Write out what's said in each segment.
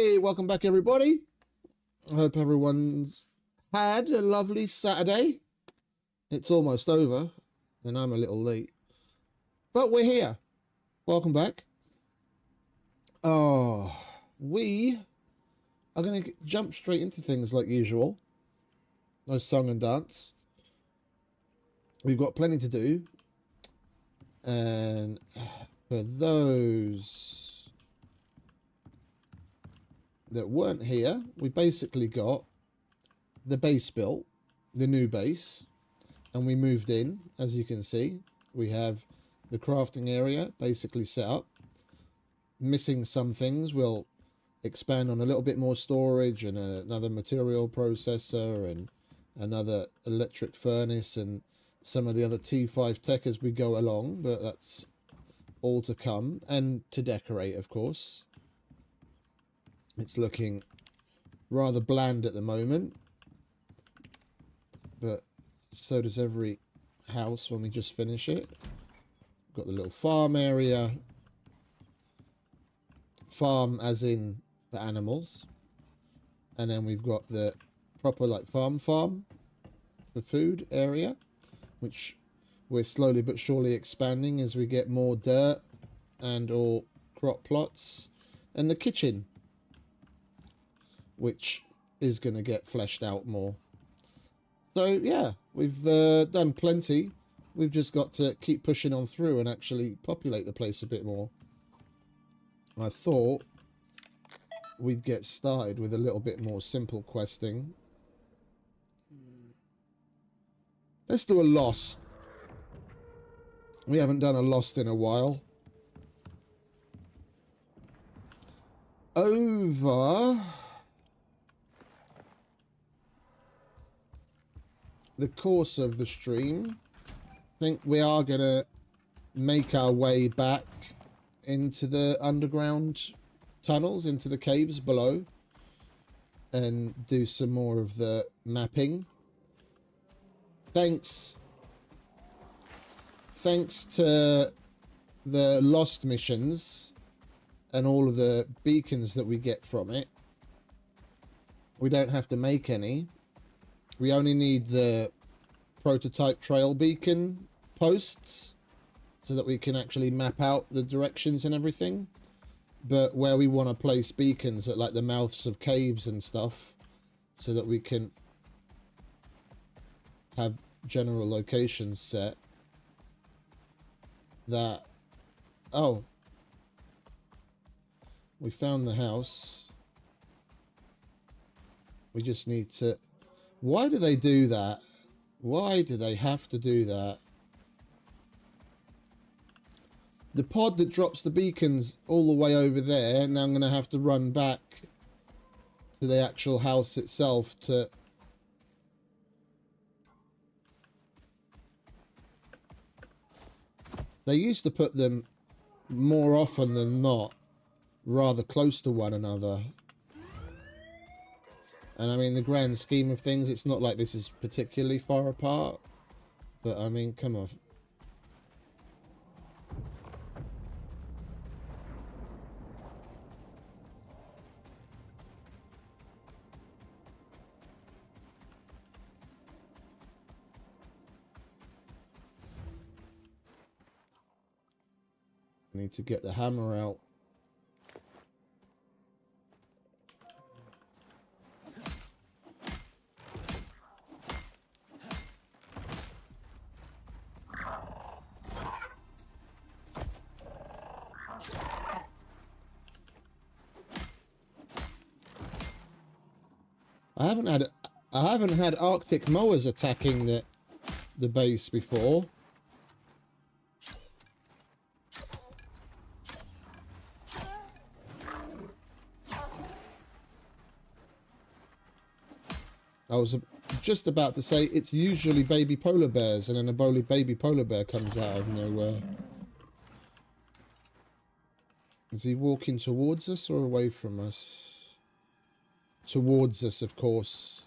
Hey, welcome back everybody. I hope everyone's had a lovely Saturday. It's almost over and I'm a little late, but we're here. Welcome back. Oh, we are going to jump straight into things like usual. No song and dance. We've got plenty to do. And for those that weren't here, we basically got the base built, the new base, and we moved in. As you can see, we have the crafting area basically set up. Missing some things, we'll expand on a little bit more storage and another material processor and another electric furnace and some of the other T5 tech as we go along, but that's all to come. And to decorate, of course. It's looking rather bland at the moment, but so does every house when we just finish it. Got the little farm area. Farm as in the animals. And then we've got the proper like farm for food area, which we're slowly but surely expanding as we get more dirt and or crop plots. And the kitchen, which is going to get fleshed out more. So yeah, we've done plenty. We've just got to keep pushing on through and actually populate the place a bit more. I thought we'd get started with a little bit more simple questing. Let's do a Lost. We haven't done a Lost in a while. Over the course of the stream, I think we are going to make our way back into the underground tunnels, into the caves below, and do some more of the mapping. Thanks to the Lost missions and all of the beacons that we get from it, we don't have to make any. We only need the prototype trail beacon posts so that we can actually map out the directions and everything. But where we want to place beacons at like the mouths of caves and stuff, so that we can have general locations set, that... Oh, we found the house. We just need to... Why do they do that? Why do they have to do that? The pod that drops the beacons all the way over there, now I'm going to have to run back to the actual house itself to... They used to put them more often than not rather close to one another. And I mean, the grand scheme of things, it's not like this is particularly far apart. But I mean, come on. I need to get the hammer out. I haven't had Arctic mowers attacking the base before. I was just about to say it's usually baby polar bears, and then a baby polar bear comes out of nowhere. Is he walking towards us or away from us? Towards us, of course.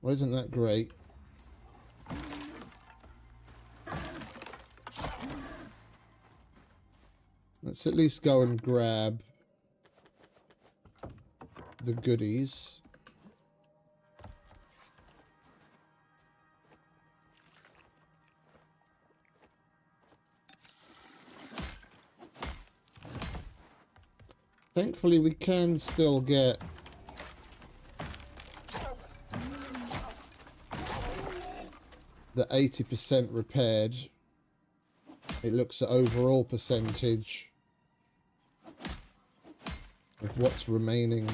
Well, isn't that great? Let's at least go and grab the goodies. Thankfully, we can still get the 80% repaired. It looks at overall percentage of what's remaining.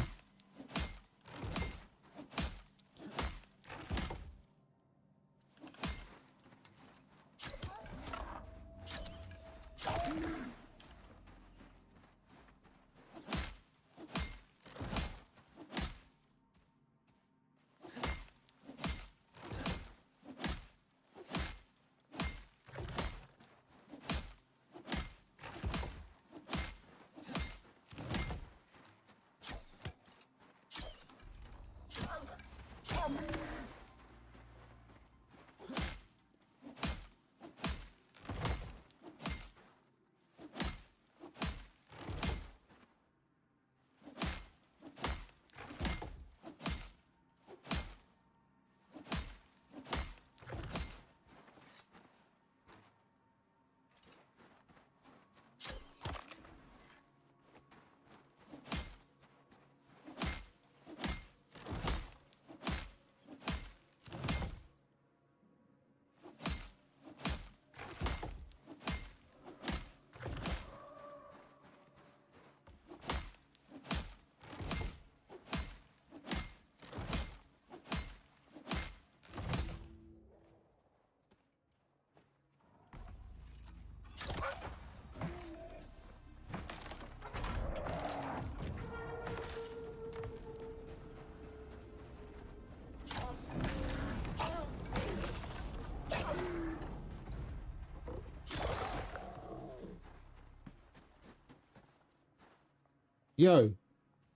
Yo!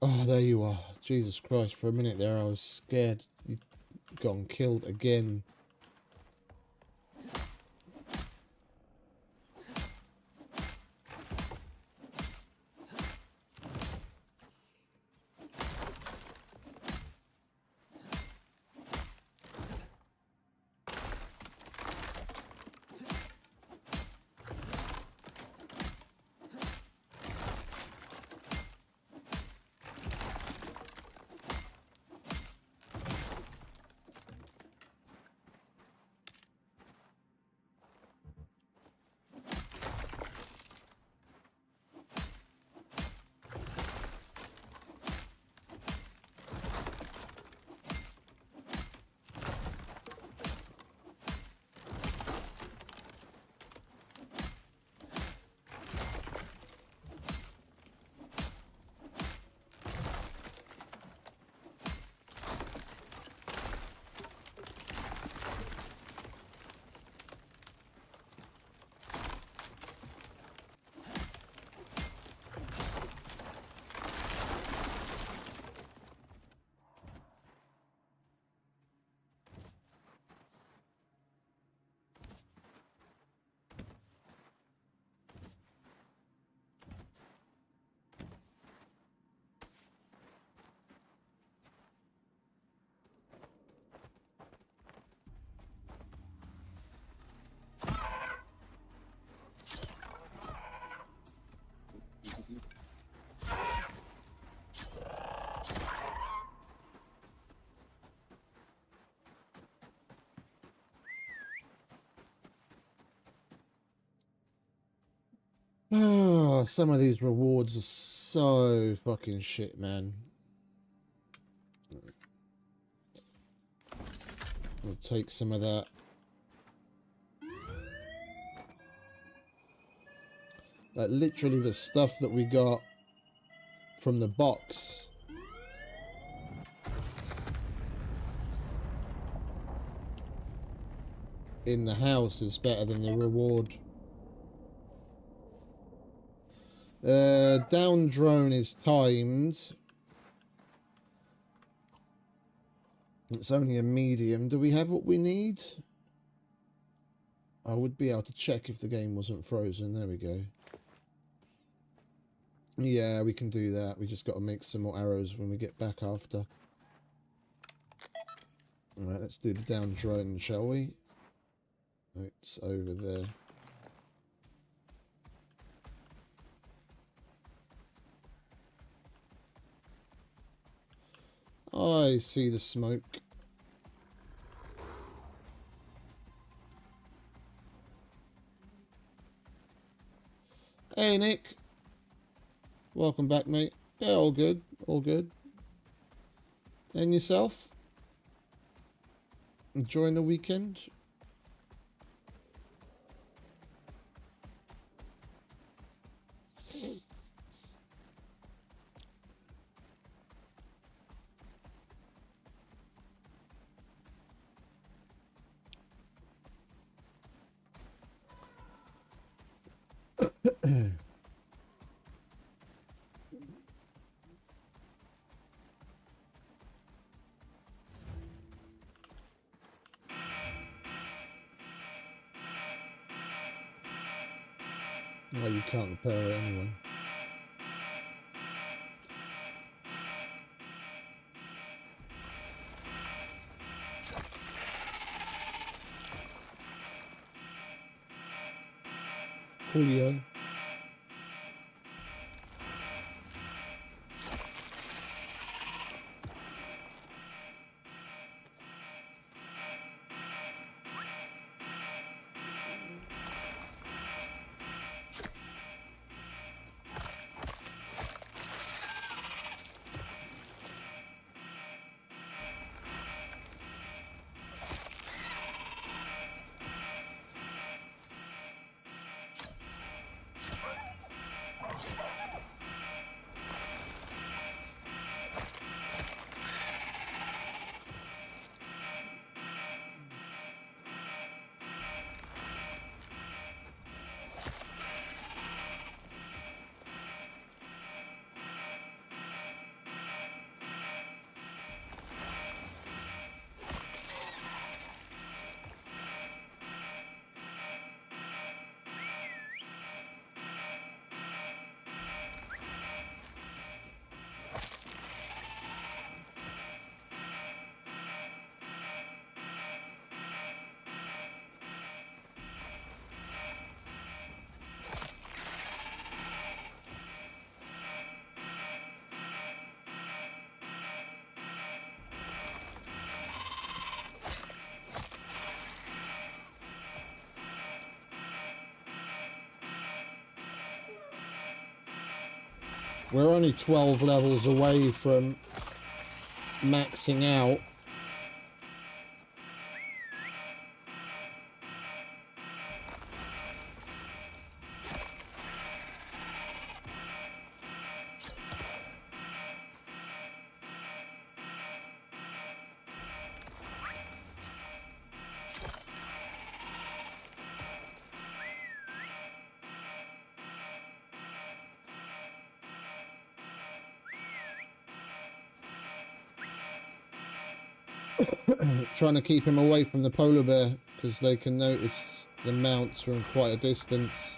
Oh, there you are. Jesus Christ, for a minute there I was scared you'd gone killed again. Oh, some of these rewards are so fucking shit, man. We'll take some of that. Like, literally the stuff that we got from the box. In the house is better than the reward. Down drone is timed. It's only a medium. Do we have what we need? I would be able to check if the game wasn't frozen. There we go. Yeah, we can do that. We just got to make some more arrows when we get back after. Alright, let's do the down drone, shall we? It's over there. I see the smoke. Hey, Nick. Welcome back, mate. Yeah, all good. All good. And yourself? Enjoying the weekend? Oh, you can't repair it anyway. Coolio. We're only 12 levels away from maxing out. Trying to keep him away from the polar bear because they can notice the mounts from quite a distance.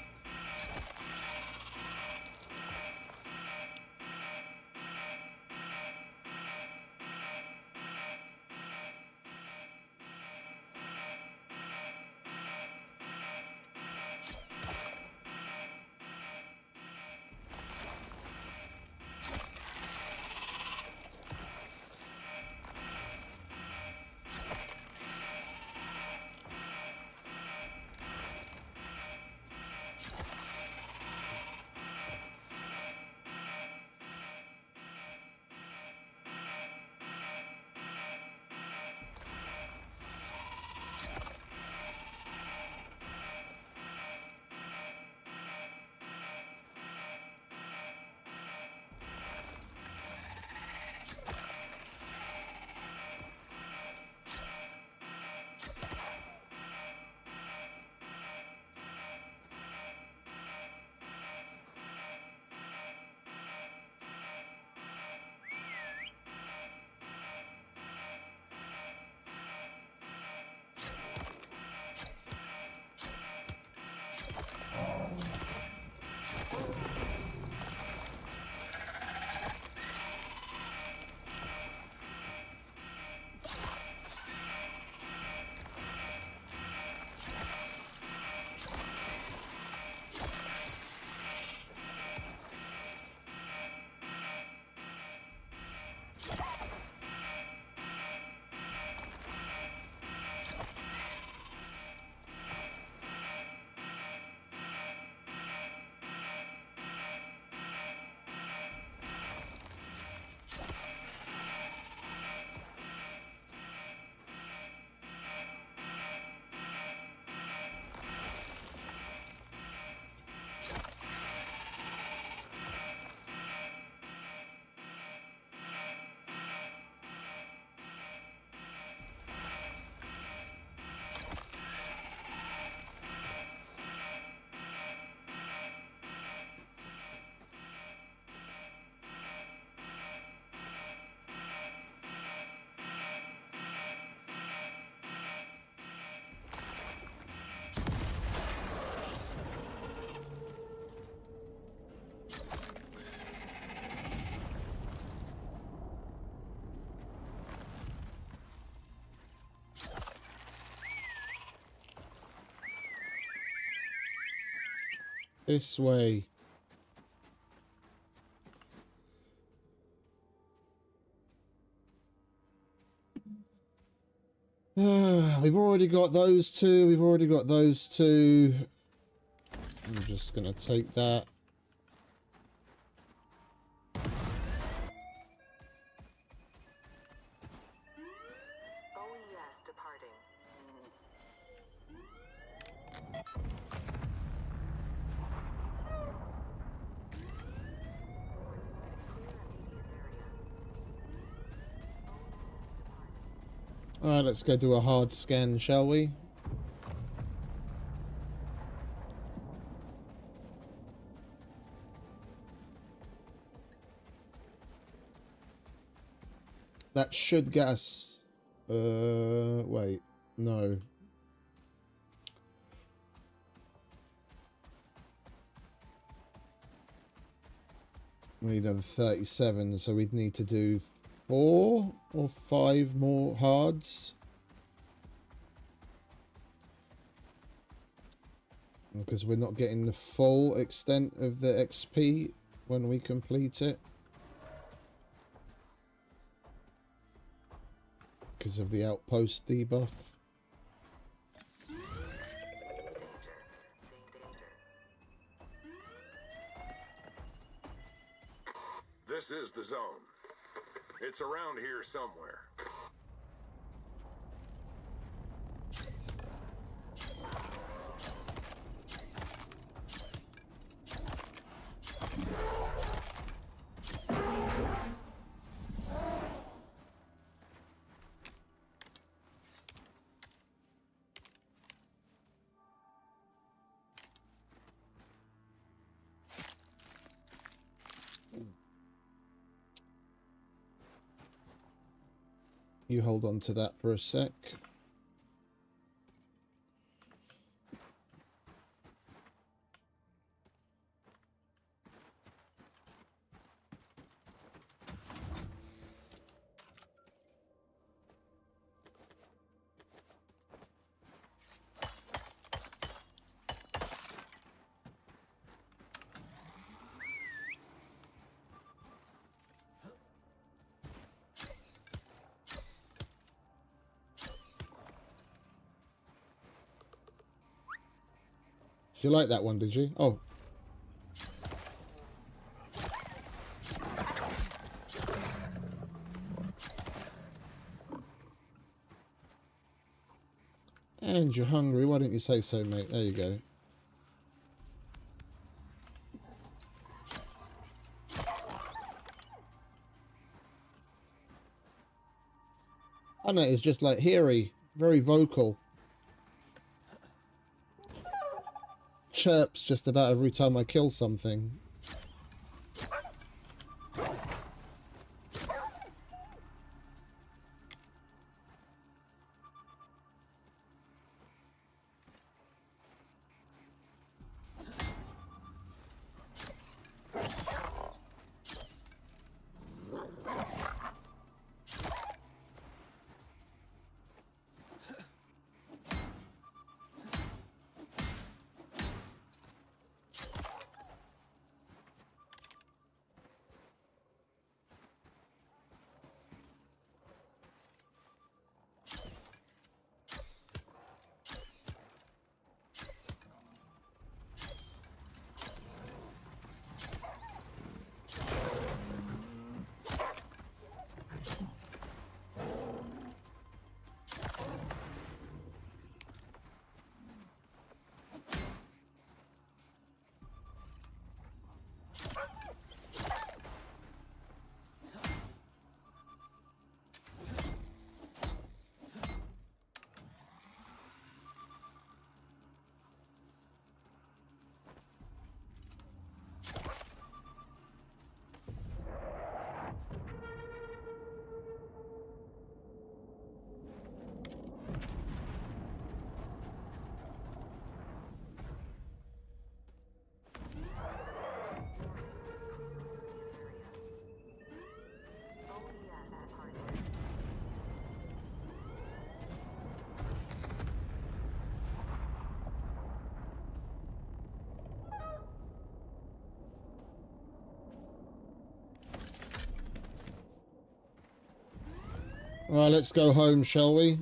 This way. We've already got those two. We've already got those two. I'm just going to take that. Alright, let's go do a hard scan, shall we? That should get us... wait. No. We need another 37, so we'd need to do 4 or 5 more hards. Because we're not getting the full extent of the XP when we complete it. Because of the outpost debuff. This is the zone. It's around here somewhere. You hold on to that for a sec. You like that one, did you? Oh. And you're hungry. Why don't you say so, mate? There you go. I know, it's just like hairy, very vocal. Chirps just about every time I kill something. Right, let's go home, shall we?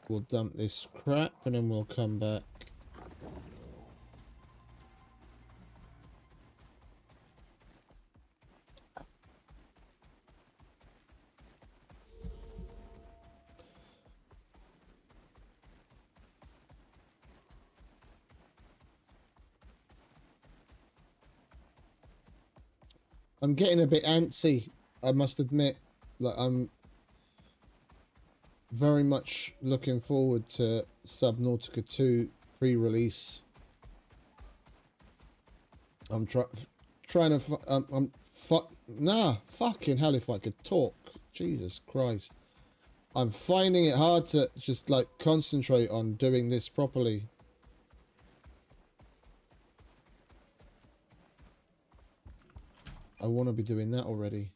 We'll dump this crap and then we'll come back. I'm getting a bit antsy, I must admit. Like, I'm very much looking forward to Subnautica 2 pre-release. I'm trying to fucking hell, if I could talk. Jesus Christ. I'm finding it hard to just like concentrate on doing this properly. I want to be doing that already.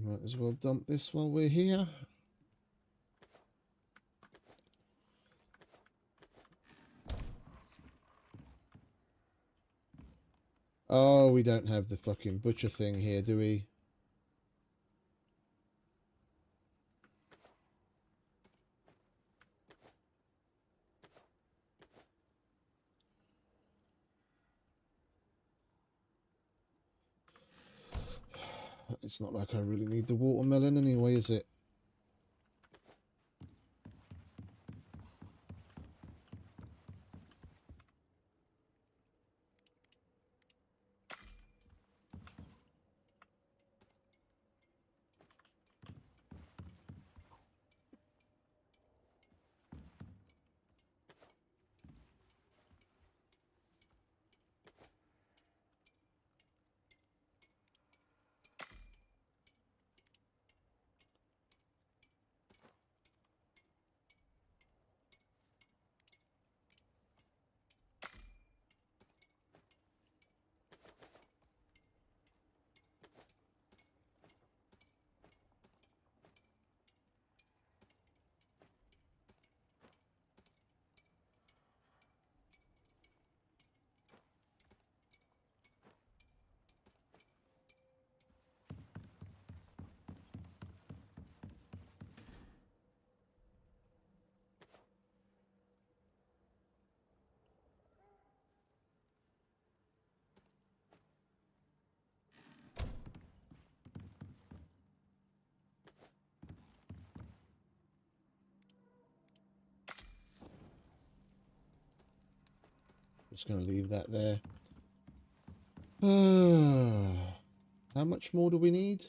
Might as well dump this while we're here. Oh, we don't have the fucking butcher thing here, do we? It's not like I really need the watermelon anyway, is it? Just going to leave that there. How much more do we need?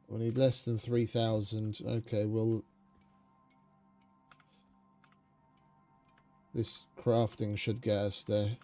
We need less than 3,000. Okay, well, this crafting should get us there.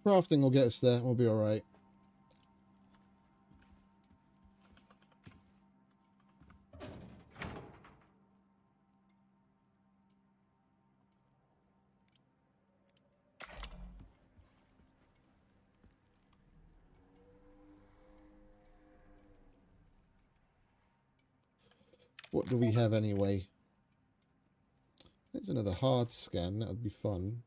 Crafting will get us there. We'll be alright. What do we have anyway? There's another hard scan. That would be fun.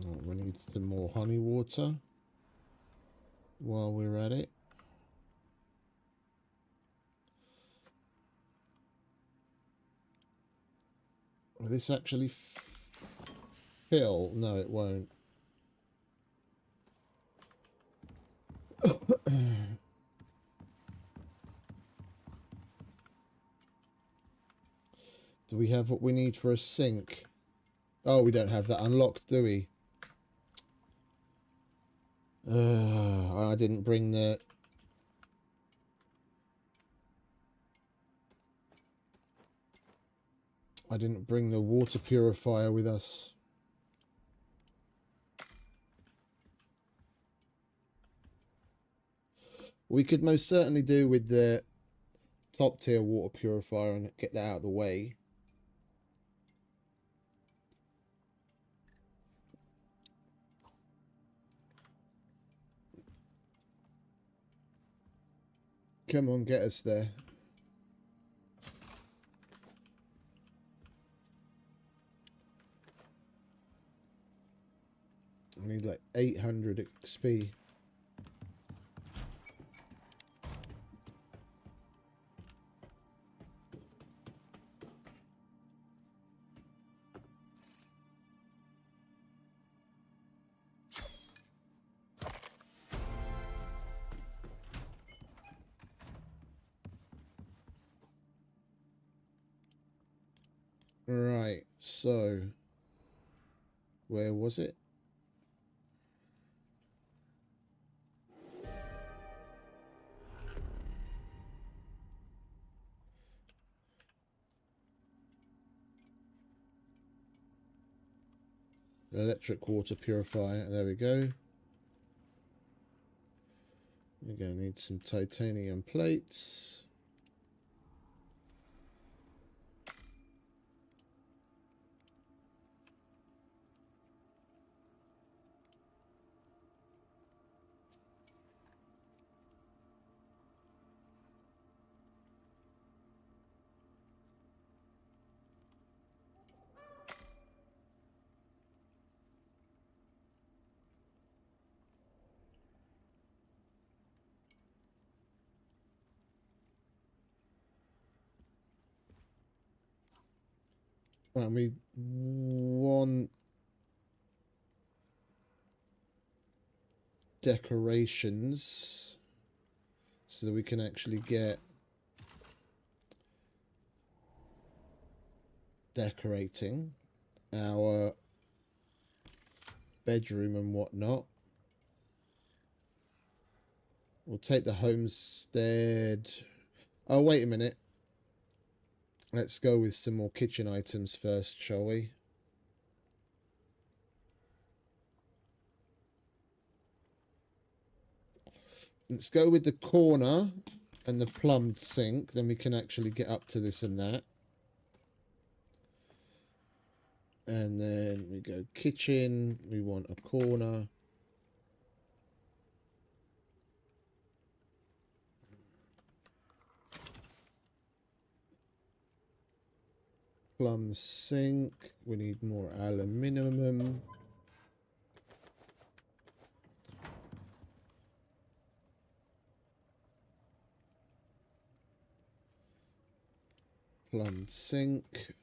Oh, we need some more honey water while we're at it. Will this actually fill? No, it won't. Do we have what we need for a sink? Oh, we don't have that unlocked, do we? I didn't bring the... I didn't bring the water purifier with us. We could most certainly do with the top tier water purifier and get that out of the way. Come on, get us there. I need like 800 XP. Right, so where was it? Electric water purifier. There we go. We're going to need some titanium plates. Right, we want decorations so that we can actually get decorating our bedroom and whatnot. We'll take the homestead. Oh, wait a minute. Let's go with some more kitchen items first, shall we? Let's go with the corner and the plumbed sink. Then we can actually get up to this and that. And then we go kitchen. We want a corner. Plum sink. We need more aluminium. Plum sink.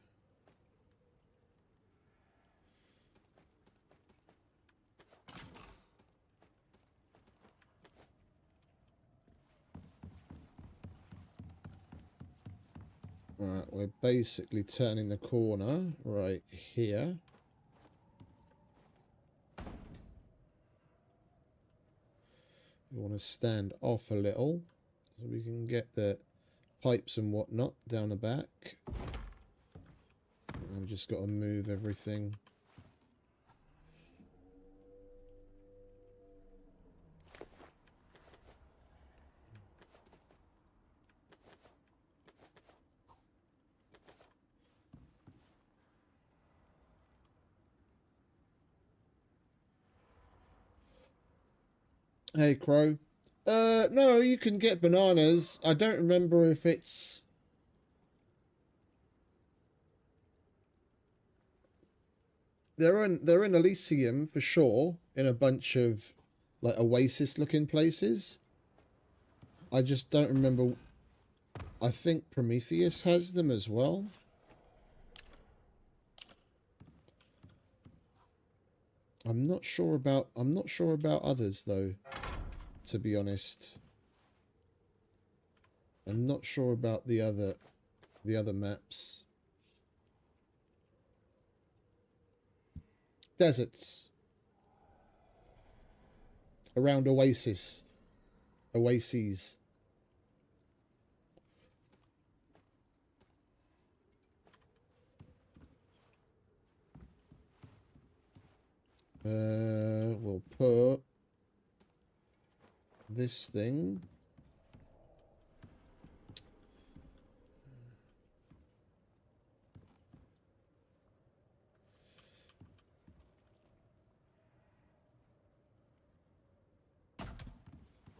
Right, we're basically turning the corner right here. We want to stand off a little so we can get the pipes and whatnot down the back. We've just got to move everything. Hey, Crow. No, you can get bananas. I don't remember if it's... They're in Elysium for sure, in a bunch of like oasis-looking places. I just don't remember. I think Prometheus has them as well. I'm not sure about others though, to be honest. I'm not sure about the other maps. Deserts. Around oases. We'll put this thing.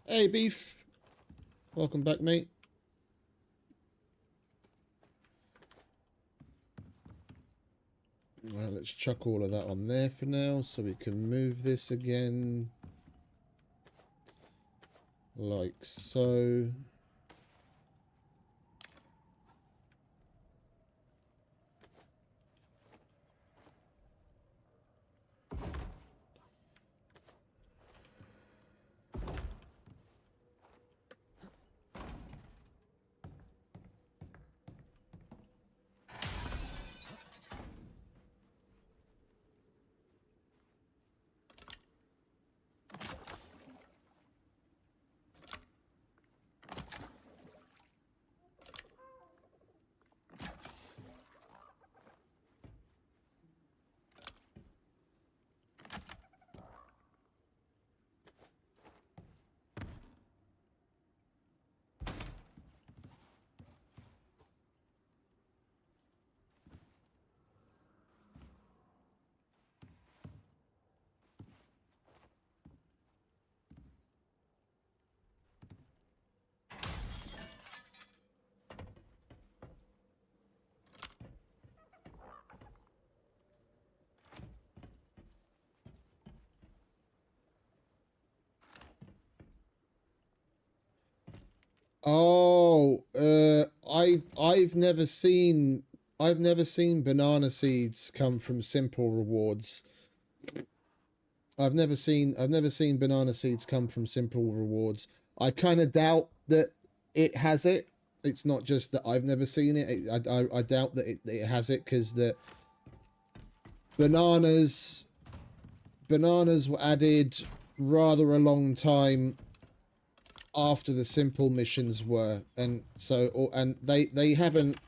Hey, Beef. Welcome back, mate. Right, let's chuck all of that on there for now so we can move this again. Like so. Oh, I've never seen banana seeds come from simple rewards. I've never seen banana seeds come from simple rewards. I kind of doubt that it has it. It's not just that I've never seen it. I doubt that it has it because the bananas were added rather a long time after the simple missions were, and so and they haven't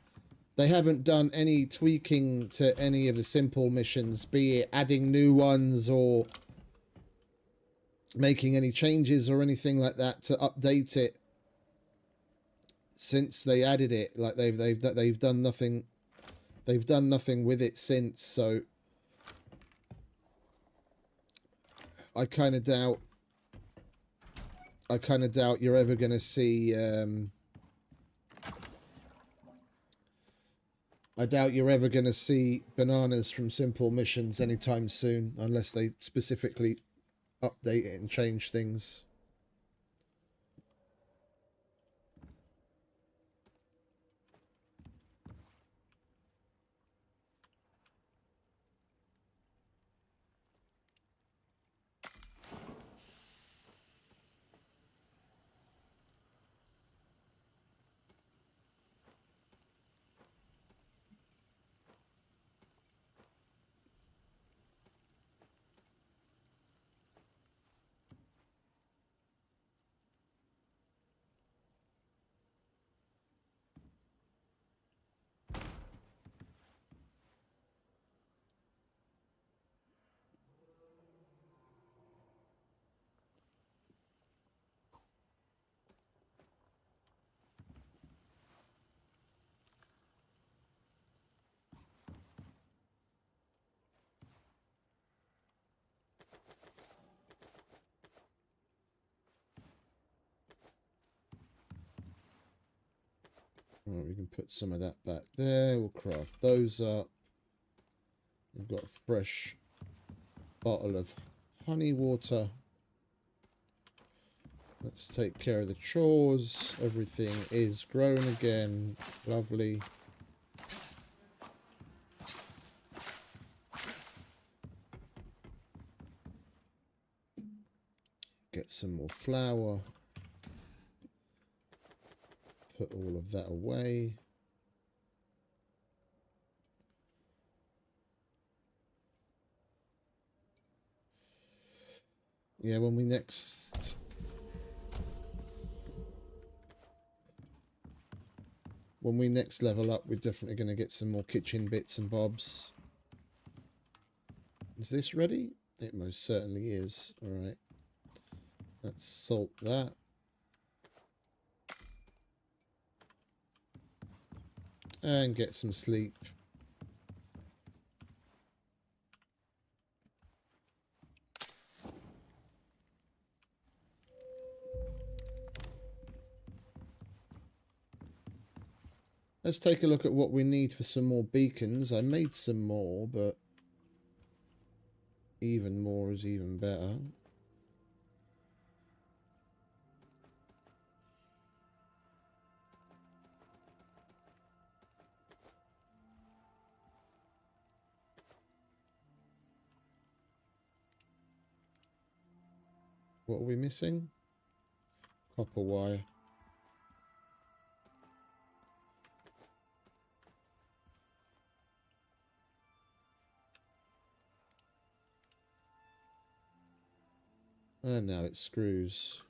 done any tweaking to any of the simple missions, be it adding new ones or making any changes or anything like that to update it since they added it. Like they've done nothing with it since. So I kind of doubt you're ever going to see I doubt you're ever going to see bananas from simple missions anytime soon, unless they specifically update it and change things. Right, we can put some of that back there. We'll craft those up. We've got a fresh bottle of honey water. Let's take care of the chores. Everything is grown again. Lovely. Get some more flour. Put all of that away. Yeah, when we next level up, we're definitely going to get some more kitchen bits and bobs. Is this ready? It most certainly is. All right. Let's salt that. And get some sleep. Let's take a look at what we need for some more beacons. I made some more, but even more is even better. What are we missing? Copper wire. And now it screws.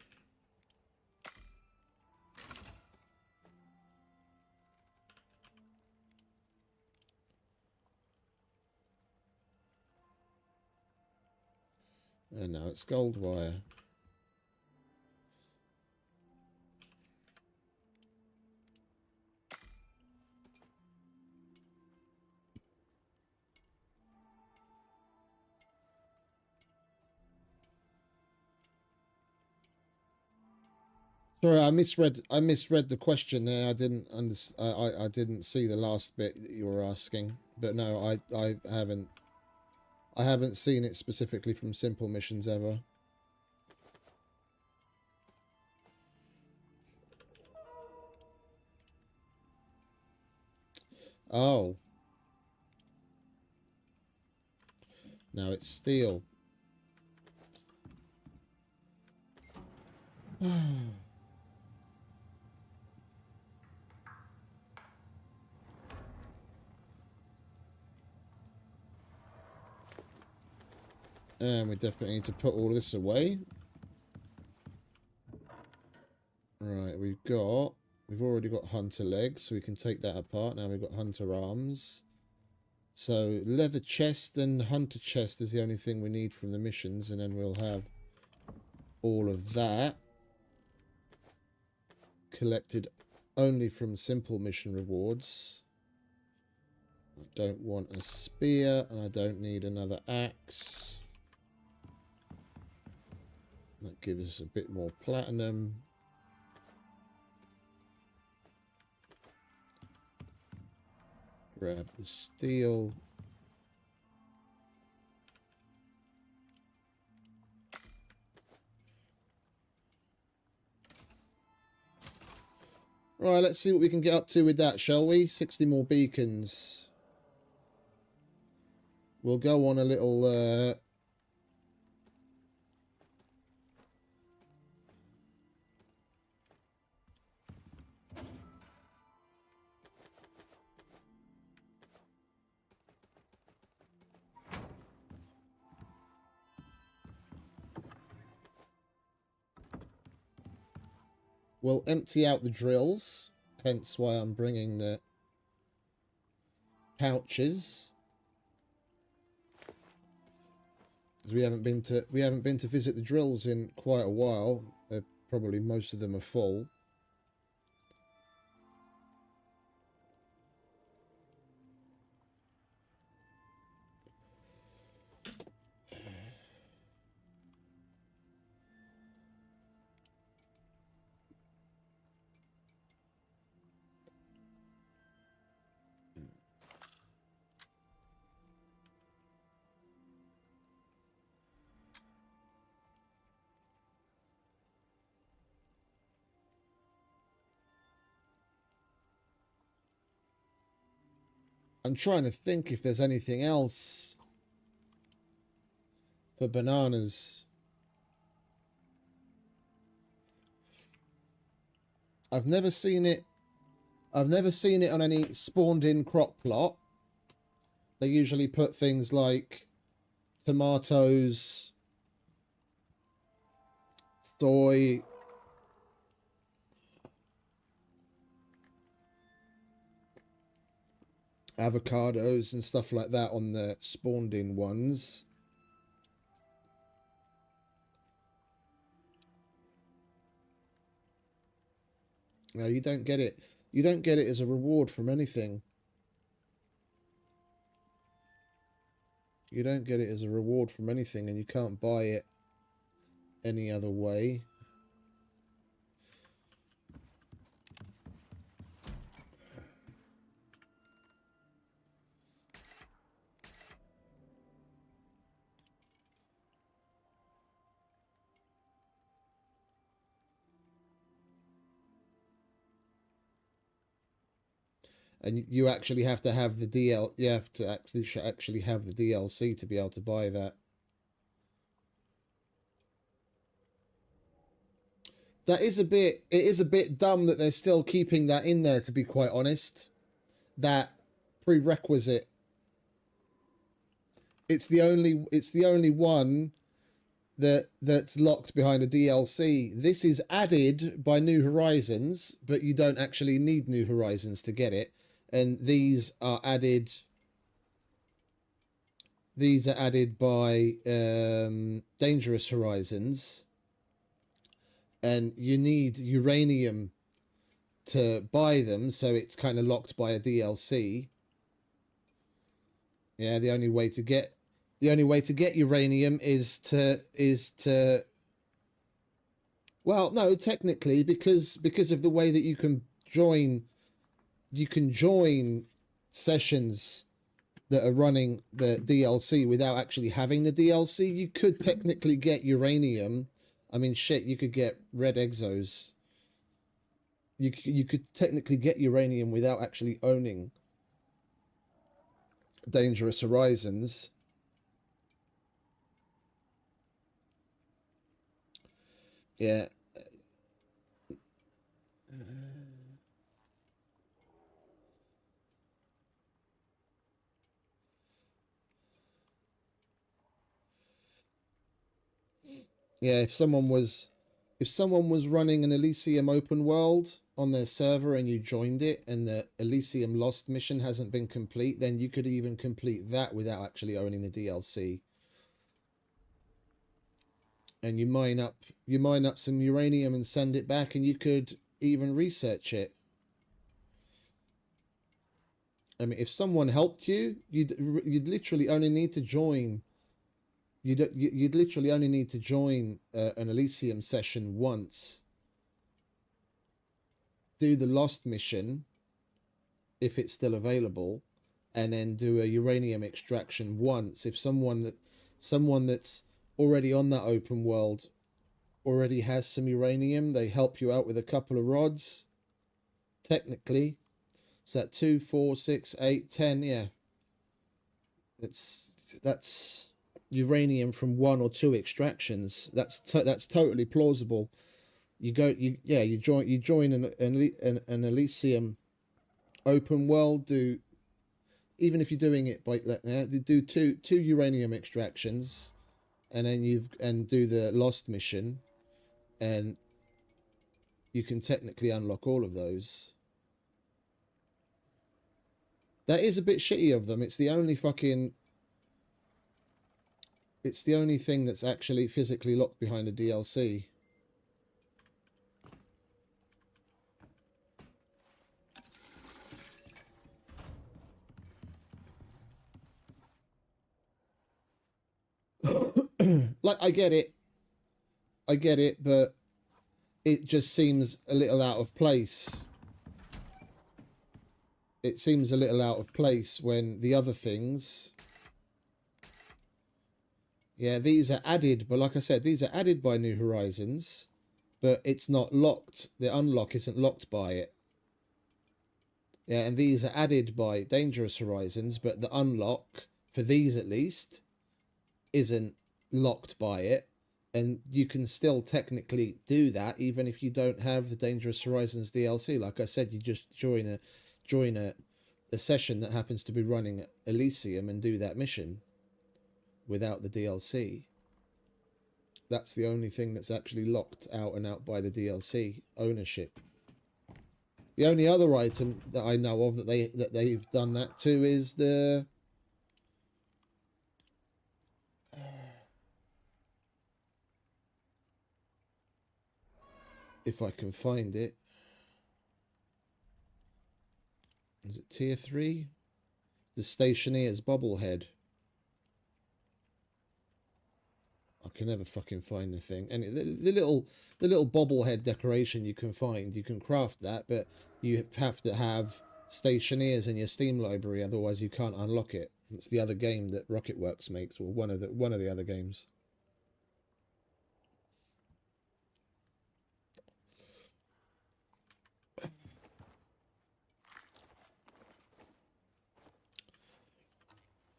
And now it's gold wire. Sorry, I misread the question there. I didn't I didn't see the last bit that you were asking. But no, I haven't seen it specifically from simple missions ever. Oh. Now it's steel. And we definitely need to put all this away. Right, we've already got hunter legs, so we can take that apart. Now we've got hunter arms. So leather chest and hunter chest is the only thing we need from the missions, and then we'll have all of that collected only from simple mission rewards. I don't want a spear, and I don't need another axe. That gives us a bit more platinum. Grab the steel. Right, let's see what we can get up to with that, shall we? 60 more beacons. We'll go on a little... We'll empty out the drills, hence why I'm bringing the pouches. We haven't been to visit the drills in quite a while. Probably most of them are full. I'm trying to think if there's anything else for bananas. I've never seen it. I've never seen it on any spawned in crop plot. They usually put things like tomatoes, soy, avocados and stuff like that on the spawned in ones. No, you don't get it. You don't get it as a reward from anything. You don't get it as a reward from anything, and you can't buy it any other way. And you actually have to have the DL. You have to actually have the DLC to be able to buy that. That is a bit. It is a bit dumb that they're still keeping that in there. To be quite honest, that prerequisite. It's the only. It's the only one that's locked behind a DLC. This is added by New Horizons, but you don't actually need New Horizons to get it. And these are added. These are added by Dangerous Horizons, and you need uranium to buy them, so it's kind of locked by a DLC. Yeah, the only way to get uranium is to well, no, technically, because of the way that you can join sessions that are running the DLC without actually having the DLC. You could technically get uranium. I mean, shit, you could get red exos. You could technically get uranium without actually owning Dangerous Horizons. Yeah. Yeah, if someone was running an Elysium open world on their server and you joined it and the Elysium Lost mission hasn't been complete, then you could even complete that without actually owning the DLC. And you mine up some uranium and send it back, and you could even research it. I mean, if someone helped you, you'd literally only need to join. You'd literally only need to join an Elysium session once. Do the Lost mission, if it's still available, and then do a uranium extraction once. If someone that's already on that open world already has some uranium, they help you out with a couple of rods. Technically, so that 2, 4, 6, 8, 10, yeah. That's uranium from 1 or 2 extractions. That's totally plausible. You join an Elysium open world. Do, even if you're doing it by do two uranium extractions, and then do the Lost mission, and you can technically unlock all of those. That is a bit shitty of them. It's the only thing that's actually physically locked behind a DLC. Like, I get it, but it just seems a little out of place. It seems a little out of place when the other things... Yeah, these are added, but like I said, these are added by New Horizons, but it's not locked. The unlock isn't locked by it. Yeah, and these are added by Dangerous Horizons, but the unlock, for these at least, isn't locked by it. And you can still technically do that even if you don't have the Dangerous Horizons DLC. Like I said, you just join a session that happens to be running at Elysium and do that mission without the DLC. That's the only thing that's actually locked out and out by the DLC ownership. The only other item that I know of that they've done that to is the if I can find it. Is it tier 3? The Stationeer's bobblehead. I can never fucking find the thing. And the little bobblehead decoration you can find, you can craft that, but you have to have Stationeers in your Steam library, otherwise you can't unlock it. It's the other game that Rocketworks makes, or one of the other games.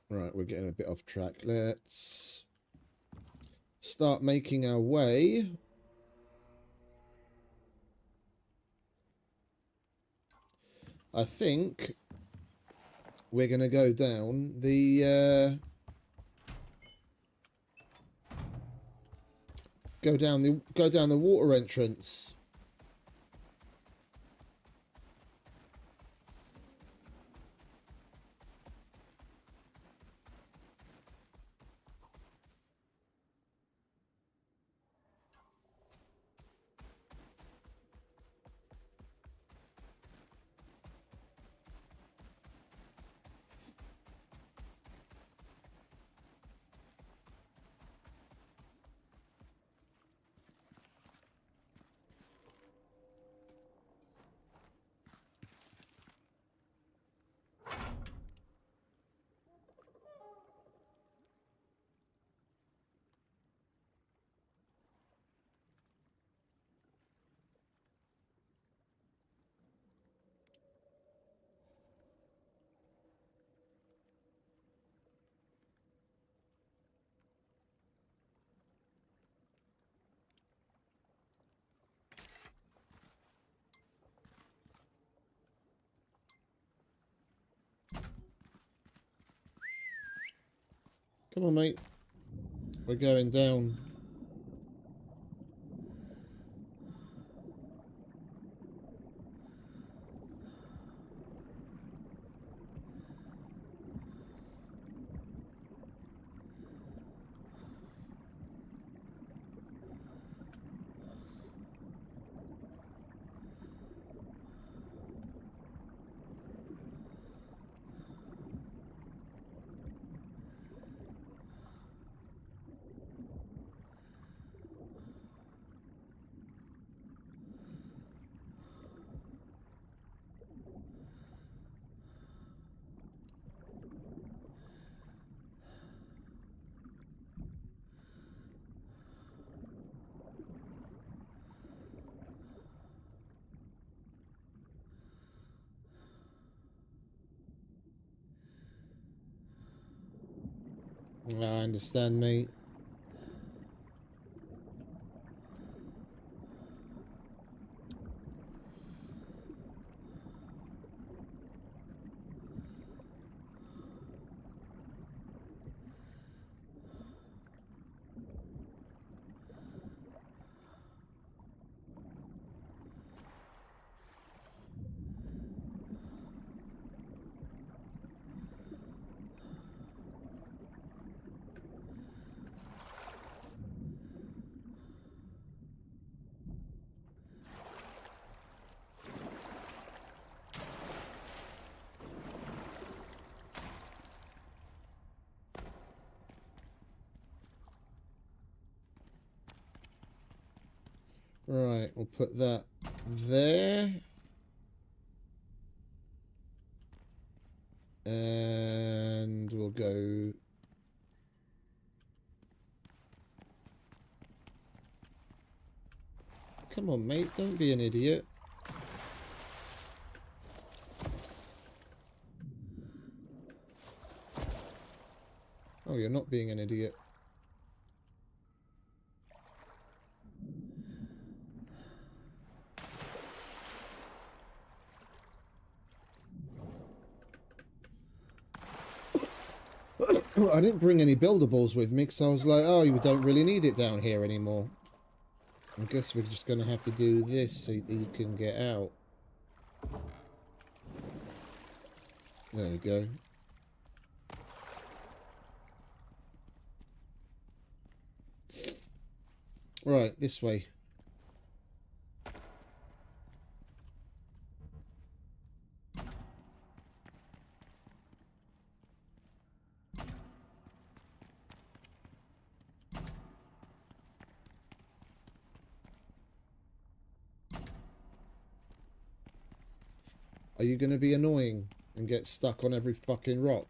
Right, we're getting a bit off track. Let's start making our way. I think we're going to go down the go down the water entrance. Come on, mate. We're going down. I understand, mate. Right, we'll put that there. And we'll go... Come on, mate, don't be an idiot. you're not being an idiot. I didn't bring any buildables with me because I was like, oh, you don't really need it down here anymore. I guess we're just going to have to do this so that you can get out. There we go. Right, this way. Are you going to be annoying and get stuck on every fucking rock?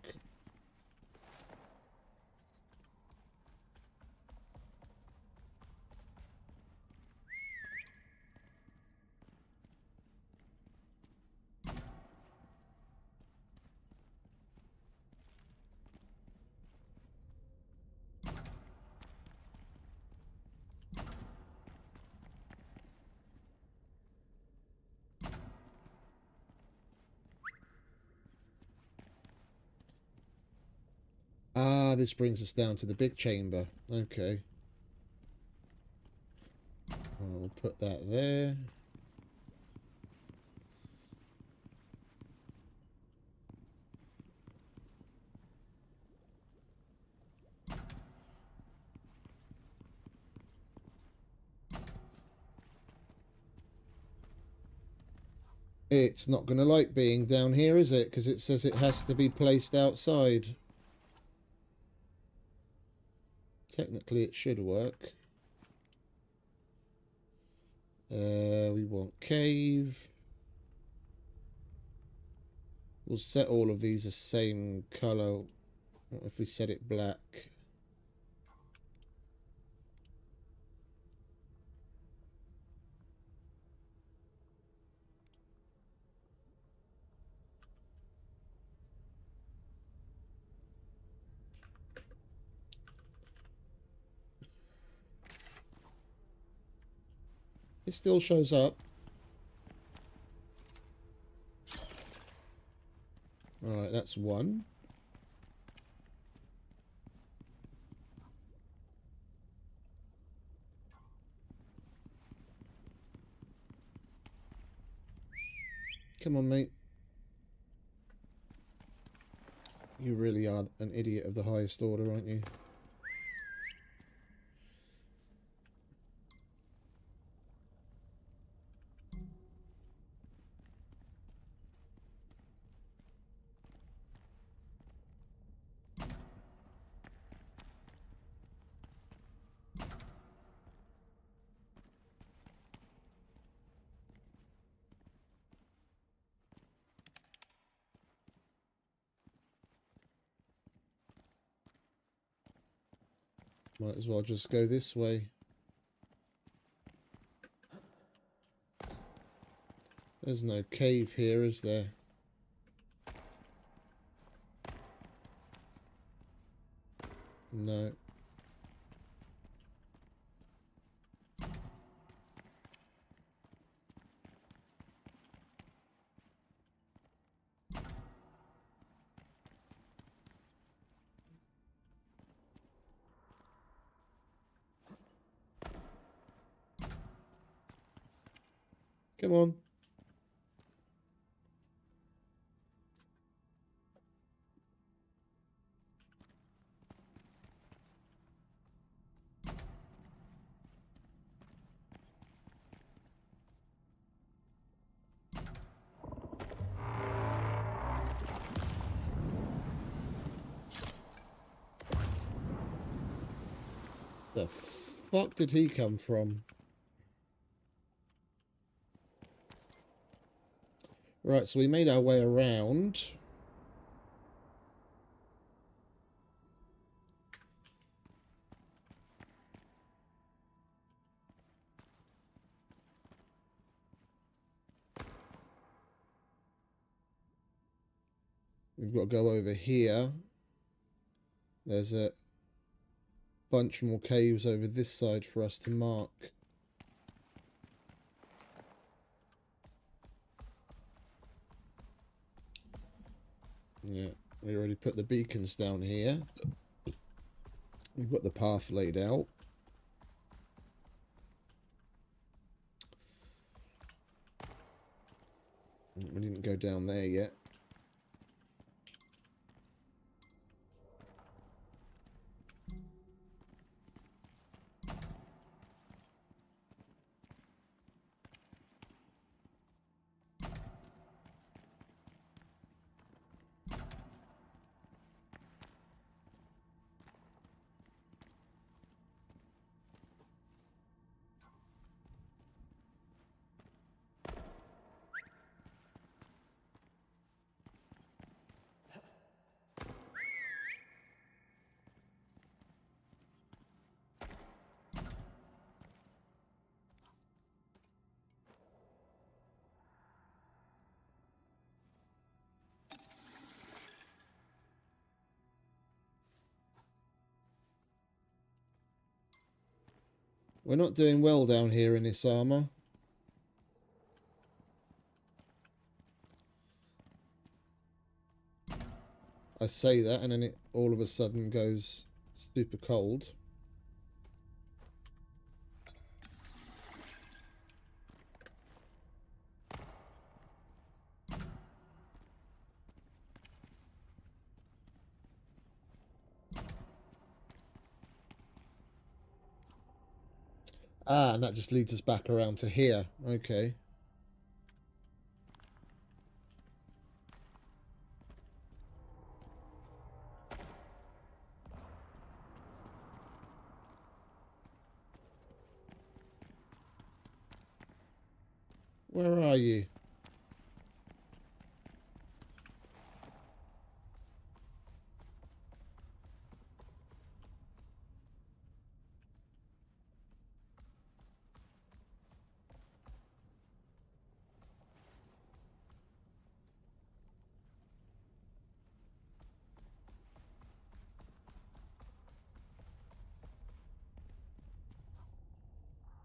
Ah, this brings us down to the big chamber. Okay. We'll put that there. It's not going to like being down here, is it? Because it says it has to be placed outside. Technically, it should work. We want cave. We'll set all of these the same colour. What if we set it black? It still shows up. Alright, that's one. Come on, mate. You really are an idiot of the highest order, aren't you? Might as well just go this way. There's no cave here, is there? No. Come on. The fuck did he come from? Right, so we made our way around. We've got to go over here. There's a bunch more caves over this side for us to mark. Yeah, we already put the beacons down here. We've got the path laid out. We didn't go down there yet. We're not doing well down here in this armor. I say that and then it all of a sudden goes super cold. Ah, and that just leads us back around to here. Okay. Where are you?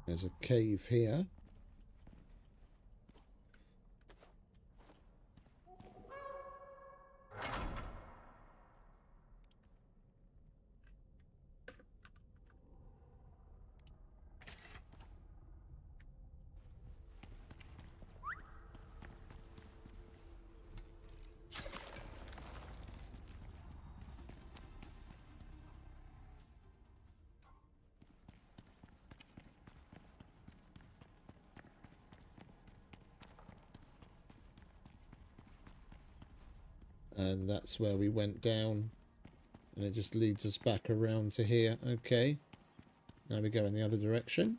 There's a cave here. And that's where we went down. And it just leads us back around to here. Okay. Now we go in the other direction.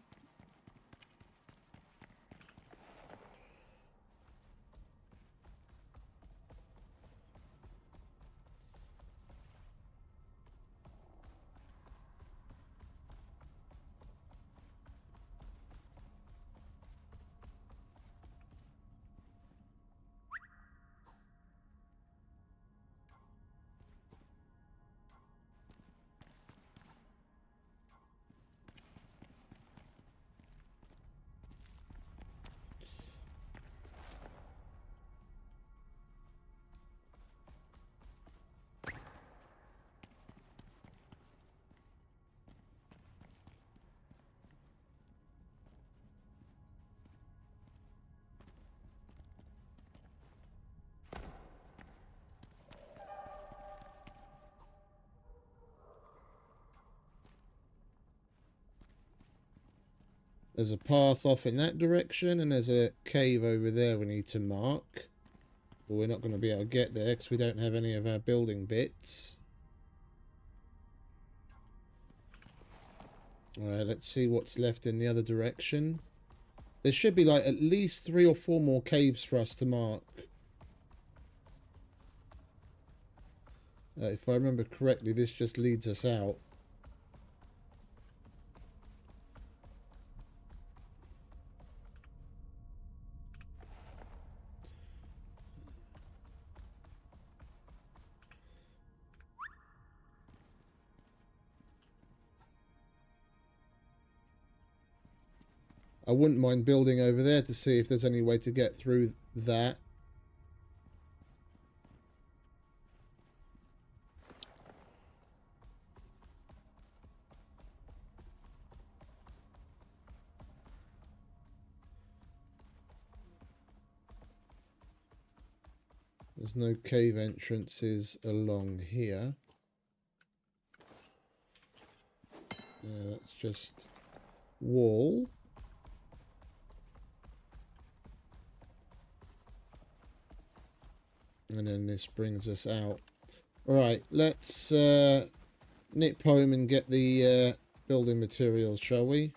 There's a path off in that direction, and there's a cave over there we need to mark. But we're not going to be able to get there because we don't have any of our building bits. Alright, let's see what's left in the other direction. There should be like at least 3 or 4 more caves for us to mark. If I remember correctly, this just leads us out. I wouldn't mind building over there to see if there's any way to get through that. There's no cave entrances along here. Yeah, that's just wall. And then this brings us out. Alright, let's nip home and get the building materials, shall we?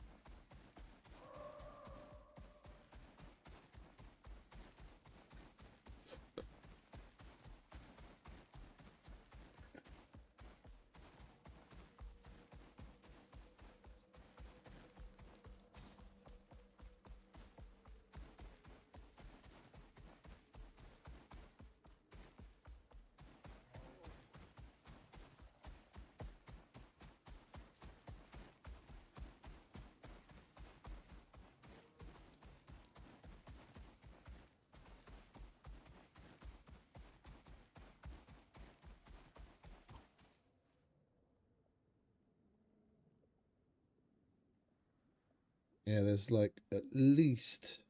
Yeah, there's like at least...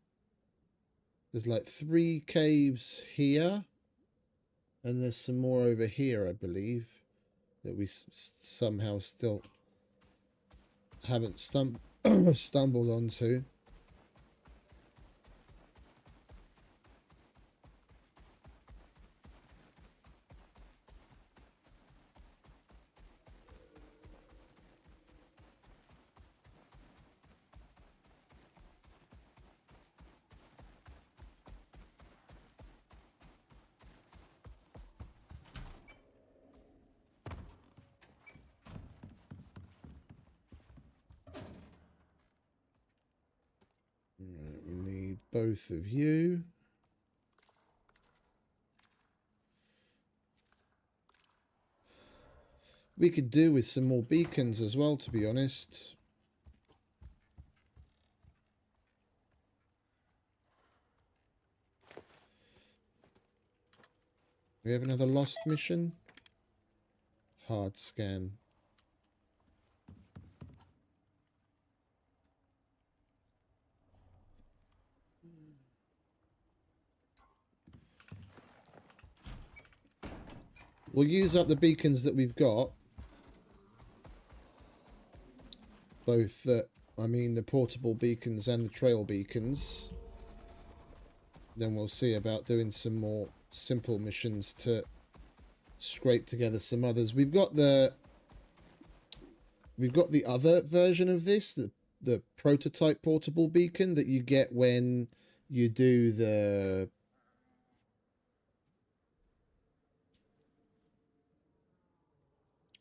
There's like 3 caves here. And there's some more over here, I believe. That we somehow still haven't stumbled onto. We need both of you. We could do with some more beacons as well, to be honest. We have another lost mission. Hard scan. We'll use up the beacons that we've got. Both, I mean the portable beacons and the trail beacons. Then we'll see about doing some more simple missions to scrape together some others. We've got the other version of this, the prototype portable beacon that you get when you do the...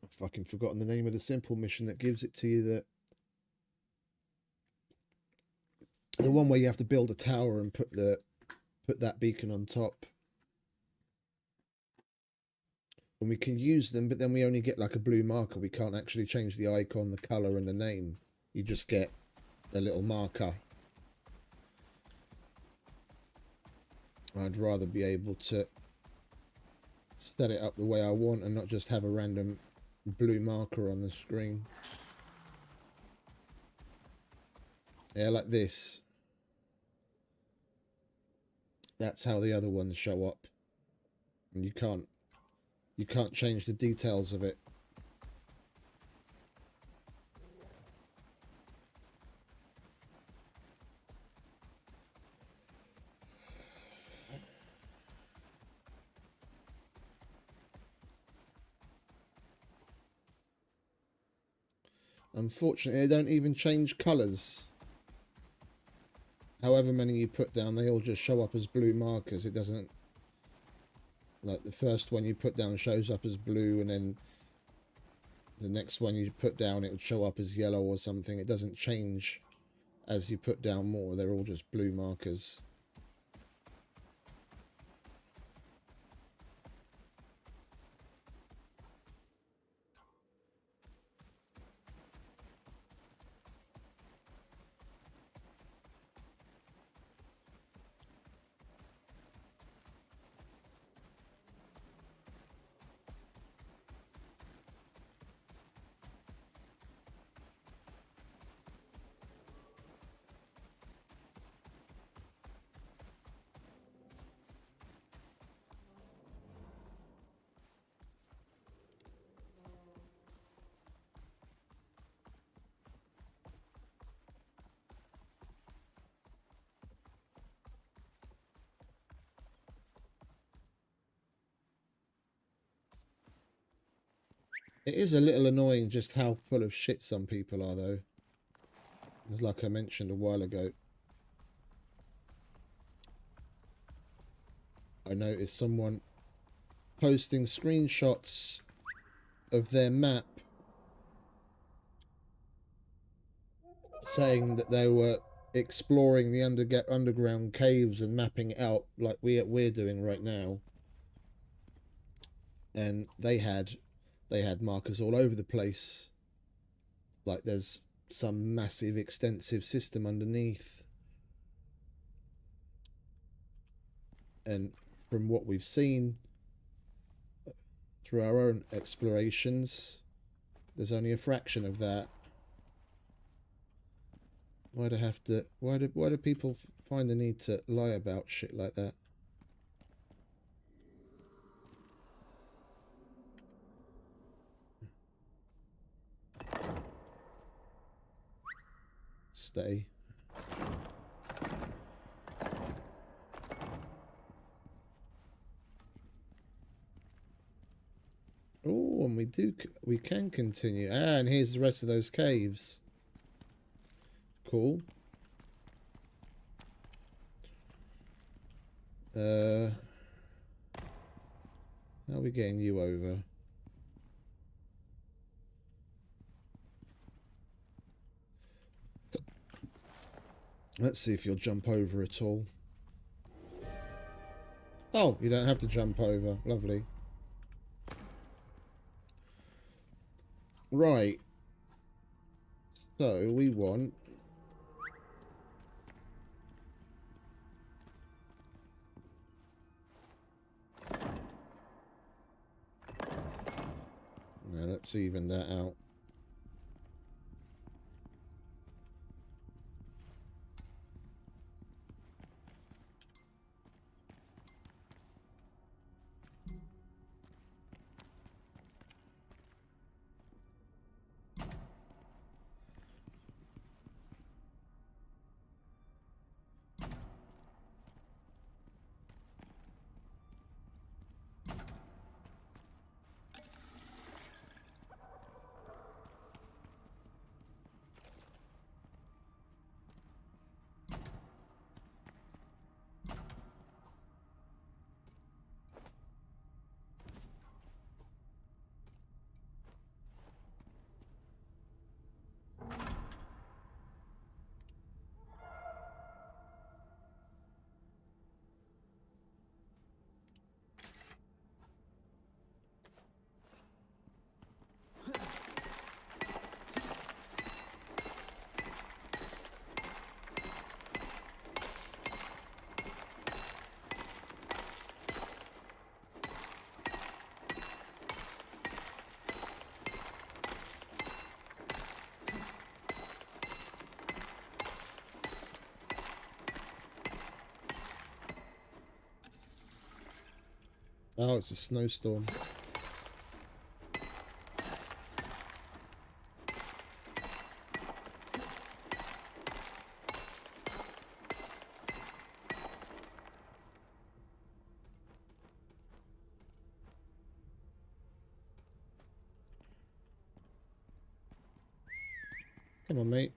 I've fucking forgotten the name of the simple mission that gives it to you. The one where you have to build a tower and put that beacon on top. And we can use them, but then we only get like a blue marker. We can't actually change the icon, the color, and the name. You just get a little marker. I'd rather be able to set it up the way I want and not just have a random blue marker on the screen. Yeah, like this. That's how the other ones show up. And you can't change the details of it. Unfortunately, they don't even change colours. However many you put down, they all just show up as blue markers. It doesn't... Like, the first one you put down shows up as blue, and then the next one you put down, it would show up as yellow or something. It doesn't change as you put down more. They're all just blue markers. It is a little annoying just how full of shit some people are, though. It's like I mentioned a while ago. I noticed someone posting screenshots of their map saying that they were exploring the underground caves and mapping it out like we're doing right now. And they had markers all over the place, like there's some massive extensive system underneath. And from what we've seen through our own explorations, there's only a fraction of that. Why do people find the need to lie about shit like that? Stay. Oh, and we can continue. Ah, and here's the rest of those caves. Cool. How are we getting you over? Let's see if you'll jump over at all. Oh, you don't have to jump over. Lovely. Right. So we want... Now let's even that out. Oh, it's a snowstorm. Come on, mate.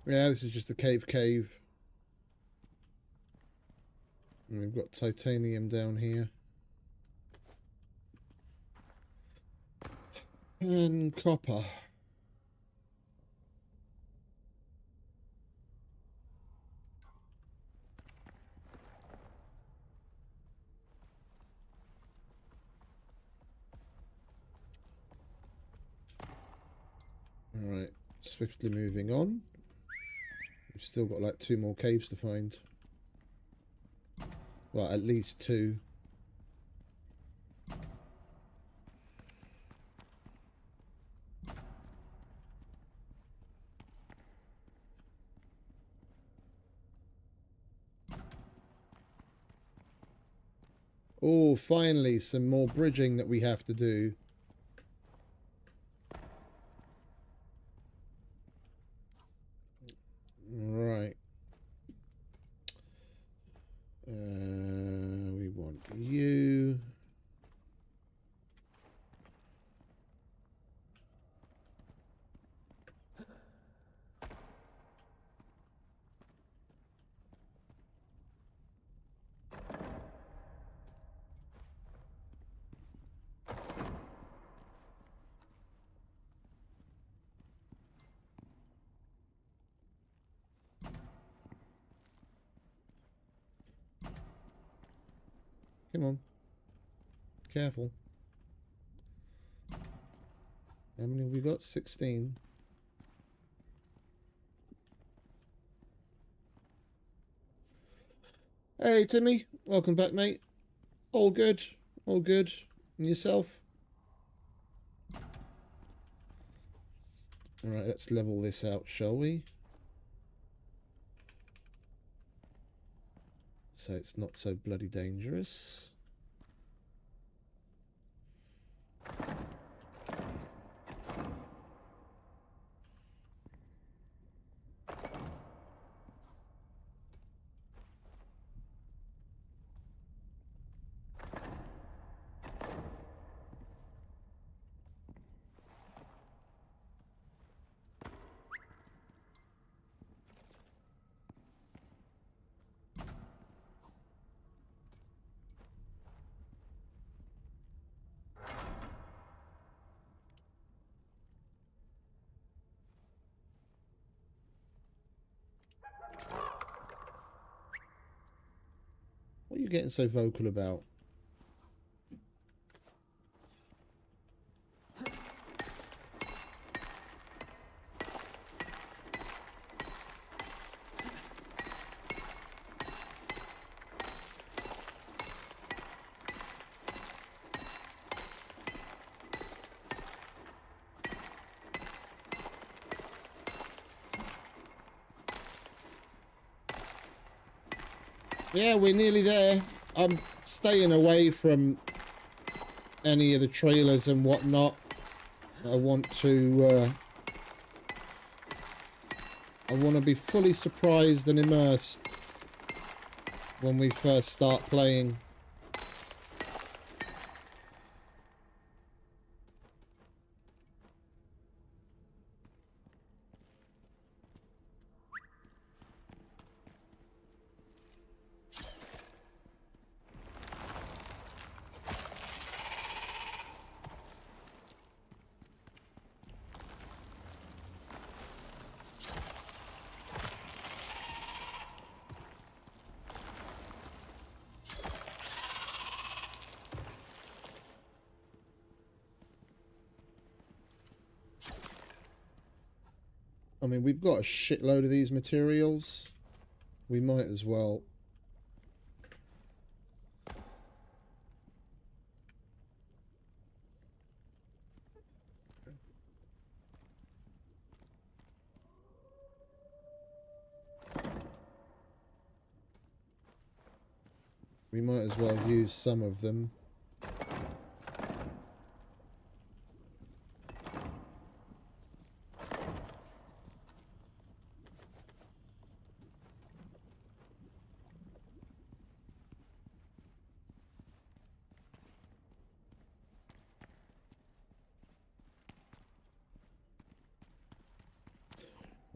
Yeah, this is just the cave. And we've got titanium down here. And copper. Alright, swiftly moving on. We've still got like 2 more caves to find. Well, at least 2. Oh, finally, some more bridging that we have to do. Right. We want you. Come on. Careful. How many have we got? 16. Hey, Timmy. Welcome back, mate. All good. All good. And yourself? Alright, let's level this out, shall we? So it's not so bloody dangerous. What are you getting so vocal about? Yeah, we're nearly there. I'm staying away from any of the trailers and whatnot. I want to be fully surprised and immersed when we first start playing. I mean, we've got a shitload of these materials. We might as well. We might as well use some of them.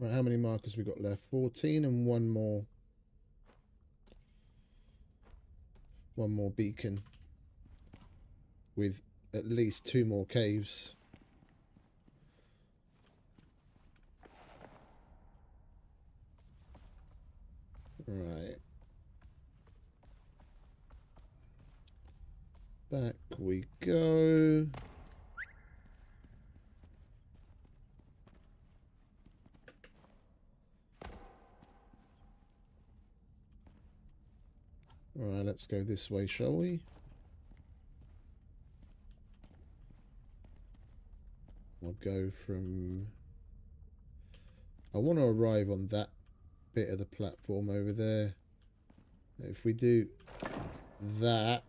Right, how many markers we got left? 14 and one more. One more beacon. With at least 2 more caves. Right. Back we go. Alright, let's go this way, shall we? I'll go from... I want to arrive on that bit of the platform over there. If we do that,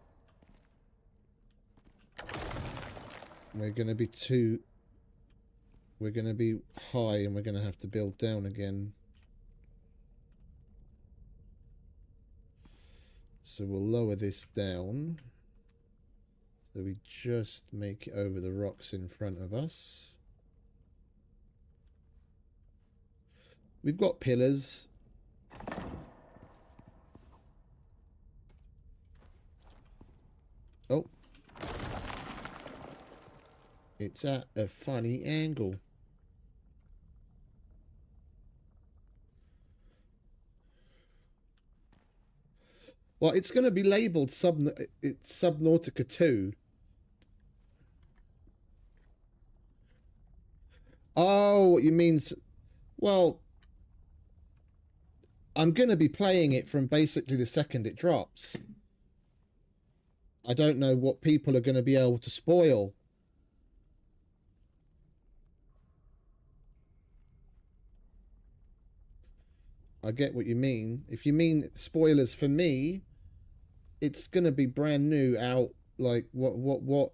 We're going to be too... We're going to be high and we're going to have to build down again. So we'll lower this down. So we just make it over the rocks in front of us. We've got pillars. Oh. It's at a funny angle. Well, it's going to be labelled Subnautica 2. Oh, what you mean... Well, I'm going to be playing it from basically the second it drops. I don't know what people are going to be able to spoil. I get what you mean. If you mean spoilers for me, it's going to be brand new out. Like, what's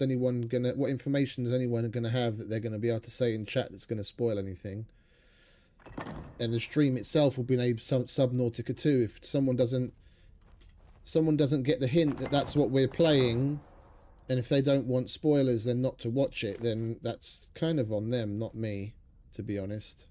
anyone gonna... What information is anyone going to have that they're going to be able to say in chat that's going to spoil anything? And the stream itself will be named Subnautica 2. If someone doesn't get the hint that that's what we're playing, and if they don't want spoilers then not to watch it, then that's kind of on them, not me, to be honest.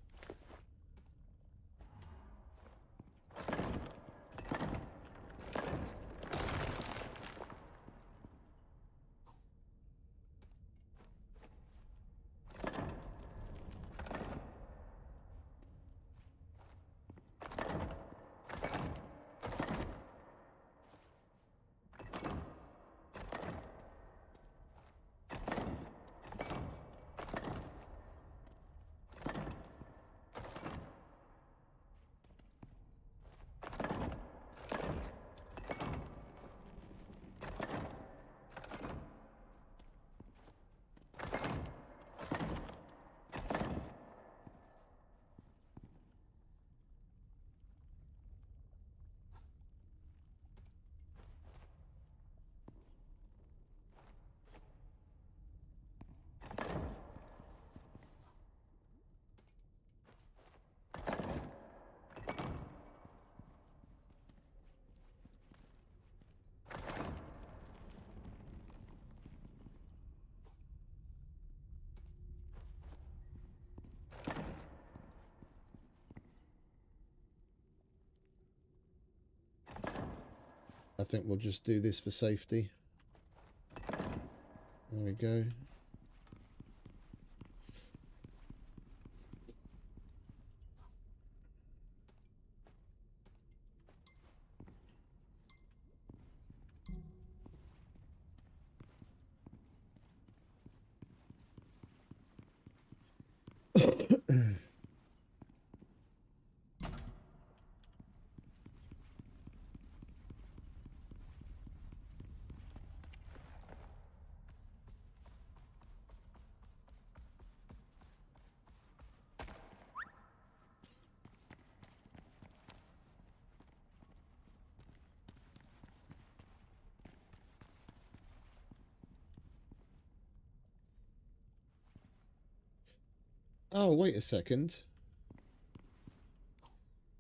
I think we'll just do this for safety. There we go. Oh, wait a second.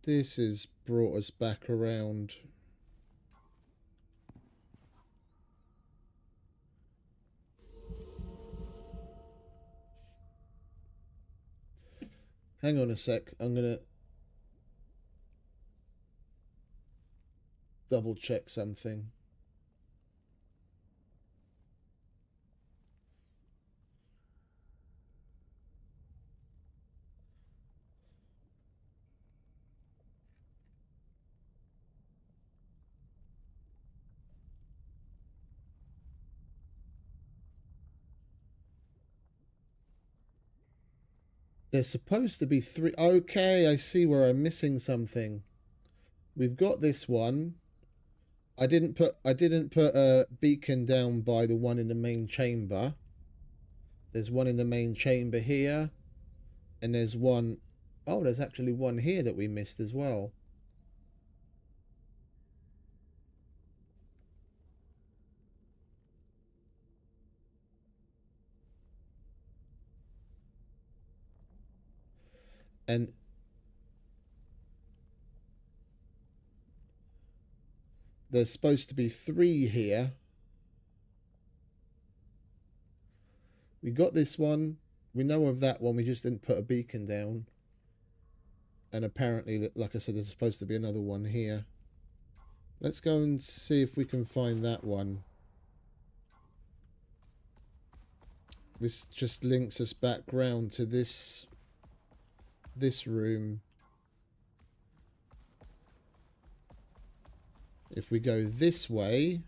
This has brought us back around. Hang on a sec. I'm going to double check something. There's supposed to be 3. Okay, I see where I'm missing something. We've got this one. I didn't put a beacon down by the one in the main chamber. There's one in the main chamber here, and there's one... Oh, there's actually one here that we missed as well. And there's supposed to be 3 here. We got this one. We know of that one. We just didn't put a beacon down. And apparently, like I said, there's supposed to be another one here. Let's go and see if we can find that one. This just links us back round to this room. If we go this way,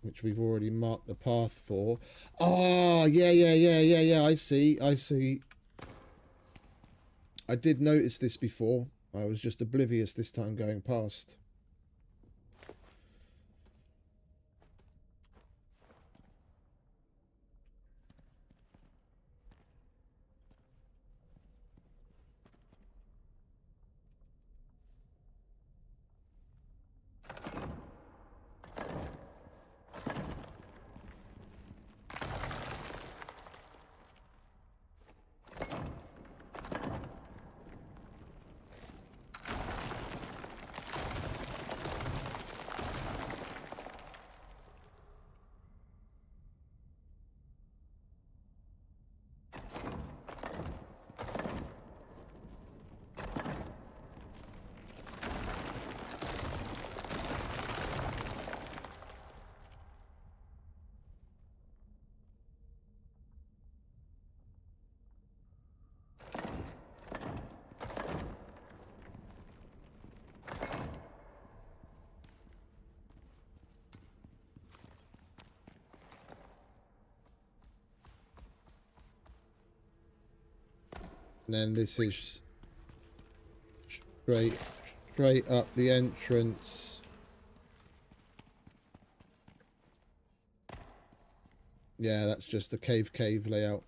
which we've already marked the path for. Oh, yeah. I see. I did notice this before. I was just oblivious this time going past. And then this is straight up the entrance. Yeah, that's just a cave layout.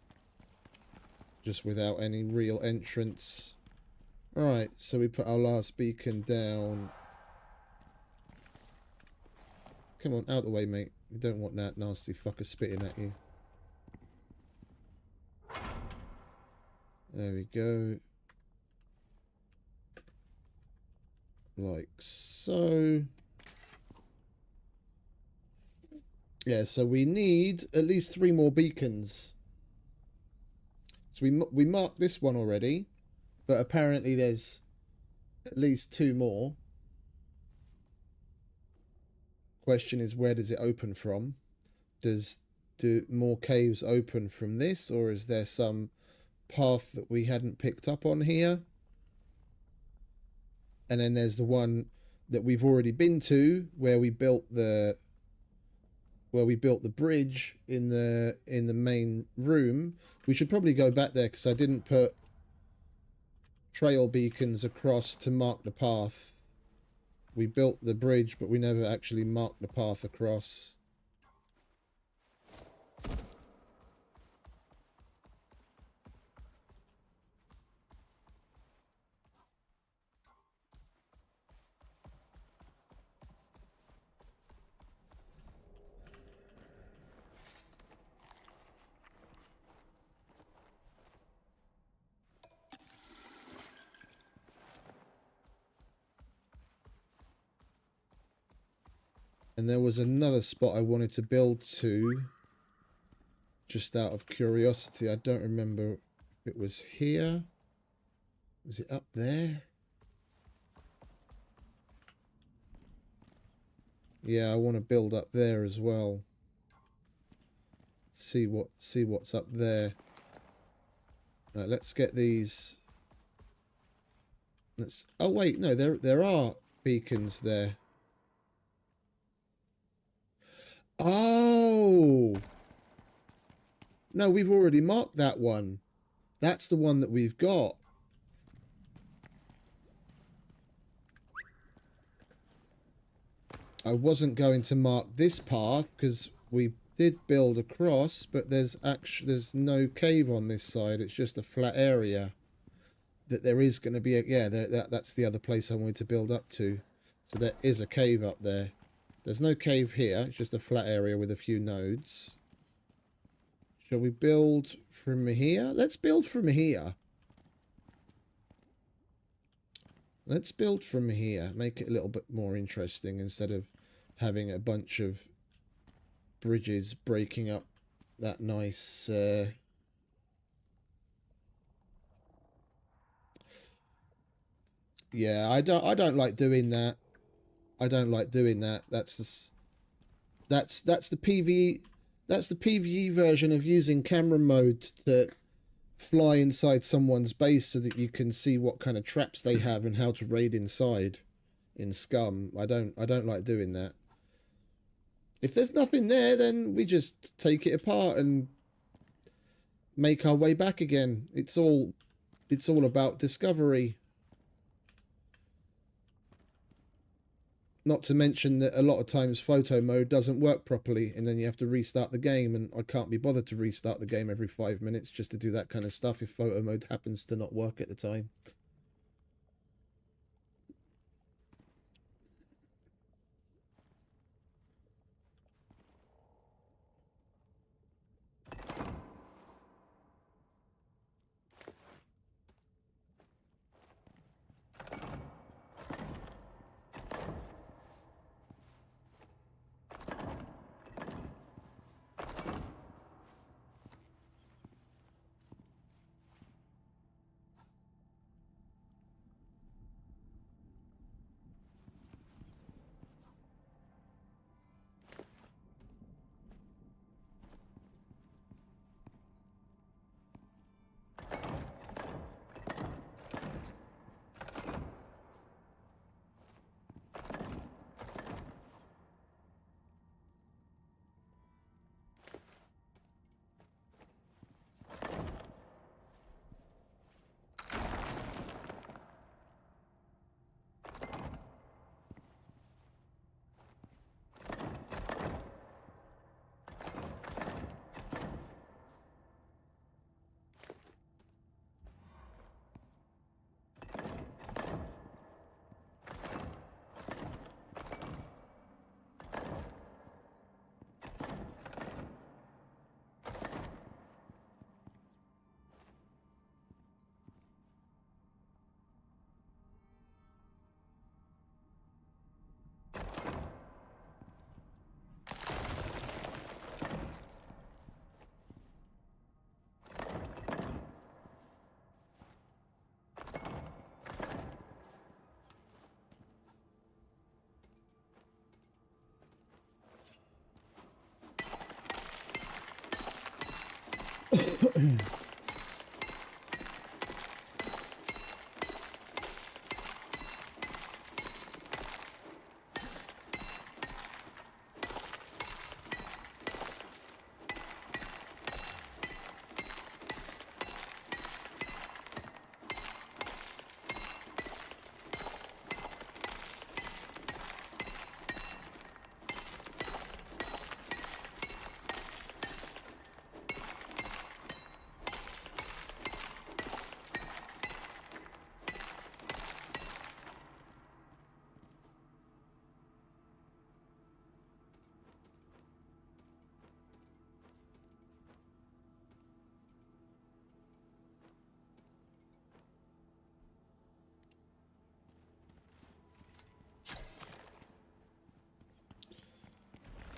Just without any real entrance. Alright, so we put our last beacon down. Come on, out the way, mate. You don't want that nasty fucker spitting at you. There we go. Like so. Yeah, so we need at least 3 more beacons. So we marked this one already, but apparently there's at least 2 more. Question is, where does it open from? Do more caves open from this, or is there some path that we hadn't picked up on here? And then there's the one that we've already been to, where we built the bridge in the main room. We should probably go back there because I didn't put trail beacons across to mark the path. We built the bridge, but we never actually marked the path across. And there was another spot I wanted to build to, just out of curiosity. I don't remember if it was here. Was it up there? Yeah, I want to build up there as well. See what's up there. Let's get these. Oh wait, no, there are beacons there. Oh no, we've already marked that one. That's the one that we've got. I wasn't going to mark this path because we did build across, but there's no cave on this side. It's just a flat area. That there is going to be that's the other place I wanted to build up to. So there is a cave up there. There's no cave here. It's just a flat area with a few nodes. Shall we build from here? Let's build from here. Let's build from here. Make it a little bit more interesting instead of having a bunch of bridges breaking up that nice... Yeah, I don't like doing that. I don't like doing that. That's the PvE version of using camera mode to fly inside someone's base so that you can see what kind of traps they have and how to raid inside in Scum. I don't like doing that. If there's nothing there, then we just take it apart and make our way back again. It's all about discovery. Not to mention that a lot of times photo mode doesn't work properly and then you have to restart the game, and I can't be bothered to restart the game every 5 minutes just to do that kind of stuff if photo mode happens to not work at the time.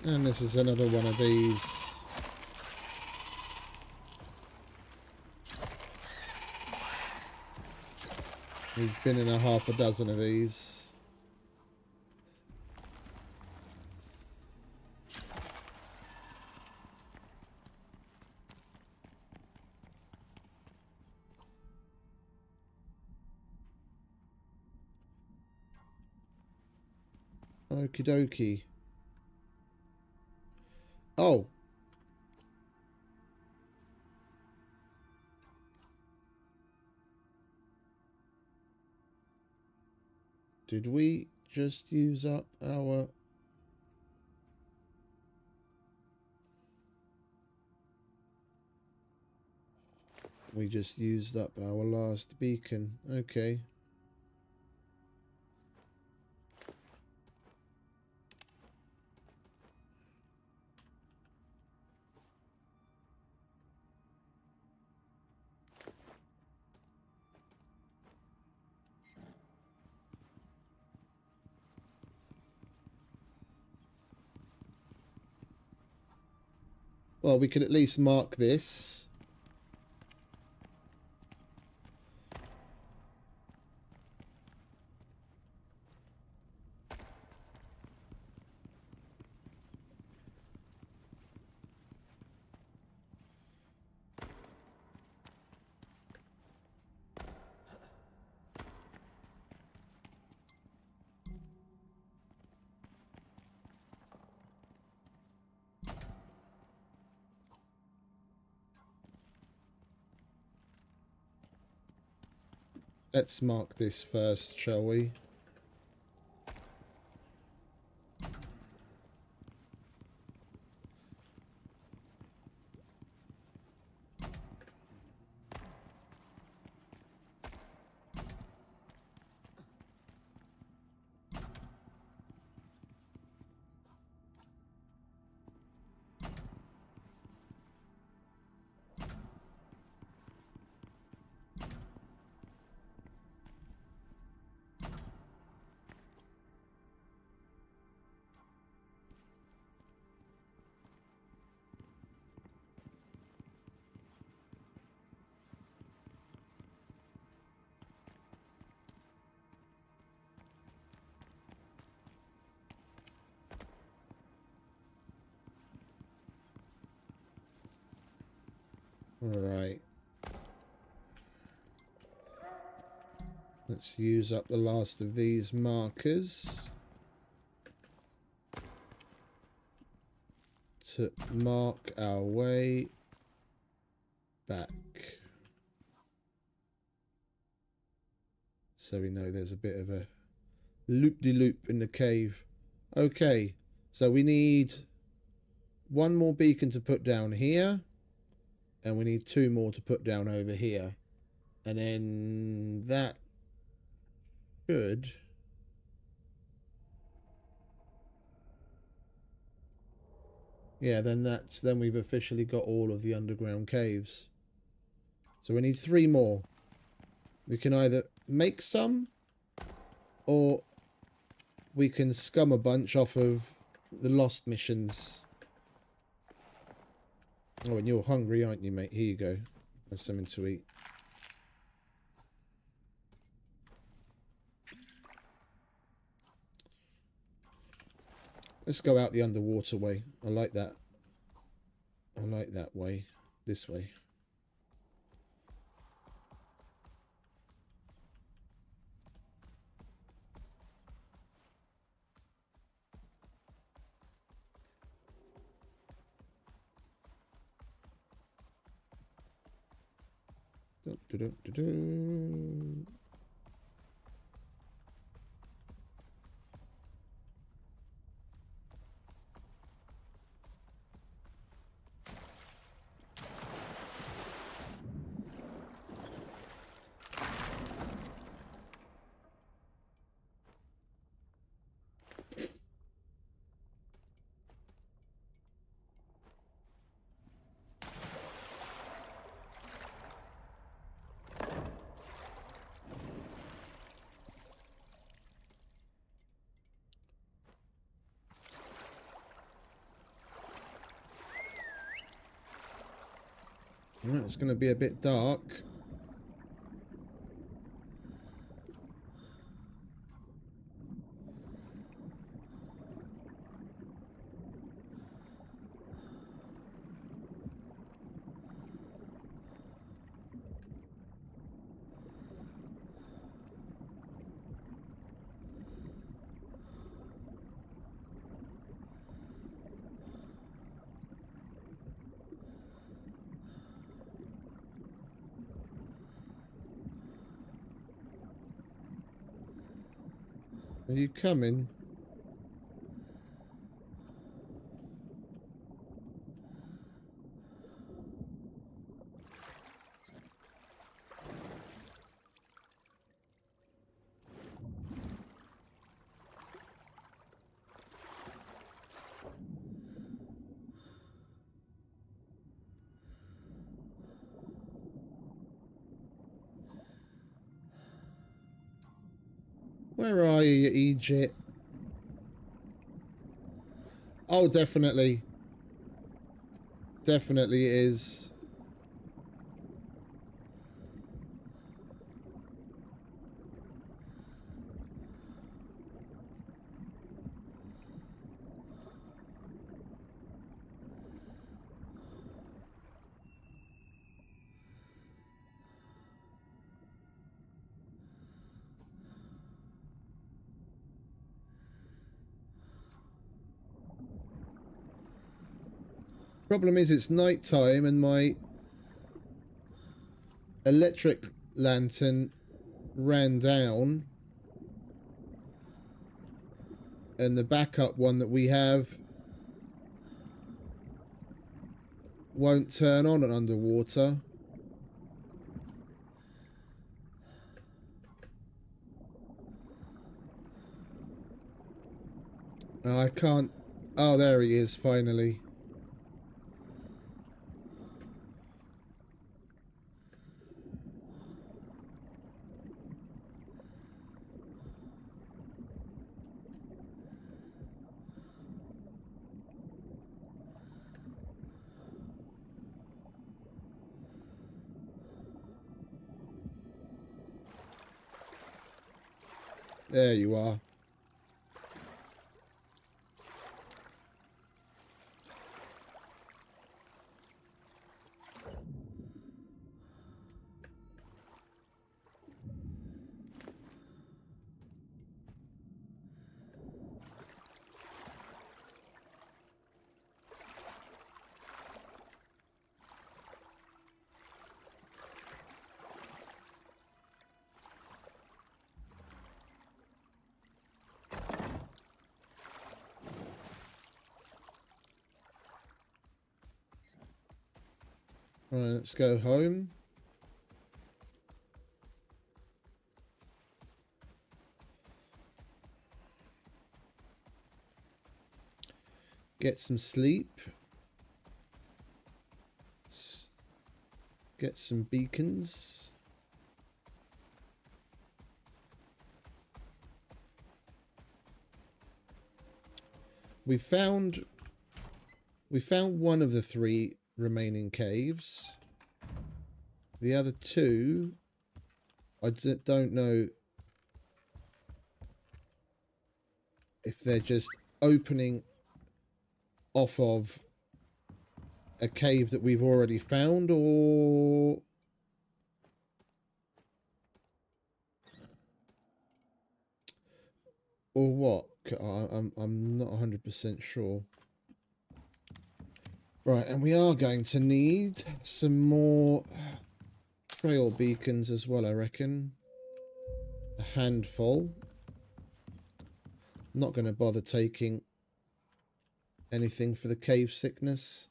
And this is another one of these. We've been in a half a dozen of these. Okie dokie. Oh. Did we just use up our... We just used up our last beacon. Okay. Well, we could at least mark this. Let's mark this first, shall we? Alright. Let's use up the last of these markers to mark our way back. So we know there's a bit of a loop-de-loop in the cave. Okay, so we need one more beacon to put down here. And we need 2 more to put down over here. And then that should... Yeah, then we've officially got all of the underground caves. So we need 3 more. We can either make some, or we can scum a bunch off of the lost missions. Oh, and you're hungry, aren't you, mate? Here you go. Have something to eat. Let's go out the underwater way. I like that. I like that way. This way. Do-do-do-do-do. Right, it's going to be a bit dark. Are you coming? Where are you, Egypt? Oh, definitely. definitely is. Problem is it's night time and my electric lantern ran down, and the backup one that we have won't turn on underwater. I can't. Oh, there he is finally. There you are. Right, let's go home. Get some sleep. Get some beacons. We found one of the 3 remaining caves. The other 2, I don't know if they're just opening off of a cave that we've already found, or what. I'm not 100% sure. Right, and we are going to need some more trail beacons as well, I reckon. A handful. Not going to bother taking anything for the cave sickness.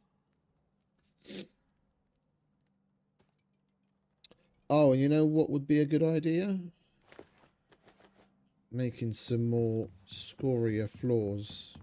Oh, and you know what would be a good idea? Making some more scoria floors.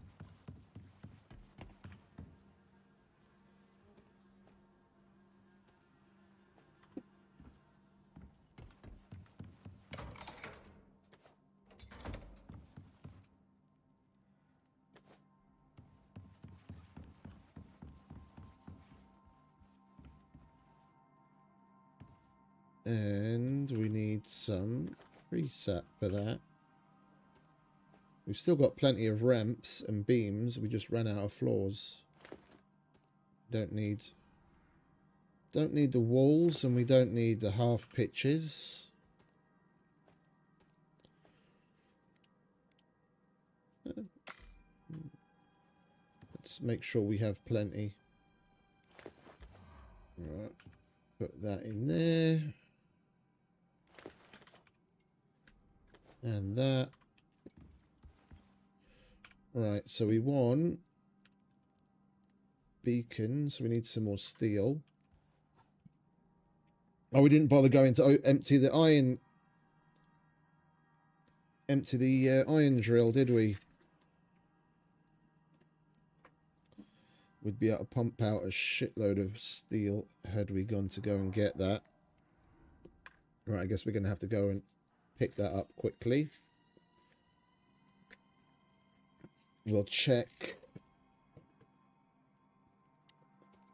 And we need some preset for that. We've still got plenty of ramps and beams. We just ran out of floors. Don't need the walls, and we don't need the half pitches. Let's make sure we have plenty. Right, put that in there. And that. Right, so we want beacons. We need some more steel. Oh, we didn't bother going to empty the iron drill, did we? We'd be able to pump out a shitload of steel had we gone to go and get that. Right, I guess we're going to have to go and pick that up quickly. We'll check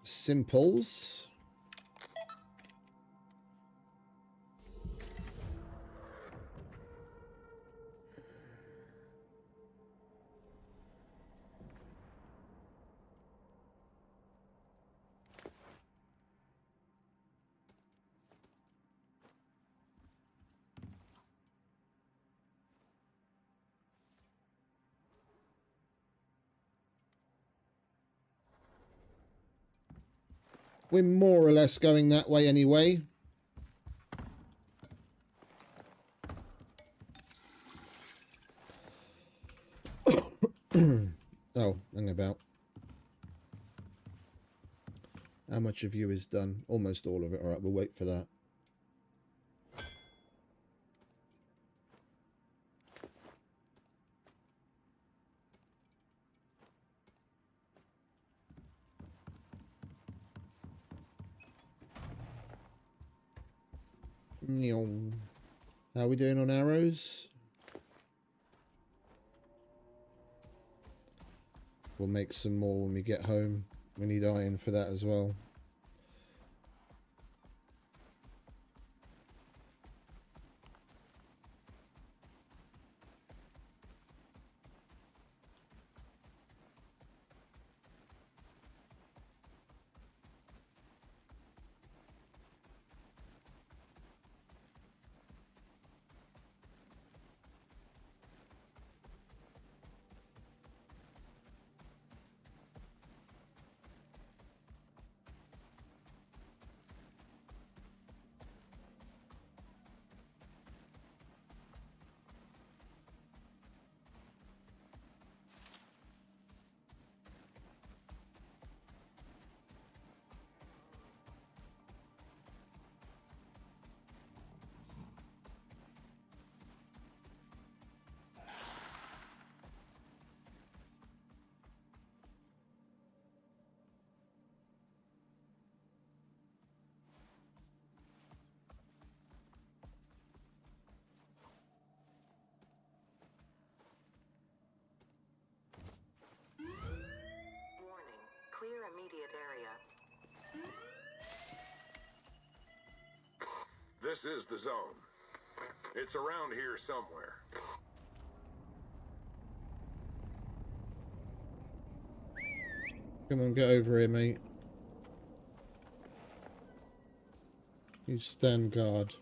simples. We're more or less going that way anyway. Oh, hang about. How much of you is done? Almost all of it. All right, we'll wait for that. How are we doing on arrows? We'll make some more when we get home. We need iron for that as well. Clear immediate area. This is the zone. It's around here somewhere. Come on, get over here, mate. You stand guard.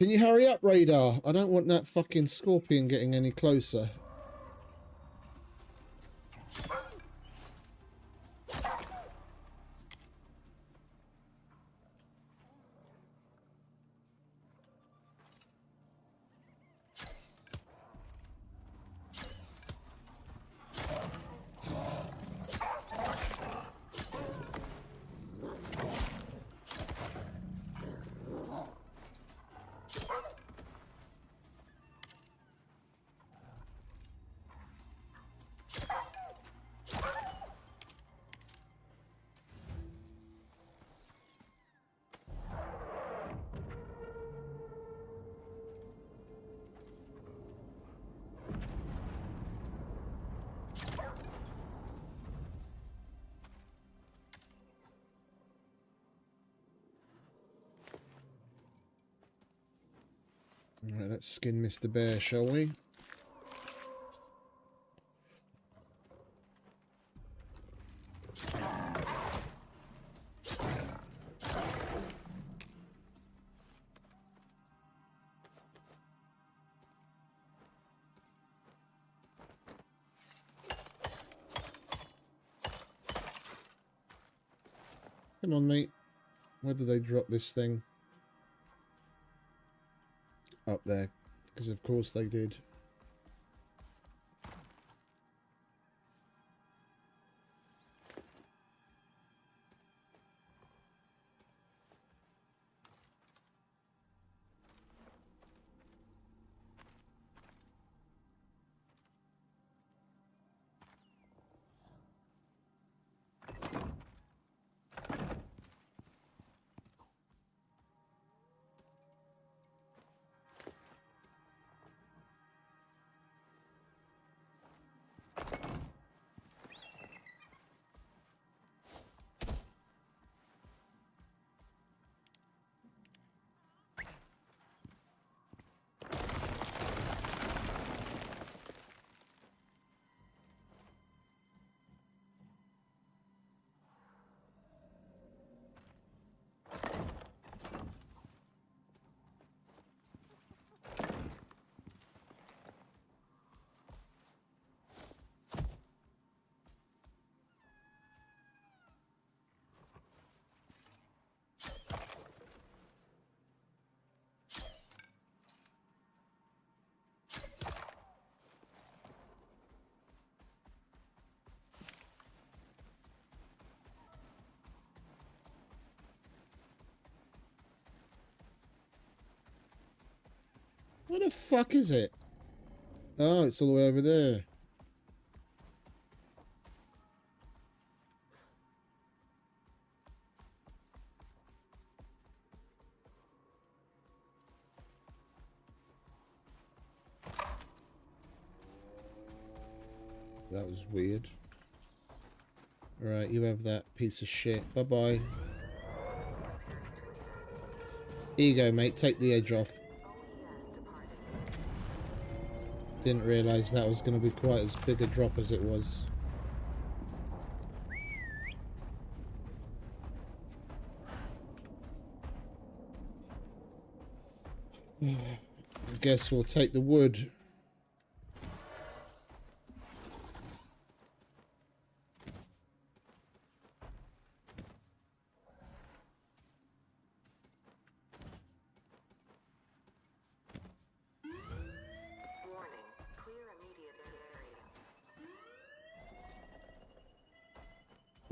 Can you hurry up, radar? I don't want that fucking scorpion getting any closer. Right, let's skin Mr. Bear, shall we? Come on, mate. Where did they drop this thing? Up there. Because of course they did. What the fuck is it? Oh, it's all the way over there. That was weird. Alright, you have that piece of shit. Bye-bye. Here you go, mate. Take the edge off. Didn't realise that was going to be quite as big a drop as it was. I guess we'll take the wood.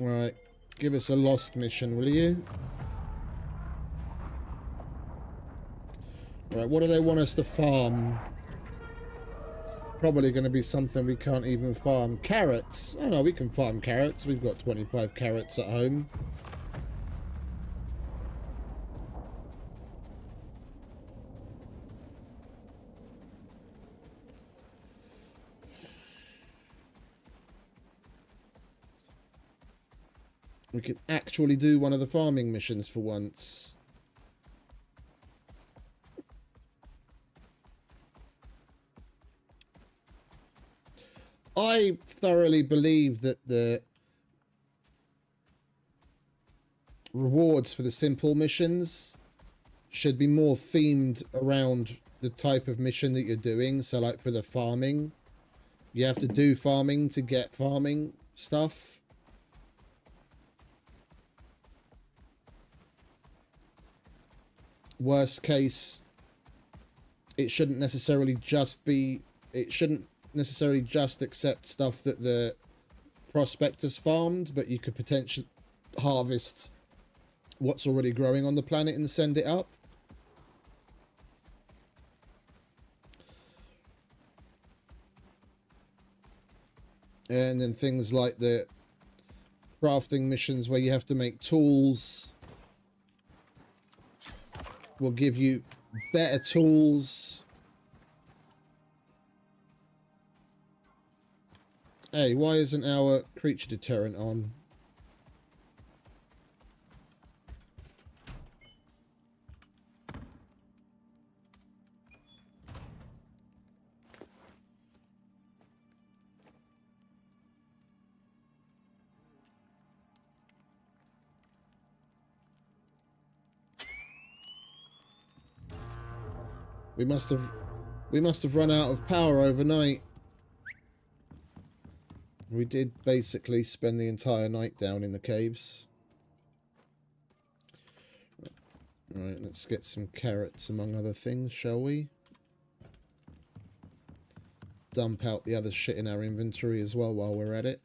Right, give us a lost mission, will you? Right, what do they want us to farm? Probably going to be something we can't even farm. Carrots! Oh no, we can farm carrots. We've got 25 carrots at home. We can actually do one of the farming missions for once. I thoroughly believe that the rewards for the simple missions should be more themed around the type of mission that you're doing. So like for the farming, you have to do farming to get farming stuff. Worst case, it shouldn't necessarily just be, it shouldn't necessarily just accept stuff that the prospectors farmed, but you could potentially harvest what's already growing on the planet and send it up. And then things like the crafting missions where you have to make tools will give you better tools. Hey, why isn't our creature deterrent on? We must have run out of power overnight. We did basically spend the entire night down in the caves. Right, let's get some carrots among other things, shall we? Dump out the other shit in our inventory as well while we're at it.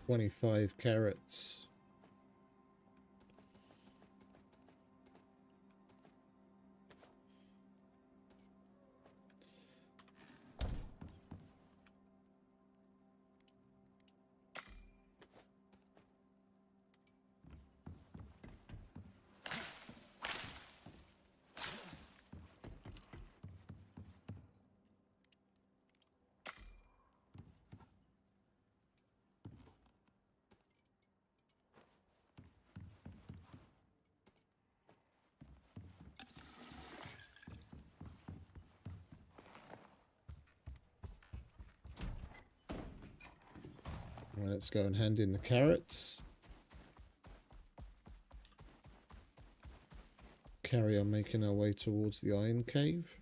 $25 carrots. Right, let's go and hand in the carrots. Carry on making our way towards the iron cave.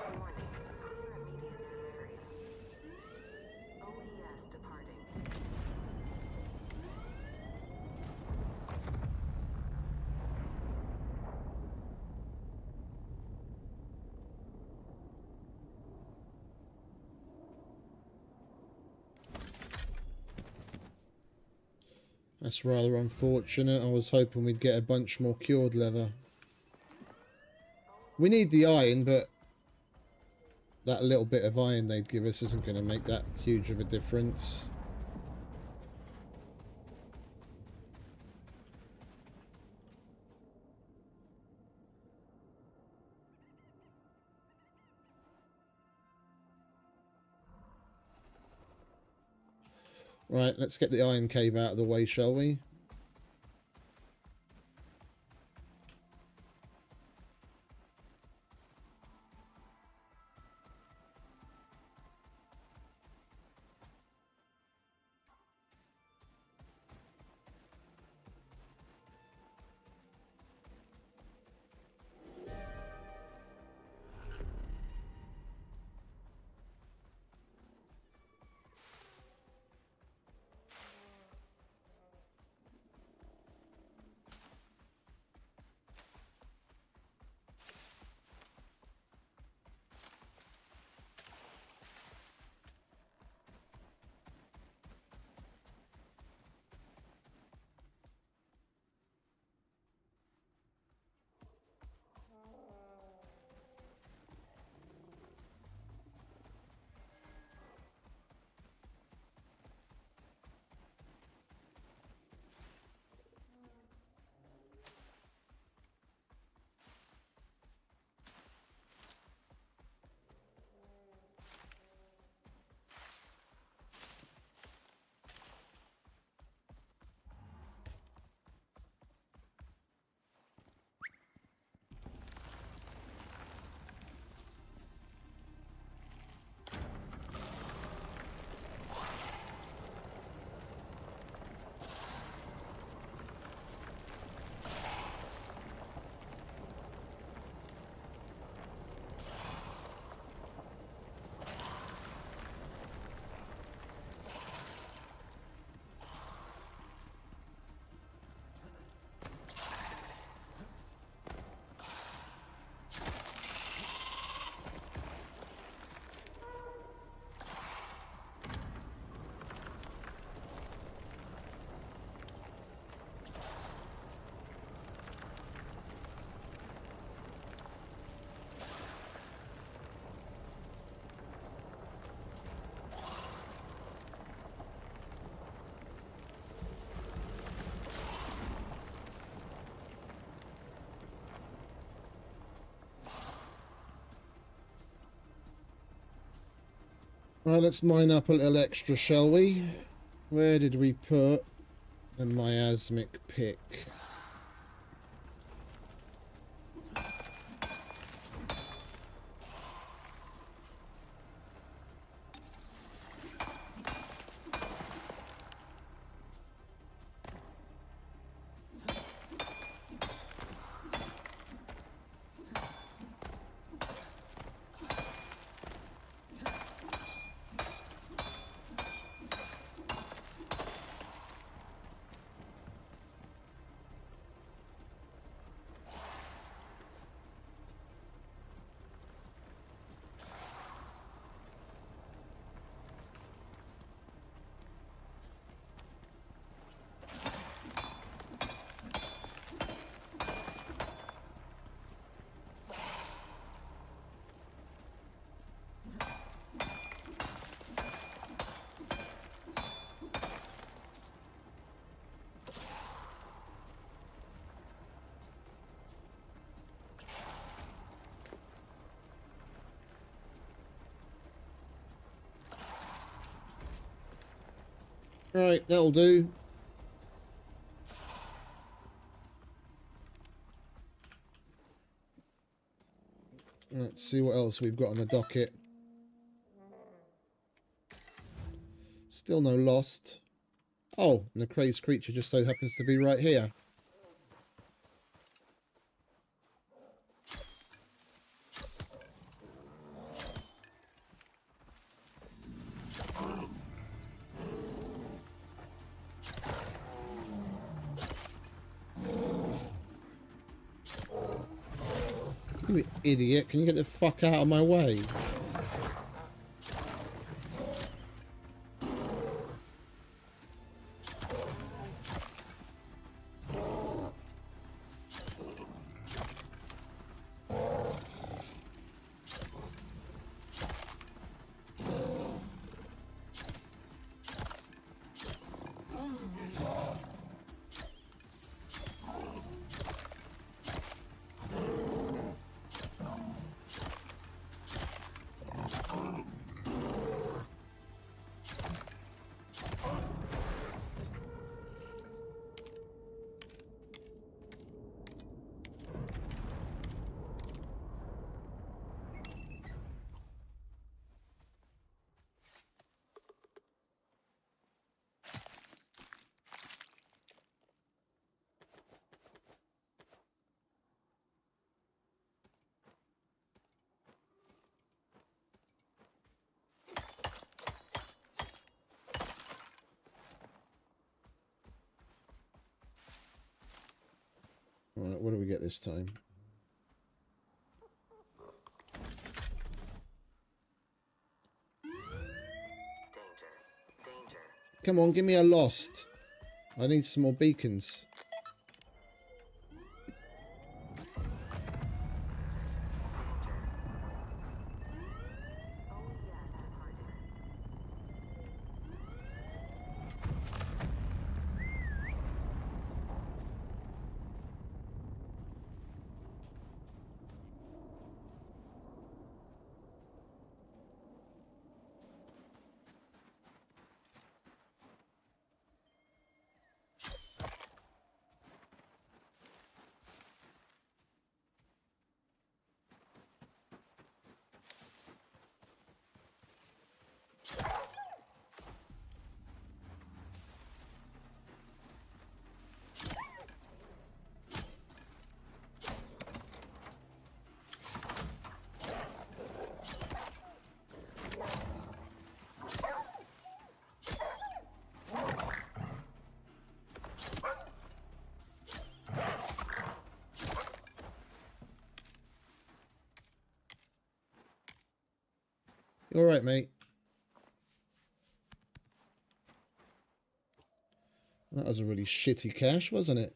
Warning, clear immediate area. OES departing. That's rather unfortunate. I was hoping we'd get a bunch more cured leather. We need the iron, but that little bit of iron they'd give us isn't going to make that huge of a difference. Right, let's get the iron cave out of the way, shall we? Right, let's mine up a little extra, shall we? Where did we put the miasmic pick? Right, that'll do. Let's see what else we've got on the docket. Still no lost. Oh, and the crazed creature just so happens to be right here. You idiot, can you get the fuck out of my way? Alright, what do we get this time? Danger. Come on, give me a lost. I need some more beacons. Oh yes, departed. You alright, mate? That was a really shitty cache, wasn't it?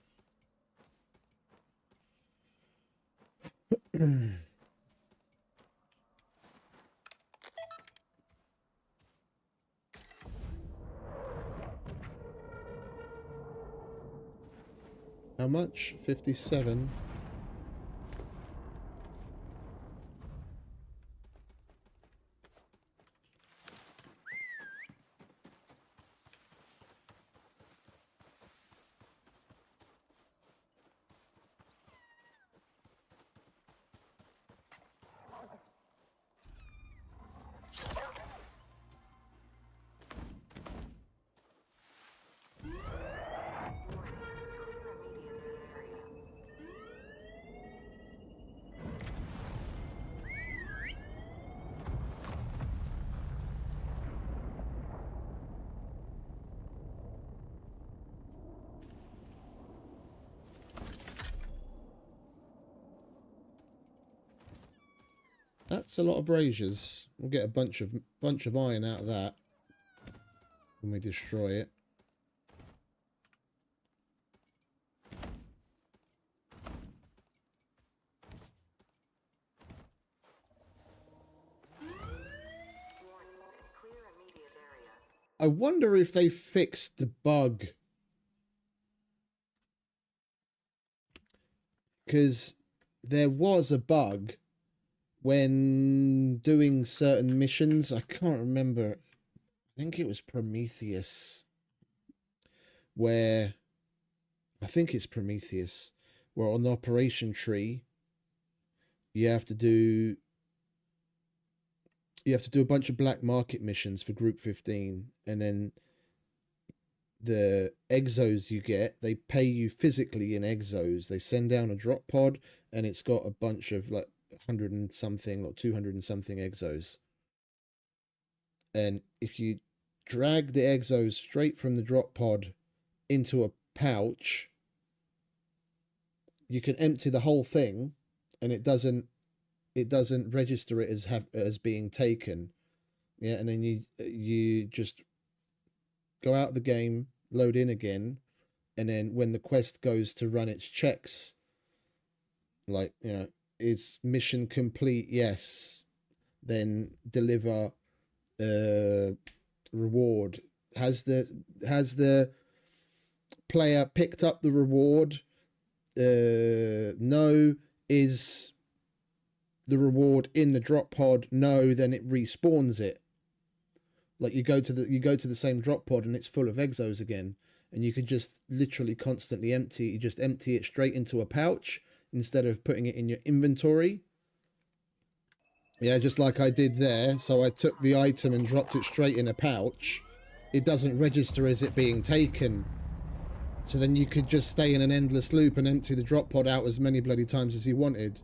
How much? 57. That's a lot of braziers. We'll get a bunch of iron out of that when we destroy it. I wonder if they fixed the bug. Because there was a bug when doing certain missions. I can't remember. I think it was Prometheus. Where... I think it's Prometheus. Where on the operation tree, you have to do a bunch of black market missions for Group 15, and then the exos you get, they pay you physically in exos. They send down a drop pod, and it's got a bunch of like 100 and something or 200 and something exos. And if you drag the exos straight from the drop pod into a pouch, you can empty the whole thing, and it doesn't register it as being taken. Yeah, and then you just go out of the game, load in again, and then when the quest goes to run its checks, like, you know, it's mission complete, yes, then deliver reward. Has the player picked up the reward? No. Is the reward in the drop pod? No. Then it respawns it. Like you go to the same drop pod and it's full of exos again, and you could just literally constantly empty. You just empty it straight into a pouch instead of putting it in your inventory. Yeah, just like I did there. So I took the item and dropped it straight in a pouch. It doesn't register as it being taken. So then you could just stay in an endless loop and empty the drop pod out as many bloody times as you wanted.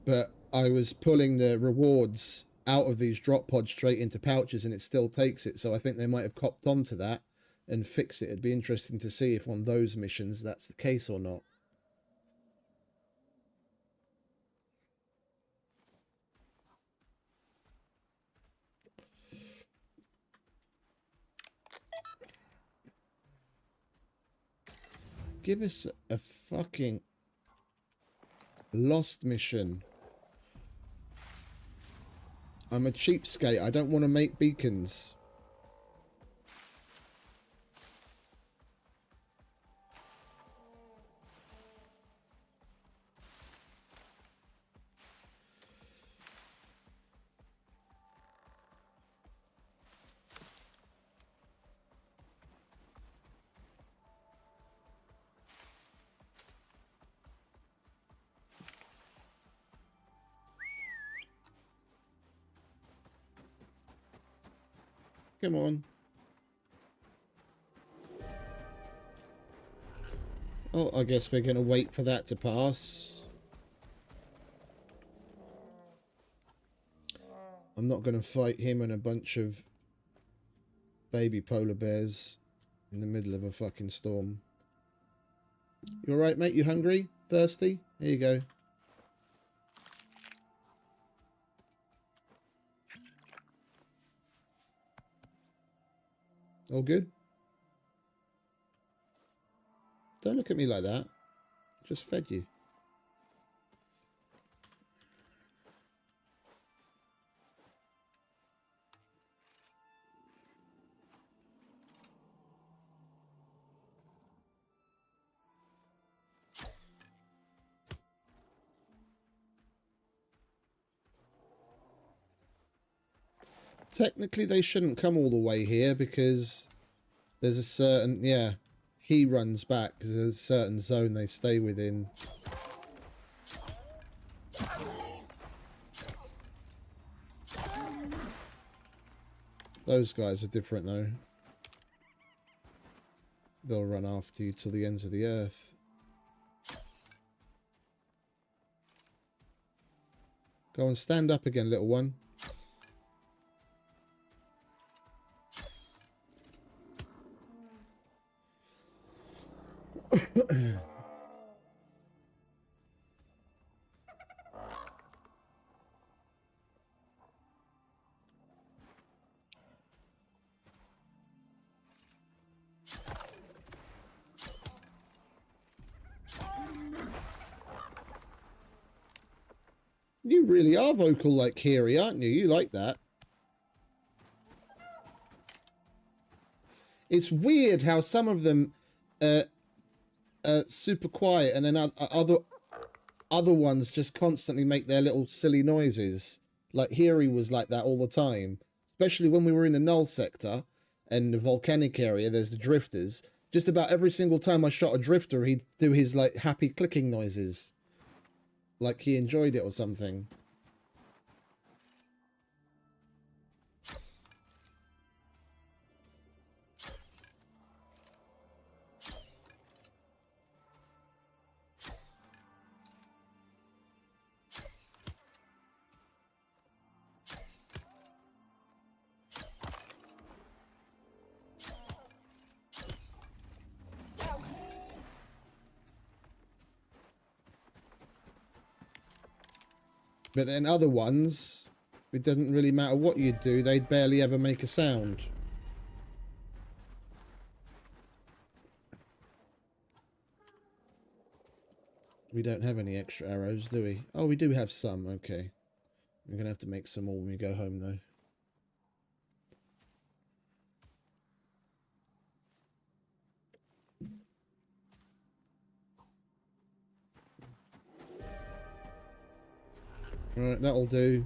But I was pulling the rewards out of these drop pods straight into pouches, and it still takes it. So I think they might have copped onto that and fixed it. It'd be interesting to see if on those missions that's the case or not. Give us a fucking lost mission. I'm a cheapskate. I don't want to make beacons. Come on. Oh, I guess we're going to wait for that to pass. I'm not going to fight him and a bunch of baby polar bears in the middle of a fucking storm. You alright, mate? You hungry? Thirsty? Here you go. All good? Don't look at me like that. Just fed you. Technically, they shouldn't come all the way here because there's a certain... Yeah, he runs back because there's a certain zone they stay within. Those guys are different, though. They'll run after you till the ends of the earth. Go on, stand up again, little one. You really are vocal like Kiri, aren't you? You like that. It's weird how some of them are super quiet, and then other ones just constantly make their little silly noises. Like Hiri was like that all the time, especially when we were in the null sector and the volcanic area. There's the drifters. Just about every single time I shot a drifter, he'd do his like happy clicking noises, like he enjoyed it or something. But then other ones, it doesn't really matter what you do, they'd barely ever make a sound. We don't have any extra arrows, do we? Oh, we do have some, okay. We're going to have to make some more when we go home, though. Alright, that'll do.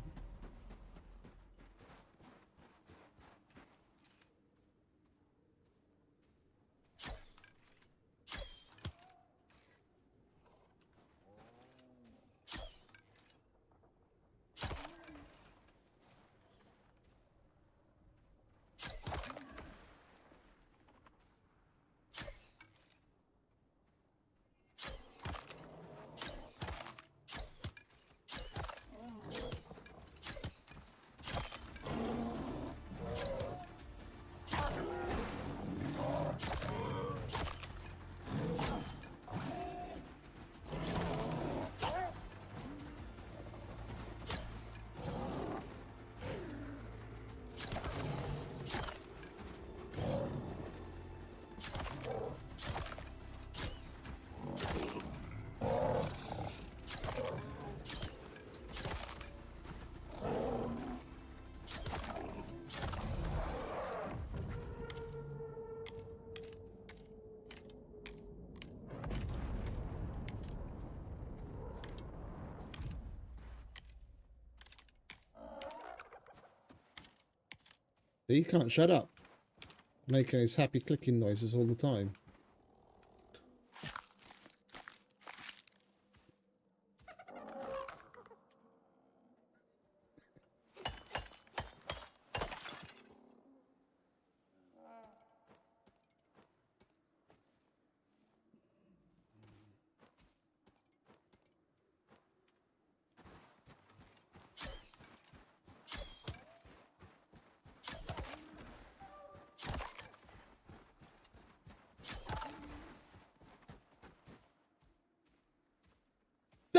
He can't shut up, making his happy clicking noises all the time.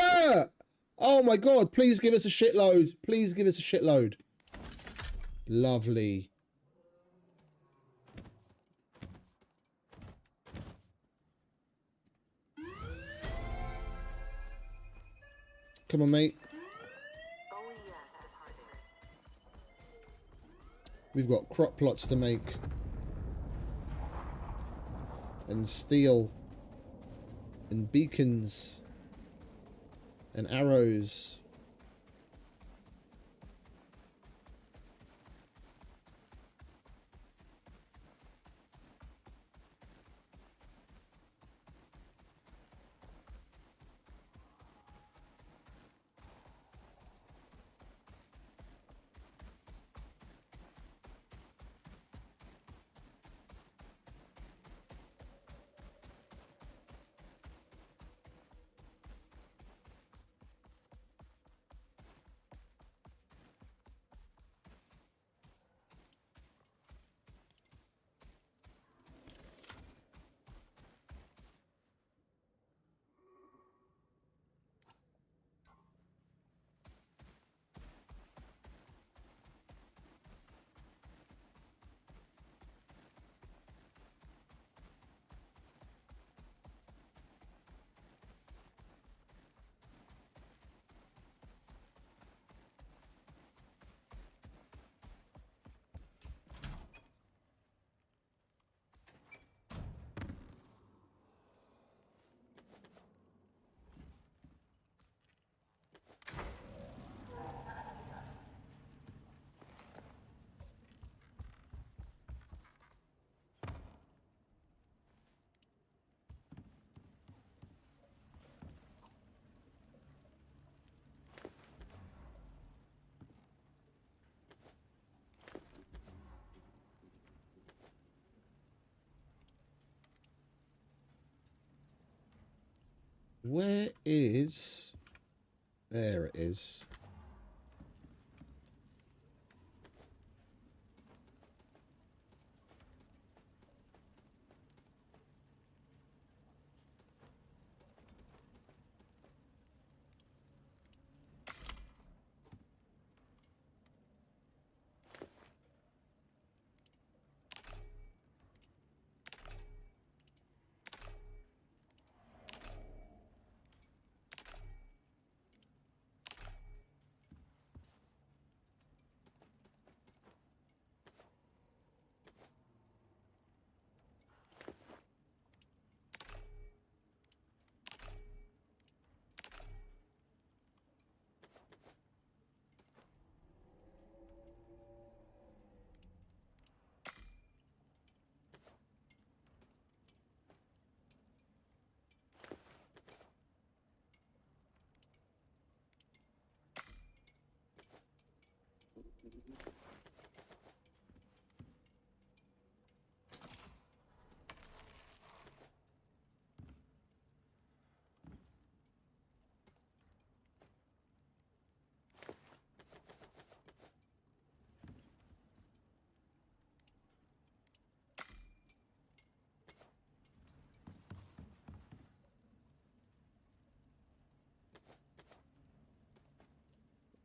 Ah! Oh my god, please give us a shitload. Please give us a shitload. Lovely. Come on, mate. Oh yes, departed. We've got crop plots to make. And steel. And beacons. And arrows. Where is... There it is.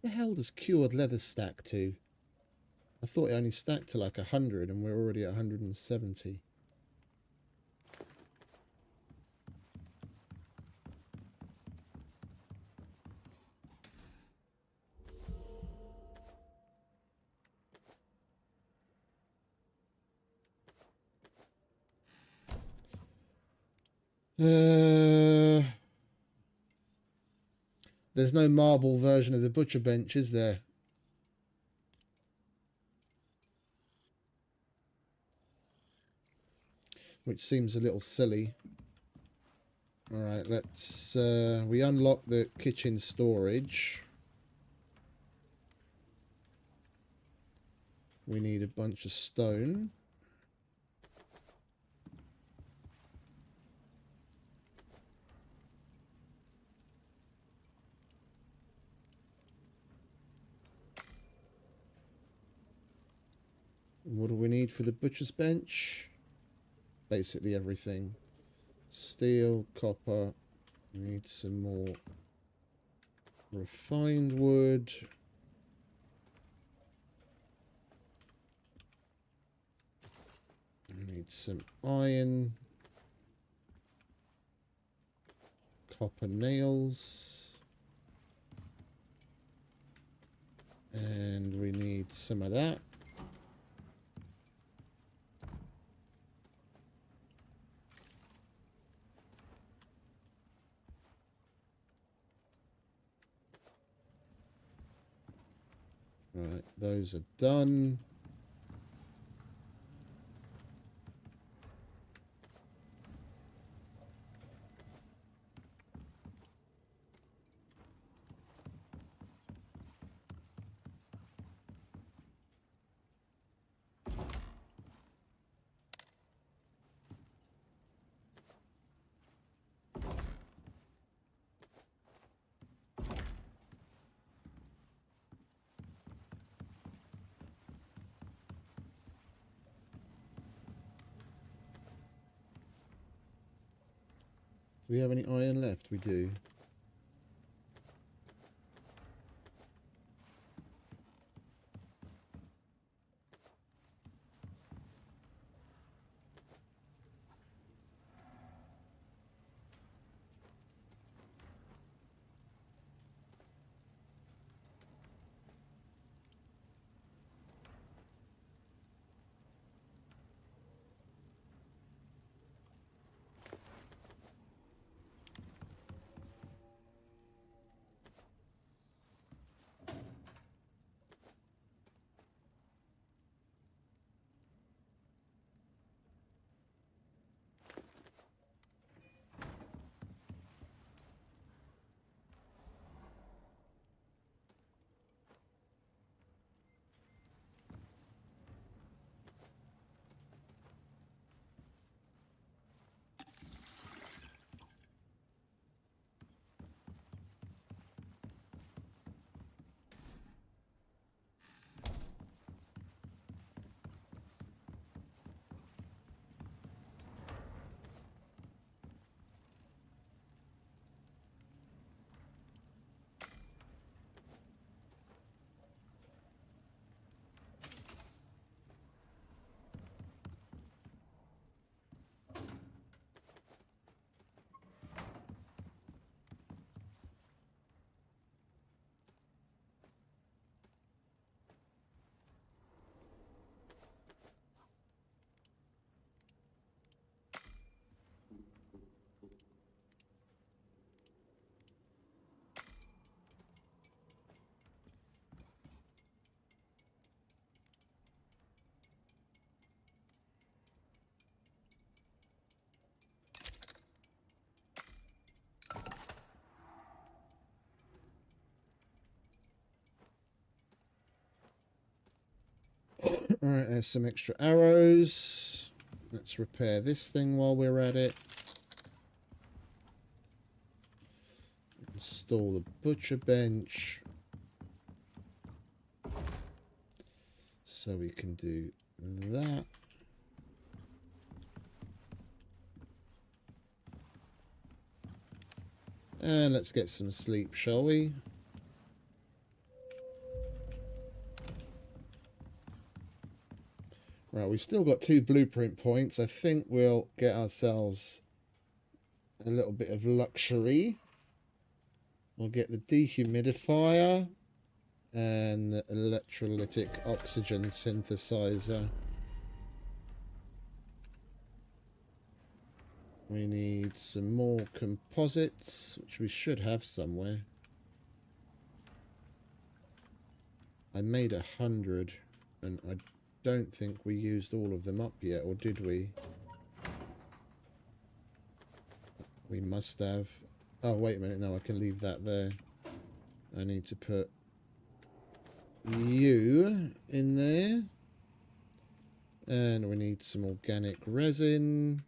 The hell does cured leather stack to? I thought it only stacked to like 100 and we're already at 170. There's no marble version of the butcher bench, is there? Which seems a little silly. Alright, let's... we unlock the kitchen storage. We need a bunch of stone. What do we need for the butcher's bench? Basically everything. Steel, copper. Need some more refined wood. Need some iron. Copper nails. And we need some of that. Right, those are done. Do we have any iron left? We do. Alright, there's some extra arrows. Let's repair this thing while we're at it. Install the butcher bench. So we can do that. And let's get some sleep, shall we? Right, we've still got 2 blueprint points. I think we'll get ourselves a little bit of luxury. We'll get the dehumidifier and the electrolytic oxygen synthesizer. We need some more composites, which we should have somewhere. I made 100, and I don't think we used all of them up yet, or did we? We must have. Oh, wait a minute. No, I can leave that there. I need to put you in there. And we need some organic resin.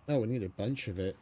Oh, we need a bunch of it.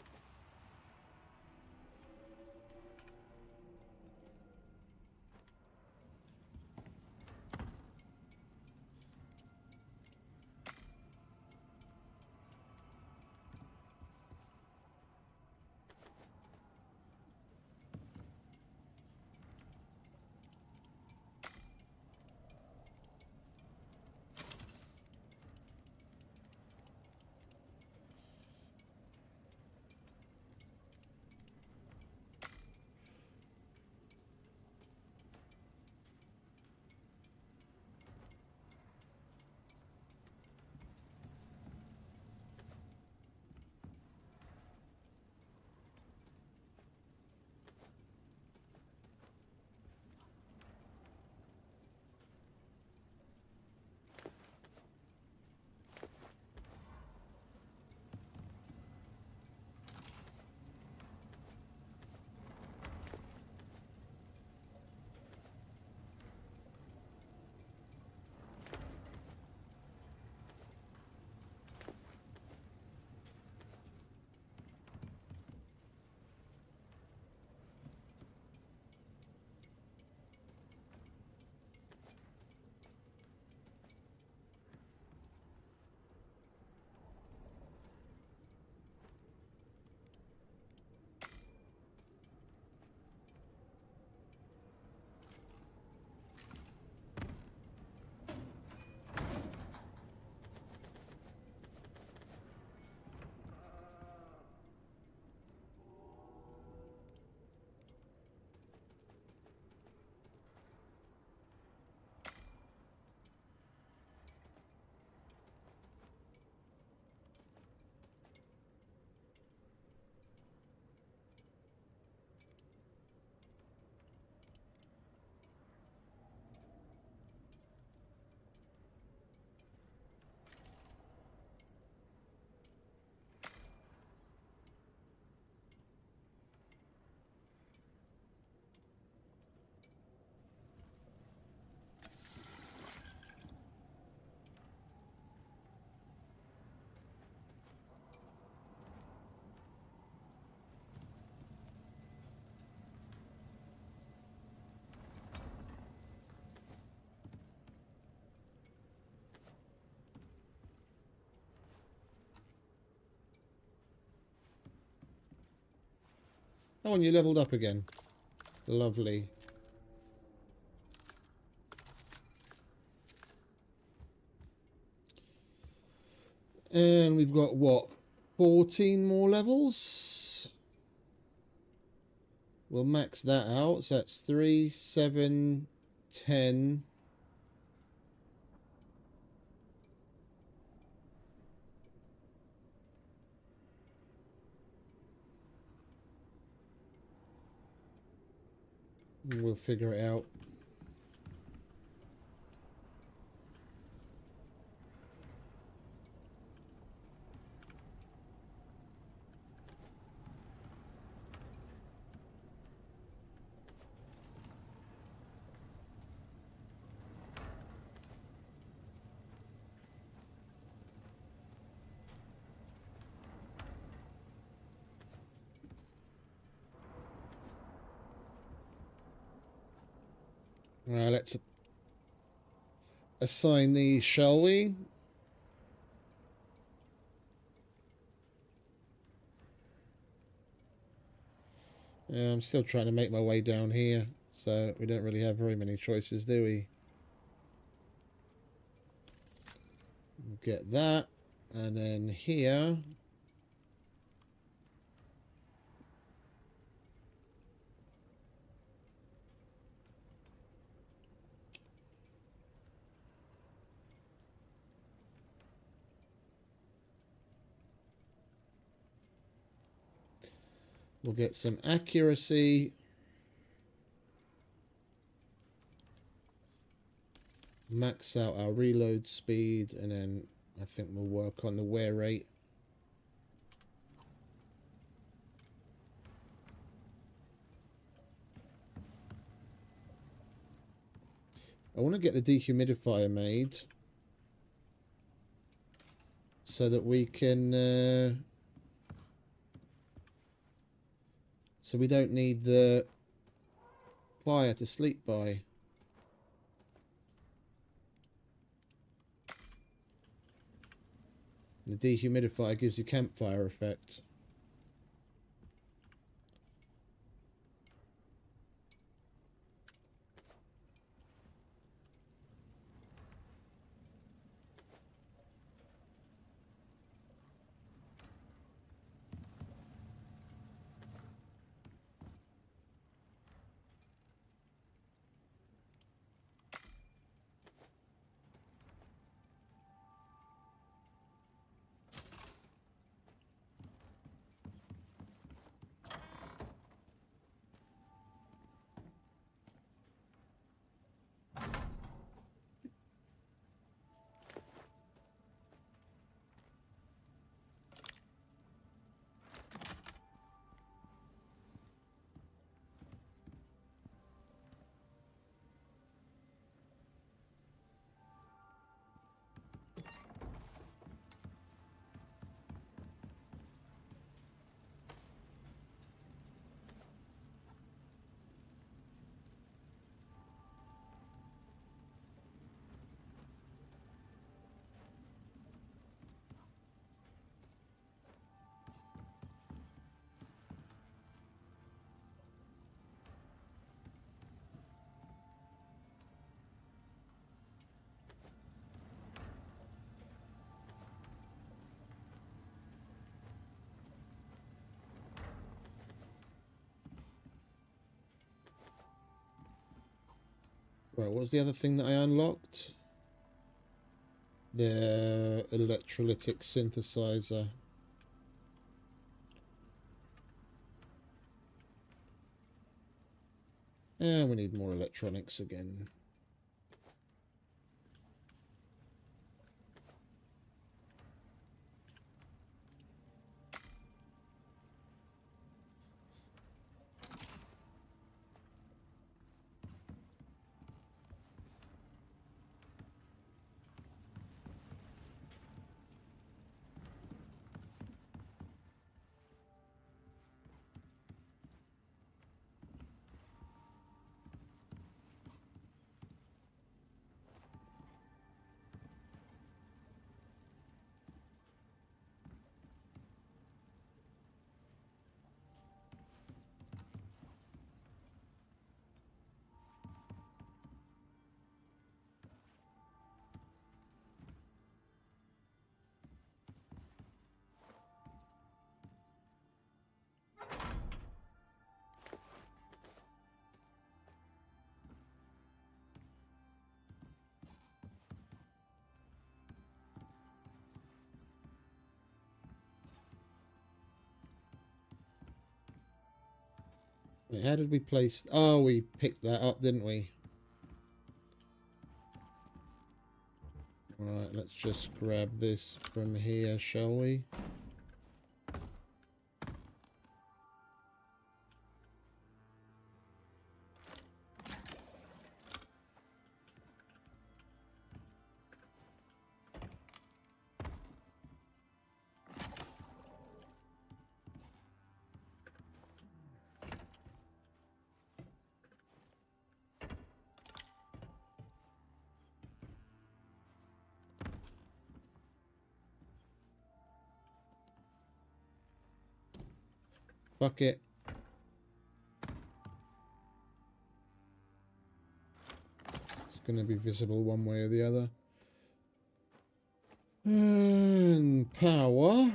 Oh, and you leveled up again. Lovely. And we've got, what, 14 more levels? We'll max that out. So that's 3, 7, 10. We'll figure it out. Right, let's assign these, shall we? I'm still trying to make my way down here, so we don't really have very many choices, do we? Get that, and then here. We'll get some accuracy. Max out our reload speed, and then I think we'll work on the wear rate. I want to get the dehumidifier made so that we can so we don't need the fire to sleep by. The dehumidifier gives you campfire effect. Right, what was the other thing that I unlocked? The electrolytic synthesizer. And we need more electronics again. Wait, how did we place... Oh, we picked that up, didn't we? Alright, let's just grab this from here, shall we? Fuck it. It's going to be visible one way or the other. And power.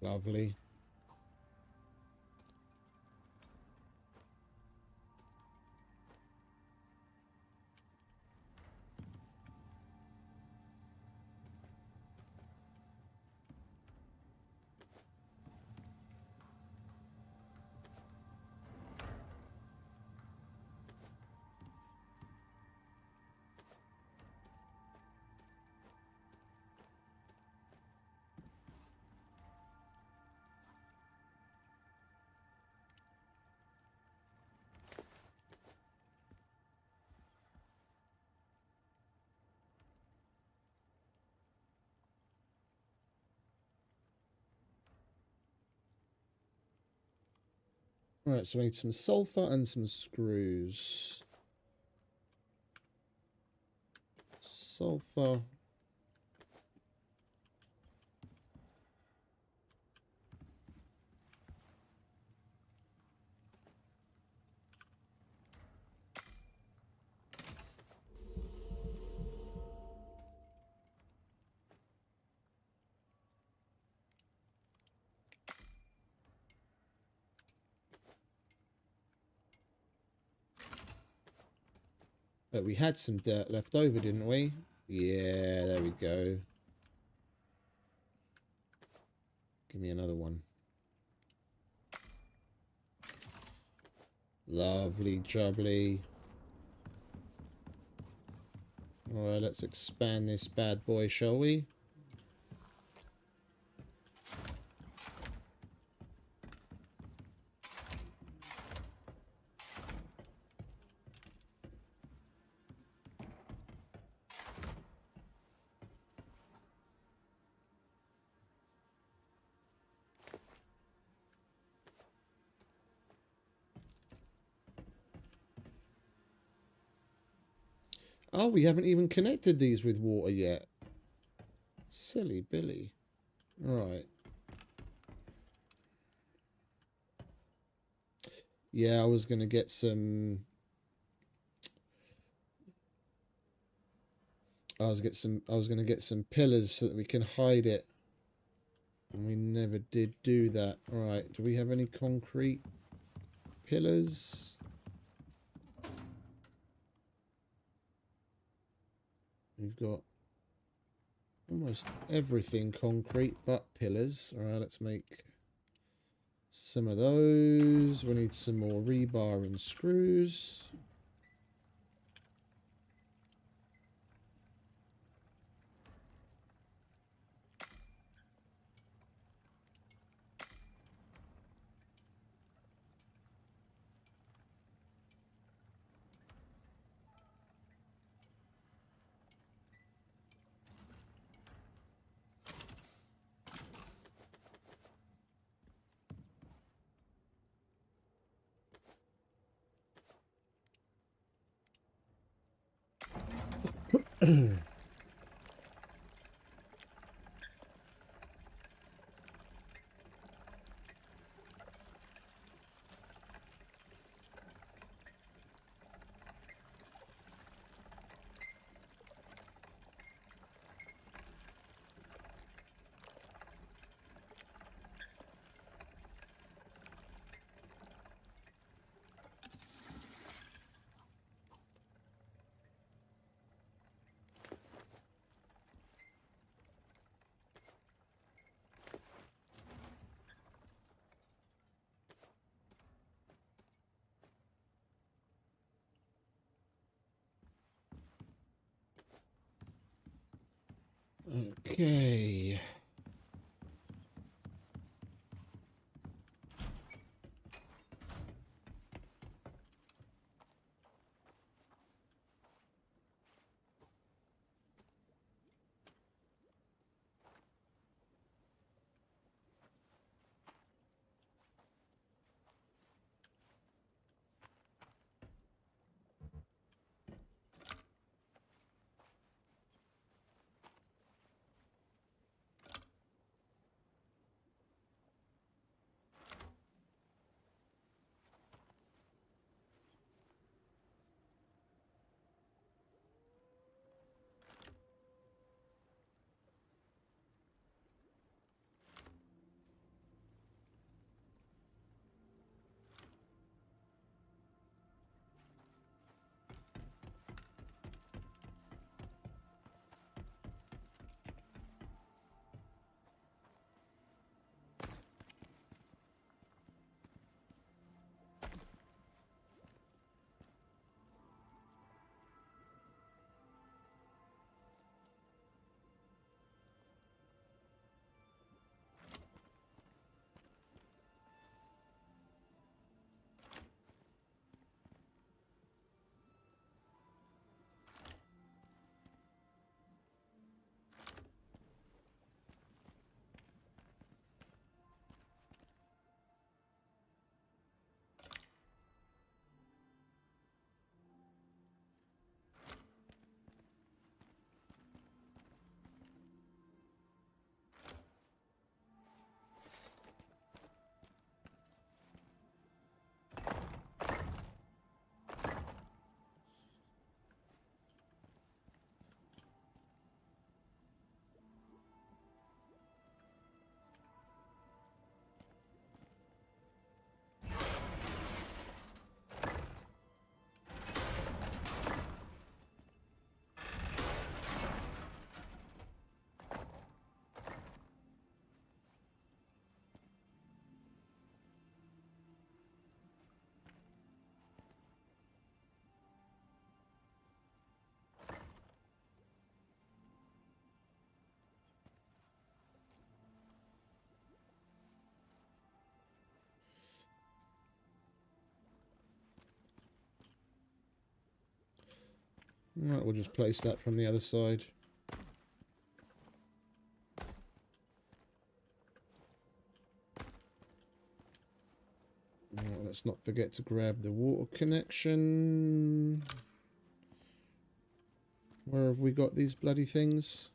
Lovely. Right, so we need some sulfur and some screws. Sulfur. But we had some dirt left over, didn't we? Yeah, there we go. Give me another one. Lovely jubbly. Alright, let's expand this bad boy, shall we? Oh, we haven't even connected these with water yet. Silly Billy. Right. Yeah, I was going to get some... I was going to get some pillars so that we can hide it. And we never did do that. Right, do we have any concrete pillars? We've got almost everything concrete but pillars. Alright, let's make some of those. We need some more rebar and screws. Okay. Right, we'll just place that from the other side. Right, let's not forget to grab the water connection. Where have we got these bloody things?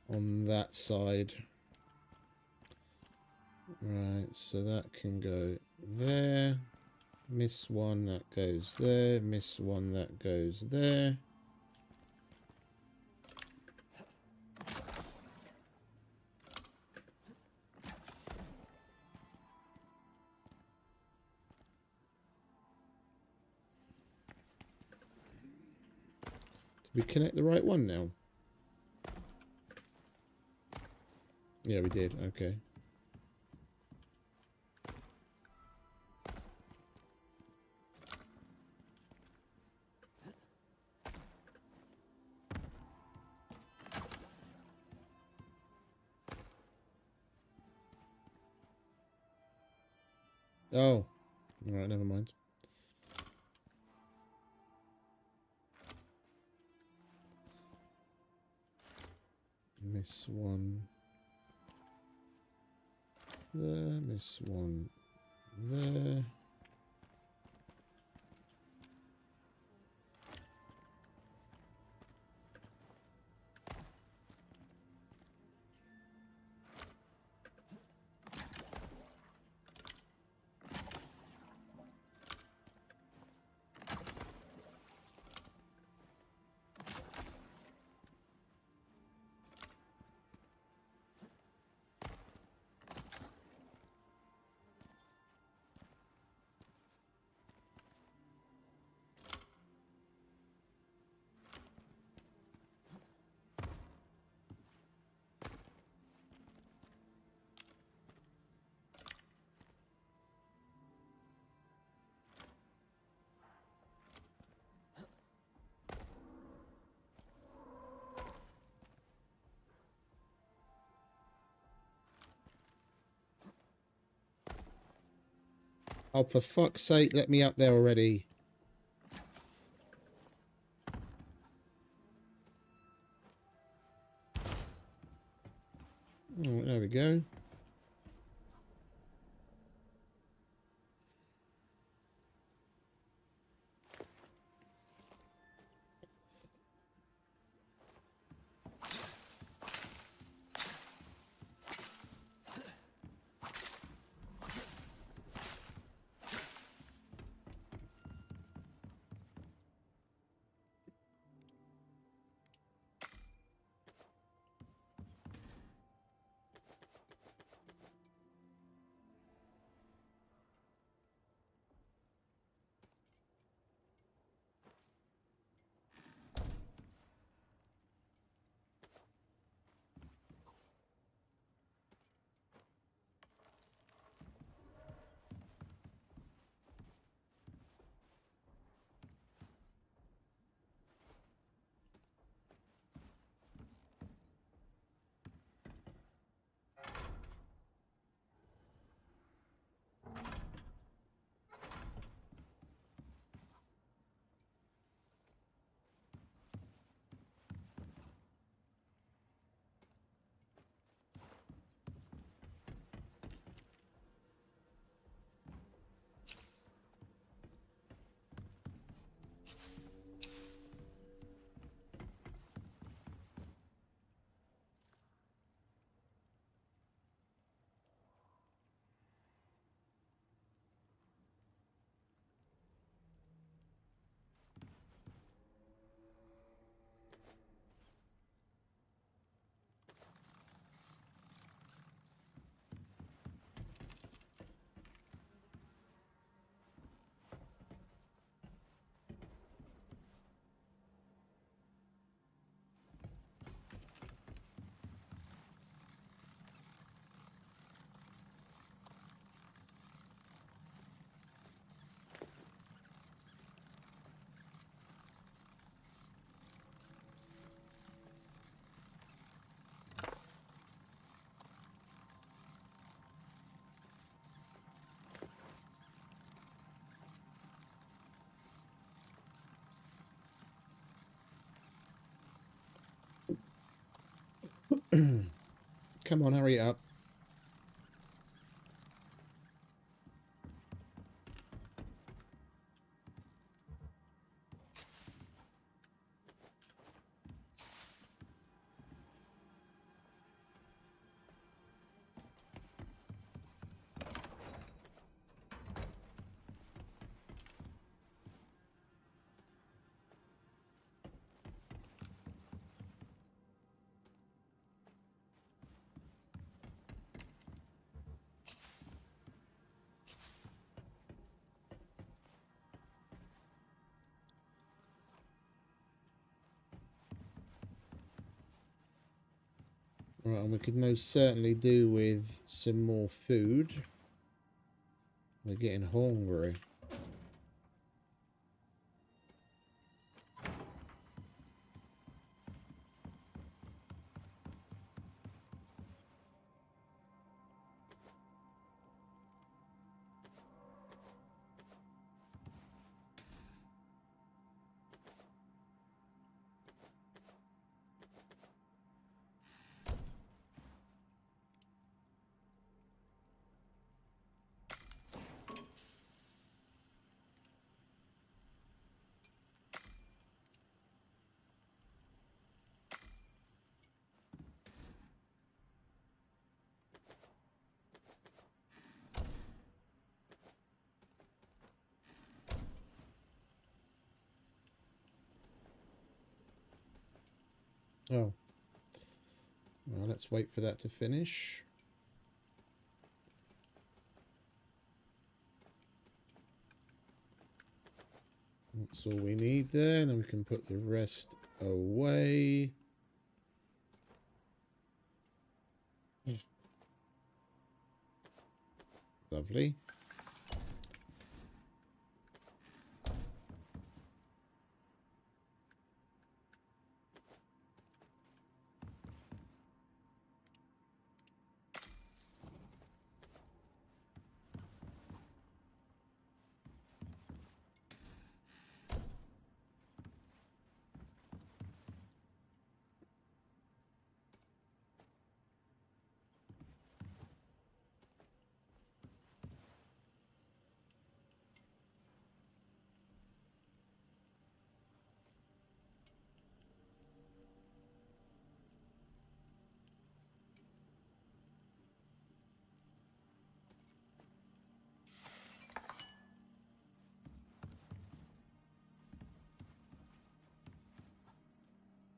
On that side. Right, so that can go there. Miss one, that goes there. Miss one, that goes there. Did we connect the right one now? Yeah, we did. Okay. Oh. Alright, never mind. Miss one. There, miss one. There. Oh, for fuck's sake, let me up there already. Oh, there we go. Come on, hurry up. Right, and we could most certainly do with some more food. We're getting hungry. Oh. Well, let's wait for that to finish. That's all we need there, and then we can put the rest away. Lovely.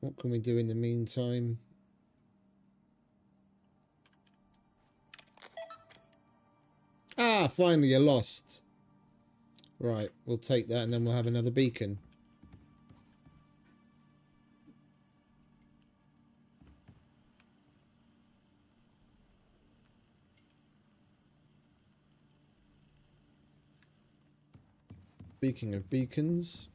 What can we do in the meantime? Ah, finally you're lost. Right, we'll take that and then we'll have another beacon. Speaking of beacons,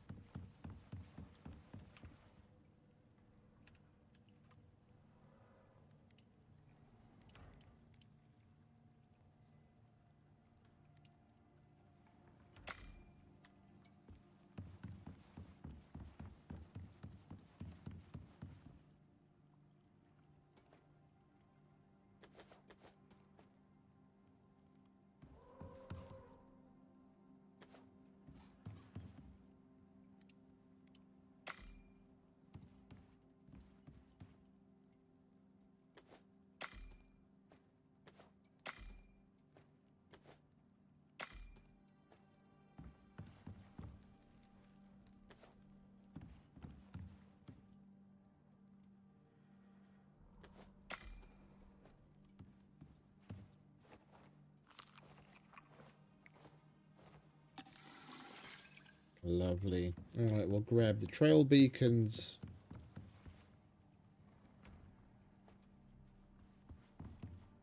lovely. Alright, we'll grab the trail beacons.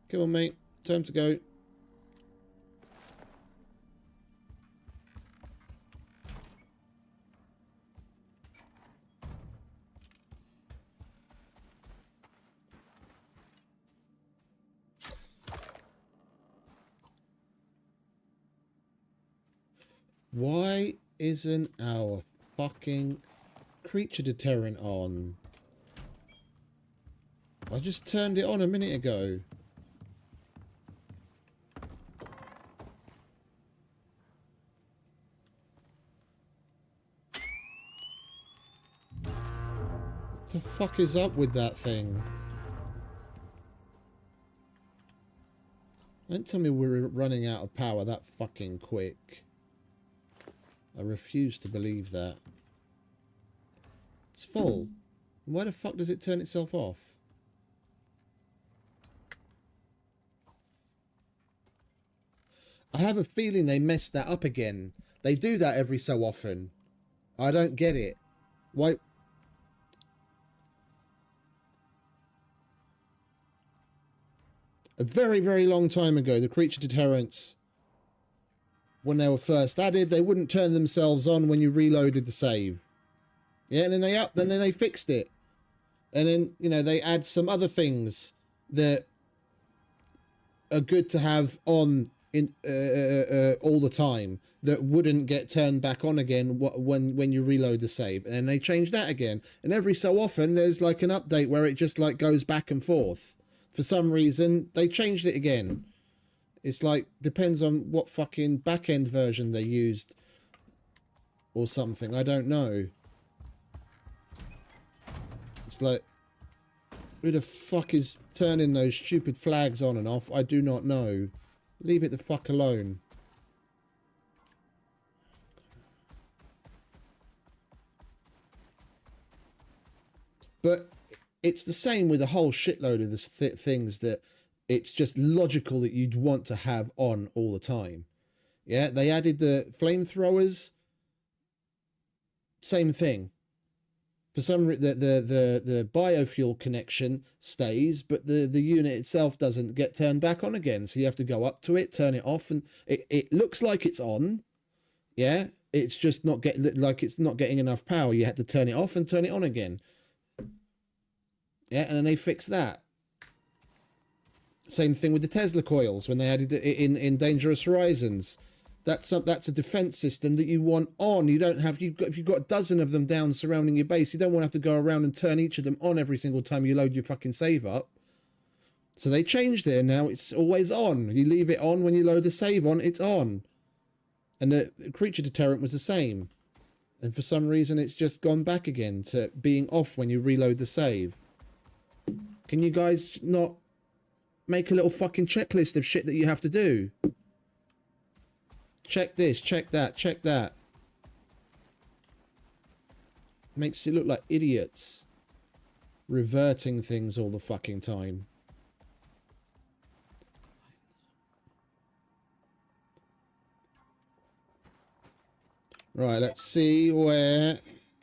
Come on, mate. Time to go. Why isn't our fucking creature deterrent on? I just turned it on a minute ago. What the fuck is up with that thing? Don't tell me we're running out of power that fucking quick. I refuse to believe that. It's full. Why the fuck does it turn itself off? I have a feeling they messed that up again. They do that every so often. I don't get it. Why? A very, very long time ago, the creature deterrents, when they were first added, they wouldn't turn themselves on when you reloaded the save. Yeah, and then they fixed it. And then, you know, they add some other things that are good to have on in all the time that wouldn't get turned back on again when you reload the save. And they change that again. And every so often there's like an update where it just like goes back and forth. For some reason, they changed it again. It's like, depends on what fucking back-end version they used or something. I don't know. It's like, who the fuck is turning those stupid flags on and off? I do not know. Leave it the fuck alone. But it's the same with a whole shitload of the things that it's just logical that you'd want to have on all the time. Yeah, they added the flamethrowers. Same thing. For some reason, the biofuel connection stays, but the unit itself doesn't get turned back on again. So you have to go up to it, turn it off, and it looks like it's on. Yeah, it's just not it's not getting enough power. You had to turn it off and turn it on again. Yeah, and then they fixed that. Same thing with the Tesla coils when they added it in Dangerous Horizons. That's a defense system that you want on. You don't have if you've got a dozen of them down surrounding your base, you don't want to have to go around and turn each of them on every single time you load your fucking save up. So they changed it, and now it's always on. You leave it on when you load the save on, it's on. And the creature deterrent was the same. And for some reason it's just gone back again to being off when you reload the save. Can you guys not make a little fucking checklist of shit that you have to do? Check this, check that, check that. Makes you look like idiots. reverting things all the fucking time. Right, let's see where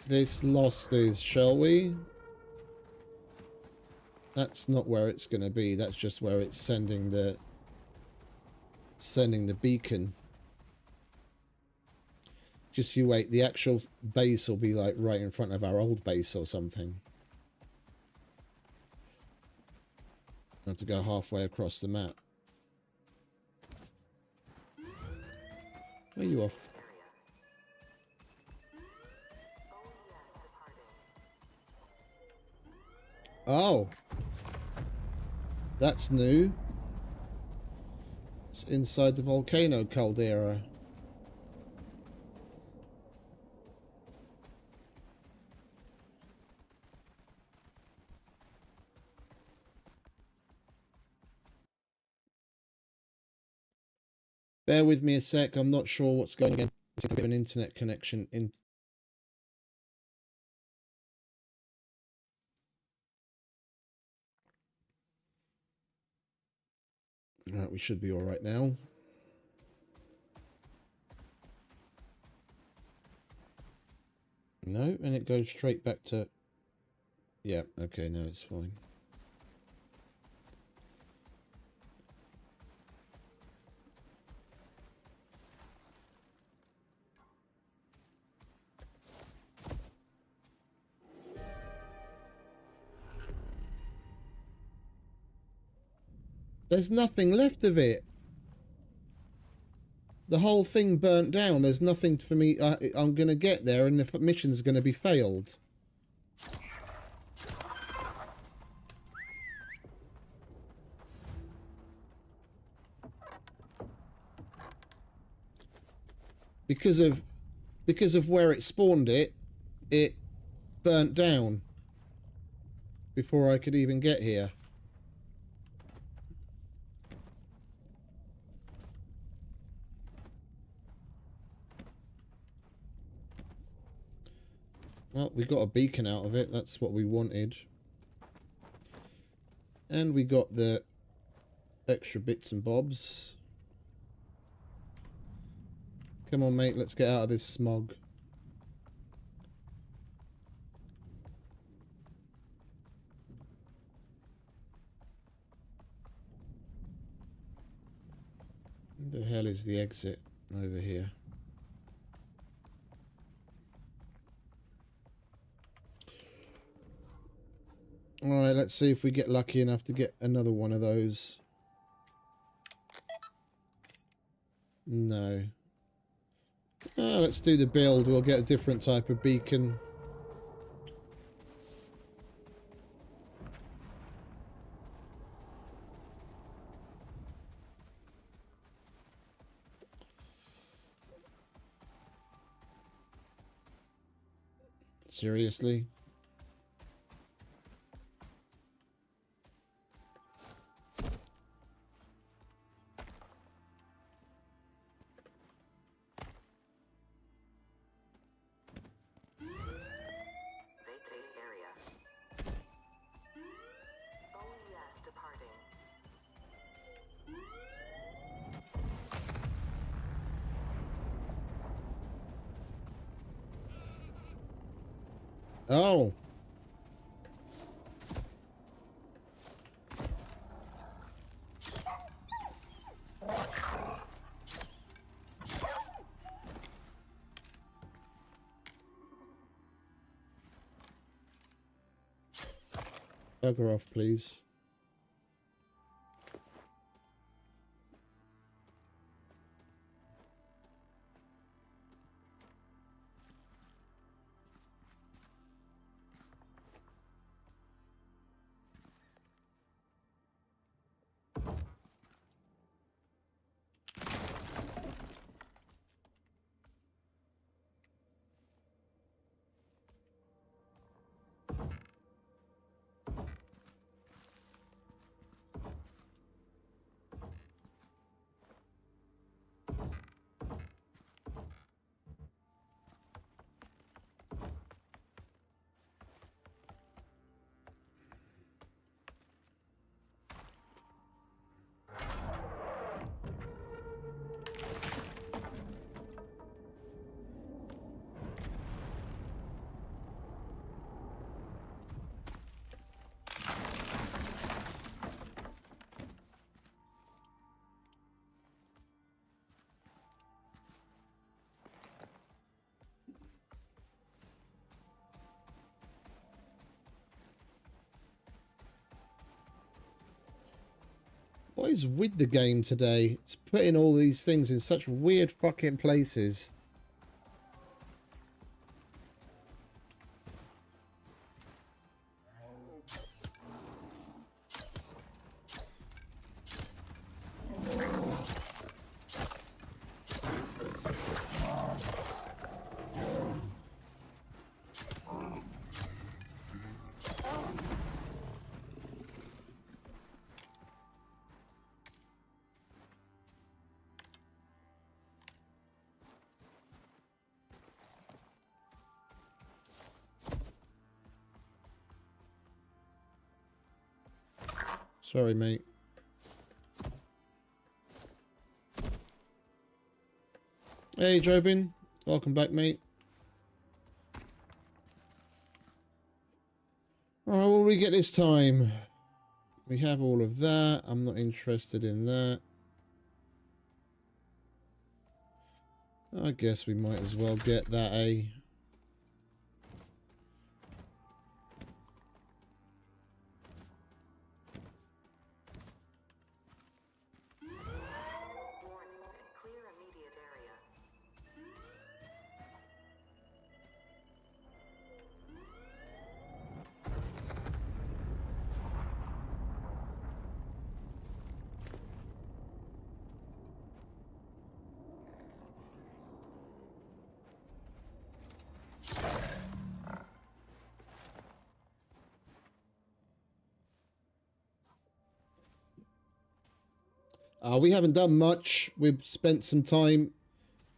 this lost is, shall we? That's not where it's going to be. That's just where it's sending the beacon. Just you wait. The actual base will be like right in front of our old base or something. I have to go halfway across the map. Where are you off? Oh. That's new. It's inside the volcano caldera. Bear with me a sec. I'm not sure what's going on. There's a bit of an internet connection in. Right, we should be all right now. No, and it goes straight back to... Yeah, okay, no, it's fine. There's nothing left of it. The whole thing burnt down. There's nothing for me. I'm going to get there and the mission's going to be failed. Because of where it spawned it burnt down before I could even get here. Well, we got a beacon out of it. That's what we wanted. And we got the extra bits and bobs. Come on, mate. Let's get out of this smog. Where the hell is the exit over here? Alright, let's see if we get lucky enough to get another one of those. No. Oh, let's do the build. We'll get a different type of beacon. Seriously? Oh. Bugger off, please. What is with the game today? It's putting all these things in such weird fucking places. Sorry, mate. Hey, Jobin. Welcome back, mate. Alright, what will we get this time? We have all of that. I'm not interested in that. I guess we might as well get that, eh? Warning. Clear immediate area. We haven't done much. We've spent some time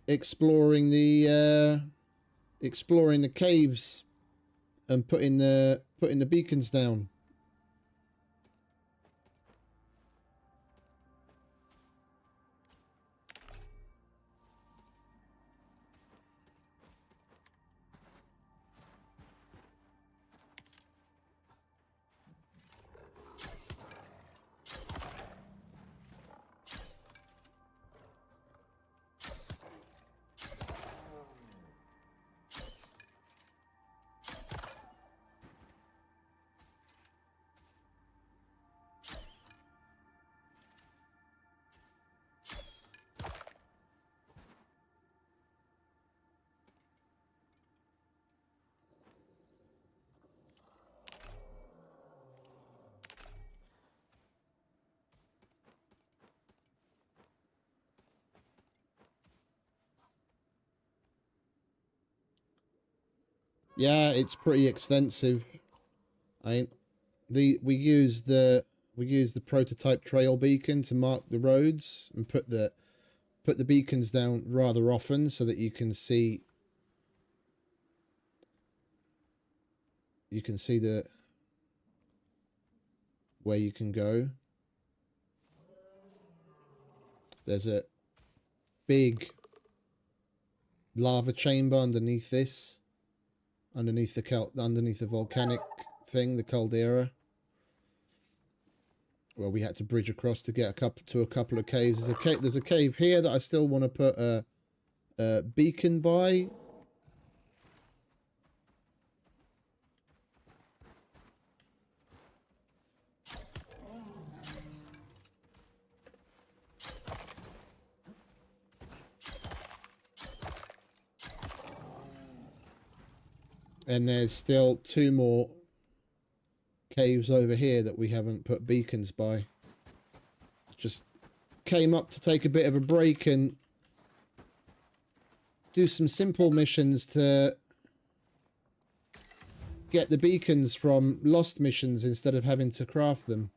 exploring the caves and putting the beacons down. Yeah, it's pretty extensive. We use the prototype trail beacon to mark the roads and put the beacons down rather often so that you can see the where you can go. There's a big lava chamber underneath this. Underneath the volcanic thing, the caldera. Well, we had to bridge across to get a couple of caves. There's a cave here that I still want to put a beacon by. And there's still 2 more caves over here that we haven't put beacons by. Just came up to take a bit of a break and do some simple missions to get the beacons from lost missions instead of having to craft them.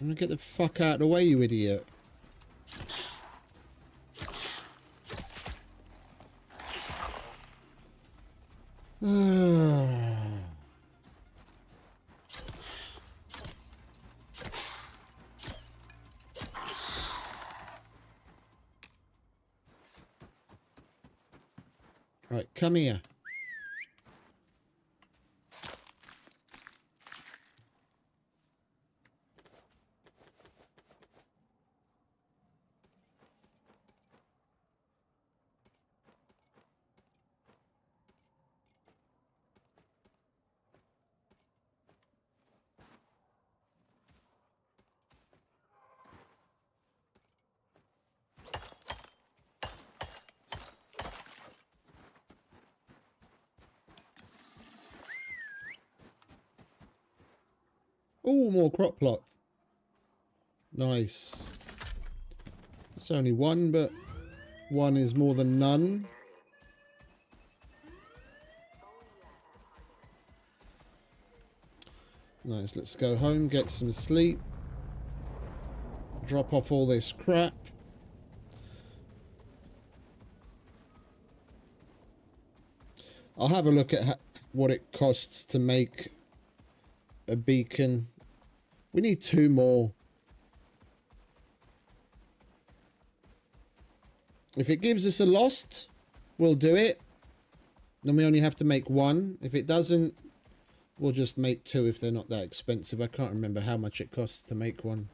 I'm gonna get the fuck out of the way, you idiot. Right, come here. Oh, more crop plots. Nice. It's only one, but one is more than none. Nice, let's go home, get some sleep. Drop off all this crap. I'll have a look at what it costs to make a beacon. We need 2 more. If it gives us a lost, we'll do it. Then we only have to make 1. If it doesn't, we'll just make 2 if they're not that expensive. I can't remember how much it costs to make one.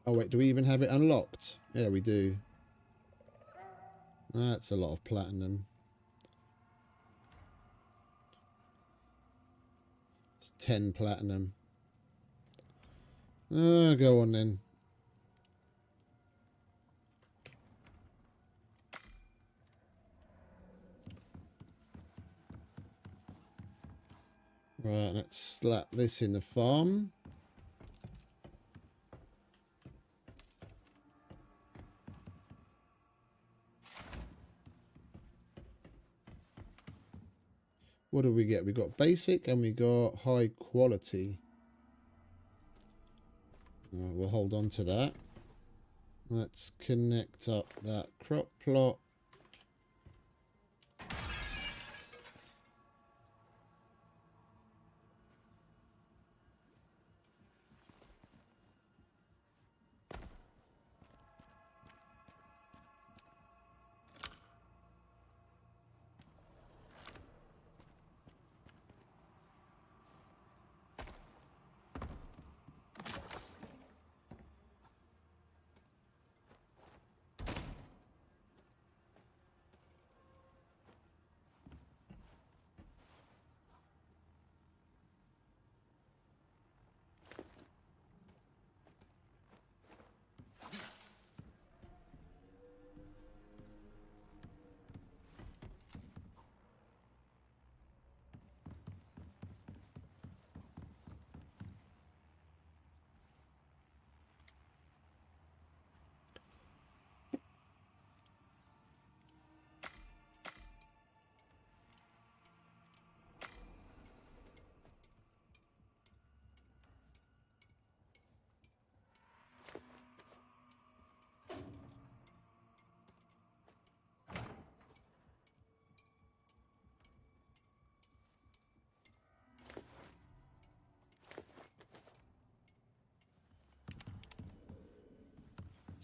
Oh wait, do we even have it unlocked? Yeah, we do. That's a lot of platinum. It's 10 platinum. Go on then. Right, let's slap this in the farm. What do we get? We got basic and we got high quality. We'll hold on to that. Let's connect up that crop plot.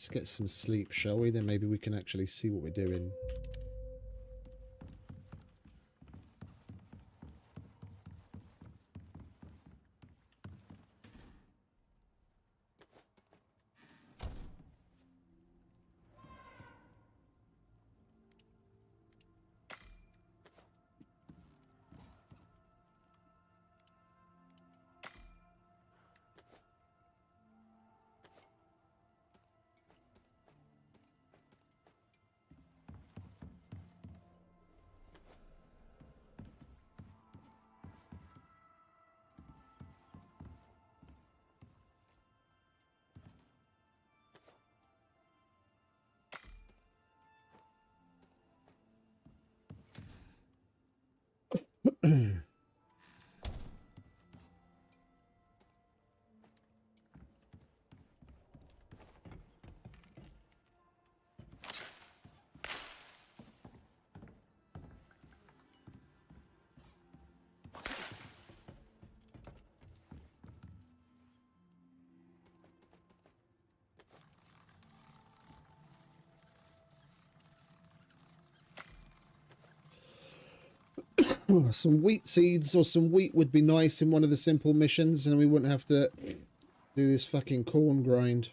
Let's get some sleep, shall we? Then maybe we can actually see what we're doing. Some wheat seeds or some wheat would be nice in one of the simple missions, and we wouldn't have to do this fucking corn grind.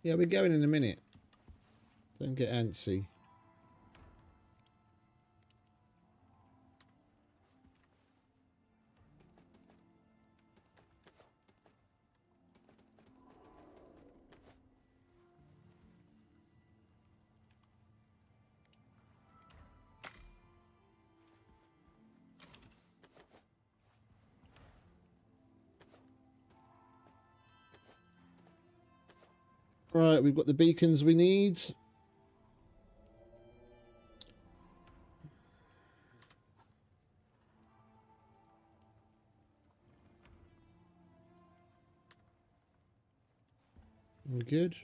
Yeah, we're going in a minute. Don't get antsy. Right, we've got the beacons we need. We're good.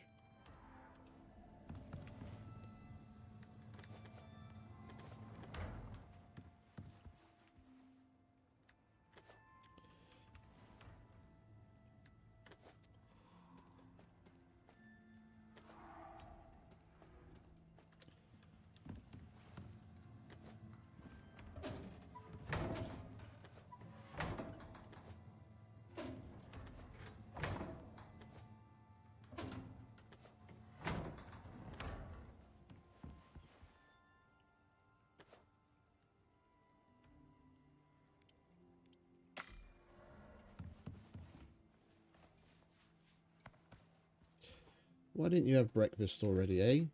Why didn't you have breakfast already, eh?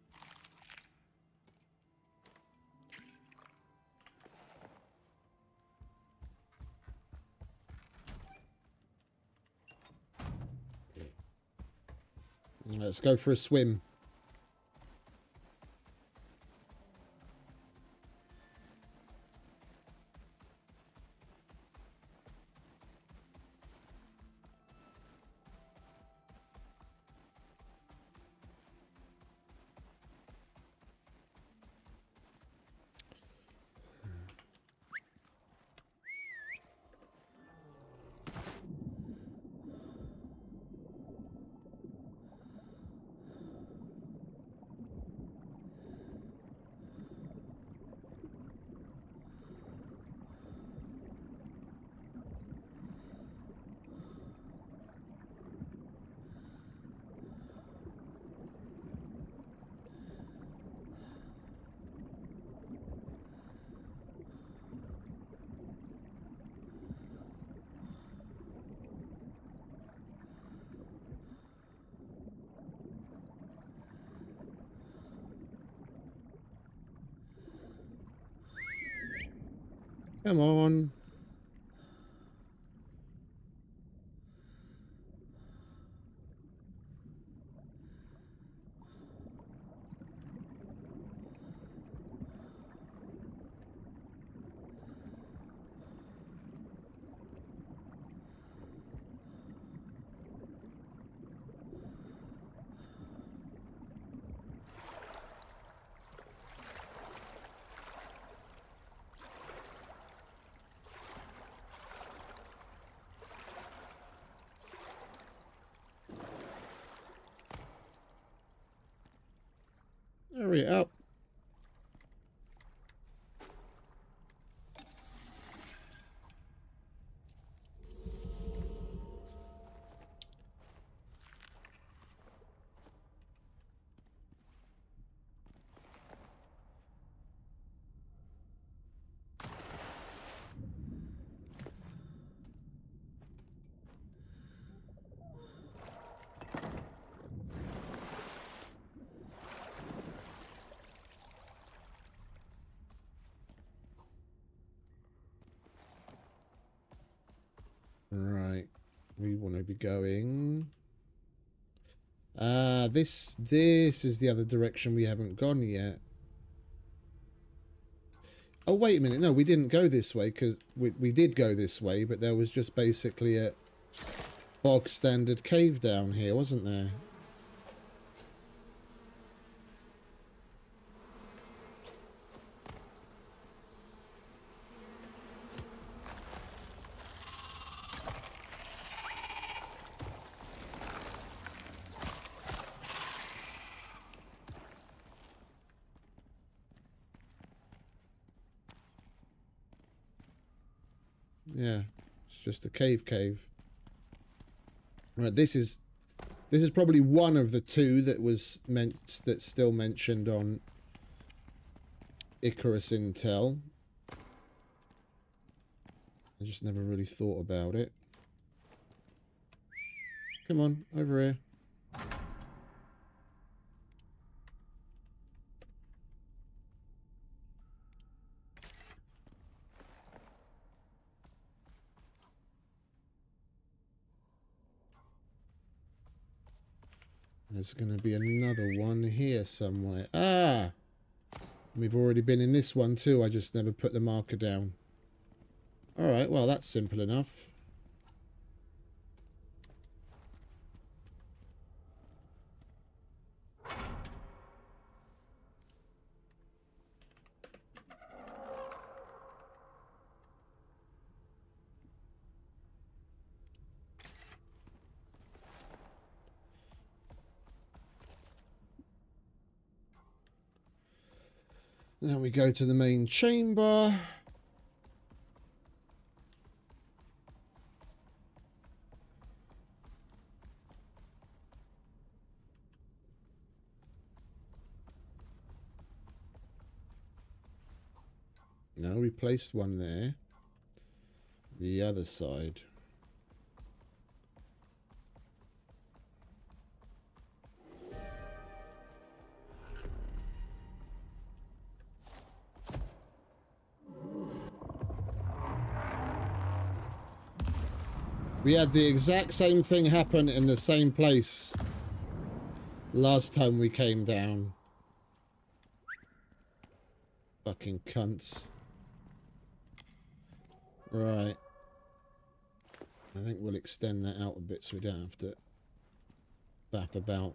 Let's go for a swim. Come on. Hurry up. Right. We want to be going. This is the other direction we haven't gone yet. Oh, wait a minute. No, we didn't go this way, because we did go this way, but there was just basically a bog standard cave down here, wasn't there? Yeah, it's just a cave. Right, this is probably one of the two that was that's still mentioned on Icarus Intel. I just never really thought about it. Come on, over here. There's going to be another one here somewhere. Ah! We've already been in this one too. I just never put the marker down. Alright, well, that's simple enough. Then we go to the main chamber. No, we placed one there. The other side. We had the exact same thing happen in the same place last time we came down. Fucking cunts. Right. I think we'll extend that out a bit so we don't have to bap about.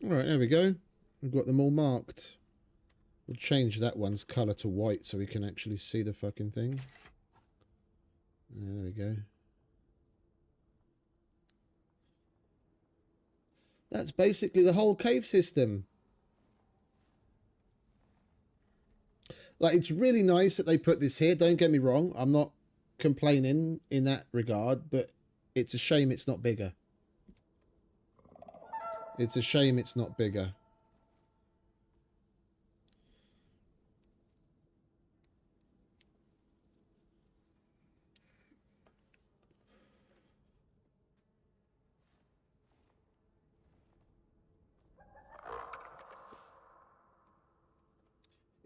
Alright, there we go. We've got them all marked. We'll change that one's colour to white so we can actually see the fucking thing. There we go. That's basically the whole cave system. Like, it's really nice that they put this here. Don't get me wrong. I'm not complaining in that regard, but it's a shame it's not bigger. It's a shame it's not bigger.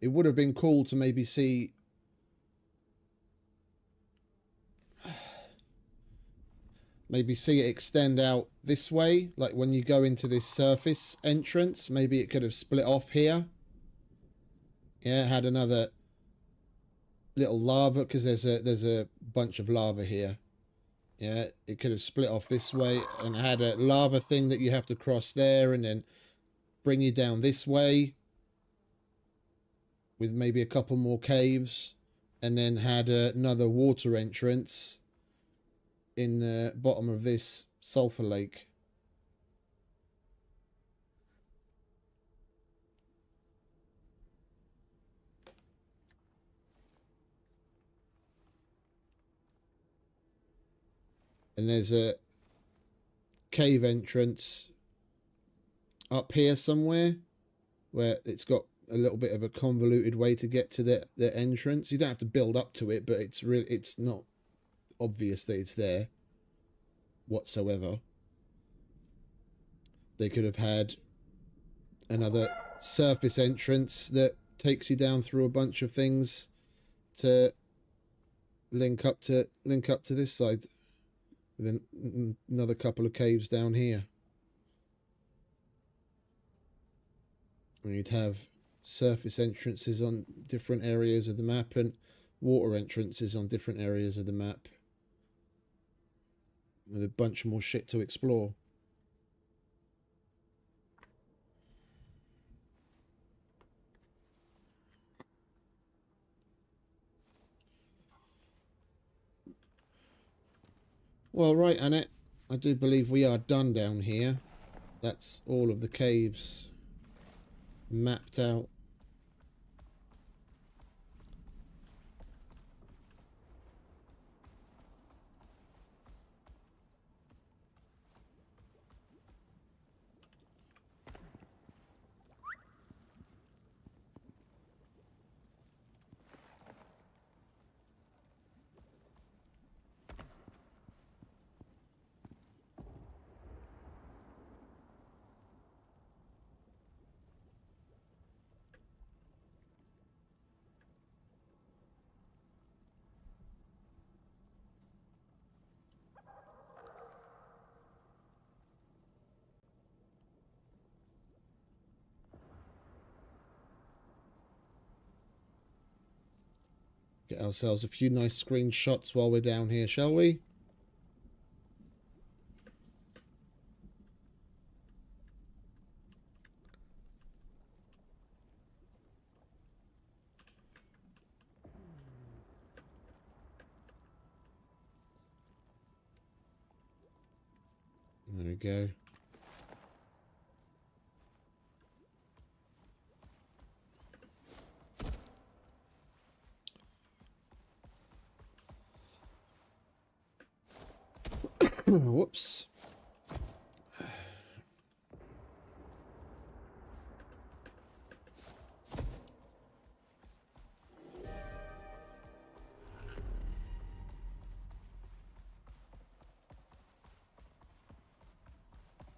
It would have been cool to maybe see it extend out this way, like when you go into this surface entrance. Maybe it could have split off here. Yeah, had another little lava, because there's a bunch of lava here. Yeah, it could have split off this way and had a lava thing that you have to cross there and then bring you down this way with maybe a couple more caves, and then had another water entrance in the bottom of this sulfur lake. And there's a cave entrance up here somewhere where it's got a little bit of a convoluted way to get to the entrance. You don't have to build up to it, but it's not obvious that it's there whatsoever. They could have had another surface entrance that takes you down through a bunch of things to link up to this side, with another couple of caves down here. And you'd have surface entrances on different areas of the map and water entrances on different areas of the map, with a bunch more shit to explore. Well, right, Annette, I do believe we are done down here. That's all of the caves mapped out. Get ourselves a few nice screenshots while we're down here, shall we? There we go. Whoops.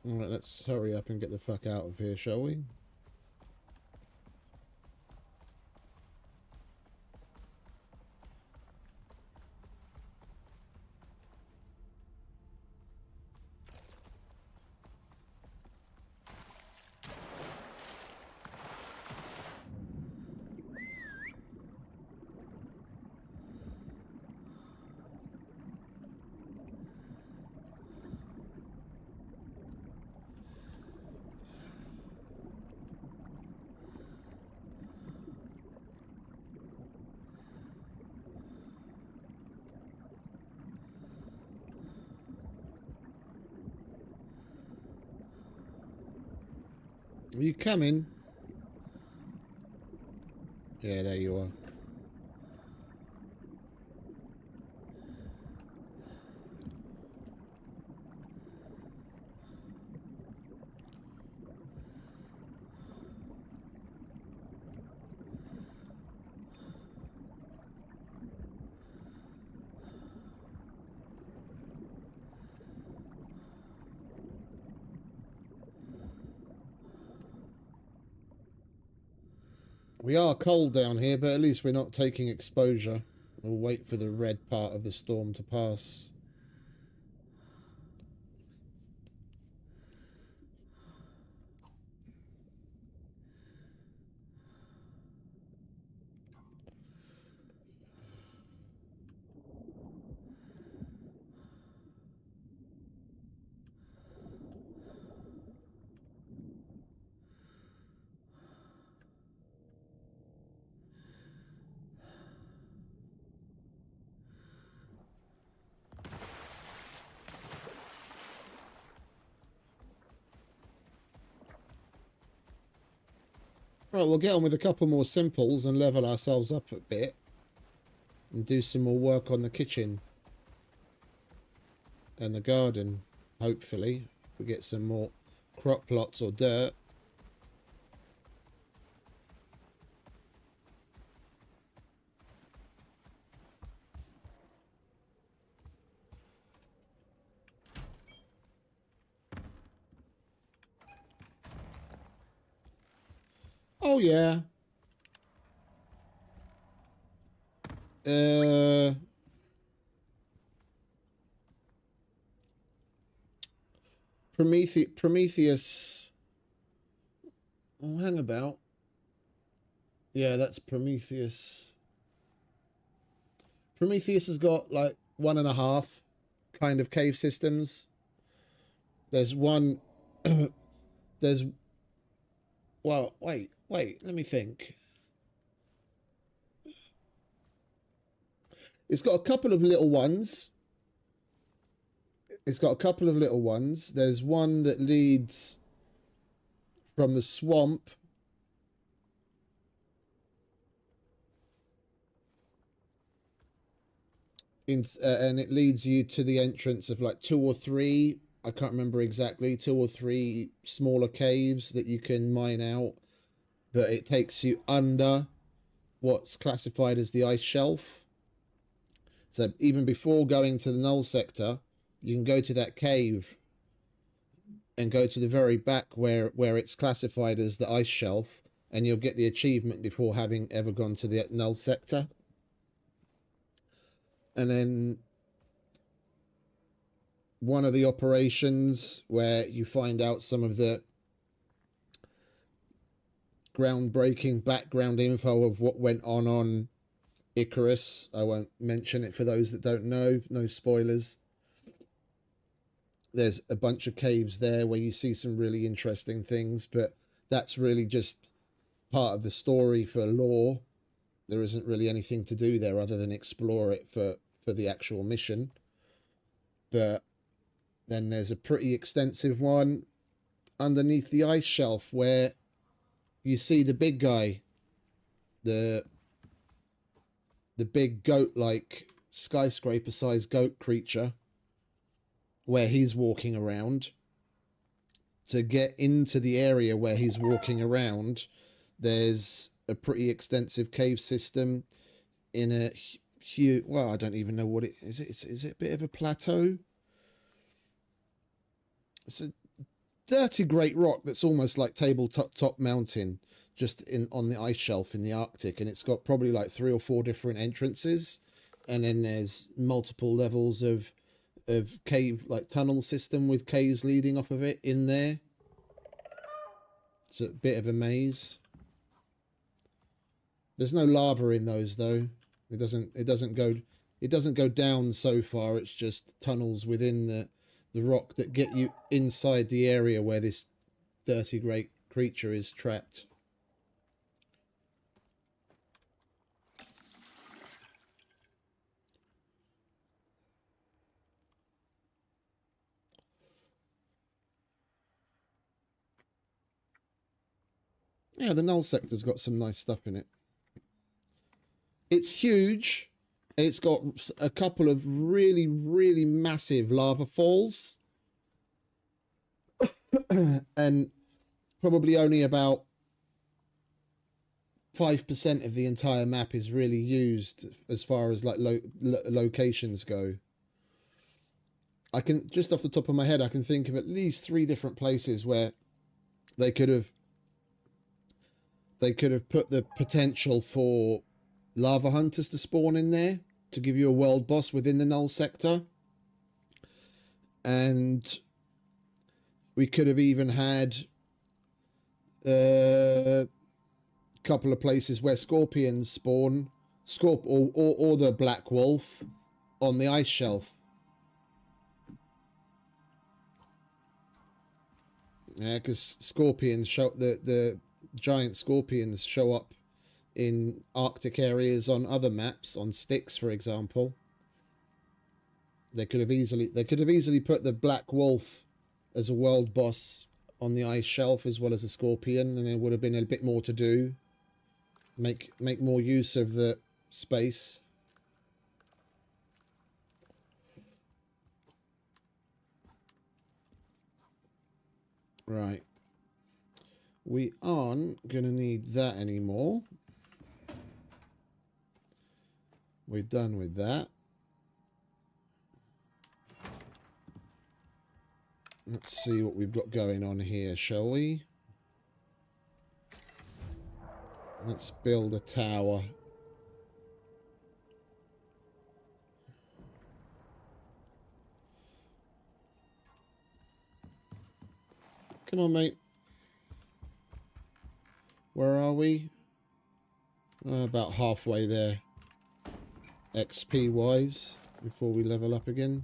Alright, let's hurry up and get the fuck out of here, shall we? Are you coming? Yeah, there you are. We are cold down here, but at least we're not taking exposure. We'll wait for the red part of the storm to pass. Right, we'll get on with a couple more simples and level ourselves up a bit. And do some more work on the kitchen. And the garden, hopefully. We get some more crop plots or dirt. Oh, yeah. Prometheus. Oh, hang about. Yeah, that's Prometheus. Prometheus has got like 1.5 kind of cave systems. There's one. There's. Well, wait. Let me think. It's got a couple of little ones. There's one that leads from the swamp and it leads you to the entrance of like 2 or 3. I can't remember exactly. 2 or 3 smaller caves that you can mine out, but it takes you under what's classified as the ice shelf. So even before going to the null sector, you can go to that cave and go to the very back where it's classified as the ice shelf, and you'll get the achievement before having ever gone to the null sector. And then one of the operations where you find out some of the groundbreaking background info of what went on Icarus. I won't mention it for those that don't know, no spoilers. There's a bunch of caves there where you see some really interesting things, but that's really just part of the story for lore. There isn't really anything to do there other than explore it for the actual mission. But then there's a pretty extensive one underneath the ice shelf where you see the big guy, the big goat-like skyscraper-sized goat creature, where he's walking around. To get into the area where he's walking around, there's a pretty extensive cave system in a huge, well, I don't even know what it is. Is it a bit of a plateau? It's a dirty great rock that's almost like tabletop mountain, just on the ice shelf in the Arctic, and it's got probably like 3 or 4 different entrances, and then there's multiple levels of cave, like tunnel system with caves leading off of it in there. It's a bit of a maze. There's no lava in those though. It doesn't go down so far. It's just tunnels within the rock that get you inside the area where this dirty great creature is trapped. Yeah, the null sector's got some nice stuff in it. It's huge. It's got a couple of really, really massive lava falls. And probably only about 5% of the entire map is really used as far as like locations go. I can, just off the top of my head, I can think of at least 3 different places where they could have put the potential for lava hunters to spawn in there to give you a world boss within the null sector. And we could have even had a couple of places where scorpions spawn, or the black wolf on the ice shelf. Yeah, because scorpions show, the giant scorpions show up in Arctic areas on other maps, on Styx, for example. They could have easily put the black wolf as a world boss on the ice shelf as well as a scorpion, and there would have been a bit more to do. Make more use of the space. Right. We aren't going to need that anymore. We're done with that. Let's see what we've got going on here, shall we? Let's build a tower. Come on, mate. Where are we? About halfway there. XP wise, before we level up again.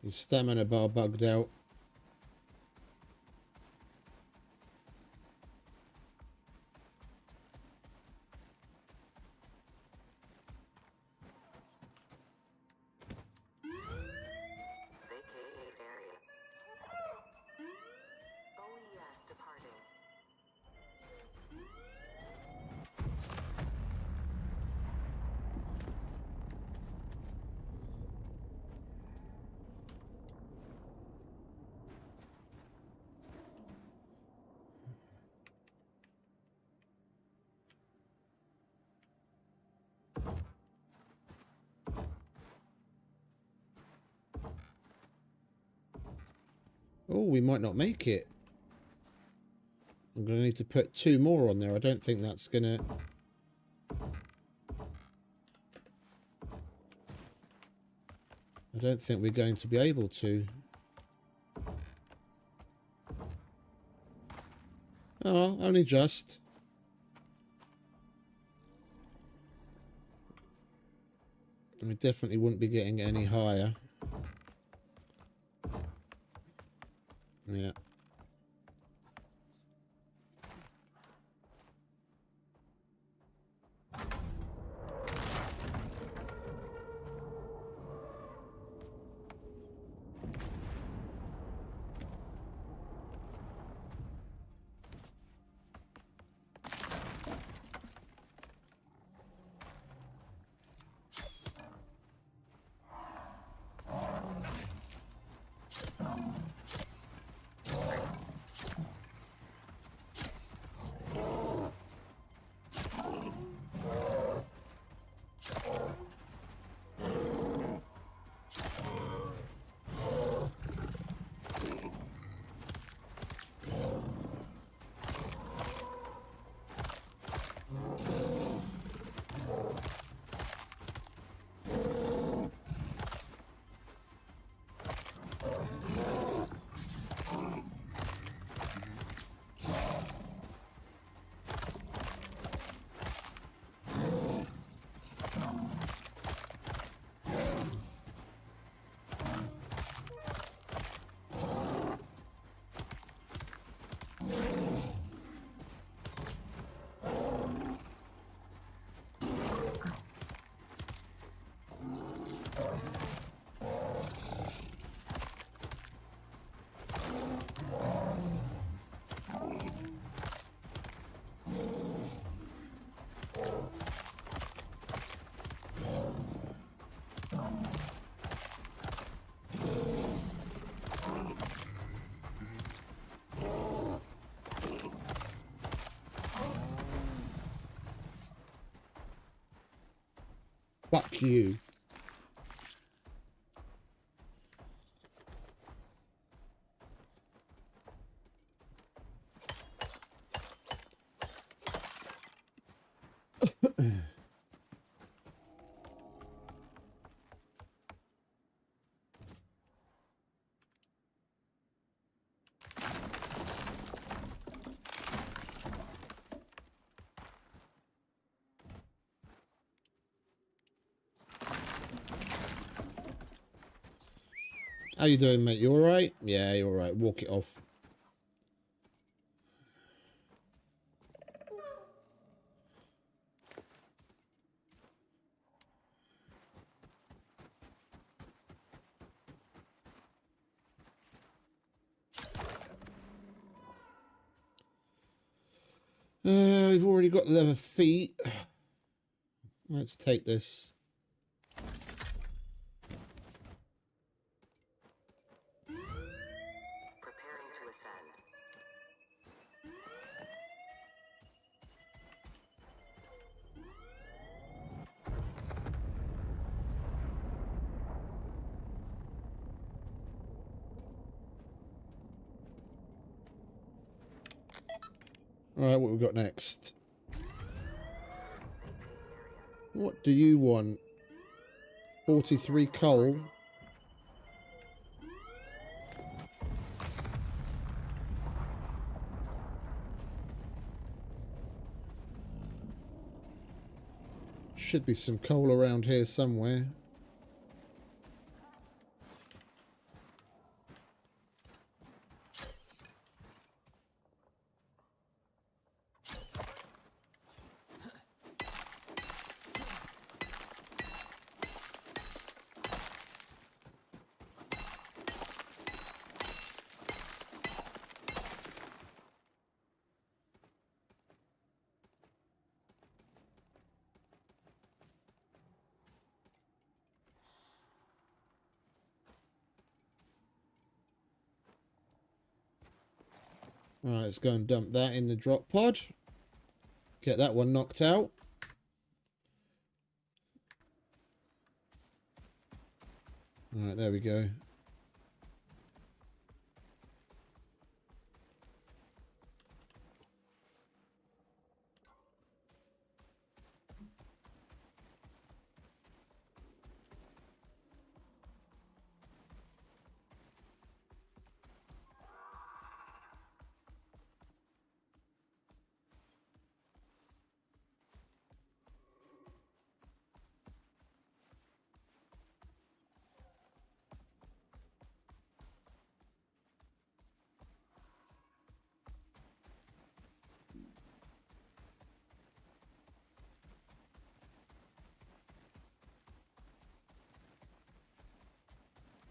His stamina bar bugged out. Vacated area. OES departing. Oh, we might not make it. I'm going to need to put 2 more on there. I don't think that's going to... I don't think we're going to be able to. Oh, only just. We definitely wouldn't be getting any higher. Yeah. Fuck you. How you doing, mate? You alright? Yeah, you're alright. Walk it off. We've already got leather feet. Let's take this. Preparing to ascend. Alright, what we got next? What do you want? 43 coal. Should be some coal around here somewhere. Alright, let's go and dump that in the drop pod. Get that one knocked out. Alright, there we go.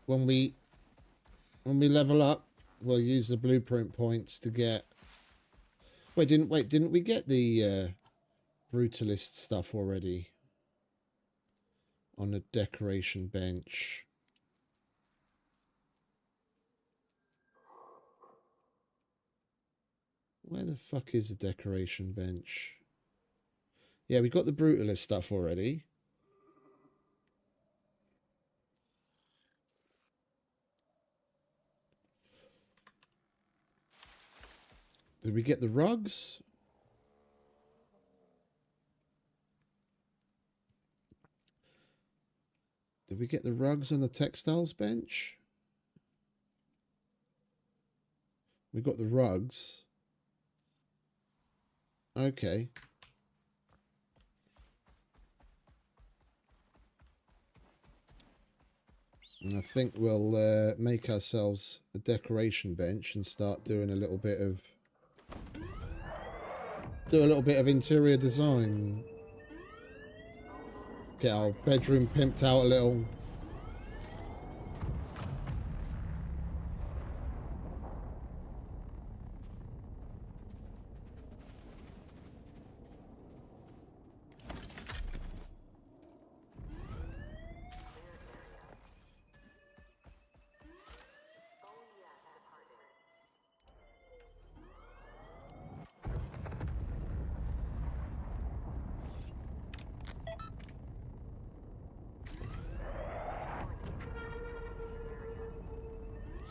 When we level up, we'll use the blueprint points to get. Didn't we get the brutalist stuff already on the decoration bench? Where the fuck is the decoration bench? Yeah, we got the brutalist stuff already. Did we get the rugs? Did we get the rugs on the textiles bench? We got the rugs. Okay. And I think we'll make ourselves a decoration bench and start doing a little bit of interior design. Get our bedroom pimped out a little.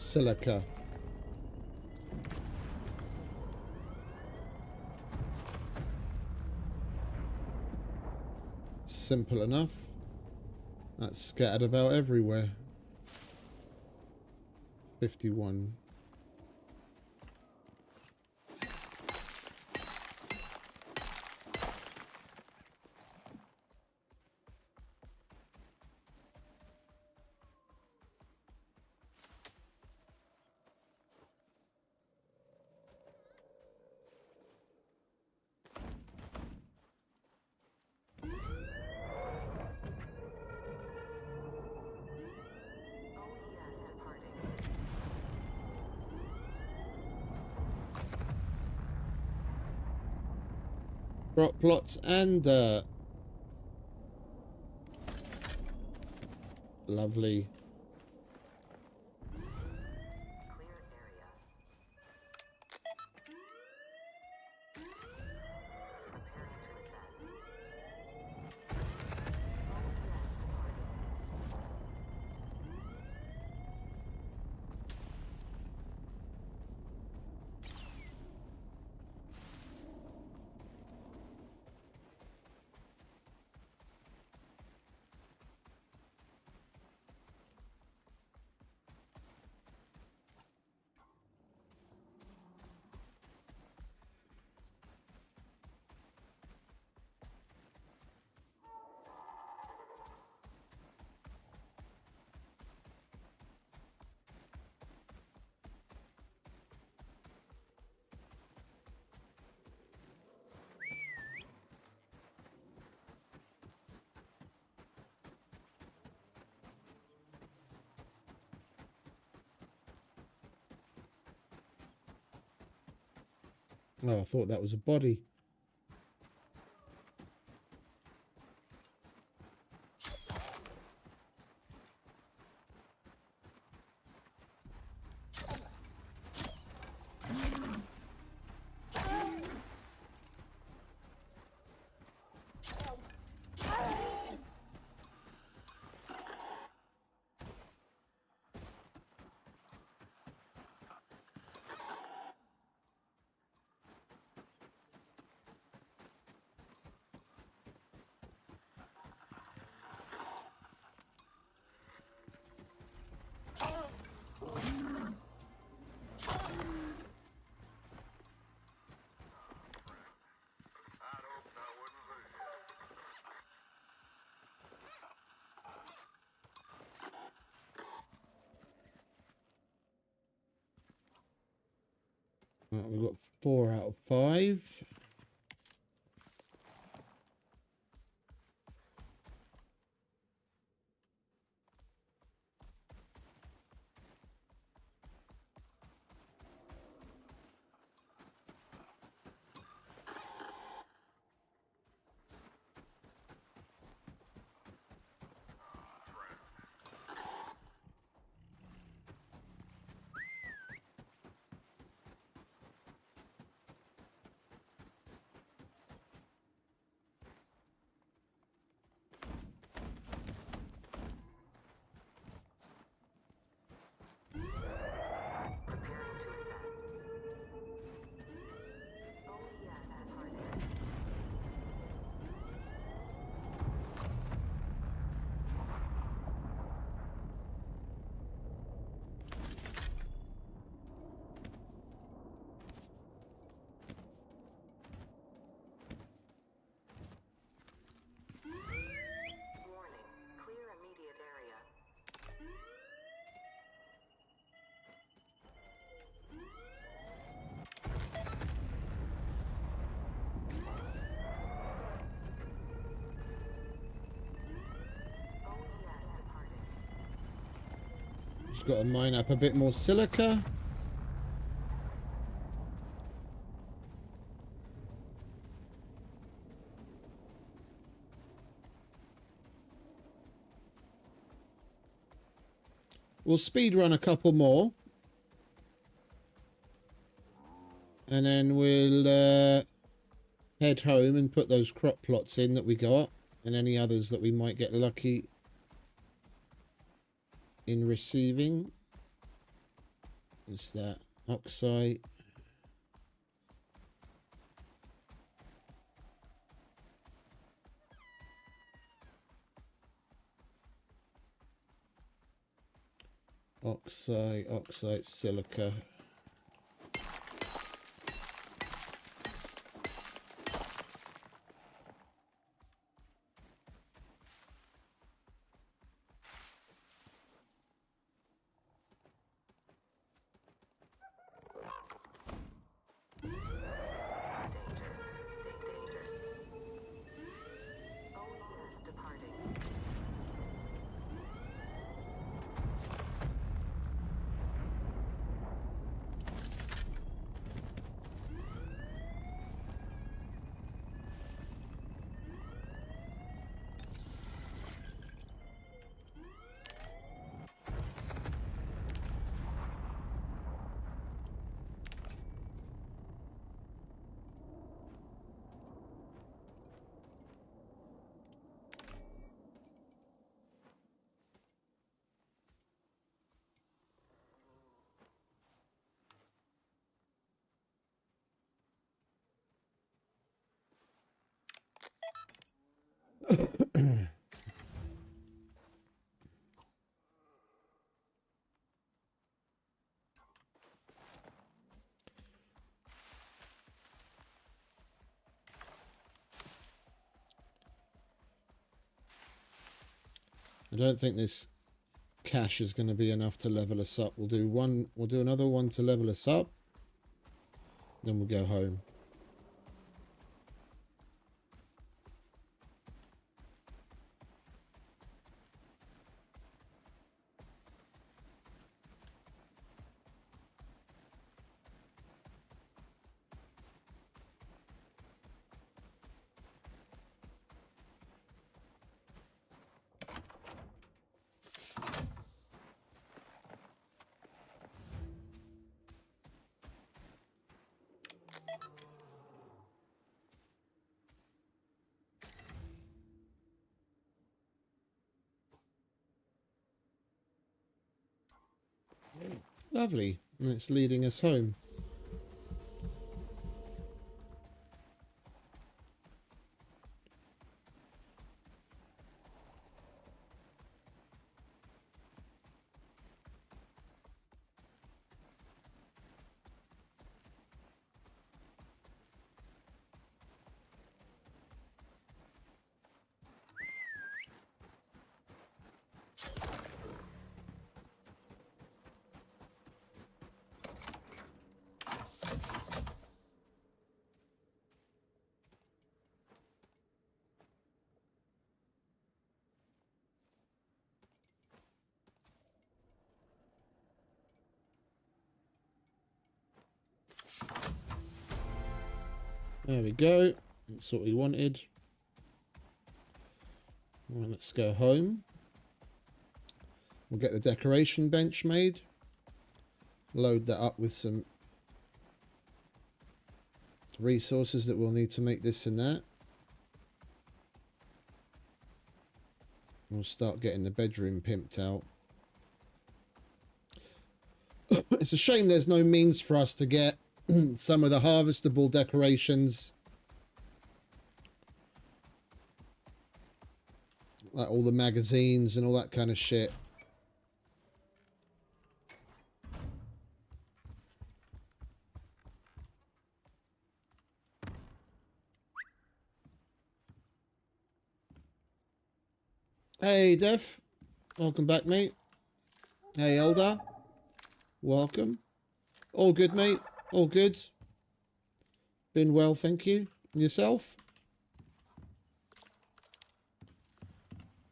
silica. Simple enough. That's scattered about everywhere. 51. OES departing. Crop plots and lovely. Clear area. Preparing to ascend. OES departing. Oh, I thought that was a body. I'd hoped I wouldn't lose you. Right, we've got 4 out of 5. Preparing to ascend. OES departing. Warning. Clear immediate area. OES departing. Just got to mine up a bit more silica. We'll speed run a couple more. And then we'll head home and put those crop plots in that we got. And any others that we might get lucky in receiving. It's that oxide. Oxide, silica. OES departing. I don't think this cache is going to be enough to level us up. We'll do another one to level us up. Then we'll go home. Lovely. And it's leading us home. There we go. That's what we wanted. Right, let's go home. We'll get the decoration bench made. Load that up with some resources that we'll need to make this and that. We'll start getting the bedroom pimped out. It's a shame there's no means for us to get some of the harvestable decorations, like all the magazines and all that kind of shit. Hey Dev, welcome back mate. Hey Elder, welcome. All good mate, all good. Been well, thank you. And yourself?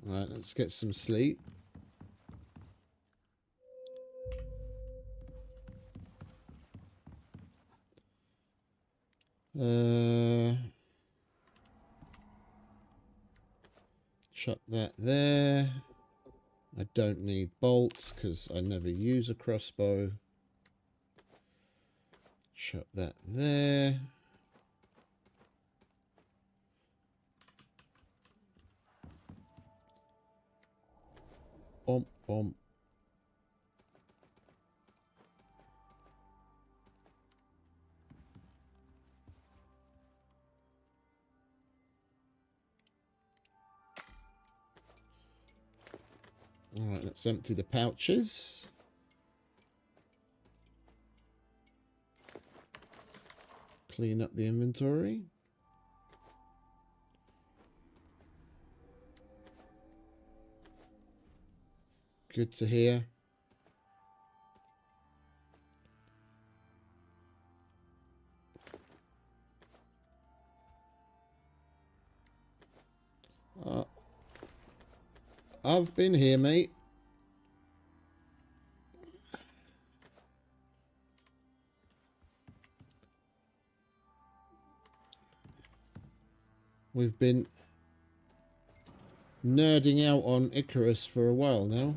Alright, let's get some sleep. Chuck that there. I don't need bolts because I never use a crossbow. Chuck that there. Bomb, bomb. Alright, let's empty the pouches. Clean up the inventory. Good to hear. I've been here, mate. We've been nerding out on Icarus for a while now.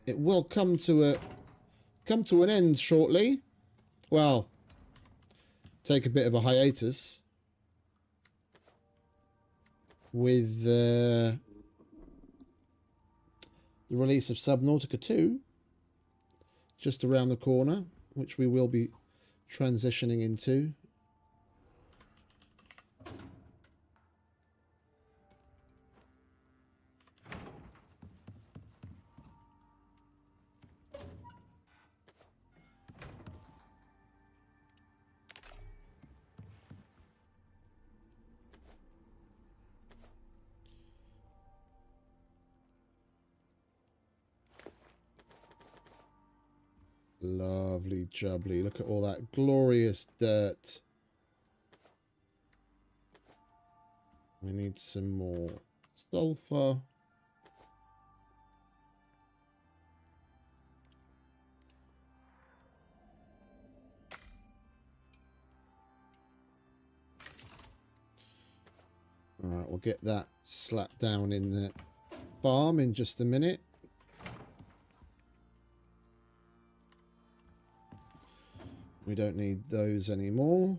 It will come to an end shortly. Well, take a bit of a hiatus with the release of Subnautica 2 just around the corner, which we will be transitioning into. Lovely jubbly. Look at all that glorious dirt. We need some more sulfur. Alright, we'll get that slapped down in the farm in just a minute. We don't need those anymore.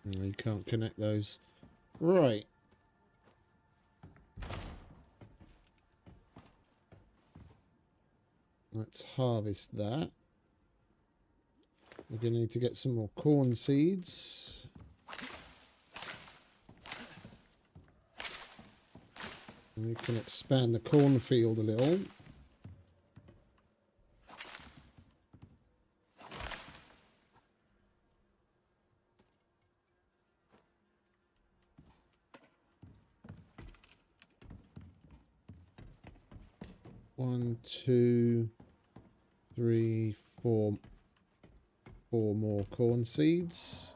You can't connect those. Right. Let's harvest that. We're going to need to get some more corn seeds. And we can expand the cornfield a little. One, two, three, four. 4 more corn seeds.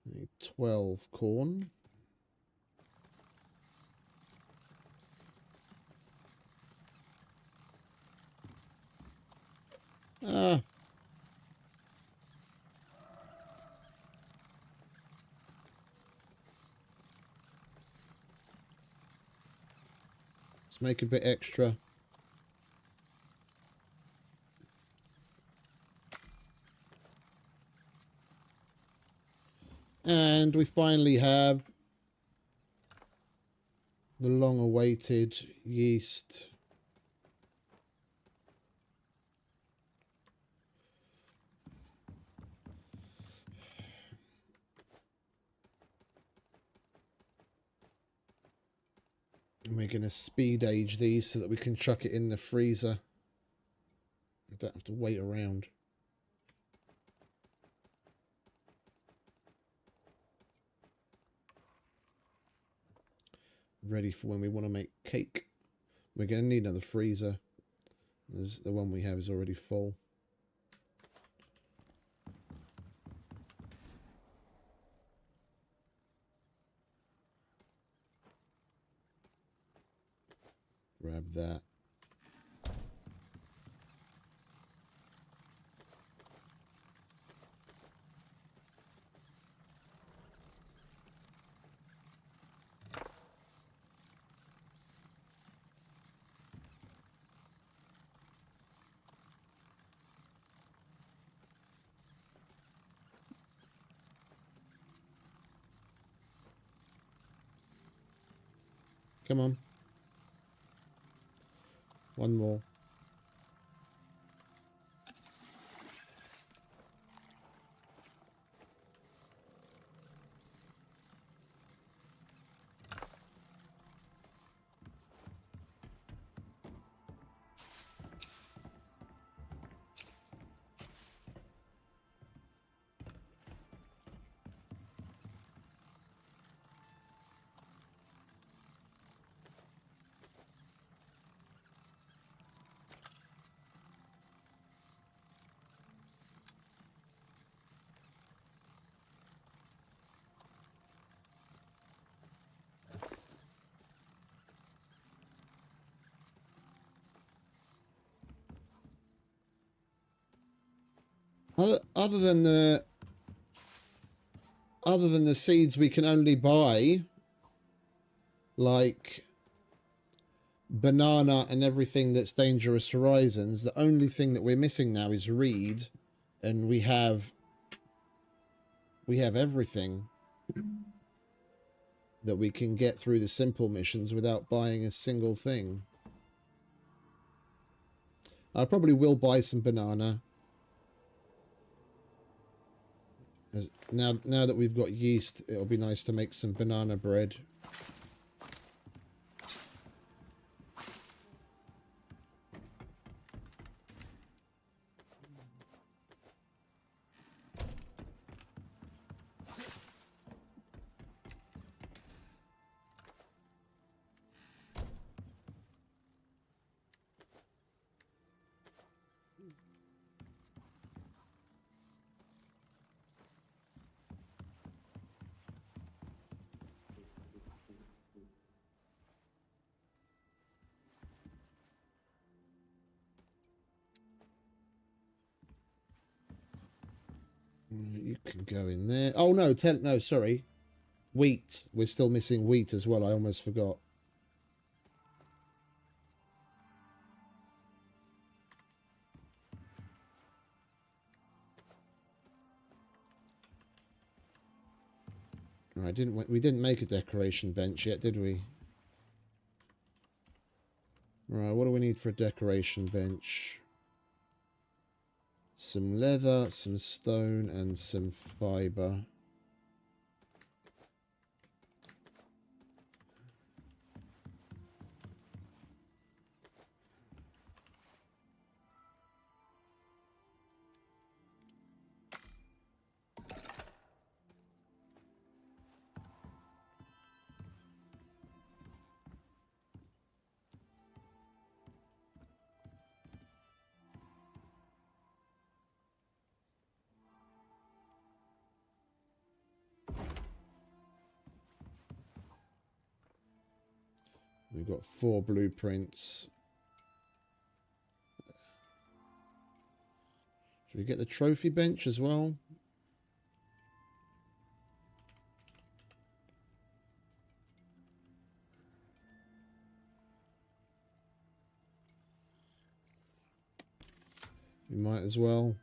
I need 12 corn. Ah. Let's make a bit extra. And we finally have the long-awaited yeast. And we're going to speed age these so that we can chuck it in the freezer. I don't have to wait around. Ready for when we want to make cake. We're going to need another freezer. The one we have is already full. Grab that. Come on. One more. Other than the seeds we can only buy, like banana and everything that's Dangerous Horizons, the only thing that we're missing now is reed, and we have everything that we can get through the simple missions without buying a single thing. I probably will buy some banana. Now that we've got yeast, it'll be nice to make some banana bread. You can go in there. Oh no, no, sorry. Wheat. We're still missing wheat as well. I almost forgot. All right, we didn't make a decoration bench yet, did we? All right, what do we need for a decoration bench? Some leather, some stone, and some fiber. We've got 4 blueprints. Should we get the trophy bench as well? We might as well.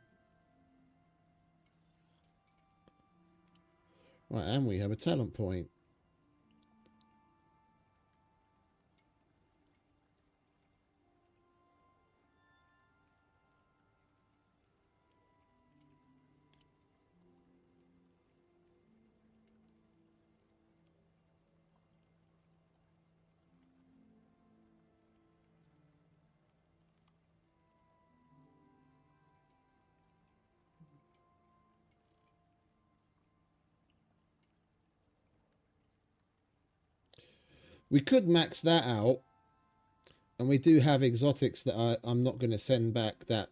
Right, and we have a talent point. We could max that out. And we do have exotics that I'm not going to send back, that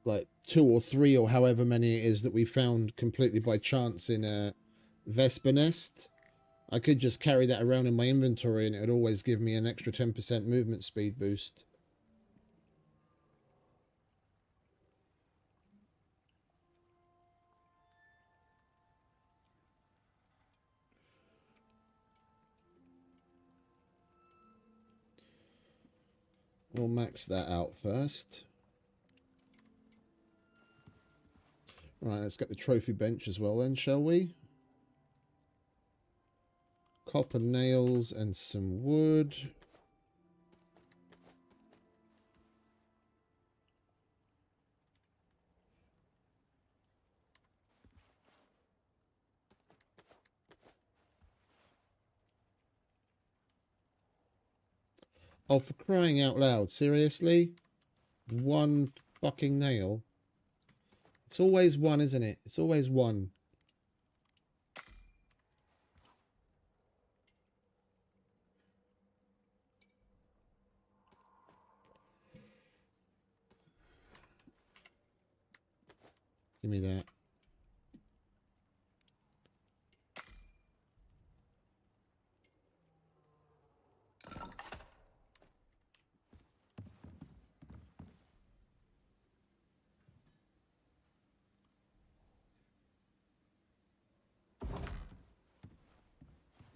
like 2 or 3 or however many it is that we found completely by chance in a Vesper nest. I could just carry that around in my inventory and it would always give me an extra 10% movement speed boost. We'll max that out first. Right, let's get the trophy bench as well then, shall we? Copper nails and some wood. Oh, for crying out loud, seriously? 1 fucking nail? It's always 1, isn't it? It's always 1. Give me that.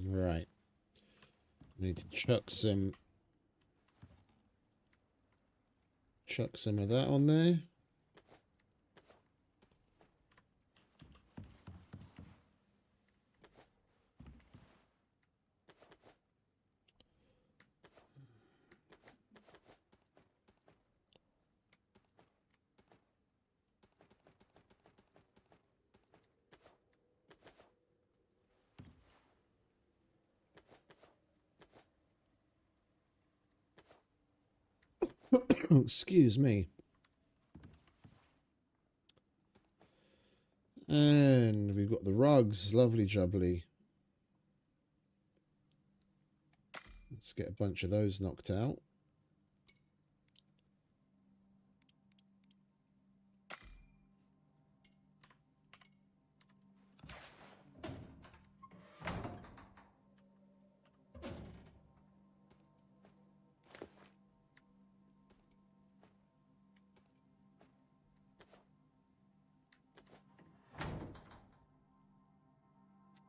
Right. We need to chuck some of that on there. Excuse me. And we've got the rugs. Lovely jubbly. Let's get a bunch of those knocked out.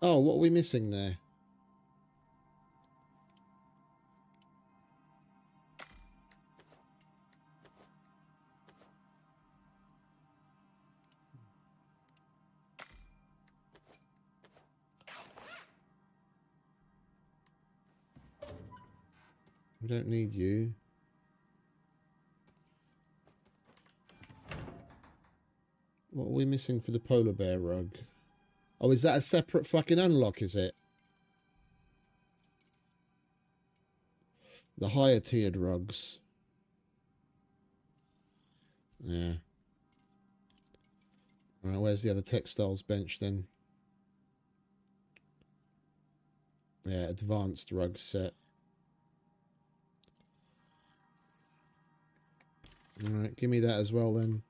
Oh, what are we missing there? We don't need you. What are we missing for the polar bear rug? Oh, is that a separate fucking unlock, is it? The higher tiered rugs. Yeah. Alright, where's the other textiles bench then? Yeah, advanced rug set. Alright, give me that as well then.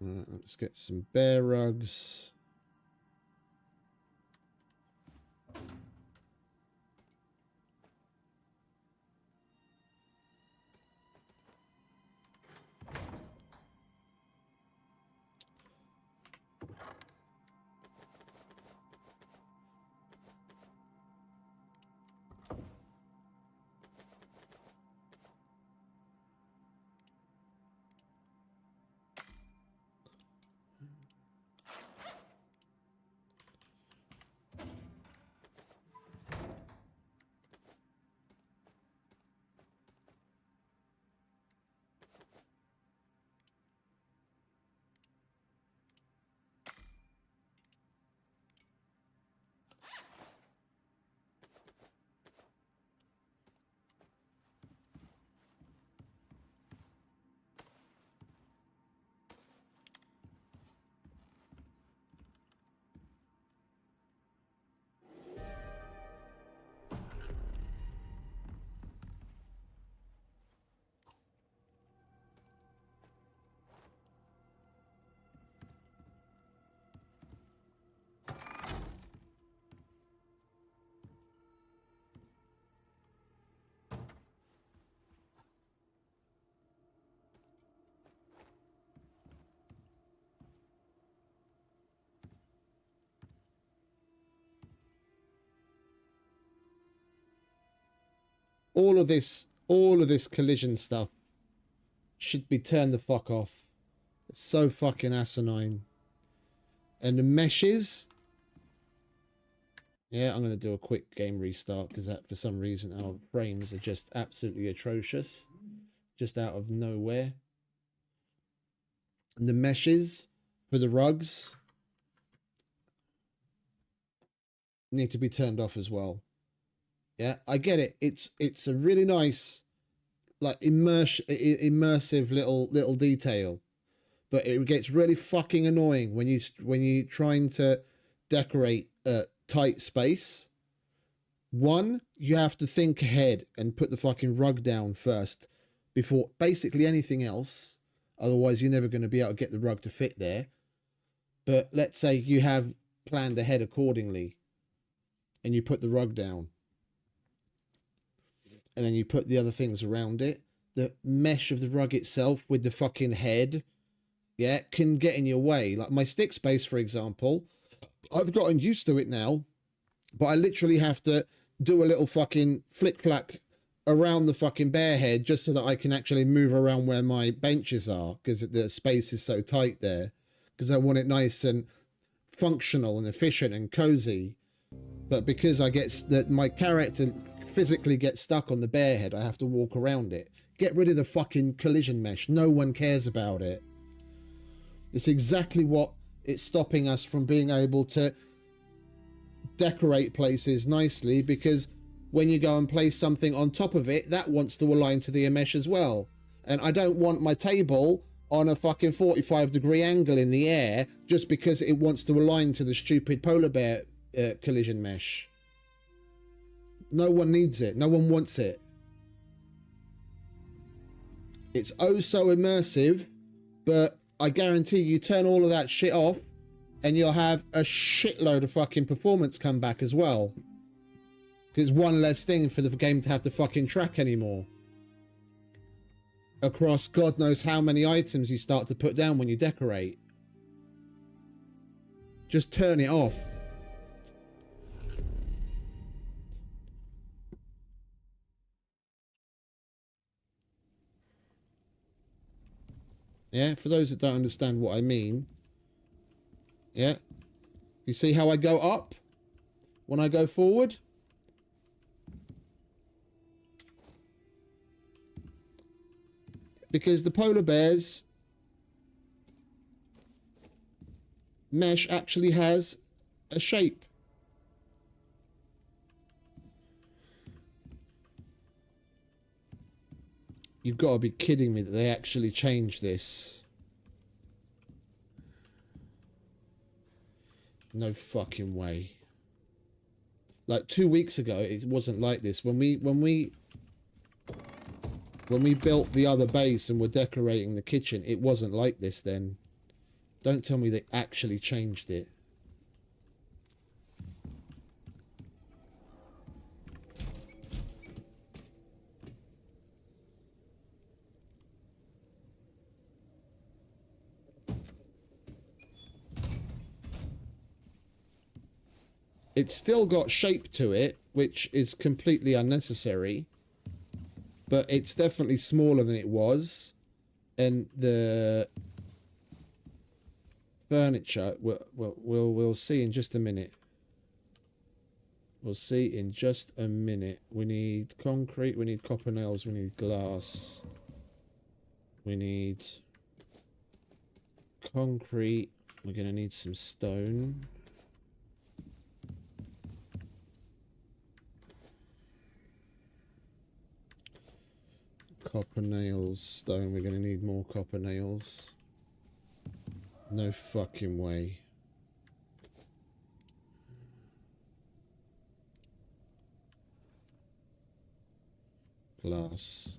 Alright, let's get some bear rugs. all of this collision stuff should be turned the fuck off. It's so fucking asinine. And the meshes, yeah, I'm going to do a quick game restart because that, for some reason, our frames are just absolutely atrocious. Just out of nowhere. And the meshes for the rugs need to be turned off as well. Yeah, I get it. It's a really nice, like, immersive little detail. But it gets really fucking annoying when you're trying to decorate a tight space. One, you have to think ahead and put the fucking rug down first before basically anything else. Otherwise, you're never going to be able to get the rug to fit there. But let's say you have planned ahead accordingly and you put the rug down. And then you put the other things around it. The mesh of the rug itself with the fucking head, yeah, can get in your way. Like my stick space, for example, I've gotten used to it now, but I literally have to do a little fucking flick-flack around the fucking bear head just so that I can actually move around where my benches are because the space is so tight there because I want it nice and functional and efficient and cozy. But because I get that my character physically gets stuck on the bear head, I have to walk around it. Get rid of the fucking collision mesh. No one cares about it. It's exactly what it's stopping us from being able to decorate places nicely, because when you go and place something on top of it, that wants to align to the mesh as well. And I don't want my table on a fucking 45-degree angle in the air just because it wants to align to the stupid polar bear collision mesh. No one needs it. No one wants it. It's oh so immersive, but I guarantee you turn all of that shit off and you'll have a shitload of fucking performance come back as well. Because it's one less thing for the game to have to fucking track anymore. Across God knows how many items you start to put down when you decorate. Just turn it off. Yeah, for those that don't understand what I mean. Yeah. You see how I go up when I go forward? Because the polar bears mesh actually has a shape. You've got to be kidding me that they actually changed this. No fucking way. Like 2 weeks ago, it wasn't like this. When we built the other base and were decorating the kitchen, it wasn't like this then. Don't tell me they actually changed it. It's still got shape to it, which is completely unnecessary. But it's definitely smaller than it was. And the furniture, we'll see in just a minute. We'll see in just a minute. We need concrete, we need copper nails, we need glass. We need concrete. We're going to need some stone. Copper nails, stone. We're going to need more copper nails. No fucking way. Glass.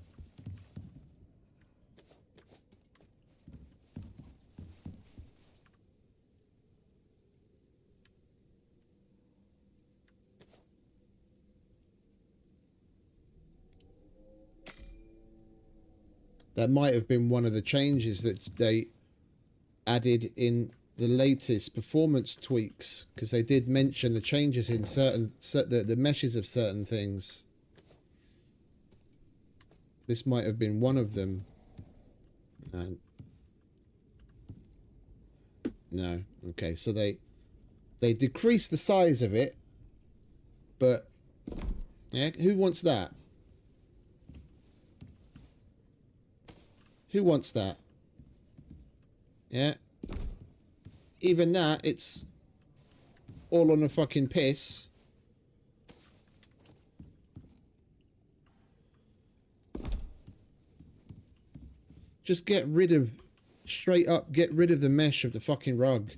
That might have been one of the changes that they added in the latest performance tweaks, because they did mention the changes in certain the meshes of certain things. This might have been one of them. No. Okay, so they decrease the size of it, but yeah, who wants that? Who wants that? Yeah. Even that, it's all on a fucking piss. Just get rid of, straight up, get rid of the mesh of the fucking rug.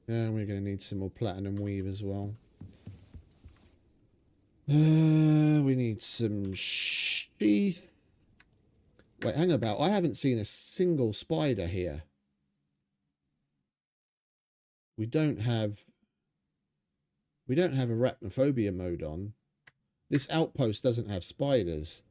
And we're going to need some more platinum weave as well. We need some sheath. Wait, hang about. I haven't seen a single spider here. We don't have arachnophobia mode on. This outpost doesn't have spiders.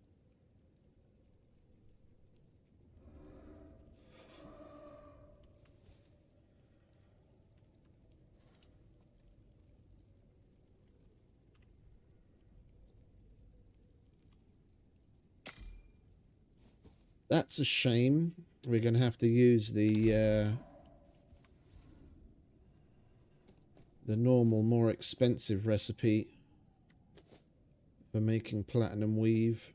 That's a shame. We're going to have to use the normal, more expensive recipe for making platinum weave.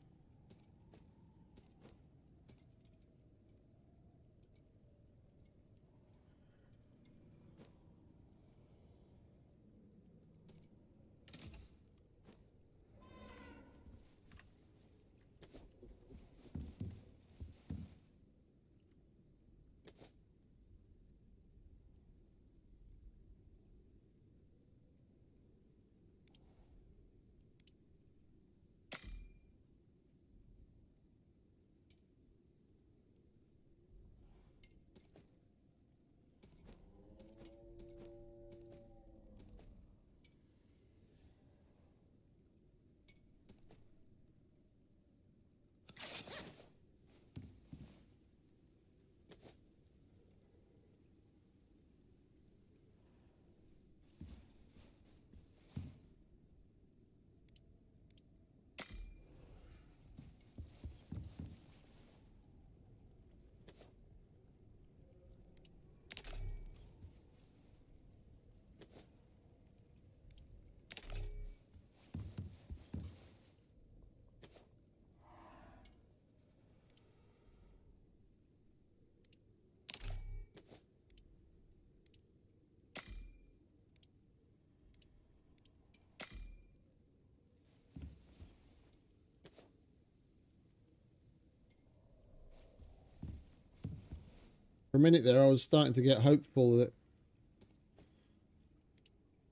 For a minute there, I was starting to get hopeful that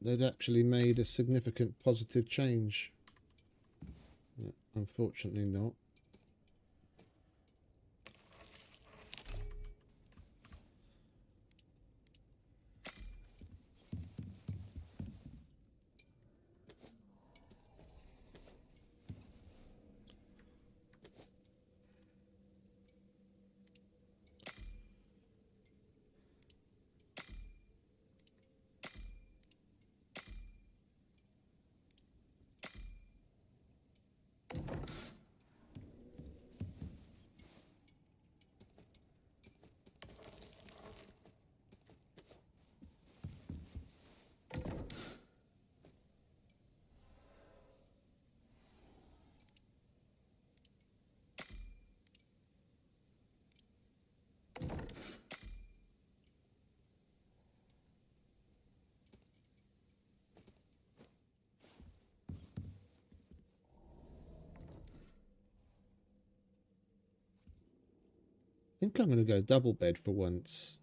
they'd actually made a significant positive change. Yeah, unfortunately not. I think I'm going to go double bed for once.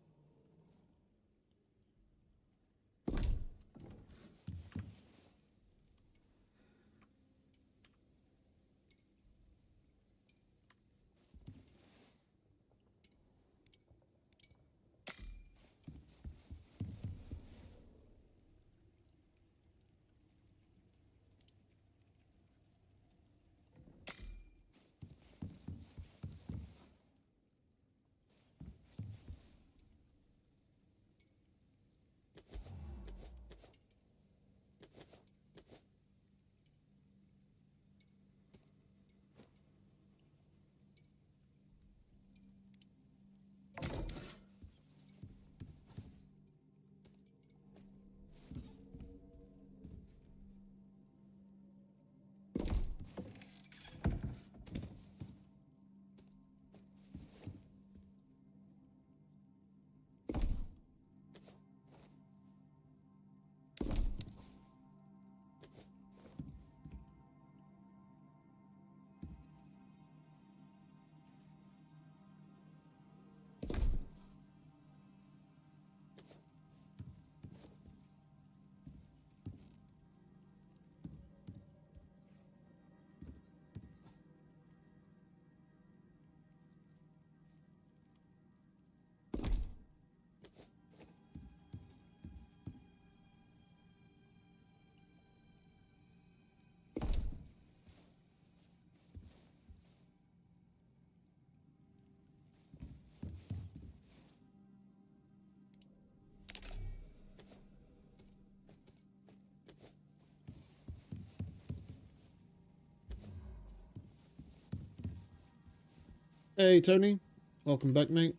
Hey, Tony. Welcome back, mate.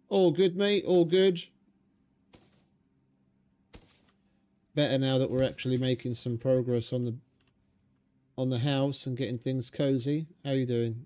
All good, mate. All good. Better now that we're actually making some progress on the house and getting things cozy. How you doing?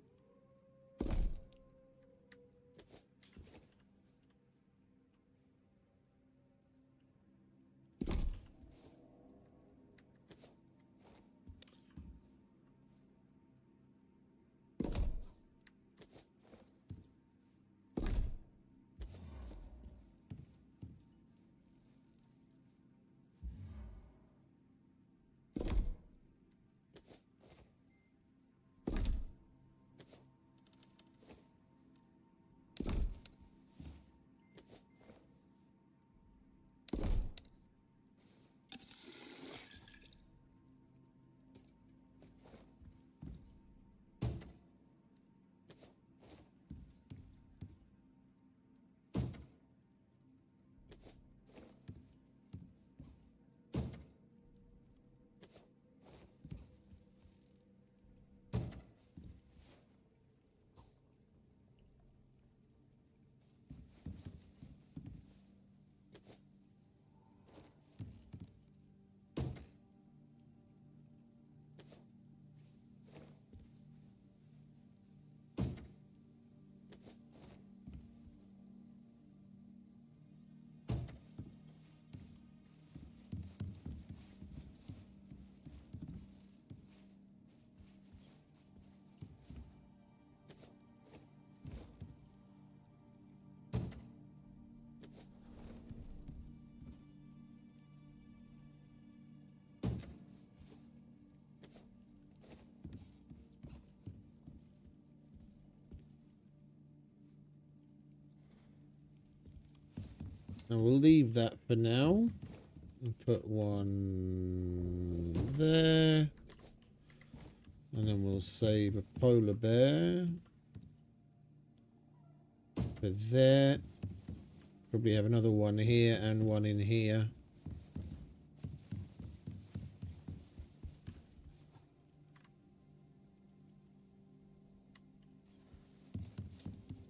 And we'll leave that for now. And put one there. And then we'll save a polar bear for there. Probably have another one here and one in here.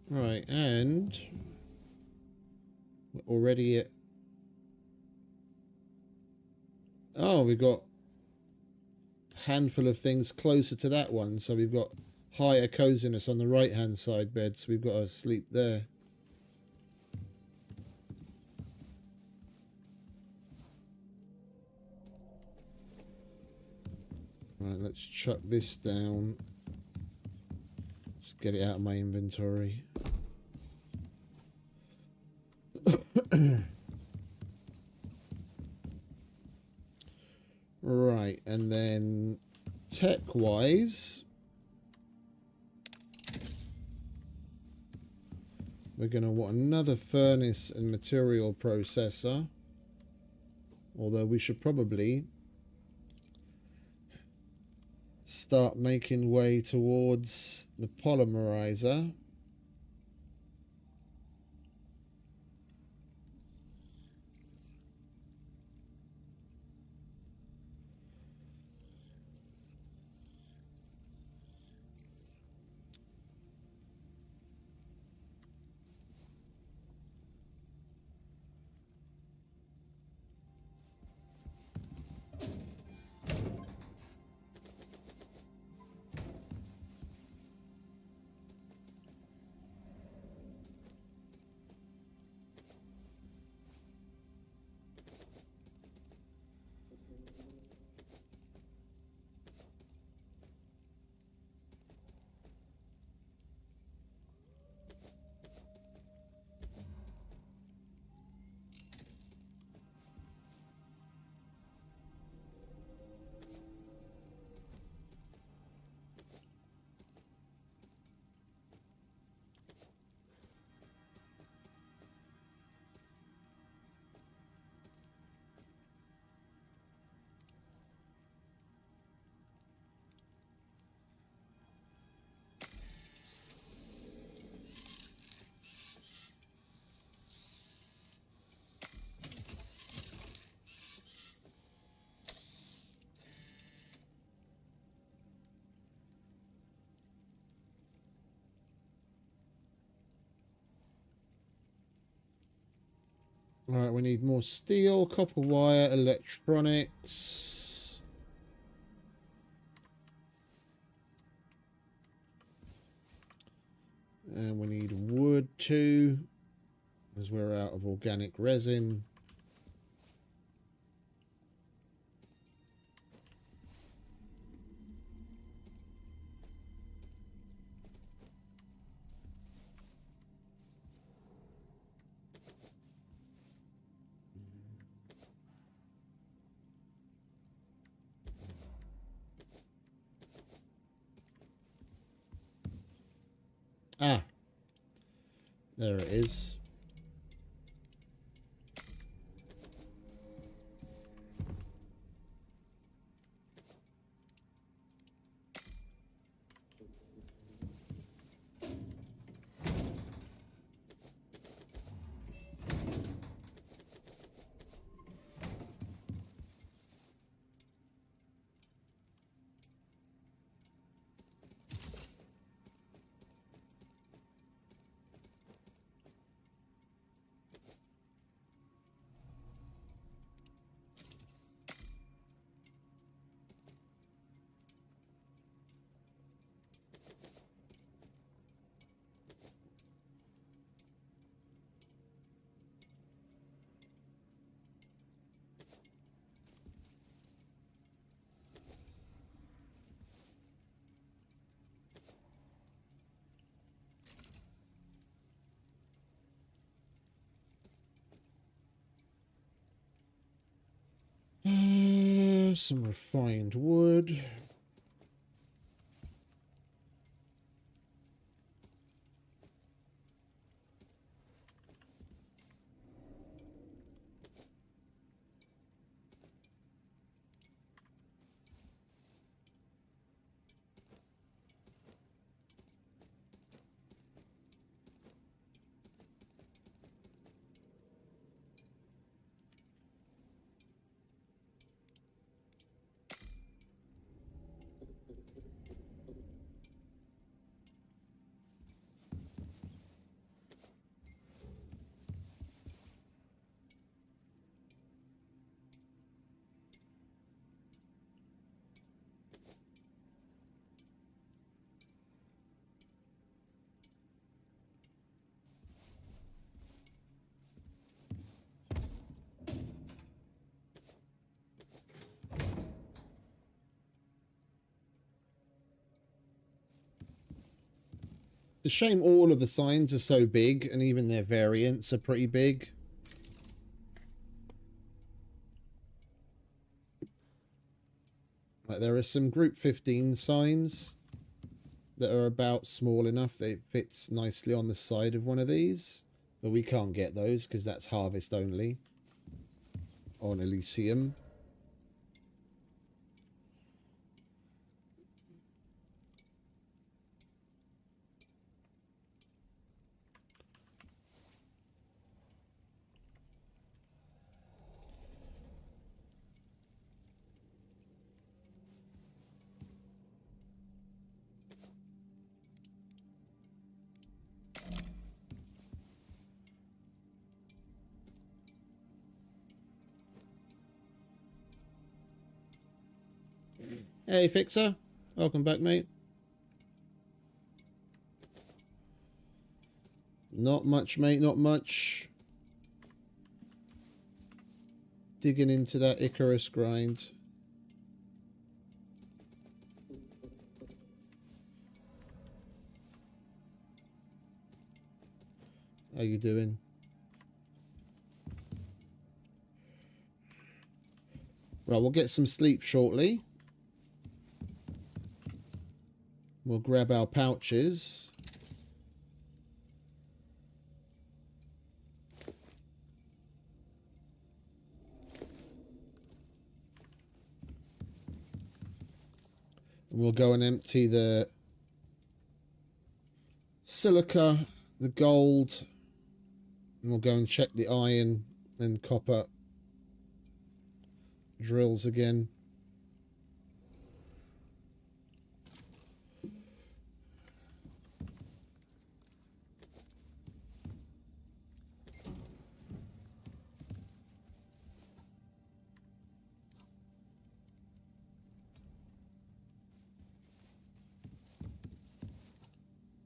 Right, and we're already at... Oh, we've got a handful of things closer to that one. So we've got higher coziness on the right-hand side bed. So we've got to sleep there. Right, let's chuck this down. Just get it out of my inventory. Right, and then tech-wise, we're going to want another furnace and material processor. Although we should probably start making way towards the polymerizer. Right, we need more steel, copper wire, electronics. And we need wood too, as we're out of organic resin. Ah, there it is. Some refined wood. It's a shame all of the signs are so big, and even their variants are pretty big. Like, there are some group 15 signs that are about small enough that it fits nicely on the side of one of these. But we can't get those because that's harvest only on Elysium. Hey, Fixer. Welcome back, mate. Not much, mate, not much. Digging into that Icarus grind. How you doing? Right, we'll get some sleep shortly. We'll grab our pouches. And we'll go and empty the silica, the gold, and we'll go and check the iron and copper drills again.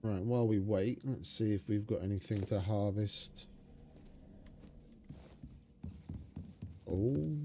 Right, while we wait, let's see if we've got anything to harvest. Oh.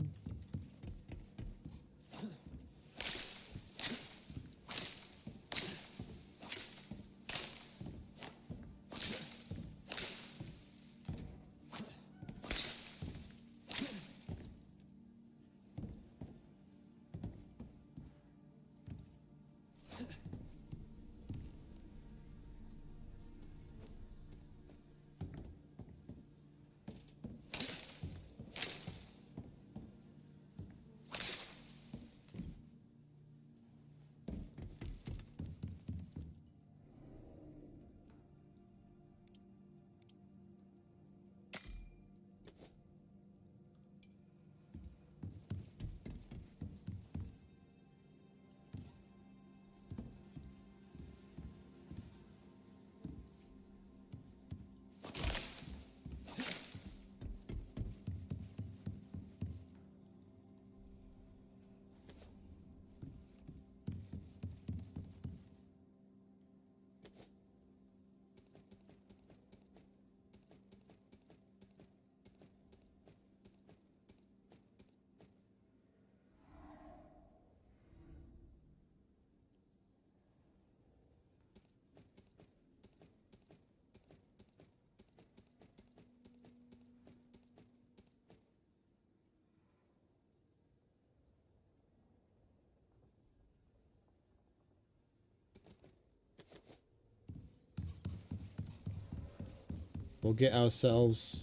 We'll get ourselves...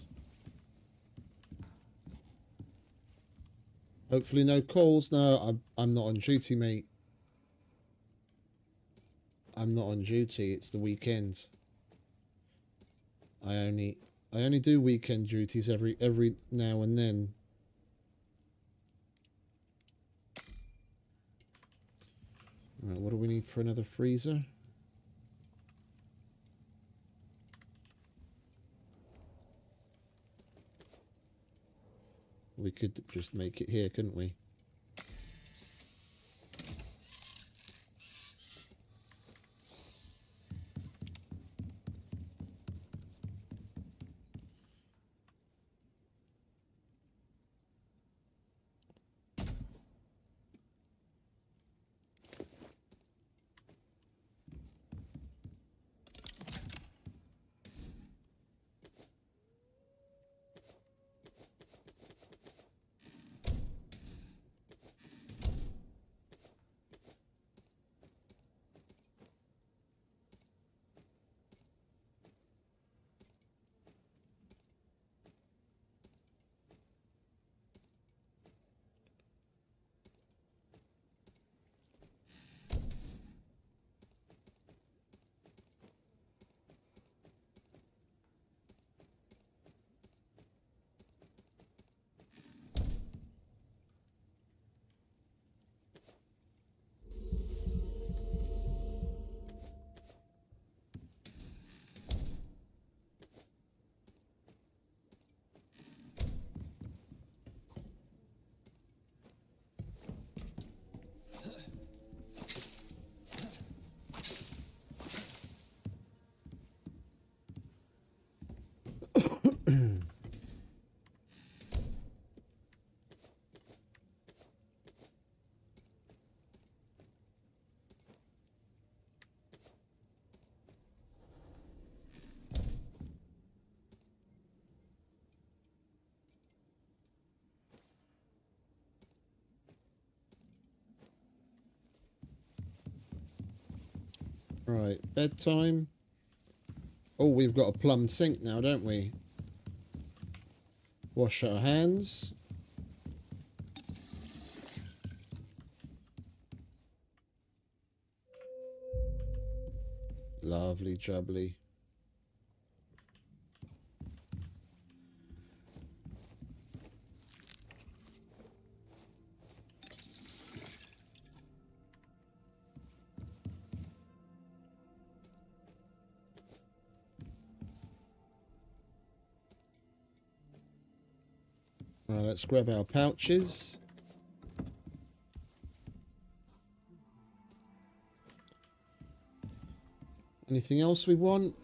Hopefully no calls. No, I'm not on duty, mate. I'm not on duty. It's the weekend. I only do weekend duties every now and then. Right, what do we need for another freezer? We could just make it here, couldn't we? Right, bedtime. Oh, we've got a plumbed sink now, don't we? Wash our hands. Lovely jubbly. Right, let's grab our pouches. Anything else we want?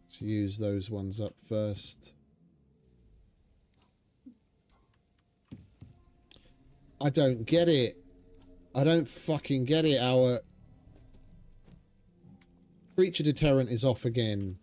Let's use those ones up first. I don't get it. I don't fucking get it. Our creature deterrent is off again.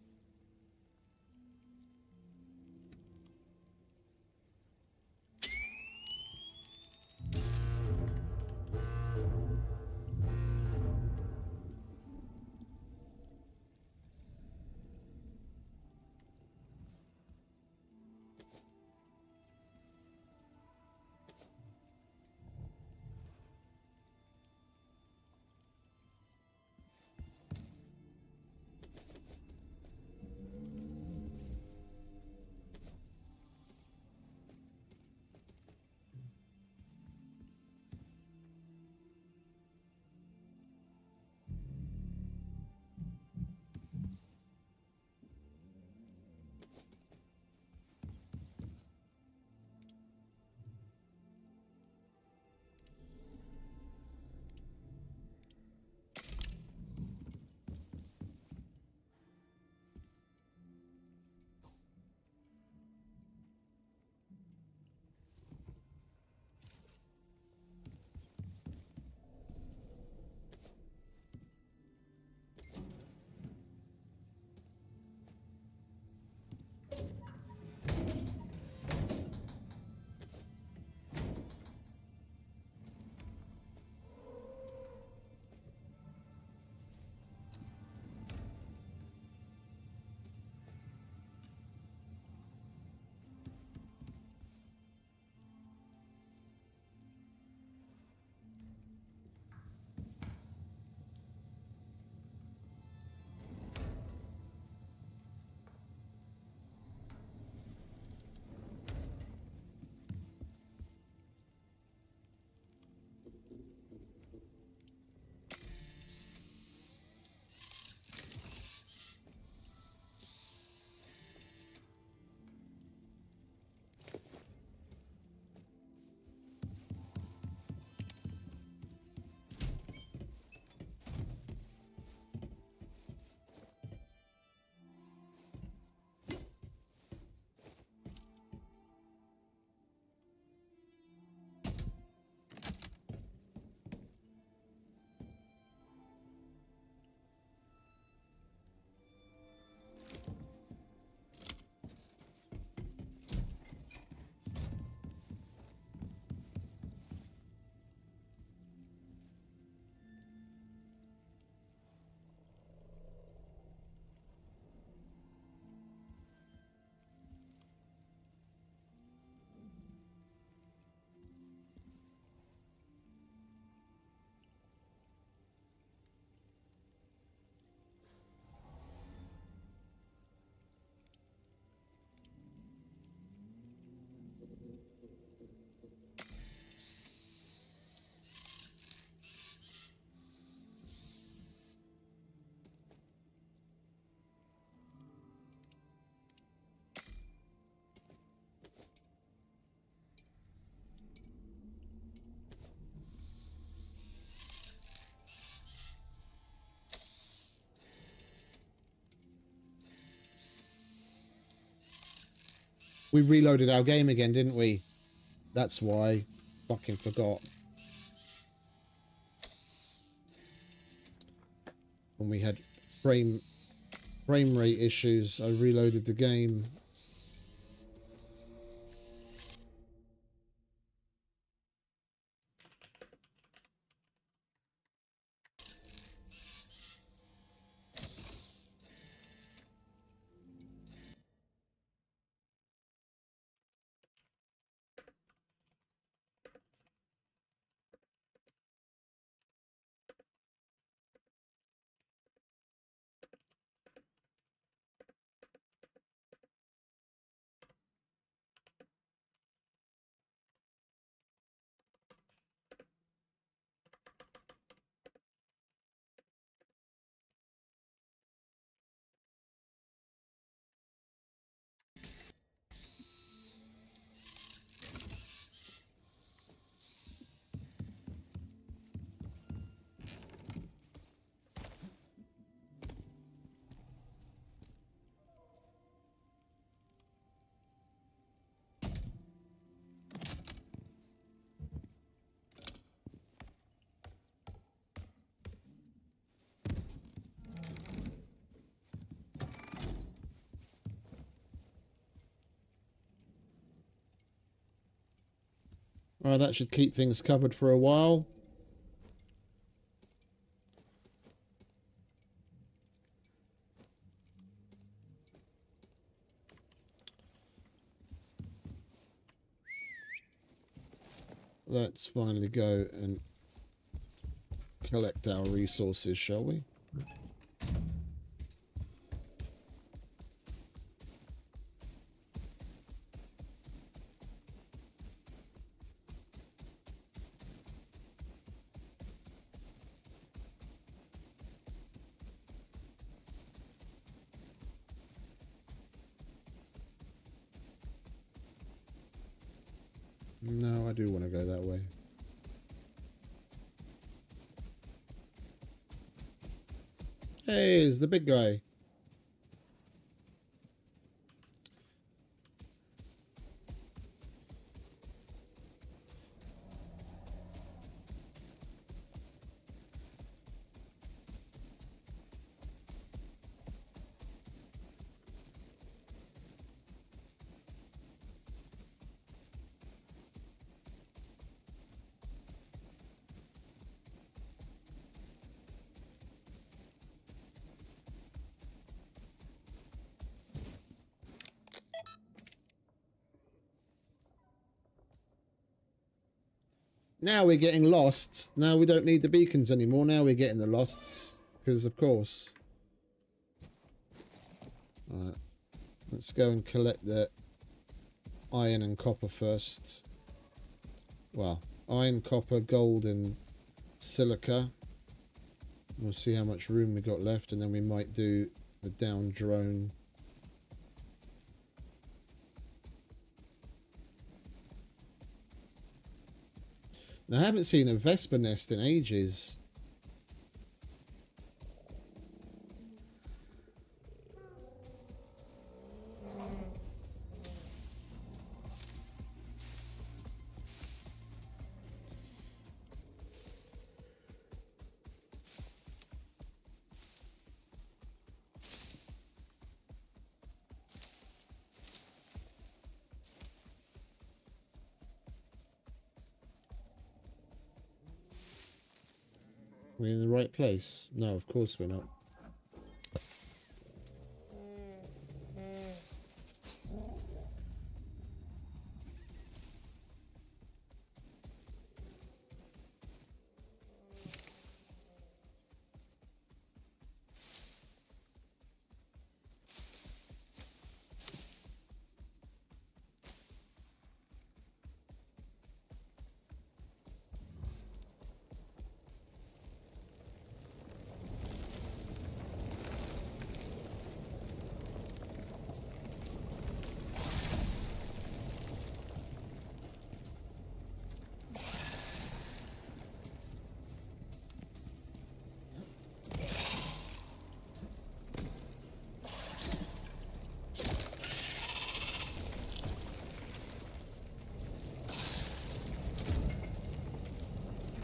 We reloaded our game again, didn't we? That's why. Fucking forgot. When we had frame rate issues, I reloaded the game. Alright, that should keep things covered for a while. Let's finally go and collect our resources, shall we? No, I do want to go that way. Hey, it's the big guy. Now we're getting lost. Now we don't need the beacons anymore. Now we're getting the losts. Because, of course. Alright. Let's go and collect the iron and copper first. Well, iron, copper, gold, and silica. We'll see how much room we got left. And then we might do the down drone. Now, I haven't seen a Vesper nest in ages. We're in the right place? No, of course we're not.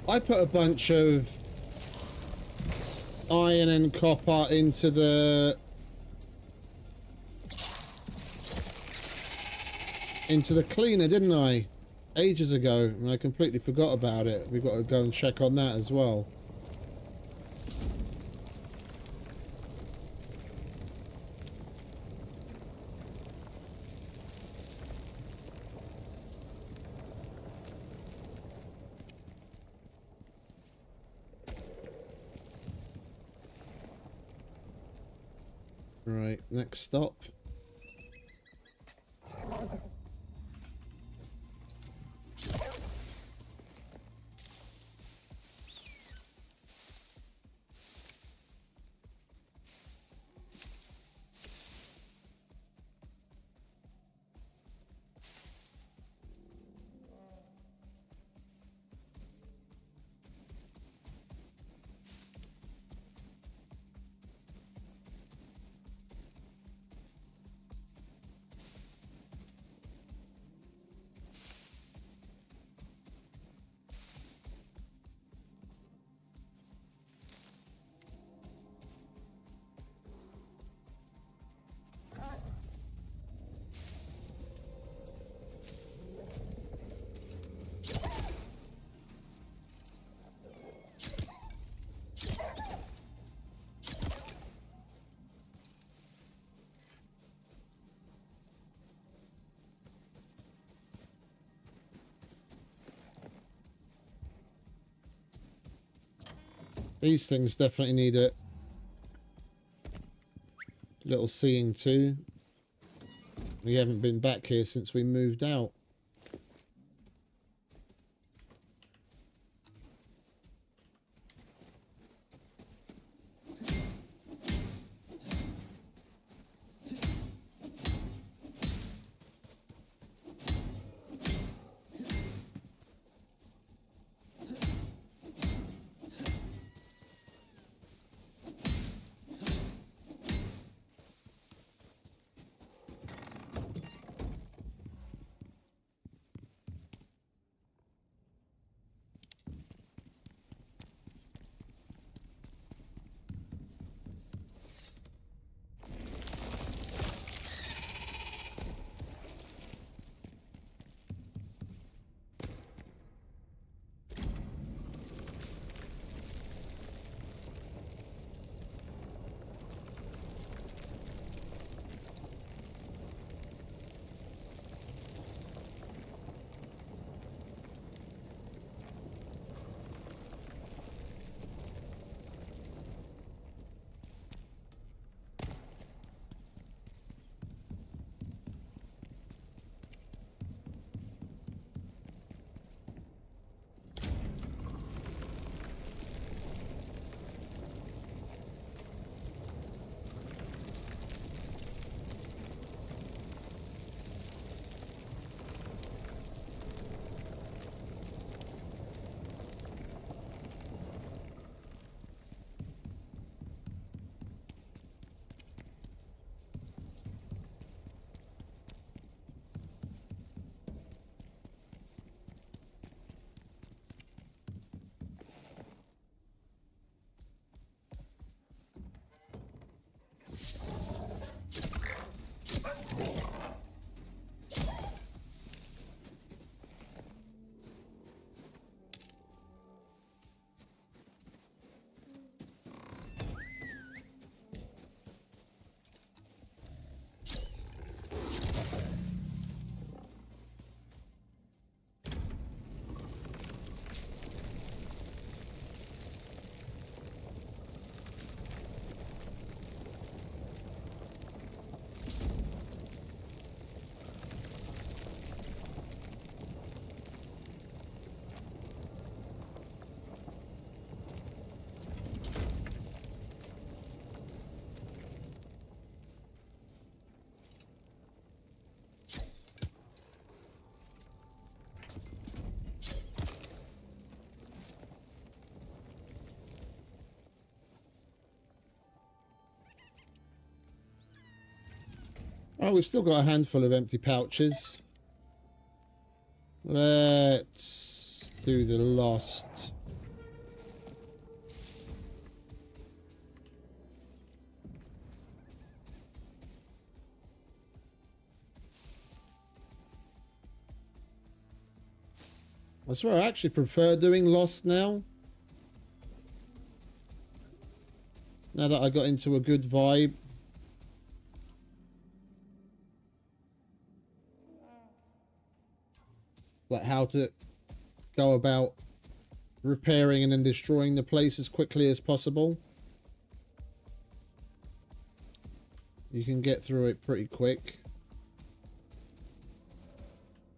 I put a bunch of iron and copper into the cleaner, didn't I? Ages ago, and I completely forgot about it. We've got to go and check on that as well. Right, next stop. These things definitely need a little seeing to. We haven't been back here since we moved out. Oh, we've still got a handful of empty pouches. Let's do the lost. I swear I actually prefer doing lost now. Now that I got into a good vibe. Like how to go about repairing and then destroying the place as quickly as possible. You can get through it pretty quick.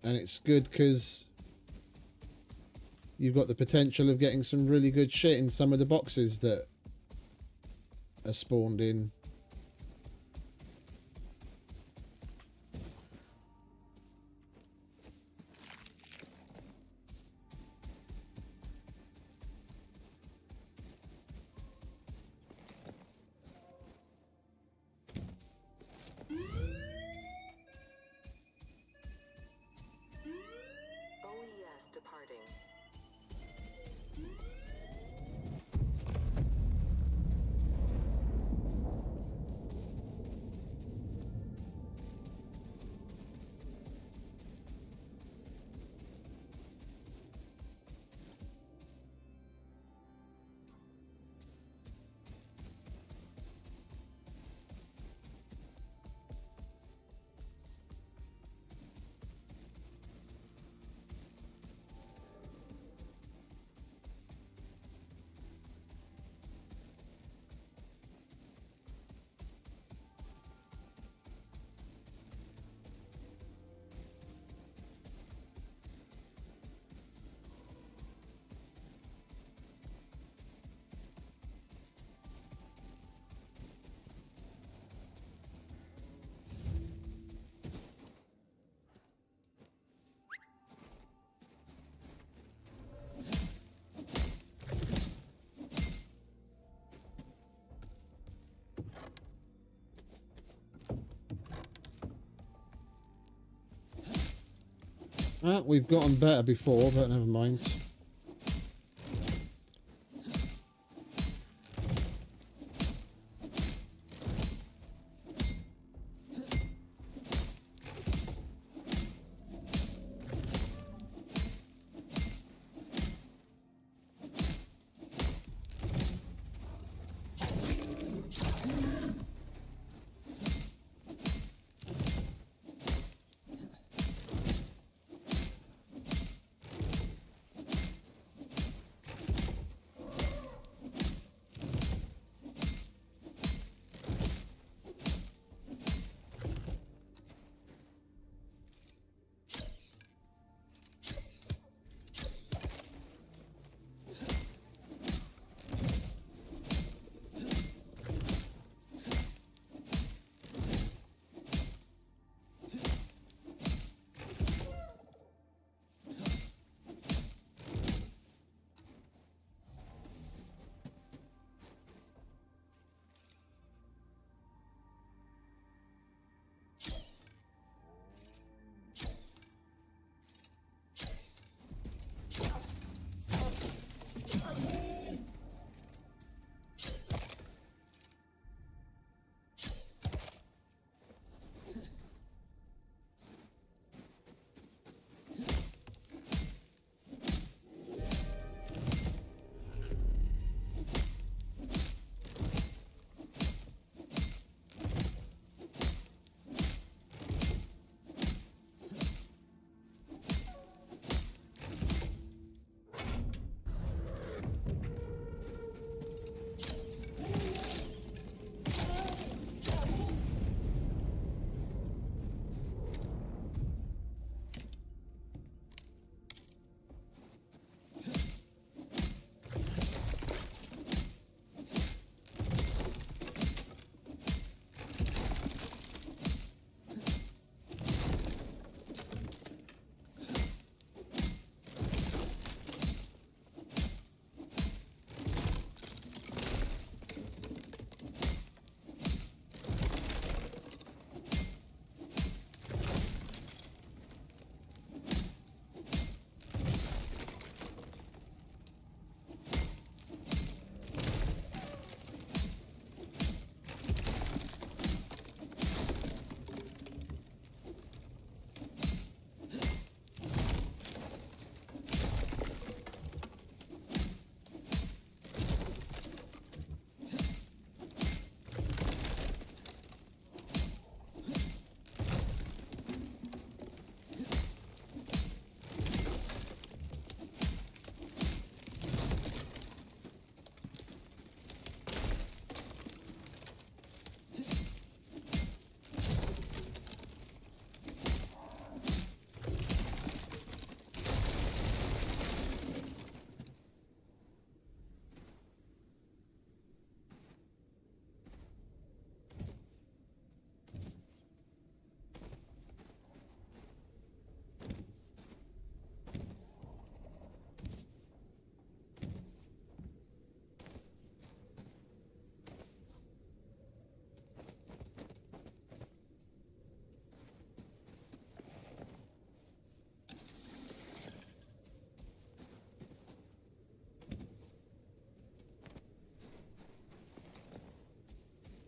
And it's good because you've got the potential of getting some really good shit in some of the boxes that are spawned in. Ah, we've gotten better before, but never mind.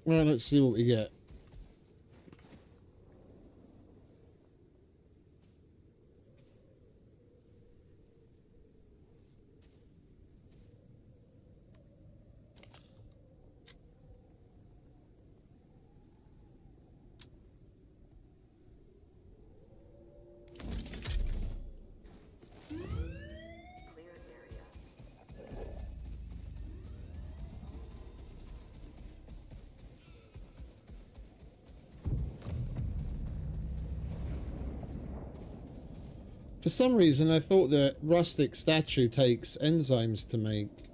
Well, let's see what we get. Clear area. For some reason, I thought the rustic statue takes enzymes to make.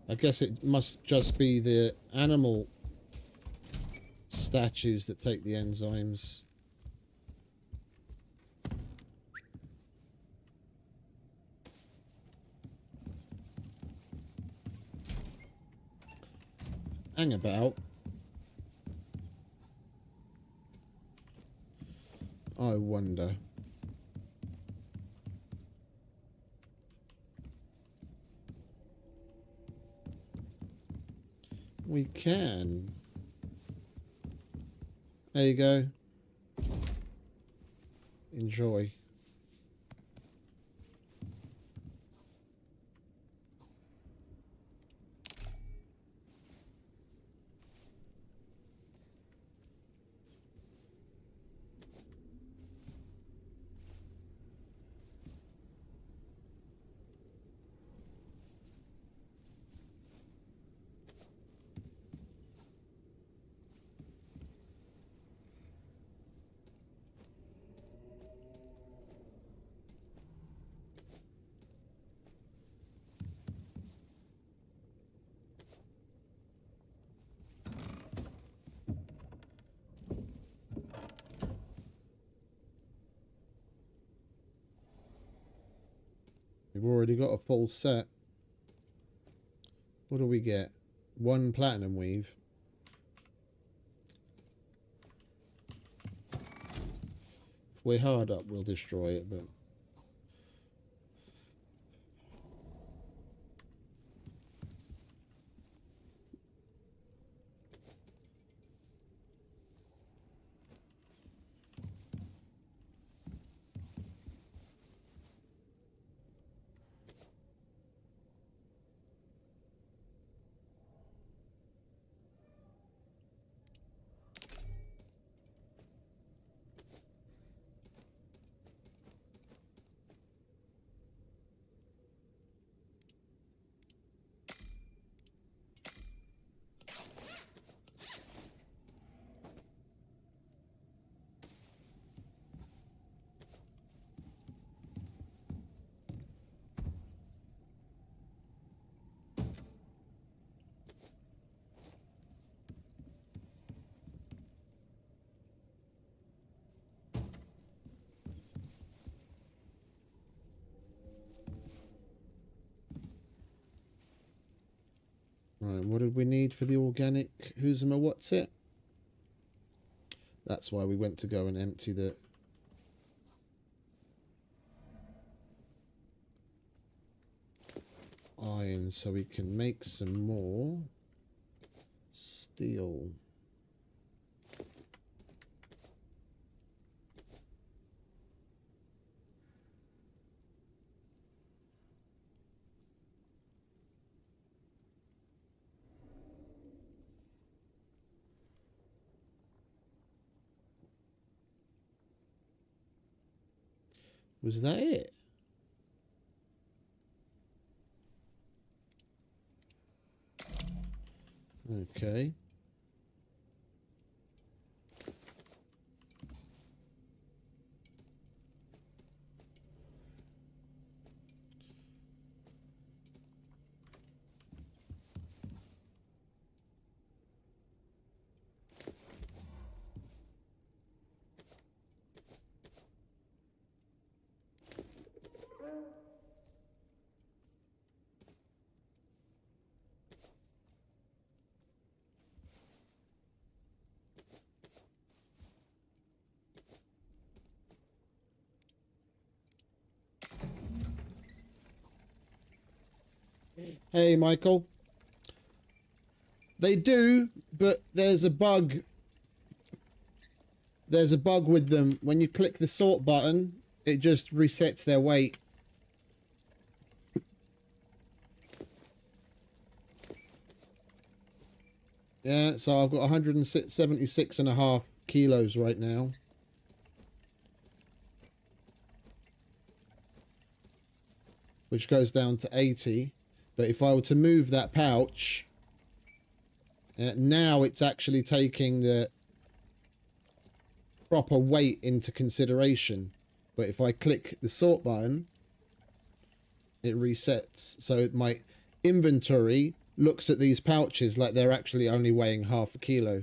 I guess it must just be the animal statues that take the enzymes. Hang about. I wonder. we can. There you go. Enjoy. We've already got a full set. What do we get? 1 platinum weave. If we're hard up, we'll destroy it, but... Right, what did we need for the organic Huzuma? What's it? That's why we went to go and empty the... iron so we can make some more steel. Was that it? Okay. Hey, Michael. They do, but there's a bug. There's a bug with them. When you click the sort button, it just resets their weight. Yeah, so I've got 176.5 kilos right now. Which goes down to 80. But if I were to move that pouch, now it's actually taking the proper weight into consideration. But if I click the sort button, it resets. So my inventory looks at these pouches like they're actually only weighing half a kilo.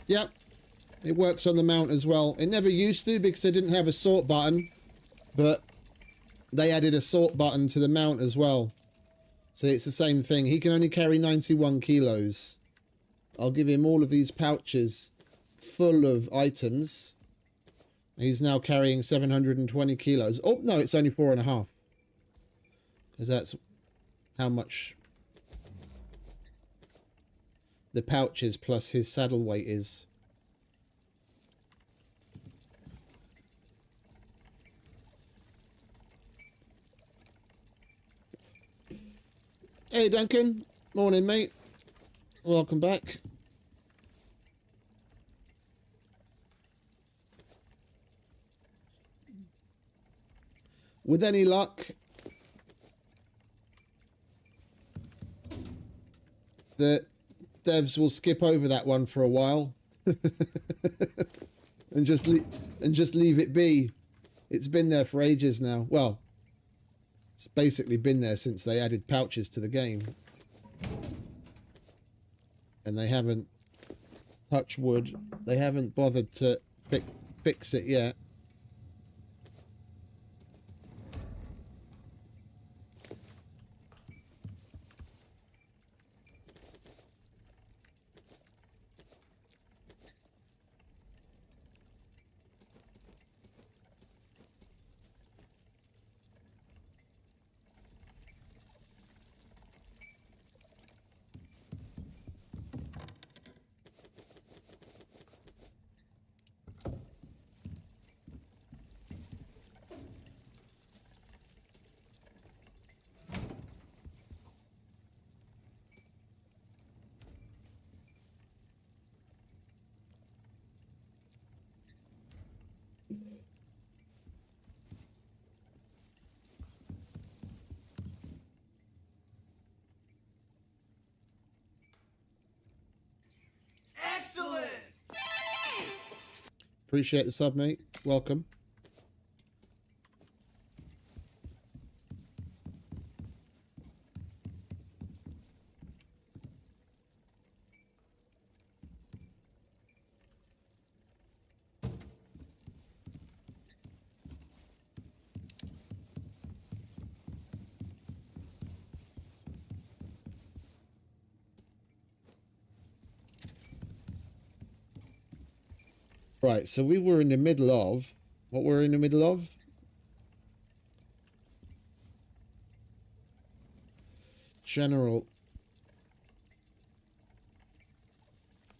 Yep. It works on the mount as well. It never used to because they didn't have a sort button, but they added a sort button to the mount as well. So it's the same thing. He can only carry 91 kilos. I'll give him all of these pouches full of items. He's now carrying 720 kilos. Oh, no, it's only 4.5. Because that's how much the pouches plus his saddle weight is. Hey, Duncan. Morning, mate. Welcome back. With any luck, the devs will skip over that one for a while and just leave it be. It's been there for ages now. Well, it's basically been there since they added pouches to the game. And they haven't, touch wood, they haven't bothered to fix it yet. Excellent! Appreciate the sub, mate. Welcome. Right, so we were in the middle of... What we're in the middle of? General...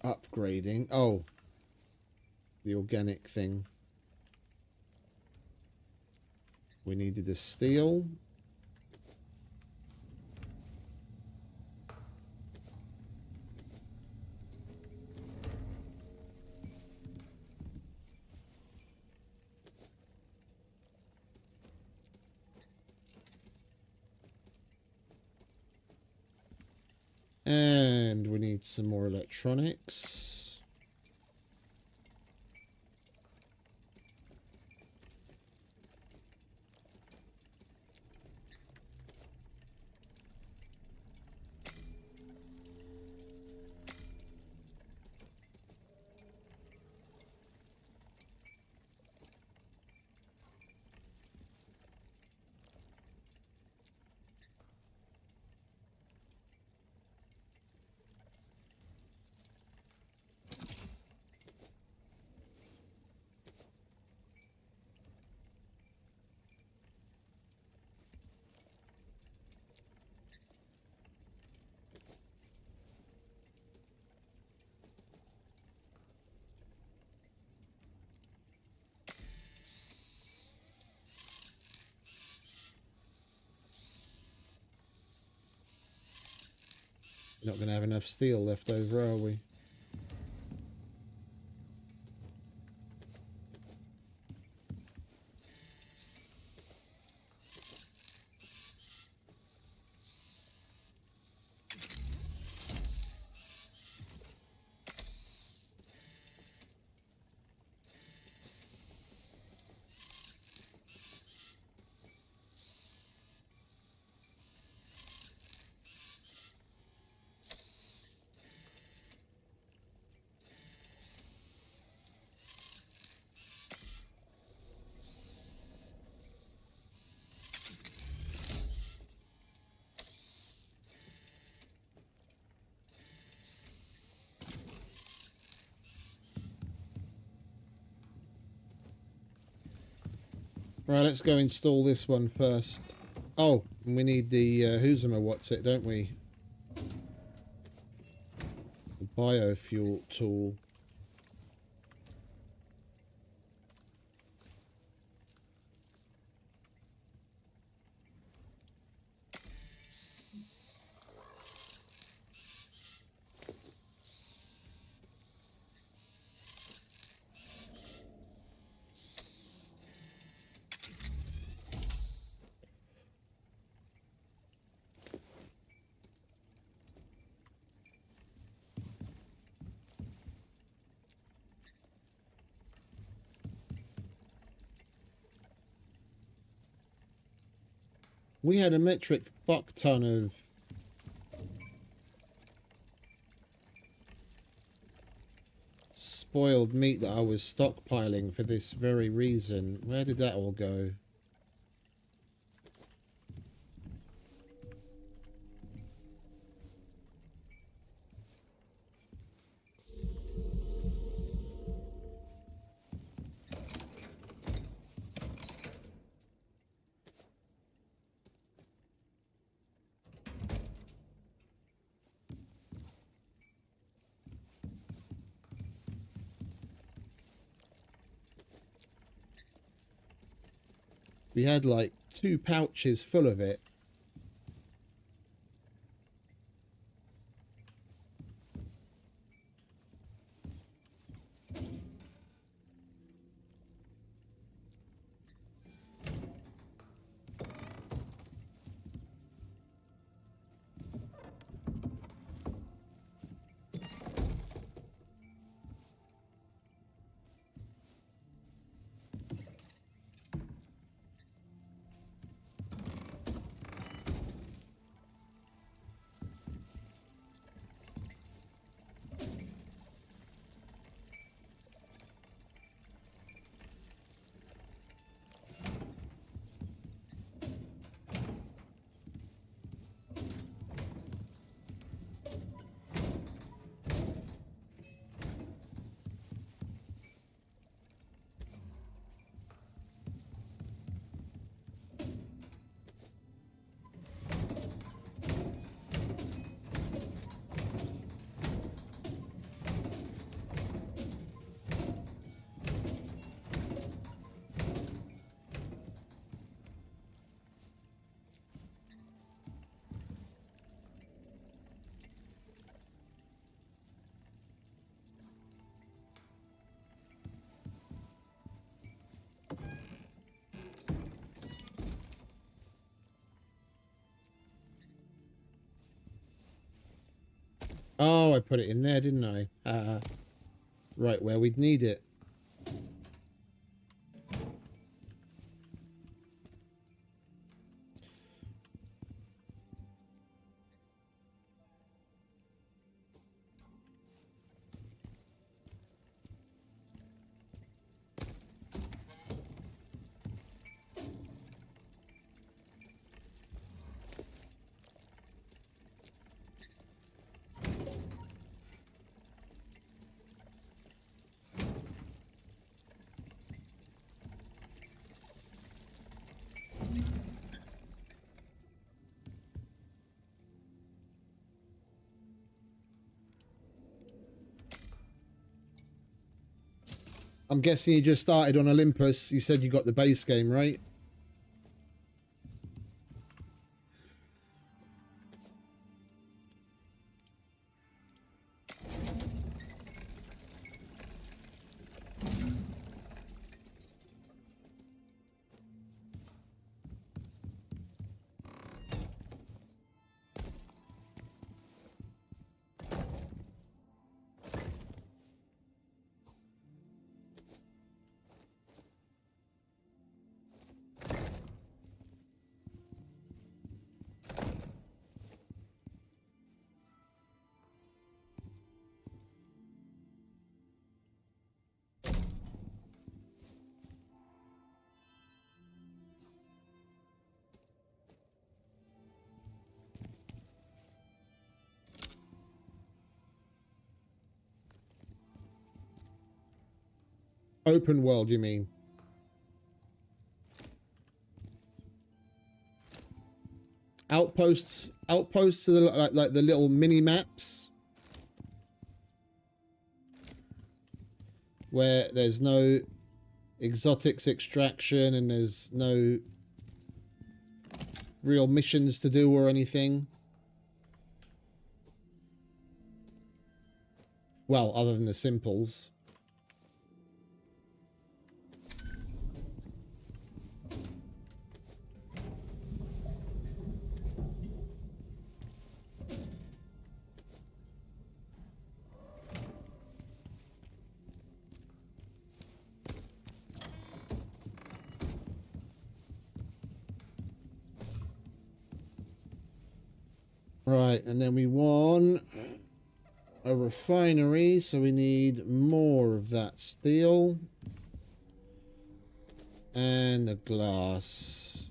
Upgrading. Oh. The organic thing. We needed a steel. And we need some more electronics. We're not going to have enough steel left over, are we? Right, let's go install this one first. Oh, and we need the what's it, don't we? The biofuel tool. We had a metric fuck ton of spoiled meat that I was stockpiling for this very reason. Where did that all go? We had like 2 pouches full of it. Oh, I put it in there, didn't I? Right where we'd need it. I'm guessing you just started on Olympus. You said you got the base game, right? Open world, you mean? Outposts are the, like the little mini maps where there's no exotics extraction and there's no real missions to do or anything. Well, other than the simples. Right, and then we want a refinery, so we need more of that steel. And the glass.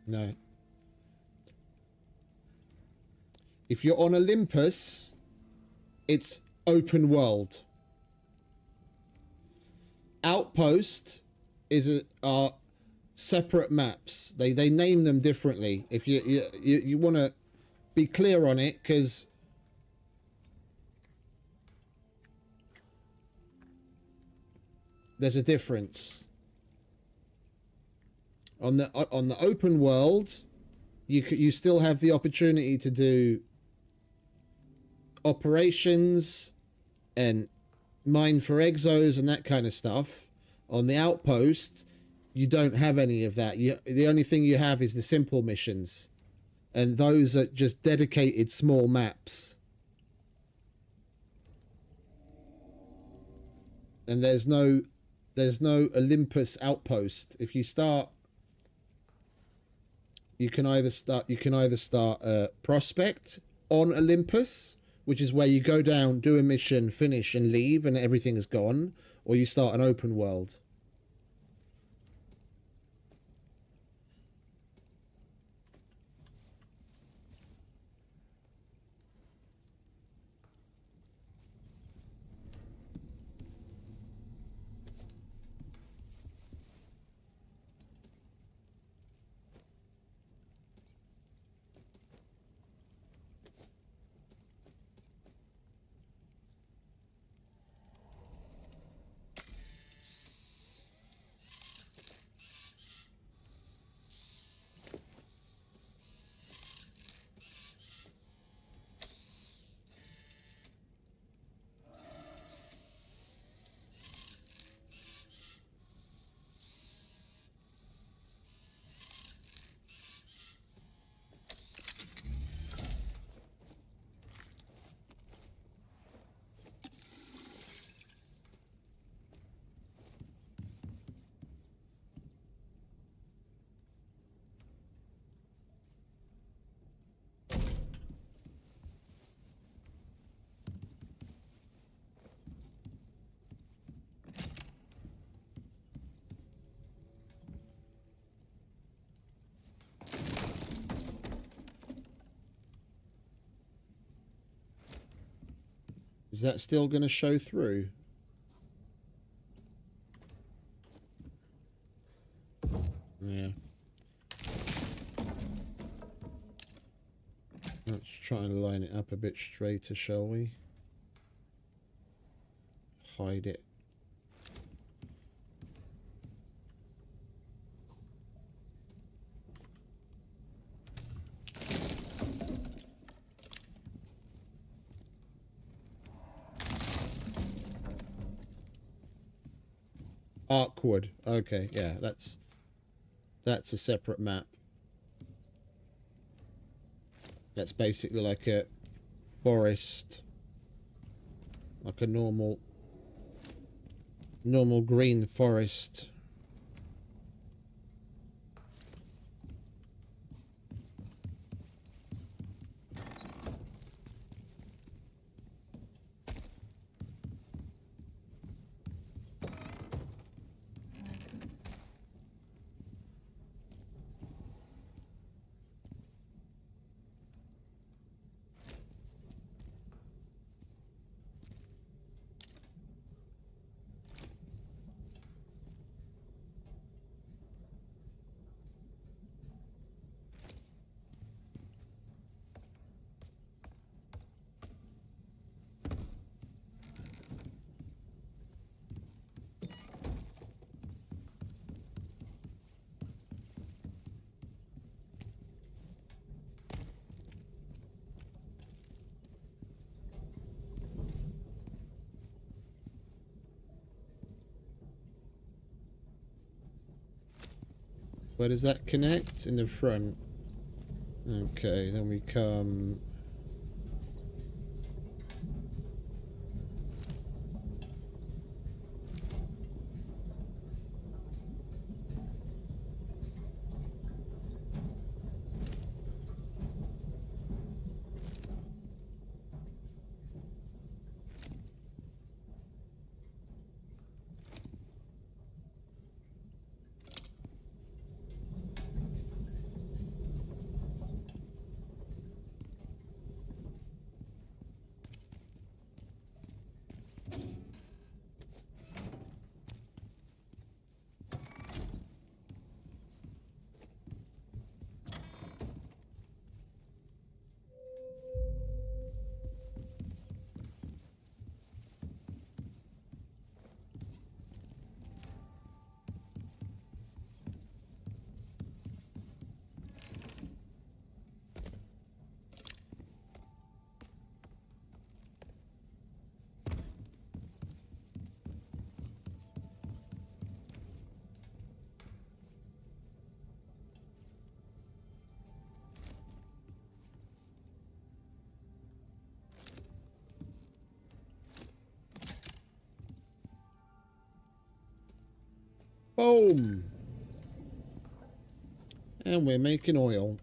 No. If you're on Olympus, it's open world. Outpost are separate maps. They name them differently. If you want to be clear on it, because there's a difference. On the open world, you still have the opportunity to do operations and mine for exos and that kind of stuff. On the outpost, you don't have any of that. The only thing you have is the simple missions, and those are just dedicated small maps. And there's no Olympus outpost. If you start, you can either start a prospect on Olympus, which is where you go down, do a mission, finish, and leave, and everything is gone, or you start an open world. Is that still going to show through? Yeah. Let's try and line it up a bit straighter, shall we? Hide it. Arkwood. Okay, yeah, that's a separate map. That's basically like a forest, like a normal green forest. Where does that connect? In the front. Okay, then we come... Boom! And we're making oil.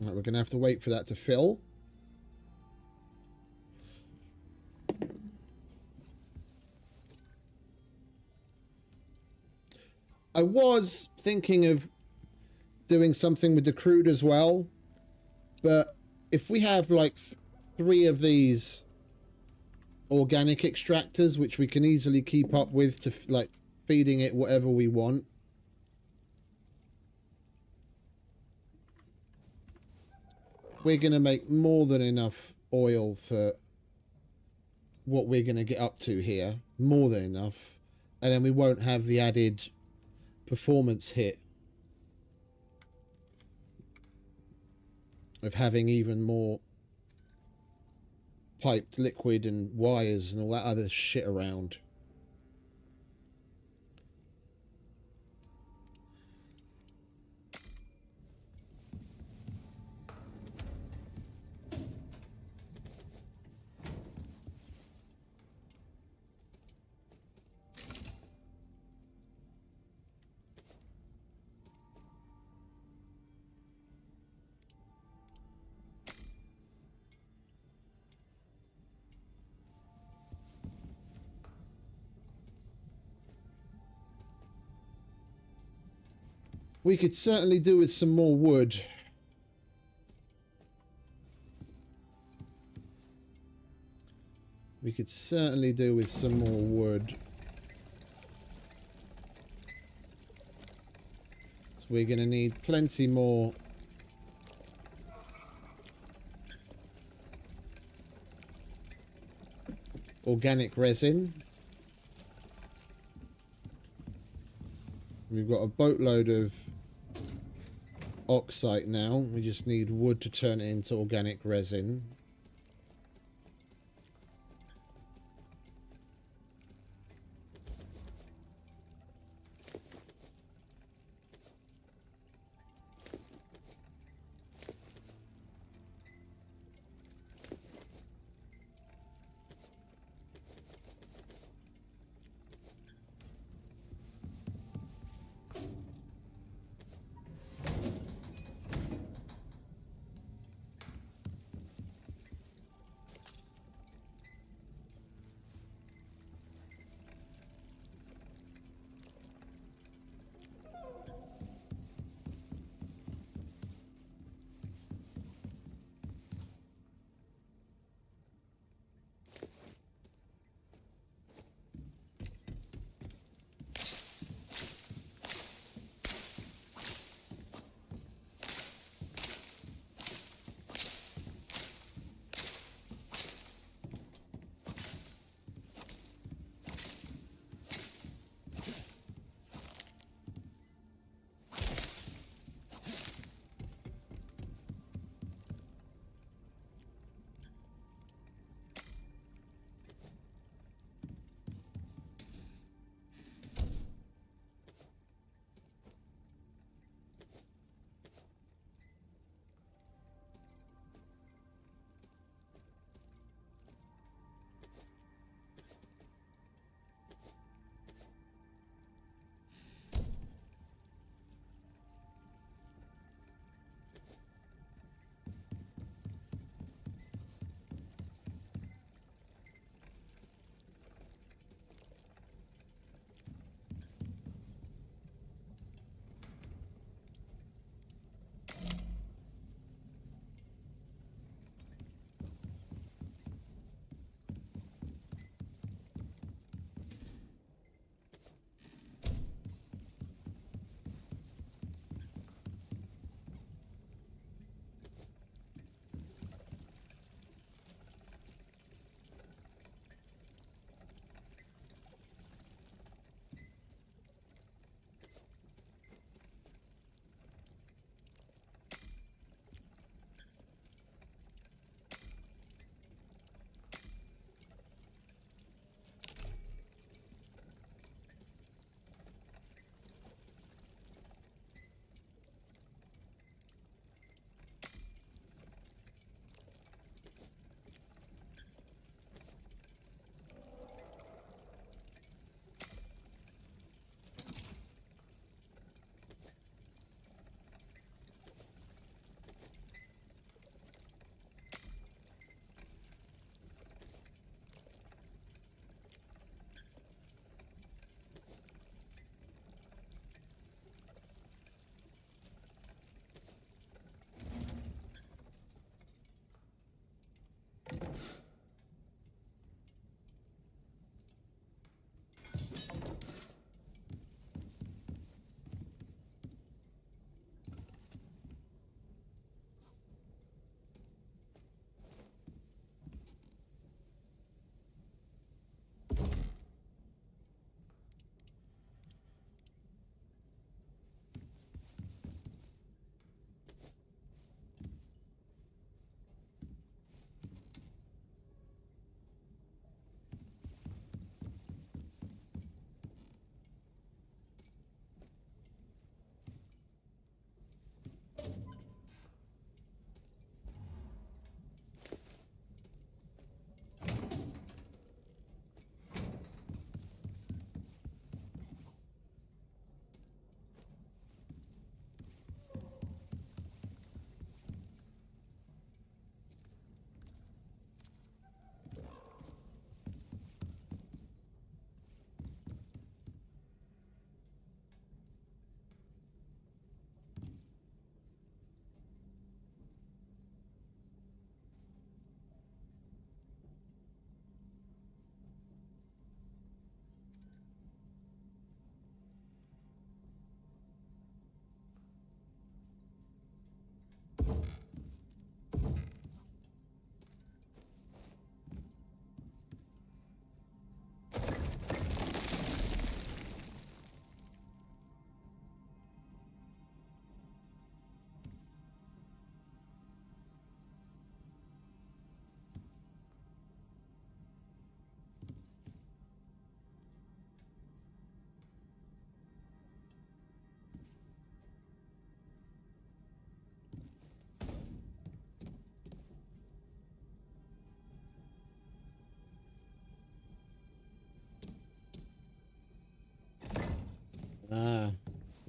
Right, we're going to have to wait for that to fill. I was thinking of doing something with the crude as well, but if we have like 3 of these organic extractors, which we can easily keep up with to like feeding it whatever we want, we're going to make more than enough oil for what we're going to get up to here. More than enough. And then we won't have the added performance hit of having even more piped liquid and wires and all that other shit around. We could certainly do with some more wood. We could certainly do with some more wood. So we're going to need plenty more organic resin. We've got a boatload of oxide now. We just need wood to turn it into organic resin.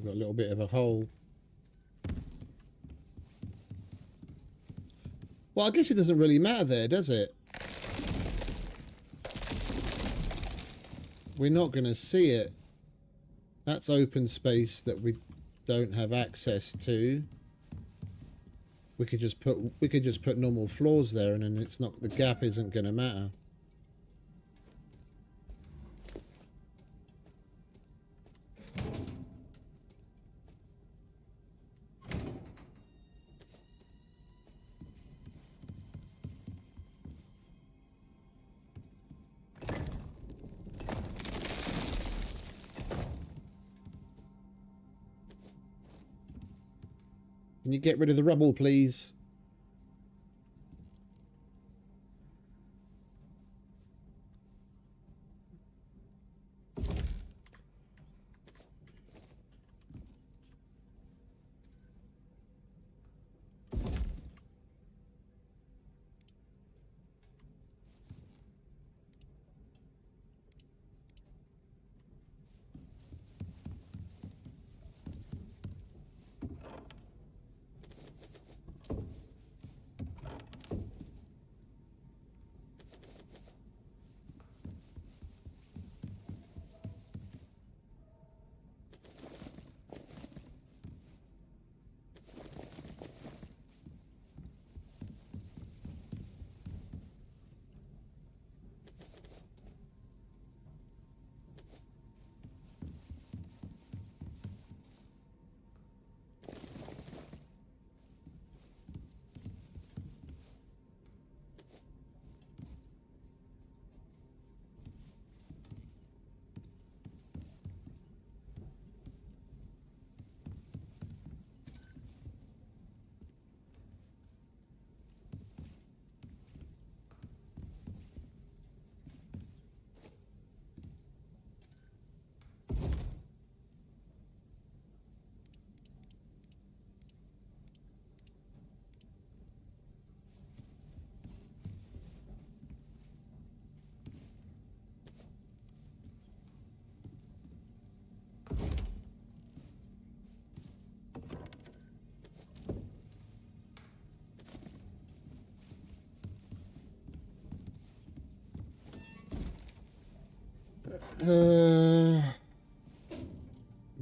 Got a little bit of a hole. Well, I guess it doesn't really matter there, does it? We're not going to see it. That's open space that we don't have access to. We could just put normal floors there, and then it's not, the gap isn't going to matter. Can you get rid of the rubble, please?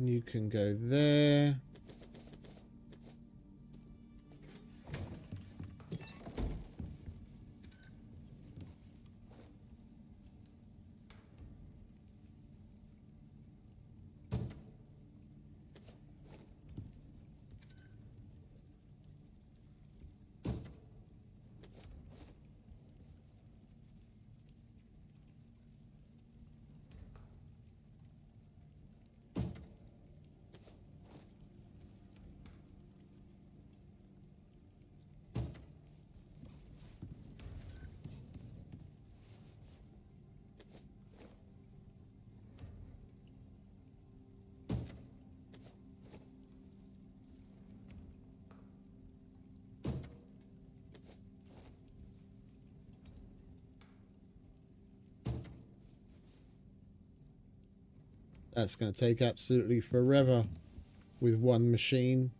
You can go there. That's going to take absolutely forever with one machine.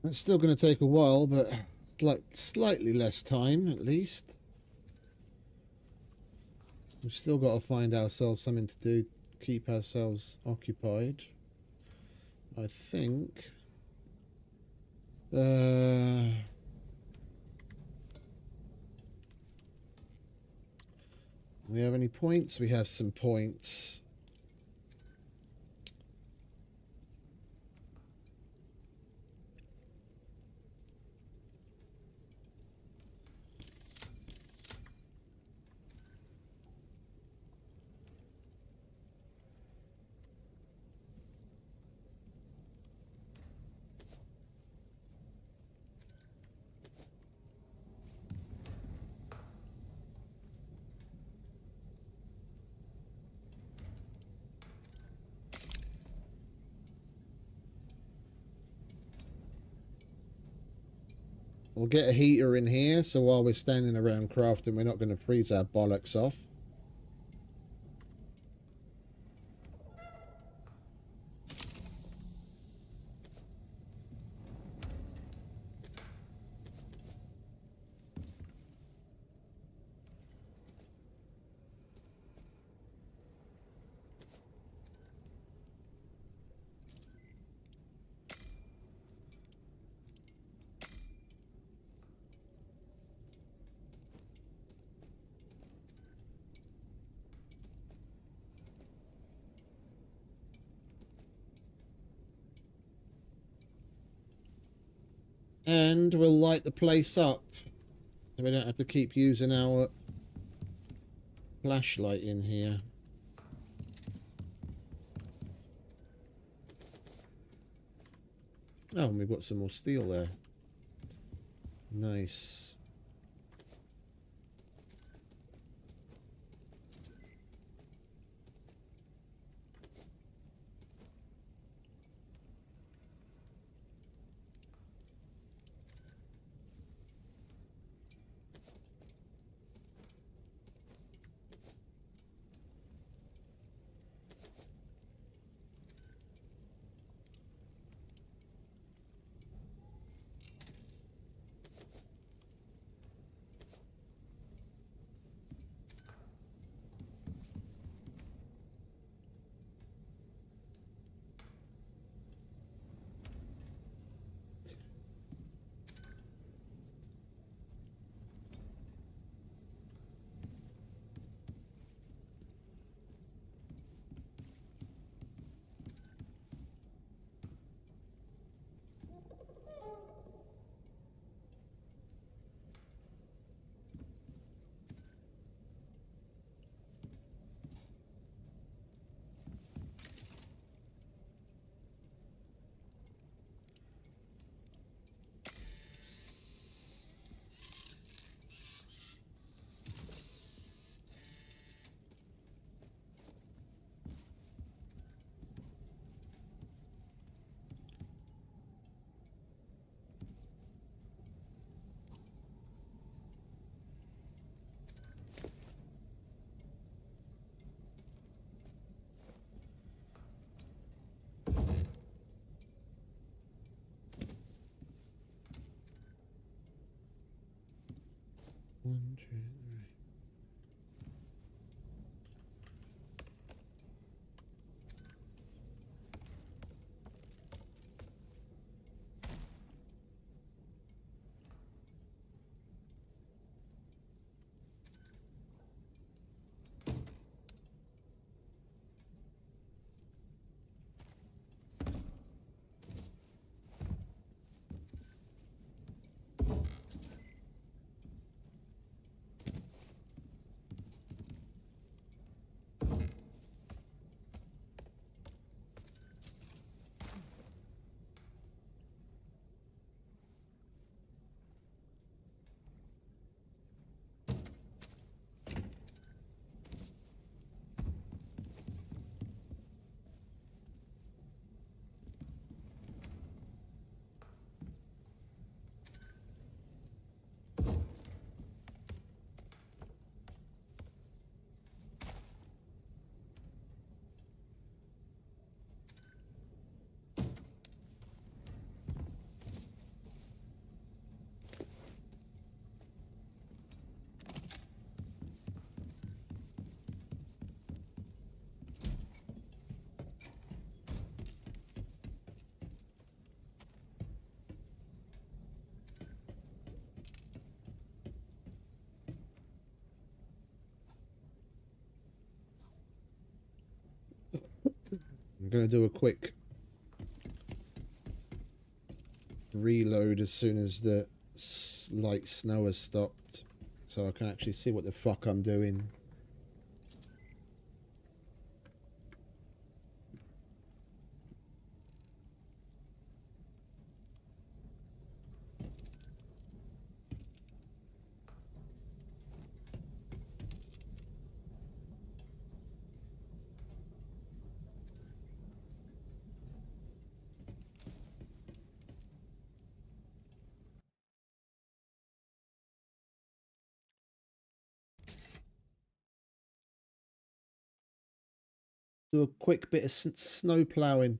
It's still going to take a while, but like slightly less time at least. We've still got to find ourselves something to do, keep ourselves occupied. I think. We have any points? We have some points. We'll get a heater in here, so while we're standing around crafting, we're not going to freeze our bollocks off. And we'll light the place up, so we don't have to keep using our flashlight in here. Oh, and we've got some more steel there. Nice. One, two, three. I'm going to do a quick reload as soon as the light snow has stopped, so I can actually see what the fuck I'm doing. Do a quick bit of snow ploughing.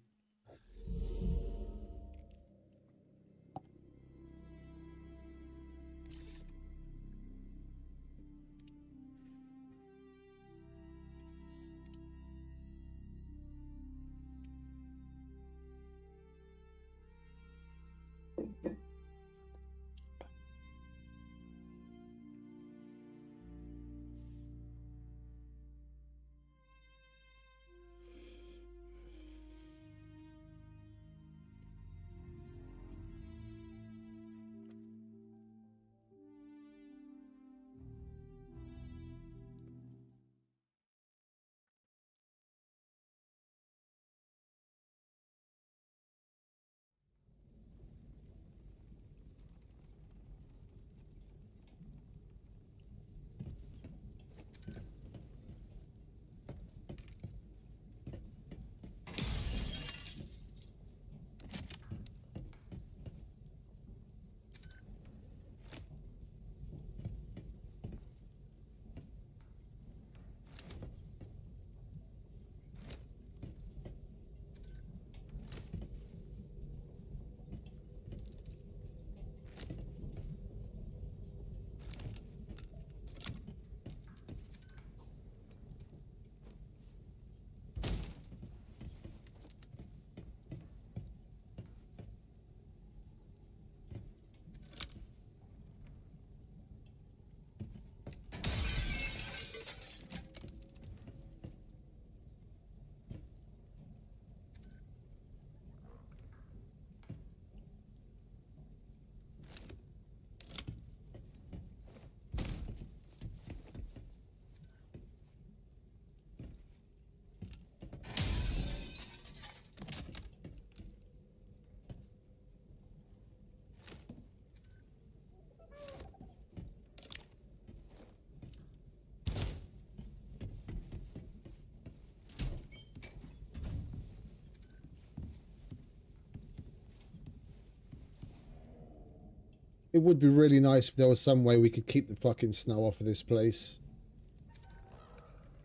It would be really nice if there was some way we could keep the fucking snow off of this place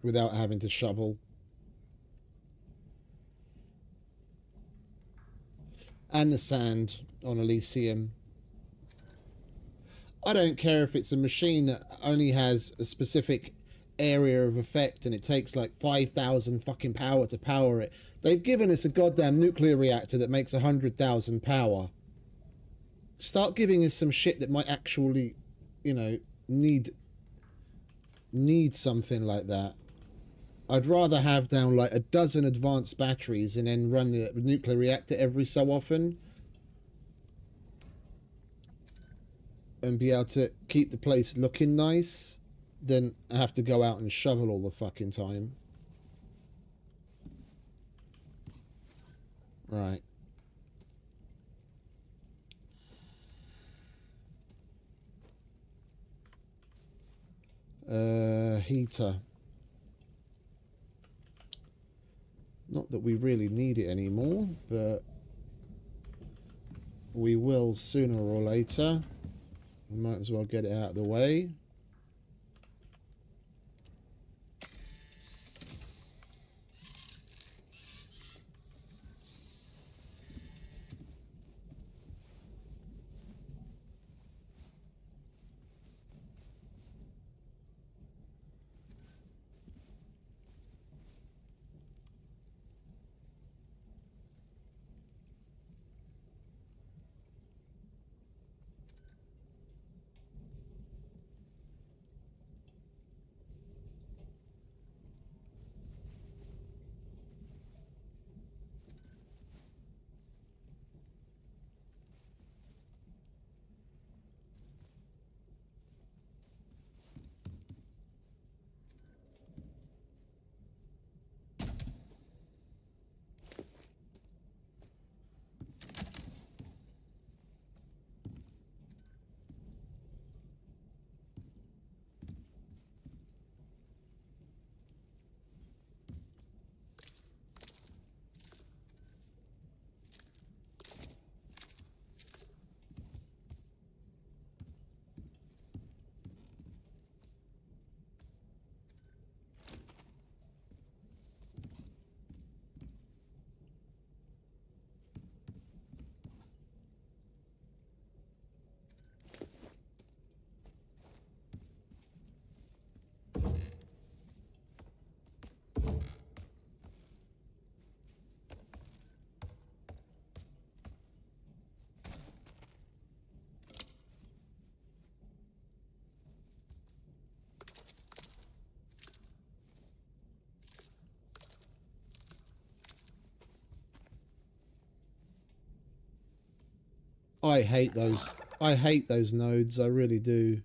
without having to shovel. And the sand on Elysium. I don't care if it's a machine that only has a specific area of effect and it takes like 5,000 fucking power to power it. They've given us a goddamn nuclear reactor that makes 100,000 power. Start giving us some shit that might actually, you know, need something like that. I'd rather have down like a dozen advanced batteries and then run the nuclear reactor every so often and be able to keep the place looking nice than have to go out and shovel all the fucking time. Right. Heater. Not that we really need it anymore, but we will sooner or later. We might as well get it out of the way. I hate those. I hate those nodes. I really do.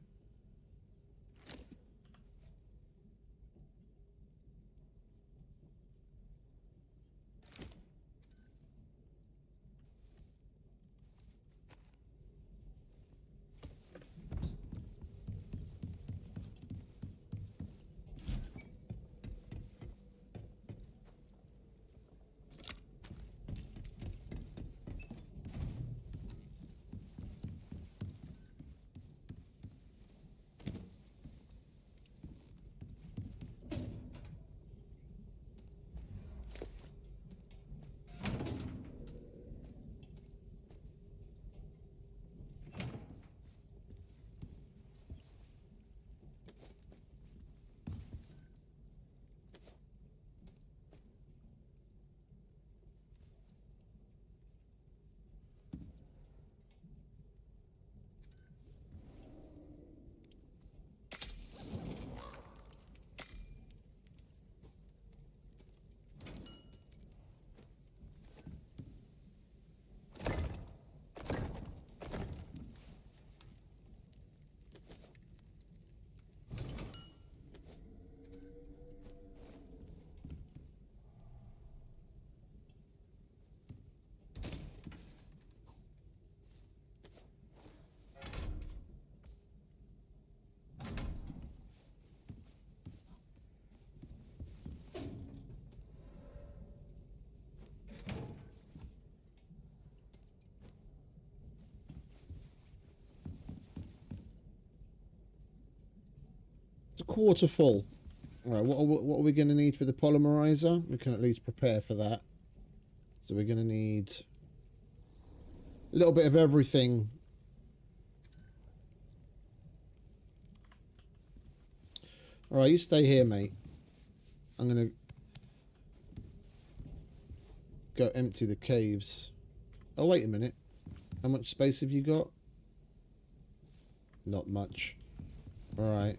It's a quarter full. Alright, what are we going to need for the polymerizer? We can at least prepare for that. So we're going to need a little bit of everything. Alright, you stay here, mate. I'm going to go empty the caves. Oh, wait a minute. How much space have you got? Not much. Alright.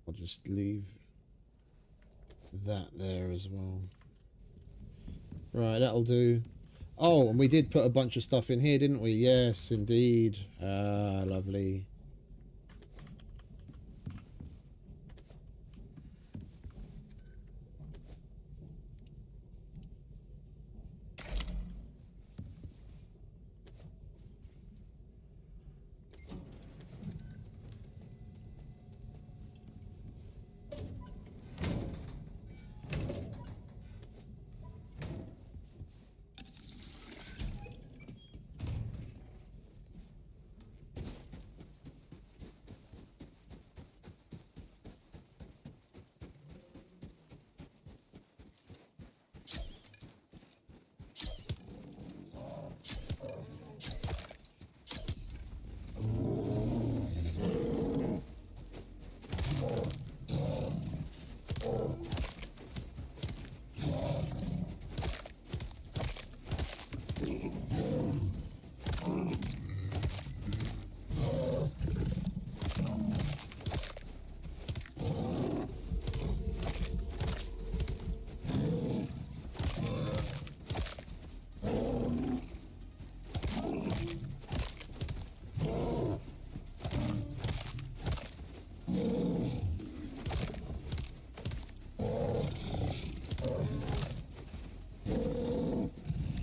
I'll just leave that there as well. Right, that'll do. Oh, and we did put a bunch of stuff in here, didn't we? Yes, indeed. Ah, lovely.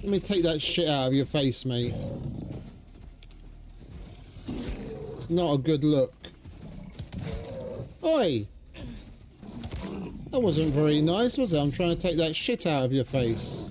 Let me take that shit out of your face, mate. It's not a good look. Oi! That wasn't very nice, was it? I'm trying to take that shit out of your face.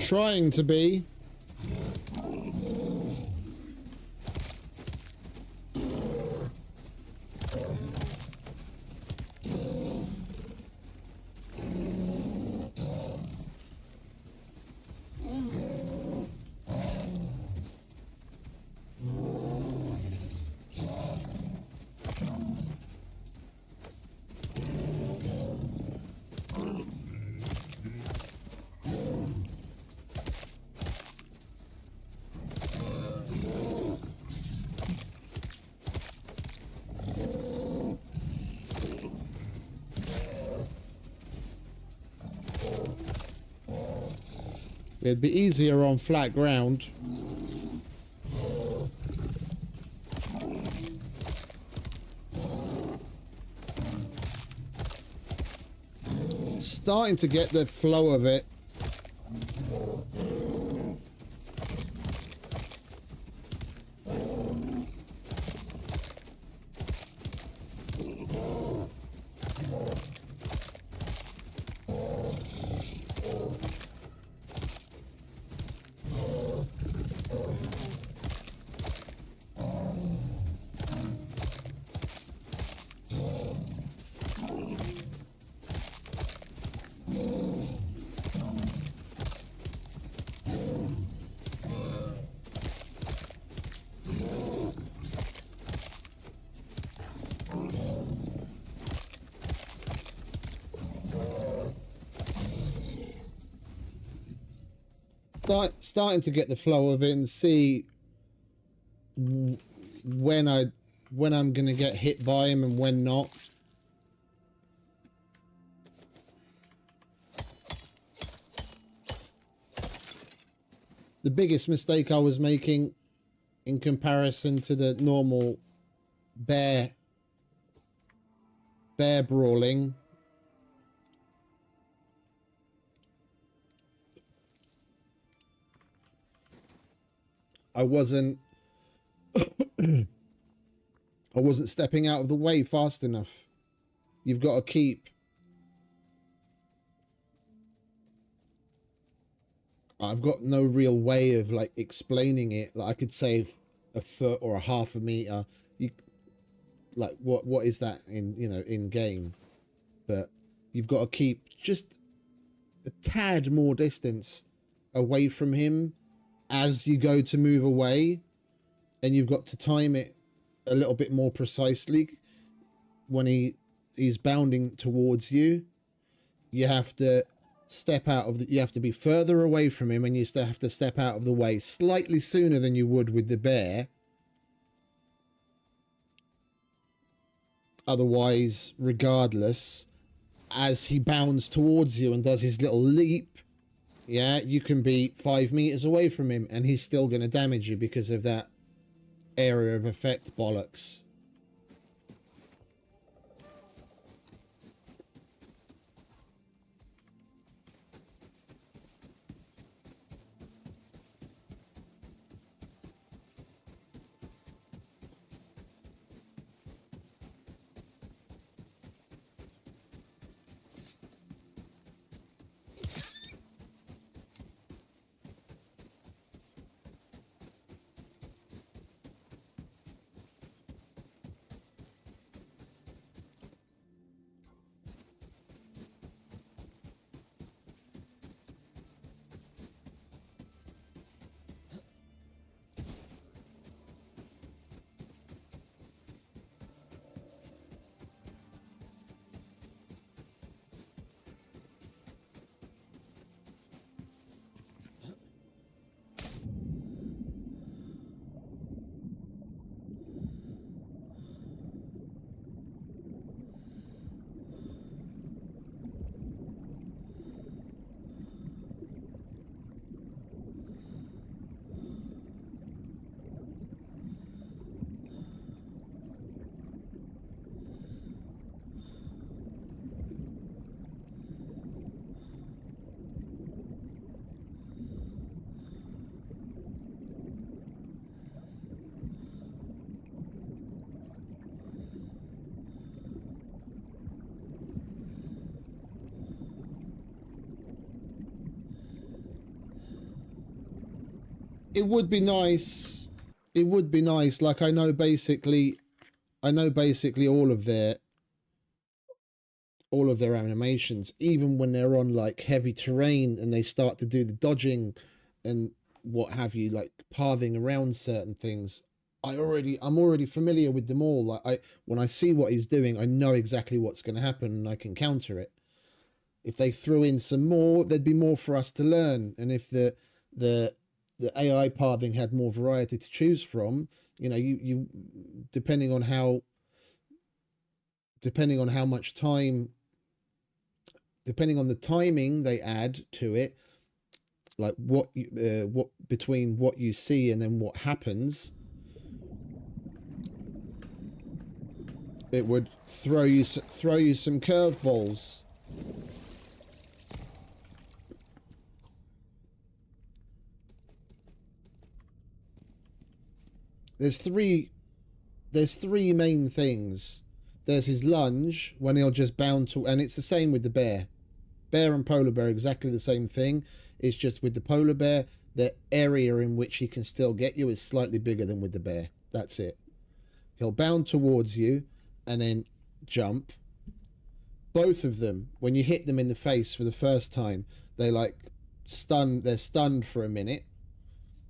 trying to be. It'd be easier on flat ground. Starting to get the flow of it. Starting to get the flow of it and see when I'm gonna get hit by him and when not. The biggest mistake I was making in comparison to the normal bear brawling I wasn't stepping out of the way fast enough. You've got to keep. I've got no real way of like explaining it. Like I could say a foot or a half a meter. You like what is that in in game? But you've got to keep just a tad more distance away from him as you go to move away, and you've got to time it a little bit more precisely when he's bounding towards you. You have to step out of you have to be further away from him, and you still have to step out of the way slightly sooner than you would with the bear. Otherwise, regardless, as he bounds towards you and does his little leap, yeah, you can be 5 meters away from him and he's still going to damage you because of that area of effect bollocks. It would be nice. It would be nice. Like I know basically all of their animations, even when they're on like heavy terrain and they start to do the dodging and what have you, like pathing around certain things. I'm already familiar with them all. Like when I see what he's doing, I know exactly what's going to happen and I can counter it. If they threw in some more, there'd be more for us to learn. And if the AI pathing had more variety to choose from, you know, you depending on how much time, depending on the timing they add to it, like what between what you see and then what happens, it would throw you some curveballs. There's three main things. There's his lunge when he'll just bound to, and it's the same with the bear. Bear and polar bear, exactly the same thing. It's just with the polar bear, the area in which he can still get you is slightly bigger than with the bear. That's it. He'll bound towards you and then jump. Both of them, when you hit them in the face for the first time, they're stunned for a minute.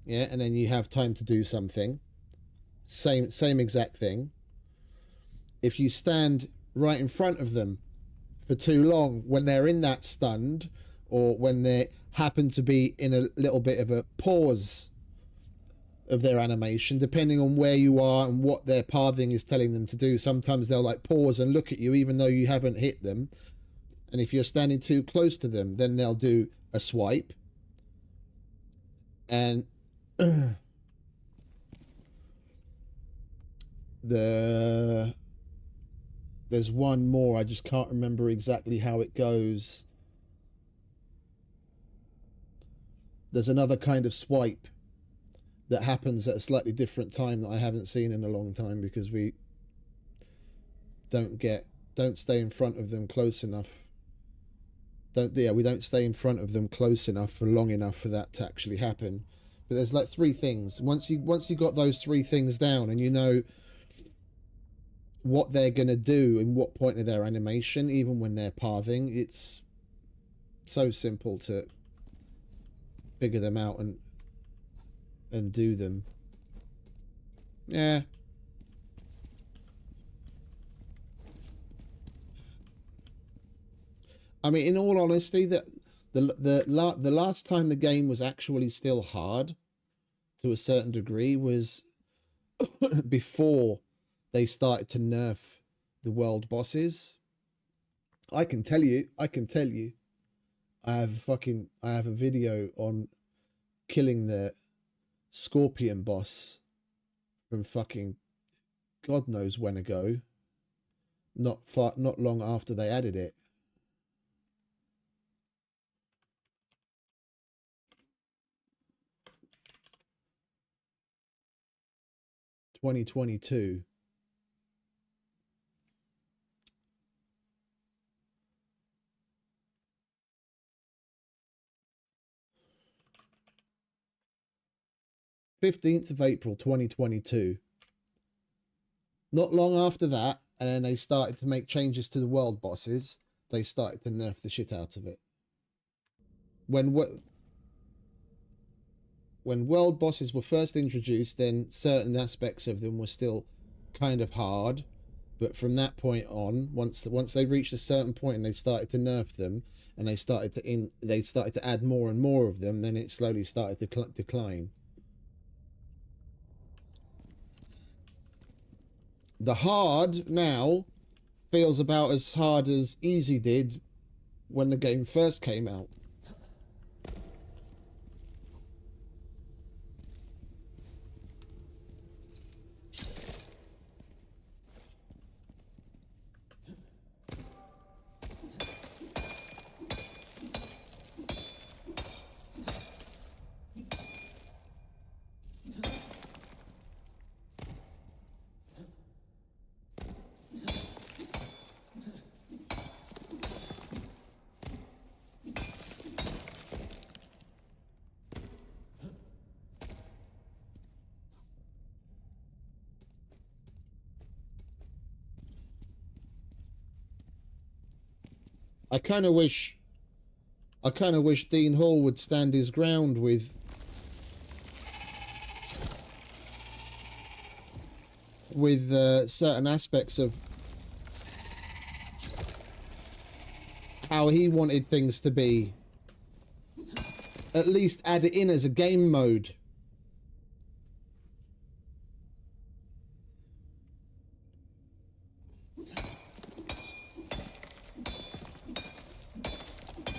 Yeah, and then you have time to do something. Same exact thing. If you stand right in front of them for too long, when they're in that stunned, or when they happen to be in a little bit of a pause of their animation, depending on where you are and what their pathing is telling them to do, sometimes they'll like pause and look at you even though you haven't hit them. And if you're standing too close to them, then they'll do a swipe. And there's one more, I just can't remember exactly how it goes. There's another kind of swipe that happens at a slightly different time that I haven't seen in a long time, because we don't stay in front of them close enough. We don't stay in front of them close enough for long enough for that to actually happen. But there's like three things. Once you got those three things down and you know what they're going to do in what point of their animation, even when they're pathing, it's so simple to figure them out and do them. Yeah. I mean, in all honesty, the last time the game was actually still hard to a certain degree was before they started to nerf the world bosses. I can tell you, I have a video on killing the scorpion boss from fucking God knows when ago. Not long after they added it. (2022). April 15th, 2022. Not long after that, and then they started to make changes to the world bosses. They started to nerf the shit out of it. When world bosses were first introduced, then certain aspects of them were still kind of hard. But from that point on, once they reached a certain point and they started to nerf them, and they started to add more and more of them, then it slowly started to decline. The hard now feels about as hard as easy did when the game first came out. I kind of wish Dean Hall would stand his ground with certain aspects of how he wanted things to be. At least add it in as a game mode.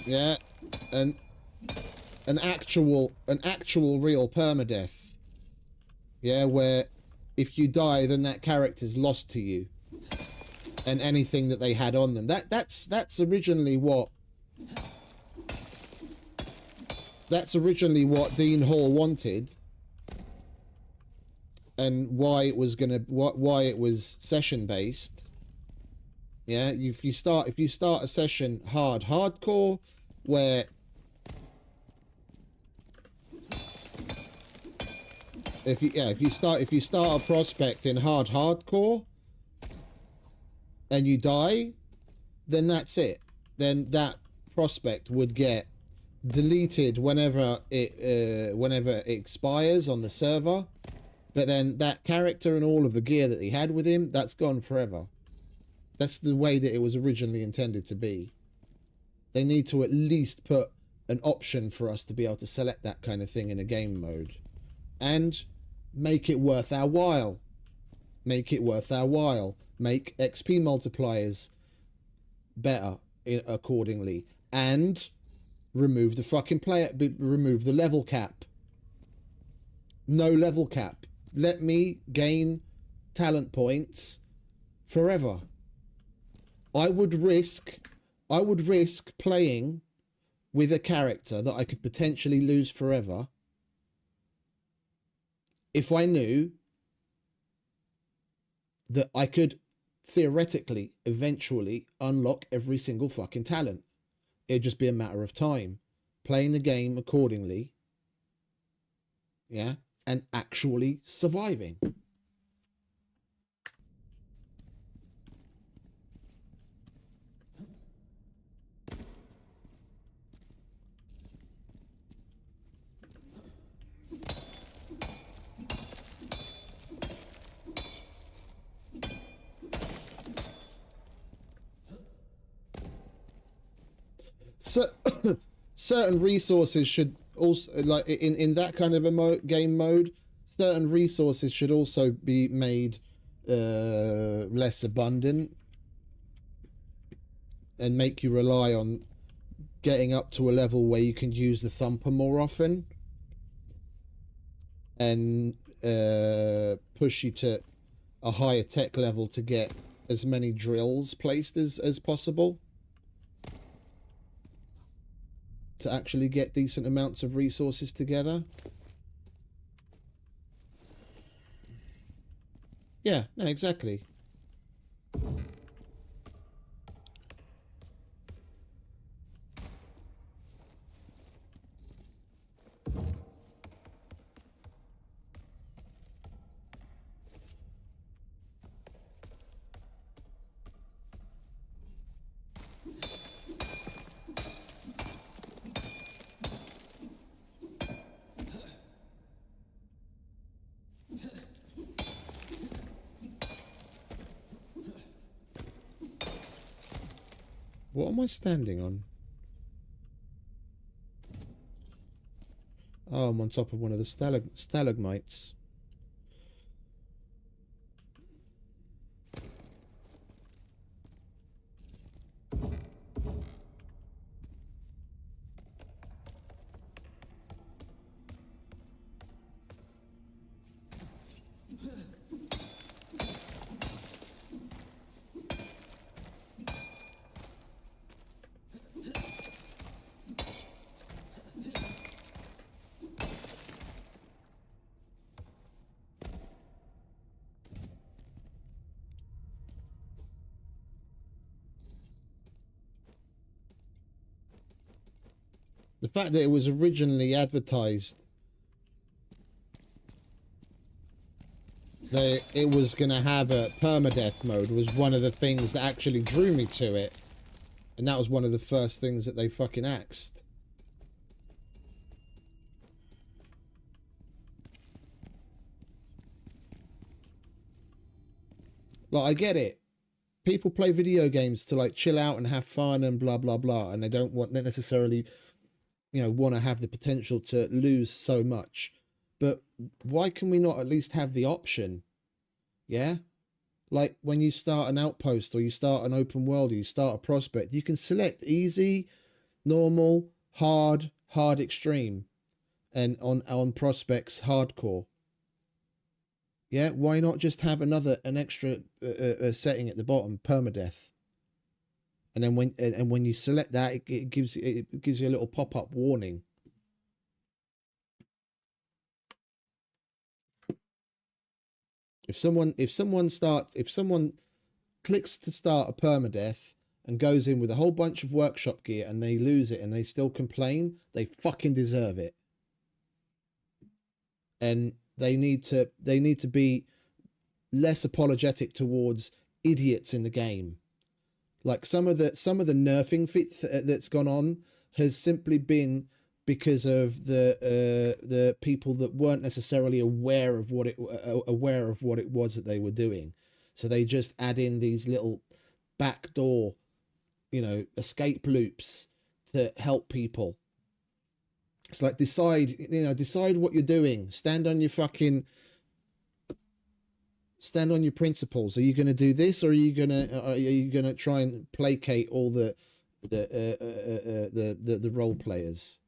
Yeah, an actual real permadeath. Yeah, where if you die, then that character's lost to you, and anything that they had on them. That's originally what Dean Hall wanted, and why it was session based. Yeah, if you start a session hardcore, where if you start a prospect in hardcore and you die, then that's it. Then that prospect would get deleted whenever it expires on the server, but then that character and all of the gear that he had with him, that's gone forever. That's the way that it was originally intended to be. They need to at least put an option for us to be able to select that kind of thing in a game mode, and make it worth our while. Make it worth our while. Make XP multipliers better accordingly, and remove the fucking remove the level cap. No level cap. Let me gain talent points forever. I would risk playing with a character that I could potentially lose forever if I knew that I could theoretically eventually unlock every single fucking talent. It'd just be a matter of time, playing the game accordingly, yeah, and actually surviving. So, certain resources should also, like in that kind of a game mode, certain resources should also be made less abundant, and make you rely on getting up to a level where you can use the thumper more often, and push you to a higher tech level to get as many drills placed as possible, to actually get decent amounts of resources together. Yeah, no, exactly. What am I standing on? Oh, I'm on top of one of the stalagmites. The fact that it was originally advertised that it was going to have a permadeath mode was one of the things that actually drew me to it. And that was one of the first things that they fucking axed. Like, I get it. People play video games to like chill out and have fun and blah blah blah, and they don't necessarily, you know, want to have the potential to lose so much. But why can we not at least have the option? Yeah, like when you start an outpost or you start an open world or you start a prospect, you can select easy, normal, hard, extreme, and on prospects hardcore. Yeah, why not just have an extra setting at the bottom, permadeath, and then when you select that, it gives you a little pop-up warning. If someone clicks to start a permadeath and goes in with a whole bunch of workshop gear and they lose it and they still complain, they fucking deserve it. And they need to be less apologetic towards idiots in the game. Like some of the nerfing that's gone on has simply been because of the people that weren't necessarily aware of what it was that they were doing. So they just add in these little backdoor, you know, escape loops to help people. It's like decide what you're doing. Stand on your principles. Are you going to do this, or are you going to try and placate all the role players?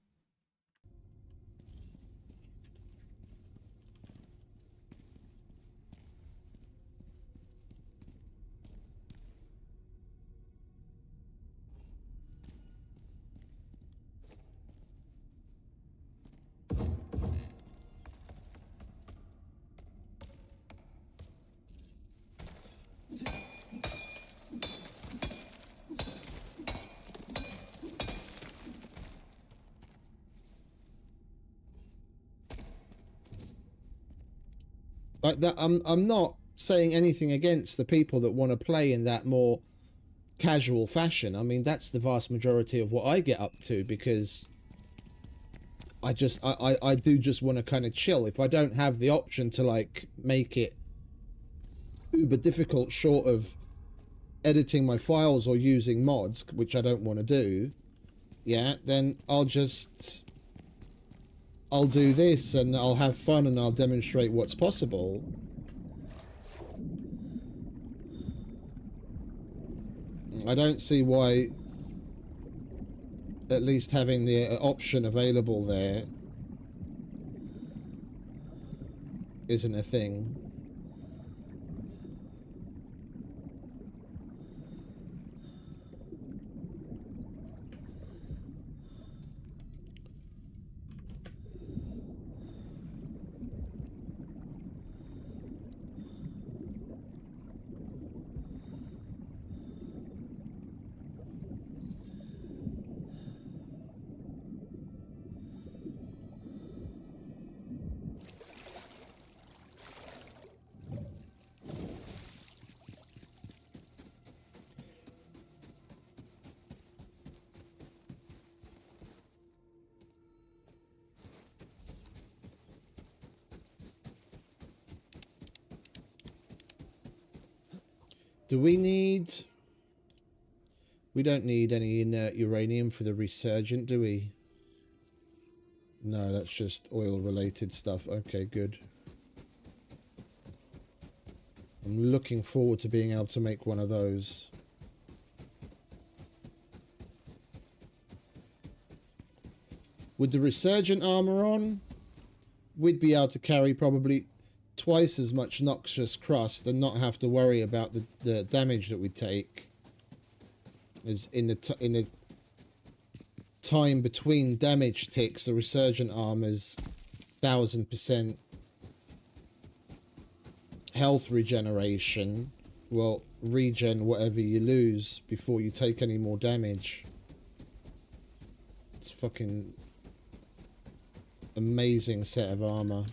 Like that, I'm not saying anything against the people that want to play in that more casual fashion. I mean, that's the vast majority of what I get up to, because I do just want to kind of chill. If I don't have the option to like make it uber difficult short of editing my files or using mods, which I don't want to do, yeah, then I'll do this and I'll have fun and I'll demonstrate what's possible. I don't see why at least having the option available there isn't a thing. Do we need... We don't need any inert uranium for the resurgent, do we? No, that's just oil-related stuff. Okay, good. I'm looking forward to being able to make one of those. With the resurgent armor on, we'd be able to carry probably twice as much noxious crust and not have to worry about the damage that we take. Is in the time between damage ticks, the resurgent armor's 1000% health regeneration. Well, regen whatever you lose before you take any more damage. It's fucking amazing set of armor.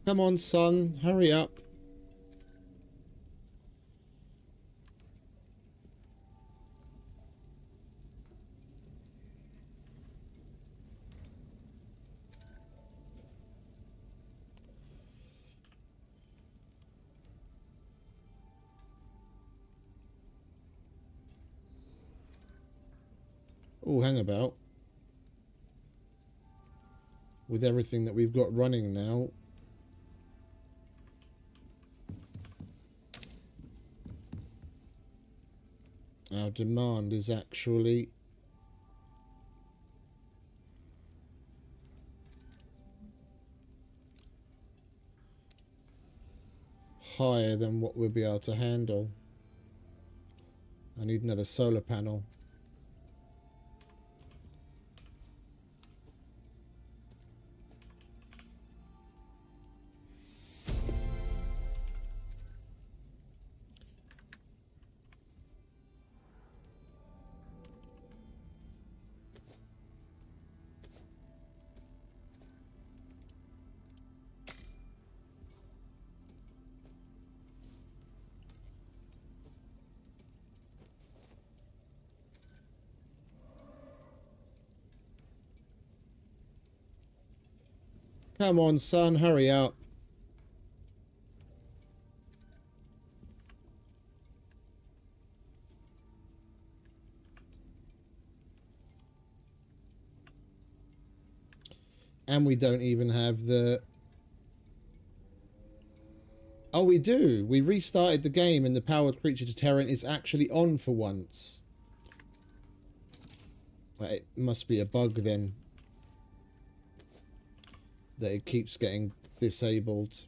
Come on, son. Hurry up. Oh, hang about. With everything that we've got running now. Our demand is actually higher than what we'll be able to handle. I need another solar panel. Come on, son, hurry up. And we don't even have the... Oh, we do. We restarted the game and the powered creature deterrent is actually on for once. It must be a bug then. That it keeps getting disabled.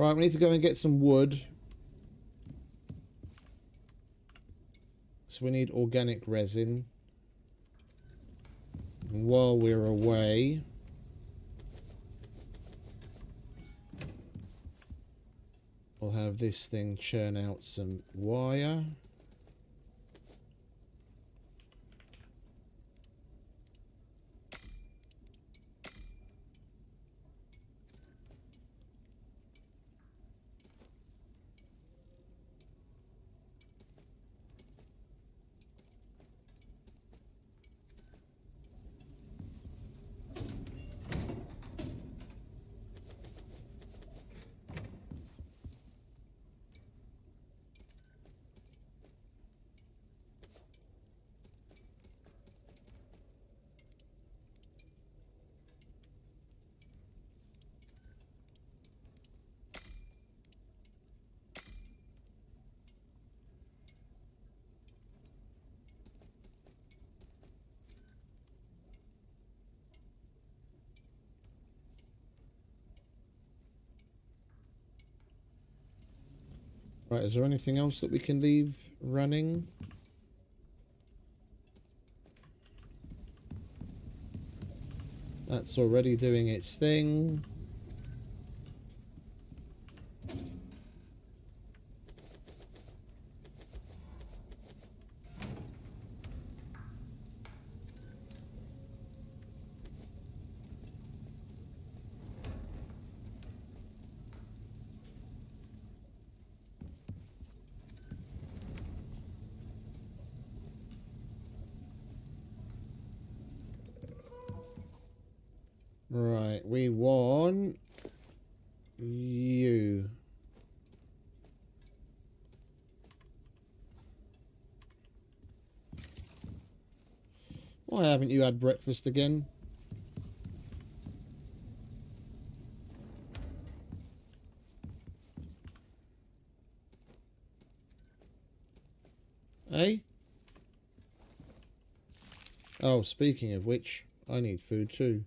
Right, we need to go and get some wood. So we need organic resin. And while we're away, we'll have this thing churn out some wire. Right, is there anything else that we can leave running? That's already doing its thing. Right, we want you. Why haven't you had breakfast again? Eh? Oh, speaking of which, I need food too.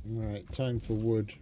Right, time for wood.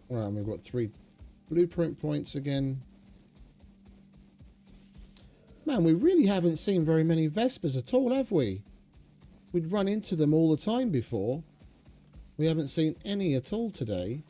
Right, we've got 3 blueprint points again. Man, we really haven't seen very many Vespers at all, have we? We'd run into them all the time before. We haven't seen any at all today.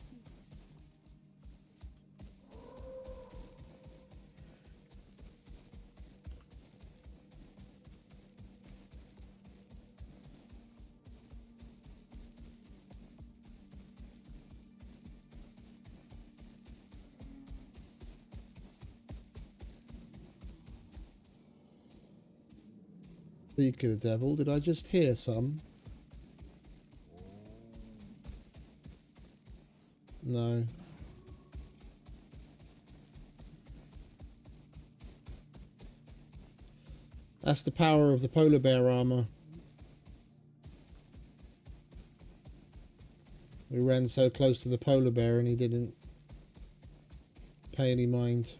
Speak of the devil, did I just hear some? No. That's the power of the polar bear armor. We ran so close to the polar bear and he didn't pay any mind.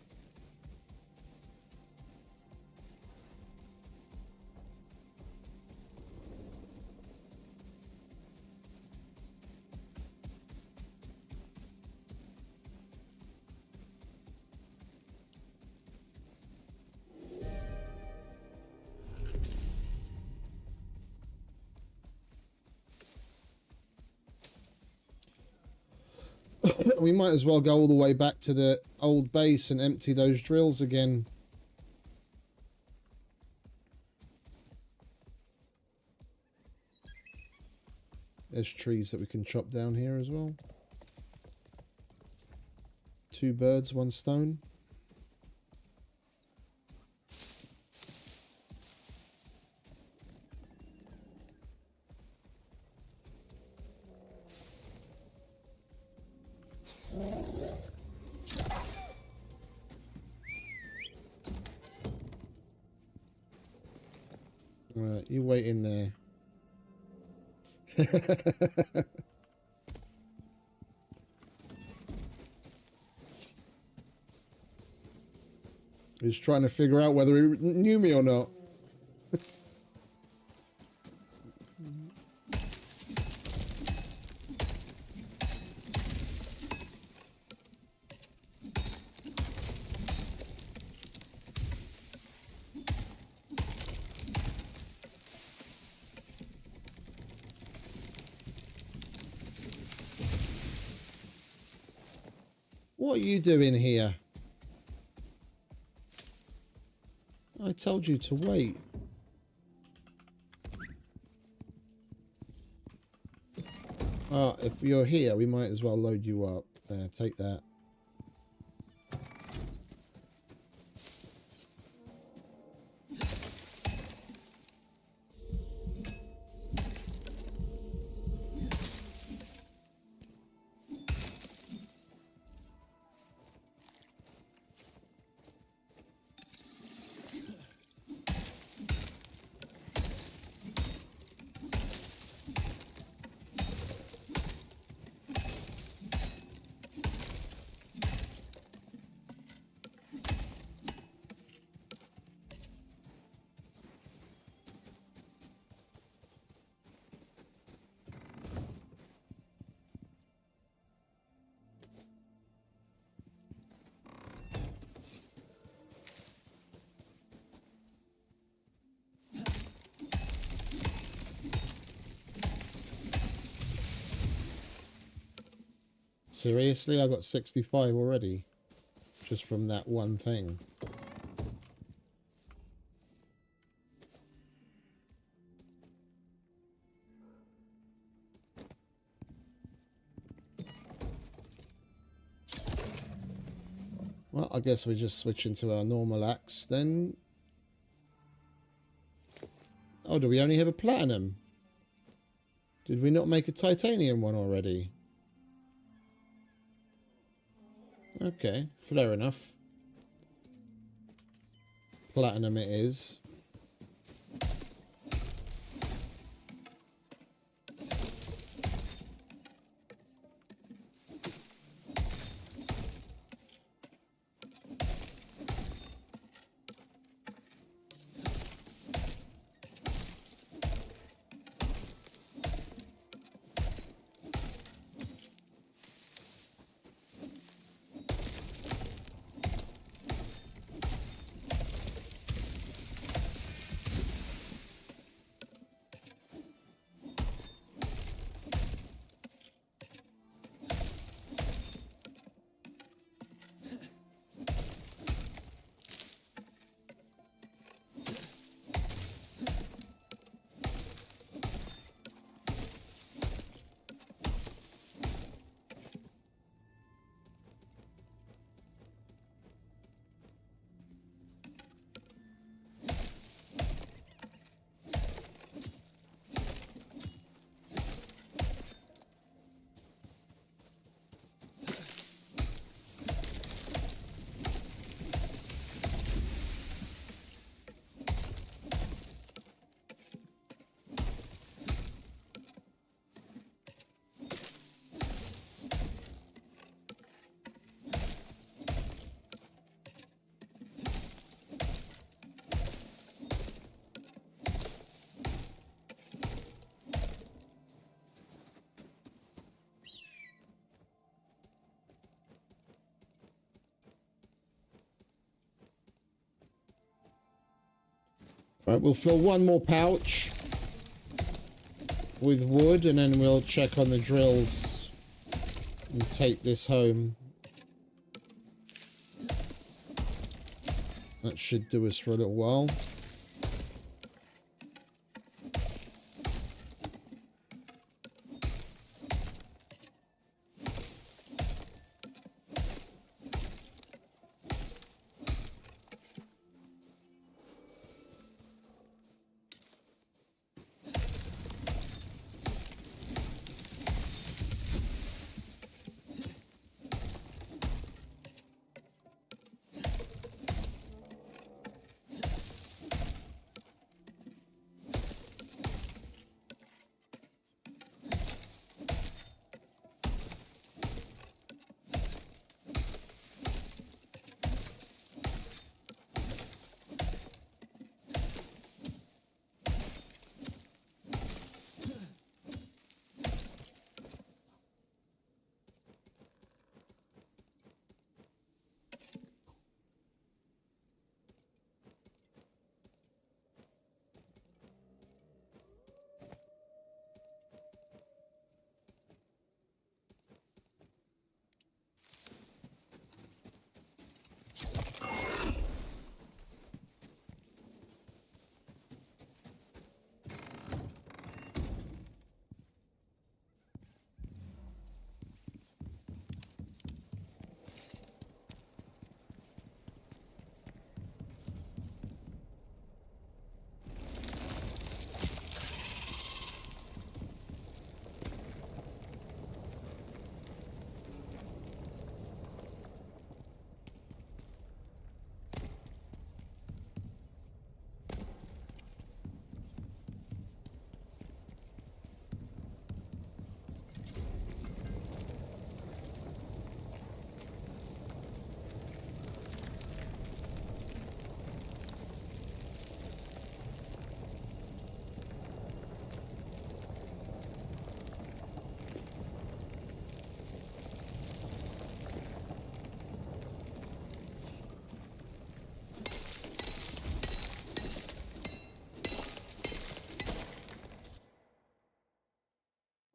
We might as well go all the way back to the old base and empty those drills again. There's trees that we can chop down here as well. 2 birds, 1 stone. Right, you wait in there. He's trying to figure out whether he knew me or not. What are you doing here? I told you to wait. Oh, if you're here, we might as well load you up. There, take that. Seriously, I got 65 already. Just from that one thing. Well, I guess we just switch into our normal axe then. Oh, do we only have a platinum? Did we not make a titanium one already? Okay, fair enough. Platinum it is. Right, we'll fill one more pouch with wood and then we'll check on the drills and take this home. That should do us for a little while.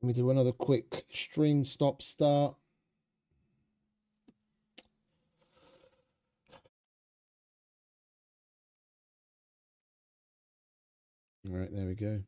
Let me do another quick stream stop start. All right, there we go.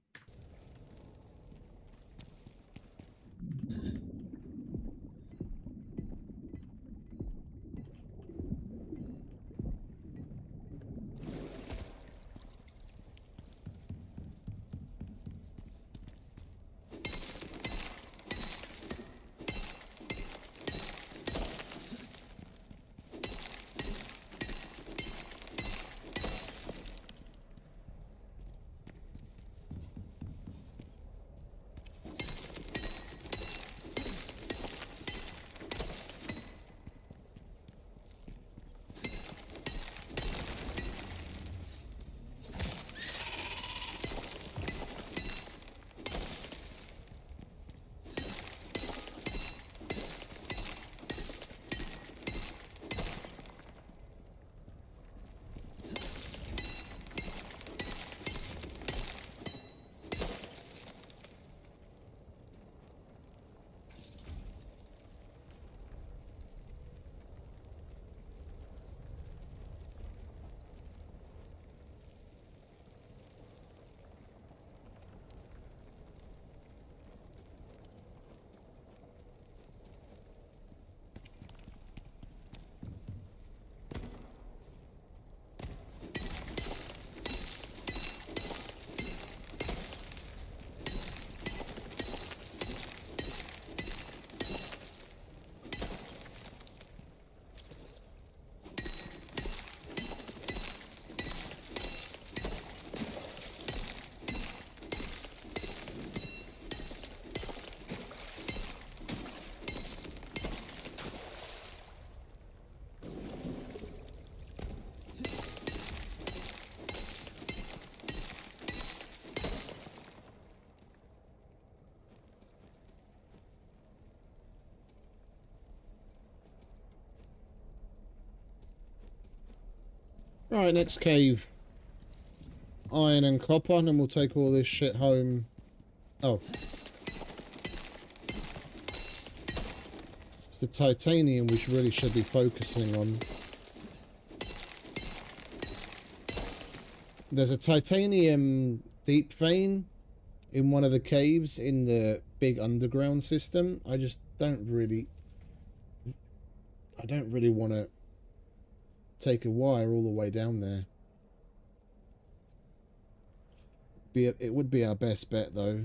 Right, next cave. Iron and copper, and then we'll take all this shit home. Oh. It's the titanium we really should be focusing on. There's a titanium deep vein in one of the caves in the big underground system. I just don't really... I don't really want to take a wire all the way down there. It would be our best bet, though.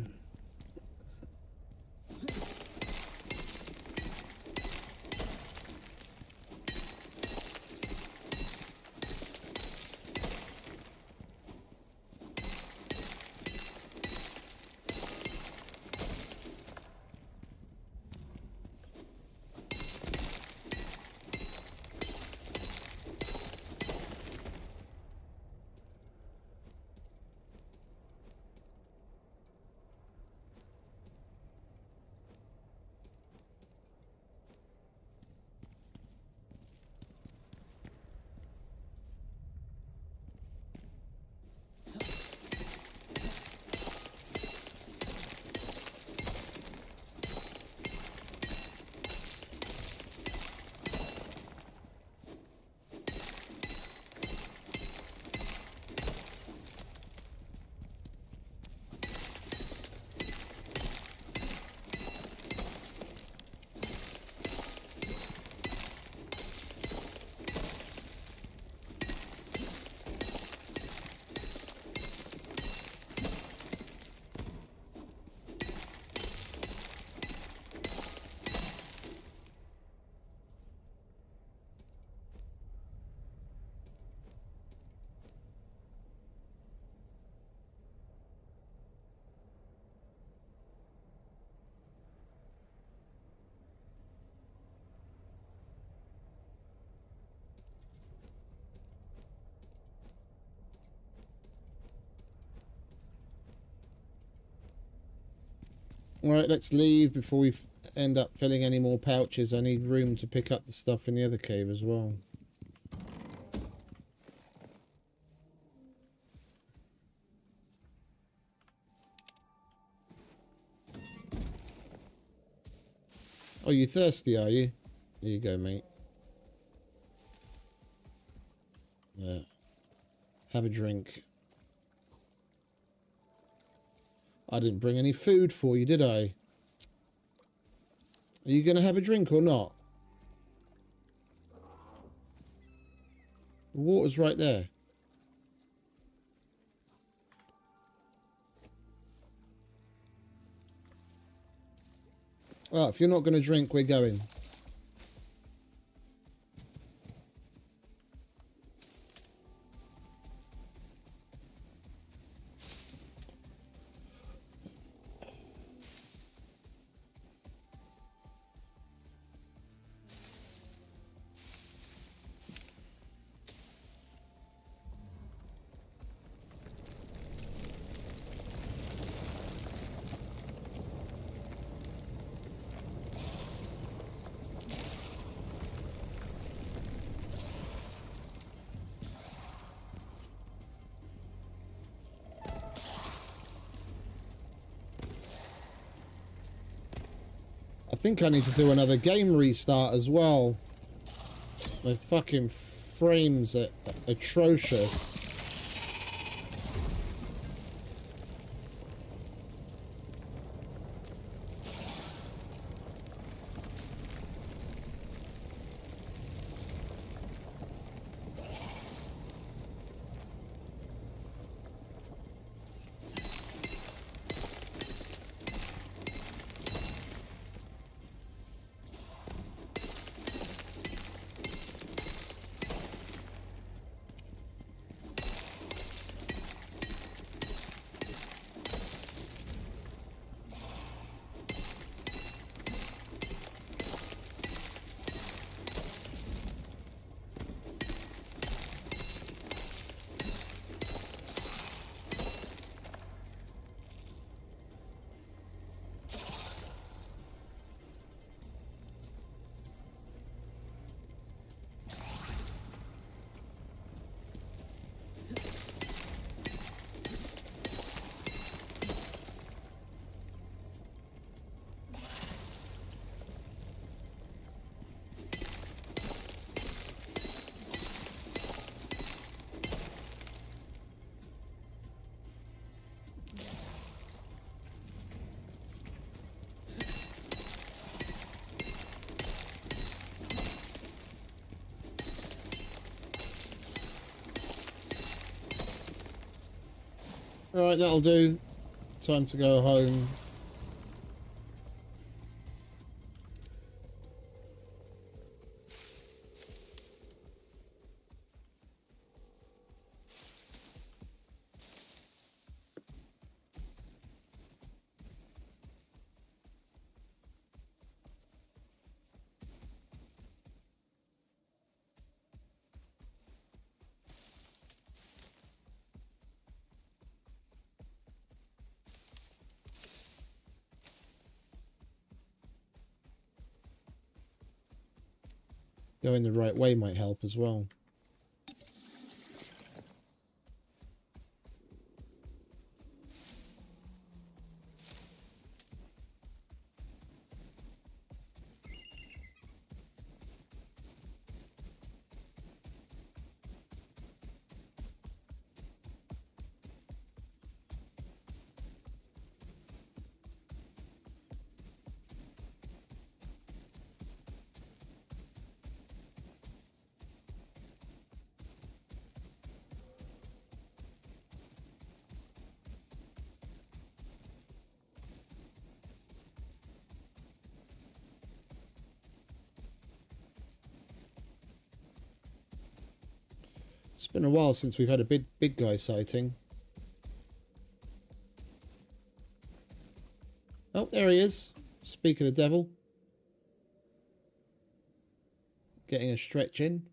Alright, let's leave before we end up filling any more pouches. I need room to pick up the stuff in the other cave as well. Oh, you thirsty, are you? There you go, mate. Yeah. Have a drink. I didn't bring any food for you, did I? Are you going to have a drink or not? The water's right there. Oh, if you're not going to drink, we're going. I think I need to do another game restart as well. My fucking frames are atrocious. Alright, that'll do. Time to go home. Going the right way might help as well. It's been a while since we've had a big guy sighting. Oh, there he is. Speak of the devil. Getting a stretch in.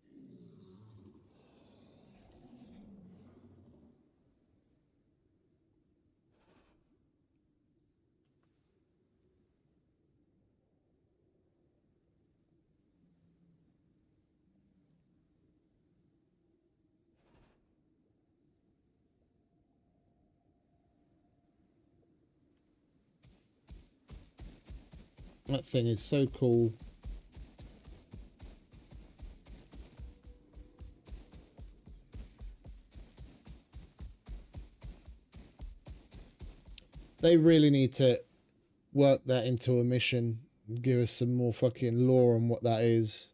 That thing is so cool. They really need to work that into a mission. Give us some more fucking lore on what that is.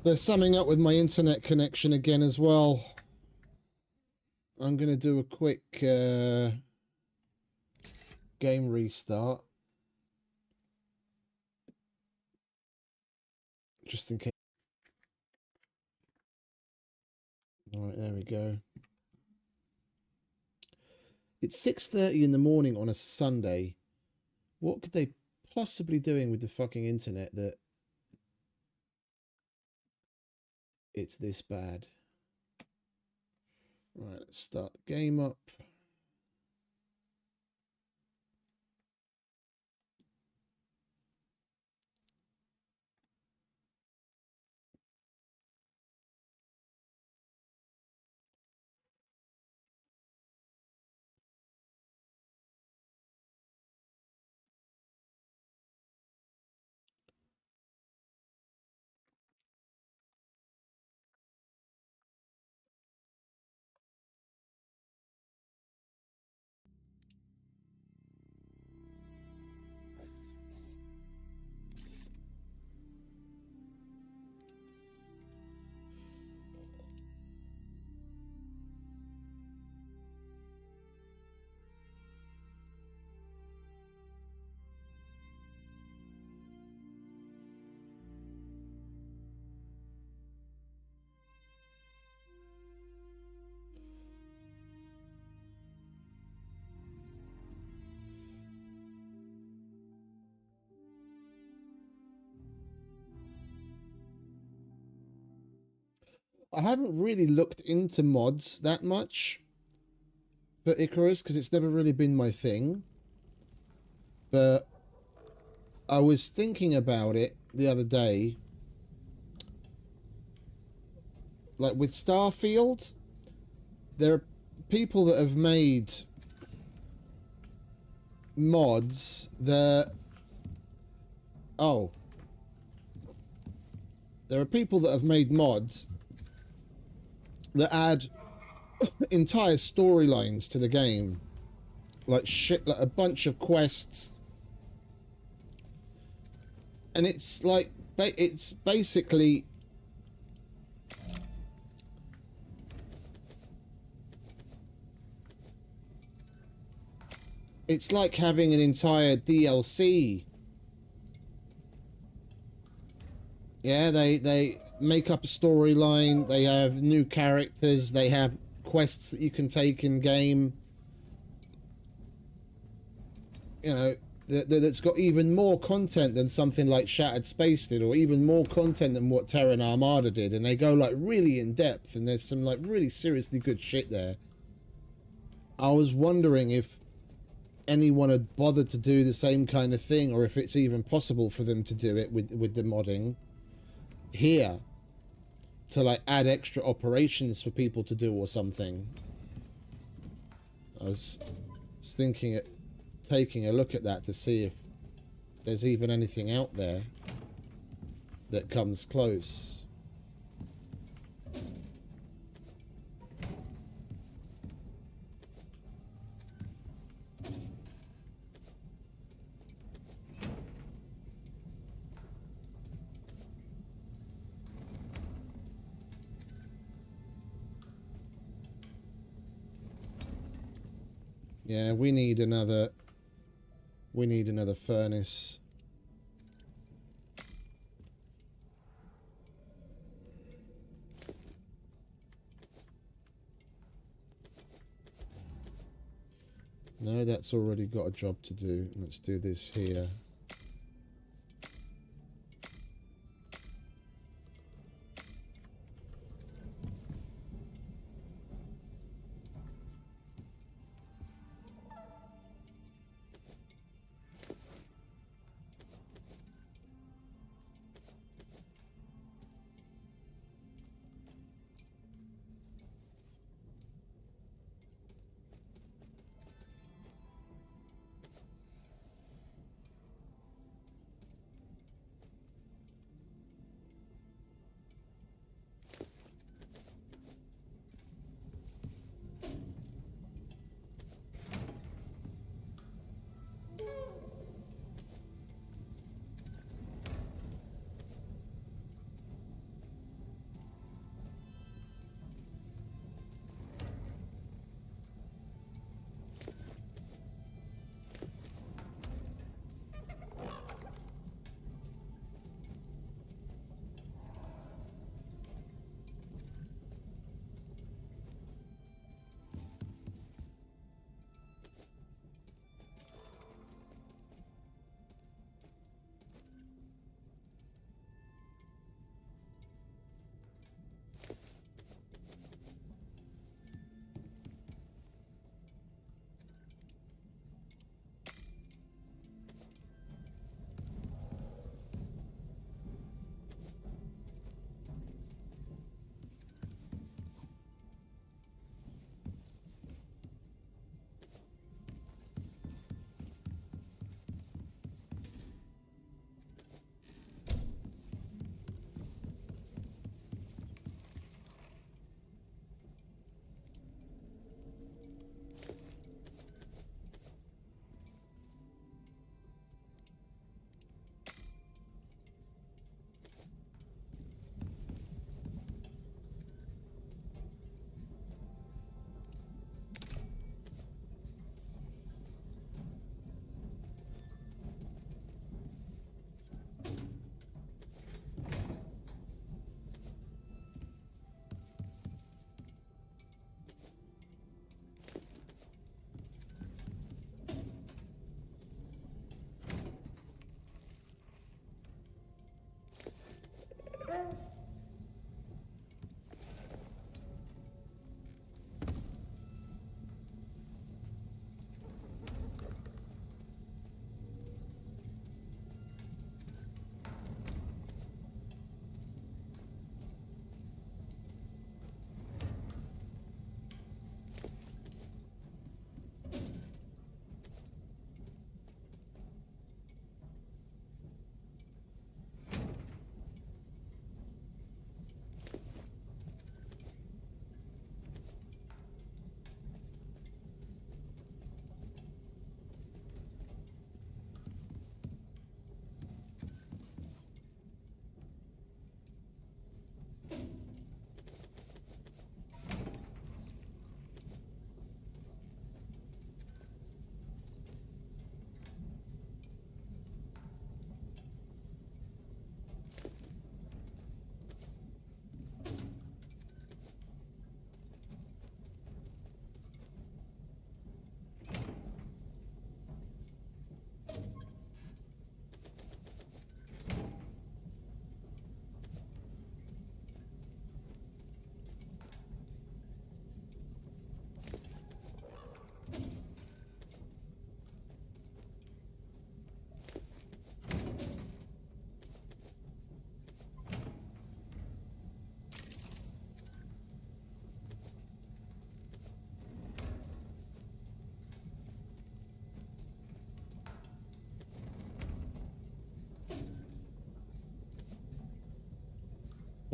There's something up with my internet connection again as well. I'm going to do a quick game restart. Just in case. Alright, there we go. It's 6:30 in the morning on a Sunday. What could they possibly doing with the fucking internet that it's this bad? Right, let's start the game up. I haven't really looked into mods that much for Icarus because it's never really been my thing. But I was thinking about it the other day. Like with Starfield, there are people that have made mods that... Oh. There are people that have made mods that add entire storylines to the game. Like shit, like a bunch of quests. And it's like, it's basically... It's like having an entire DLC. Yeah, they make up a storyline, they have new characters, they have quests that you can take in game. You know, that's got even more content than something like Shattered Space did, or even more content than what Terran Armada did, and they go like really in depth, and there's some like really seriously good shit there. I was wondering if anyone had bothered to do the same kind of thing, or if it's even possible for them to do it with the modding here, to like add extra operations for people to do or something. I was thinking at taking a look at that to see if there's even anything out there that comes close. Yeah, we need another furnace. No, that's already got a job to do. Let's do this here.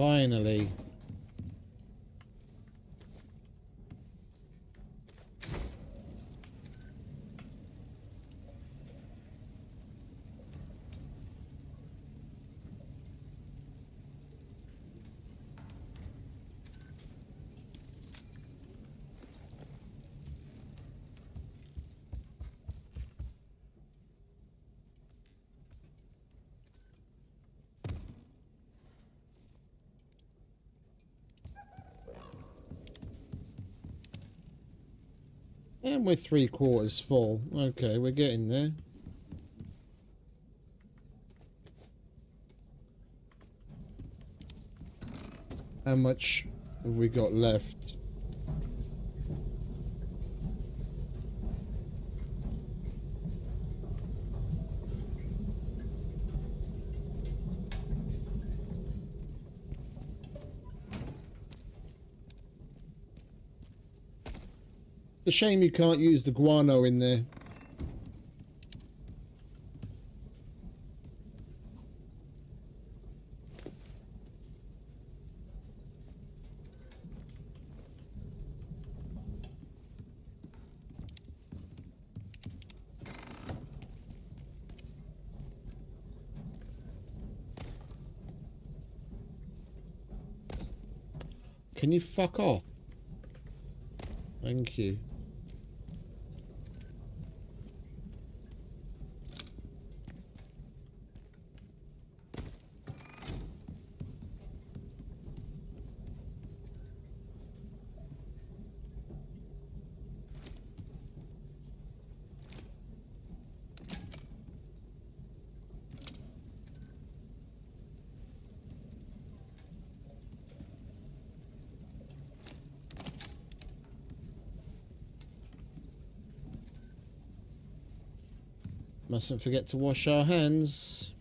Finally. And we're 3/4 full. Okay, we're getting there. How much have we got left? It's a shame you can't use the guano in there. Can you fuck off? Thank you. Mustn't forget to wash our hands.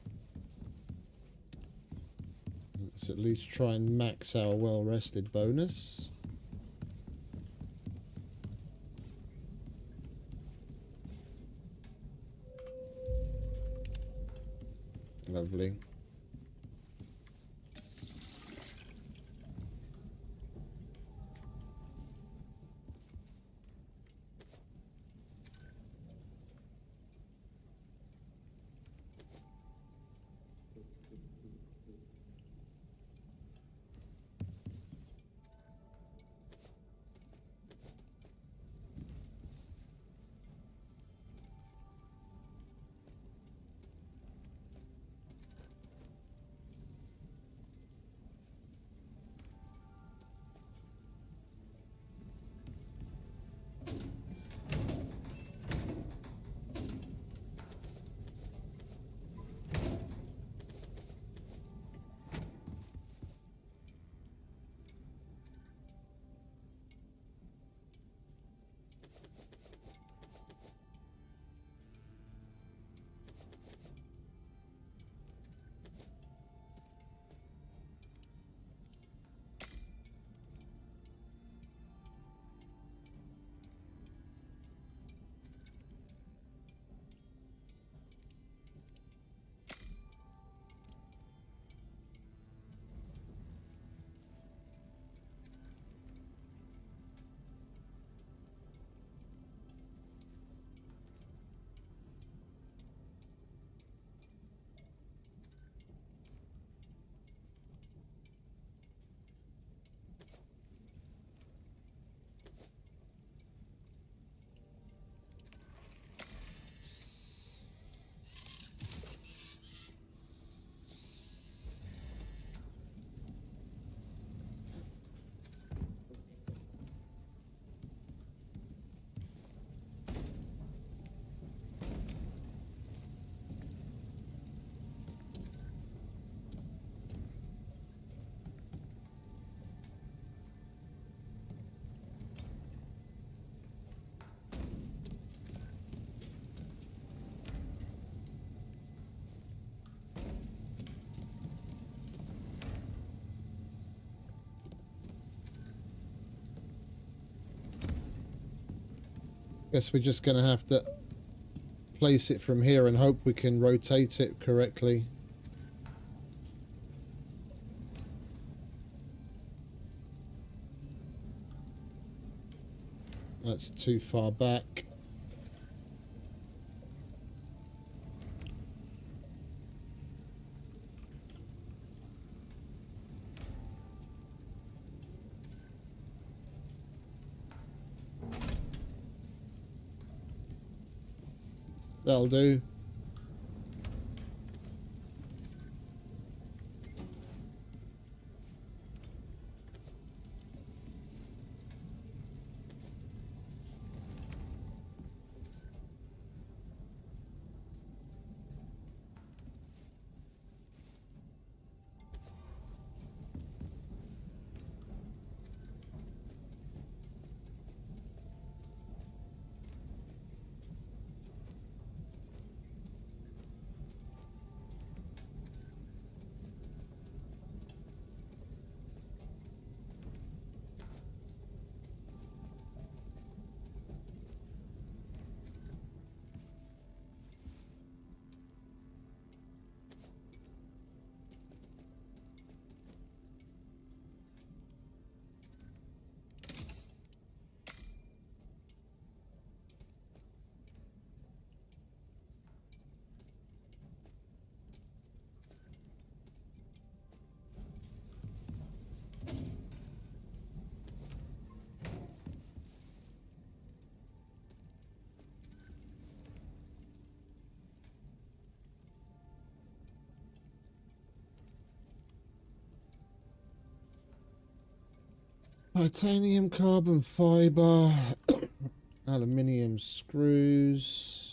Let's at least try and max our well-rested bonus. Lovely. Guess we're just going to have to place it from here and hope we can rotate it correctly. That's too far back. That'll do. Titanium carbon fiber, aluminium screws.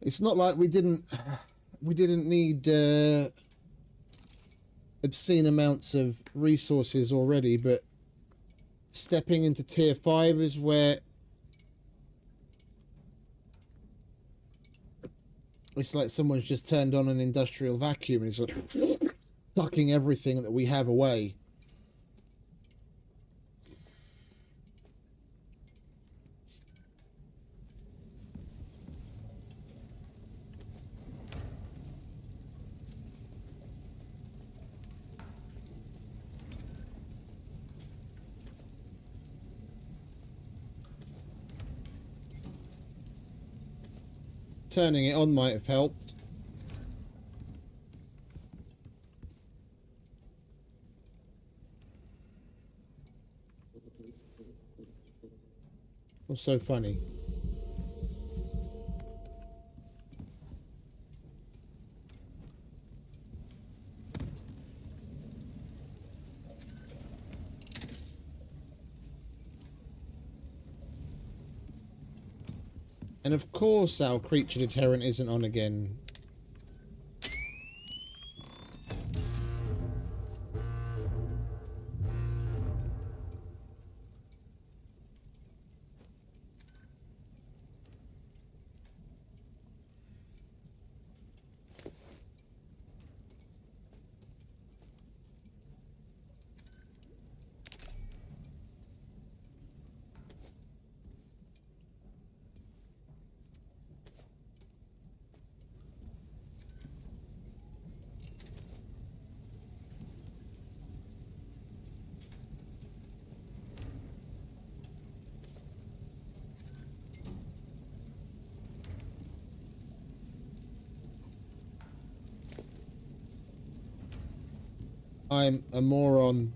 It's not like we didn't need obscene amounts of resources already, but stepping into tier 5 is where it's like someone's just turned on an industrial vacuum. It's like sucking everything that we have away. Turning it on might have helped. What's so funny? And of course our creature deterrent isn't on again. I'm a moron.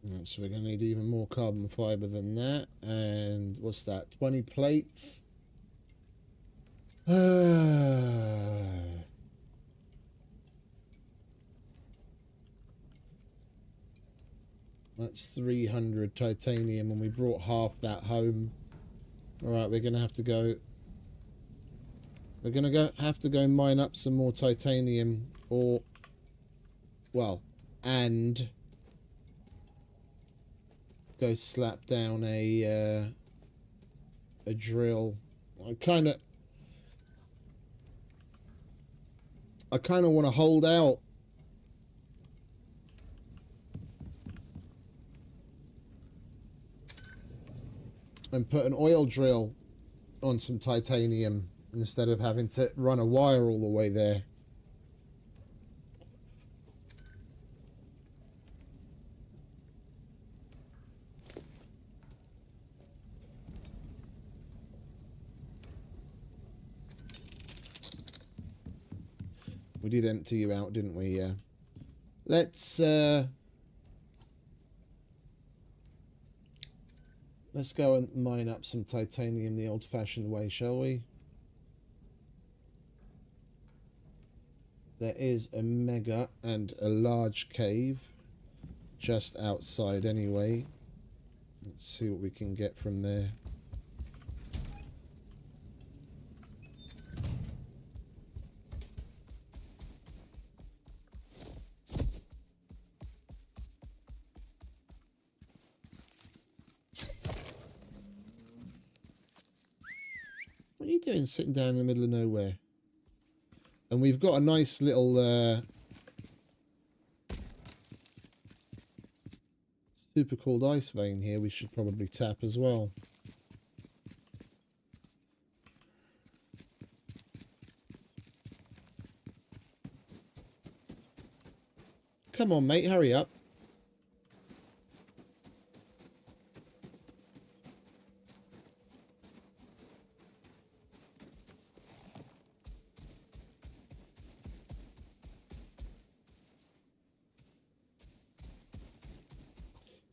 Right, so we're going to need even more carbon fiber than that. And what's that? 20 plates. That's 300 titanium, and we brought half that home. Alright, we're going to have to go... We're going to have to go mine up some more titanium, or... Well, and... go slap down a drill. I kind of want to hold out. And put an oil drill on some titanium instead of having to run a wire all the way there. We did empty you out, didn't we? Yeah. Let's go and mine up some titanium the old-fashioned way, shall we? There is a mega and a large cave just outside anyway. Let's see what we can get from there. What are you doing sitting down in the middle of nowhere? And we've got a nice little super cooled ice vein here we should probably tap as well. Come on, mate, hurry up.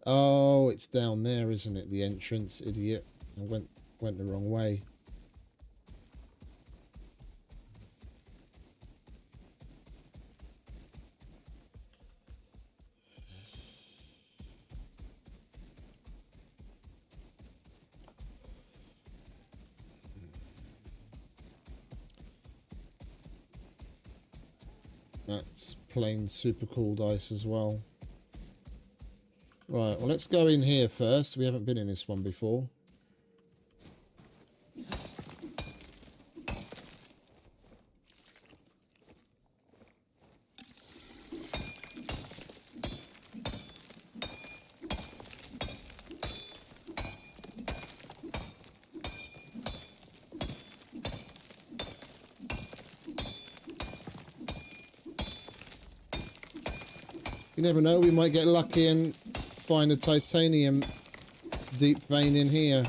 Oh, it's down there, isn't it? The entrance, idiot. I went the wrong way. That's plain super cooled ice as well. Right, well, let's go in here first. We haven't been in this one before. You never know, we might get lucky and find a titanium deep vein in here.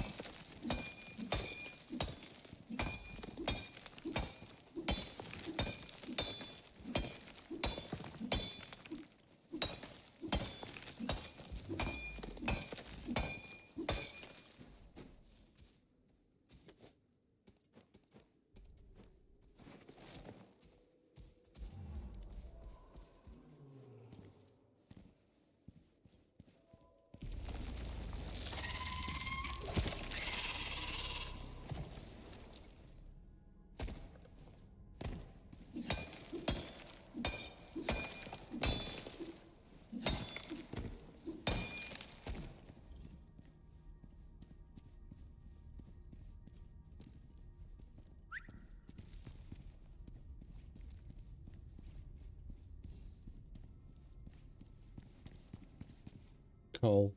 coal.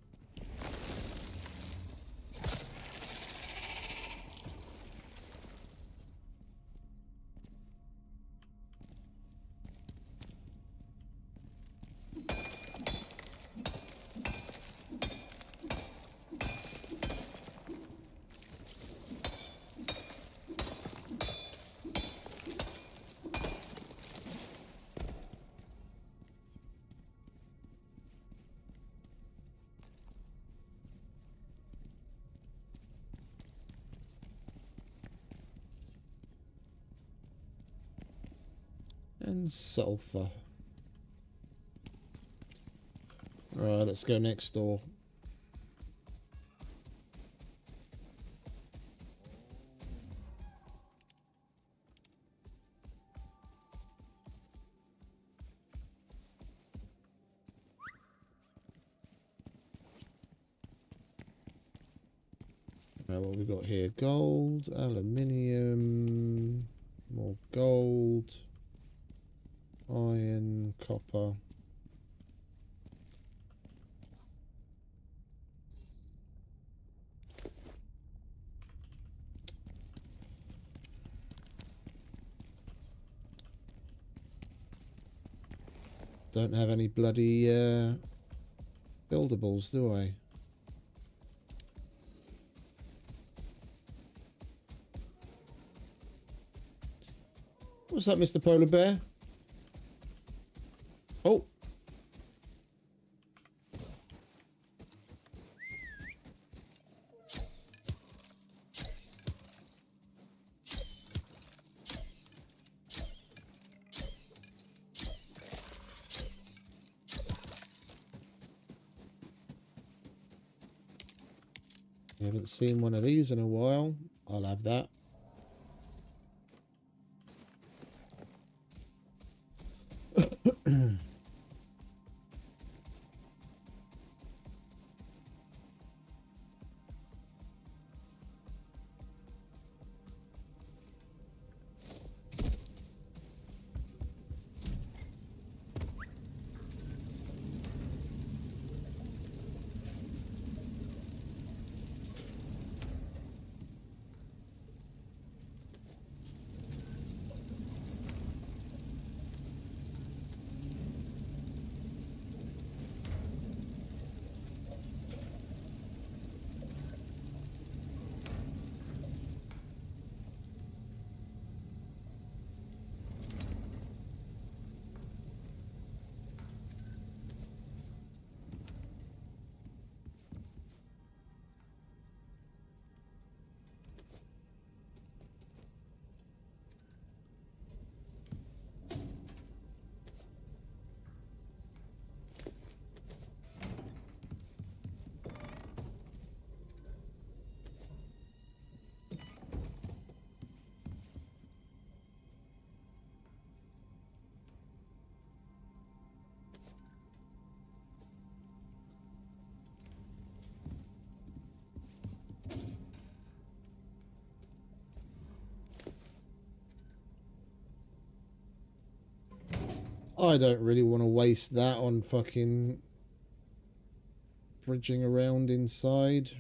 And sulfur. Right, let's go next door. Right, what we got here? Gold, aluminium, more gold, iron, copper. Don't have any bloody buildables, do I? What's up, Mr. Polar Bear? Oh. I haven't seen one of these in a while. I'll have that. I don't really want to waste that on fucking bridging around inside.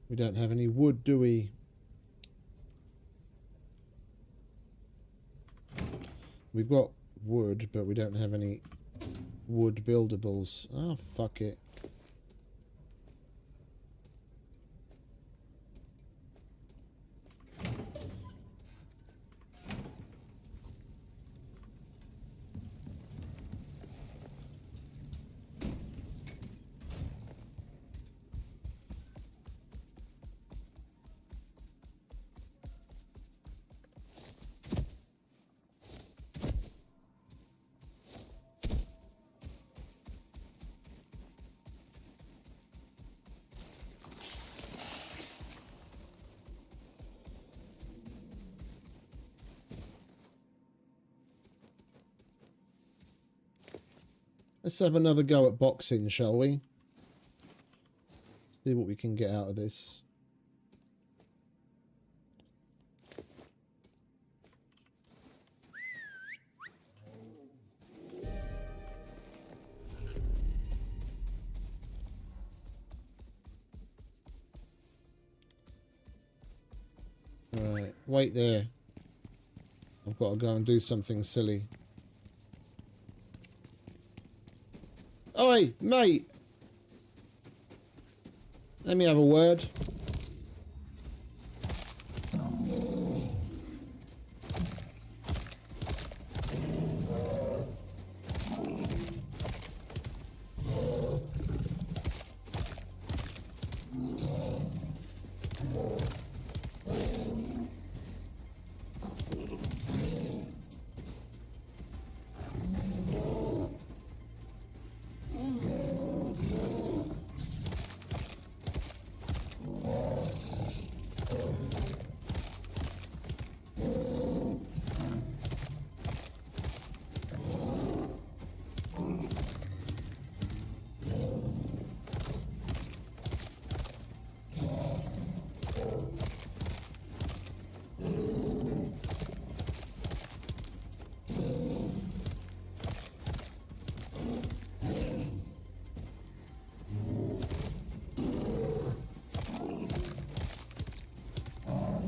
We don't have any wood, do we? We've got wood, but we don't have any wood buildables. Ah, fuck it. Let's have another go at boxing, shall we? See what we can get out of this. Wait there. I've got to go and do something silly. Oi, mate! Let me have a word.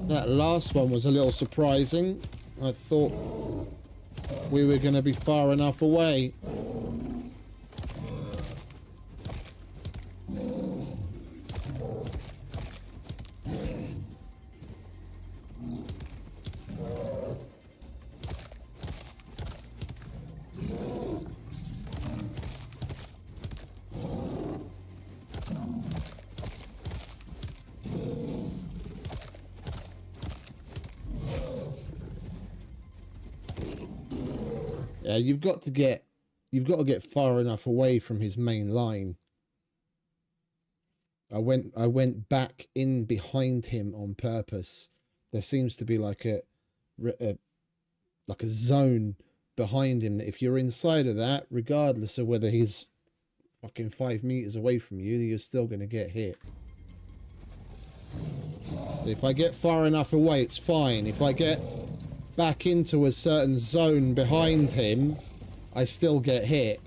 That last one was a little surprising. I thought we were going to be far enough away. Yeah, you've got to get far enough away from his main line. I went back in behind him on purpose. There seems to be like a zone behind him that if you're inside of that, regardless of whether he's fucking 5 meters away from you, you're still going to get hit. If I get far enough away, it's fine. If I get back into a certain zone behind him, I still get hit.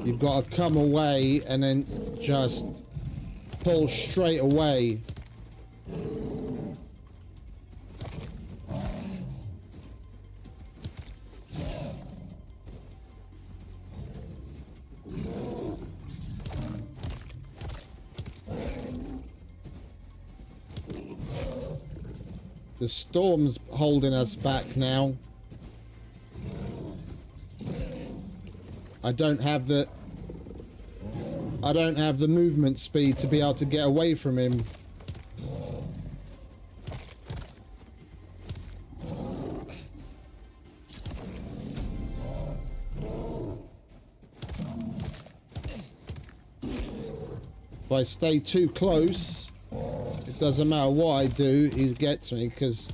You've got to come away and then just pull straight away. The storm's holding us back now. I don't have the movement speed to be able to get away from him. If I stay too close, it doesn't matter what I do, he gets me because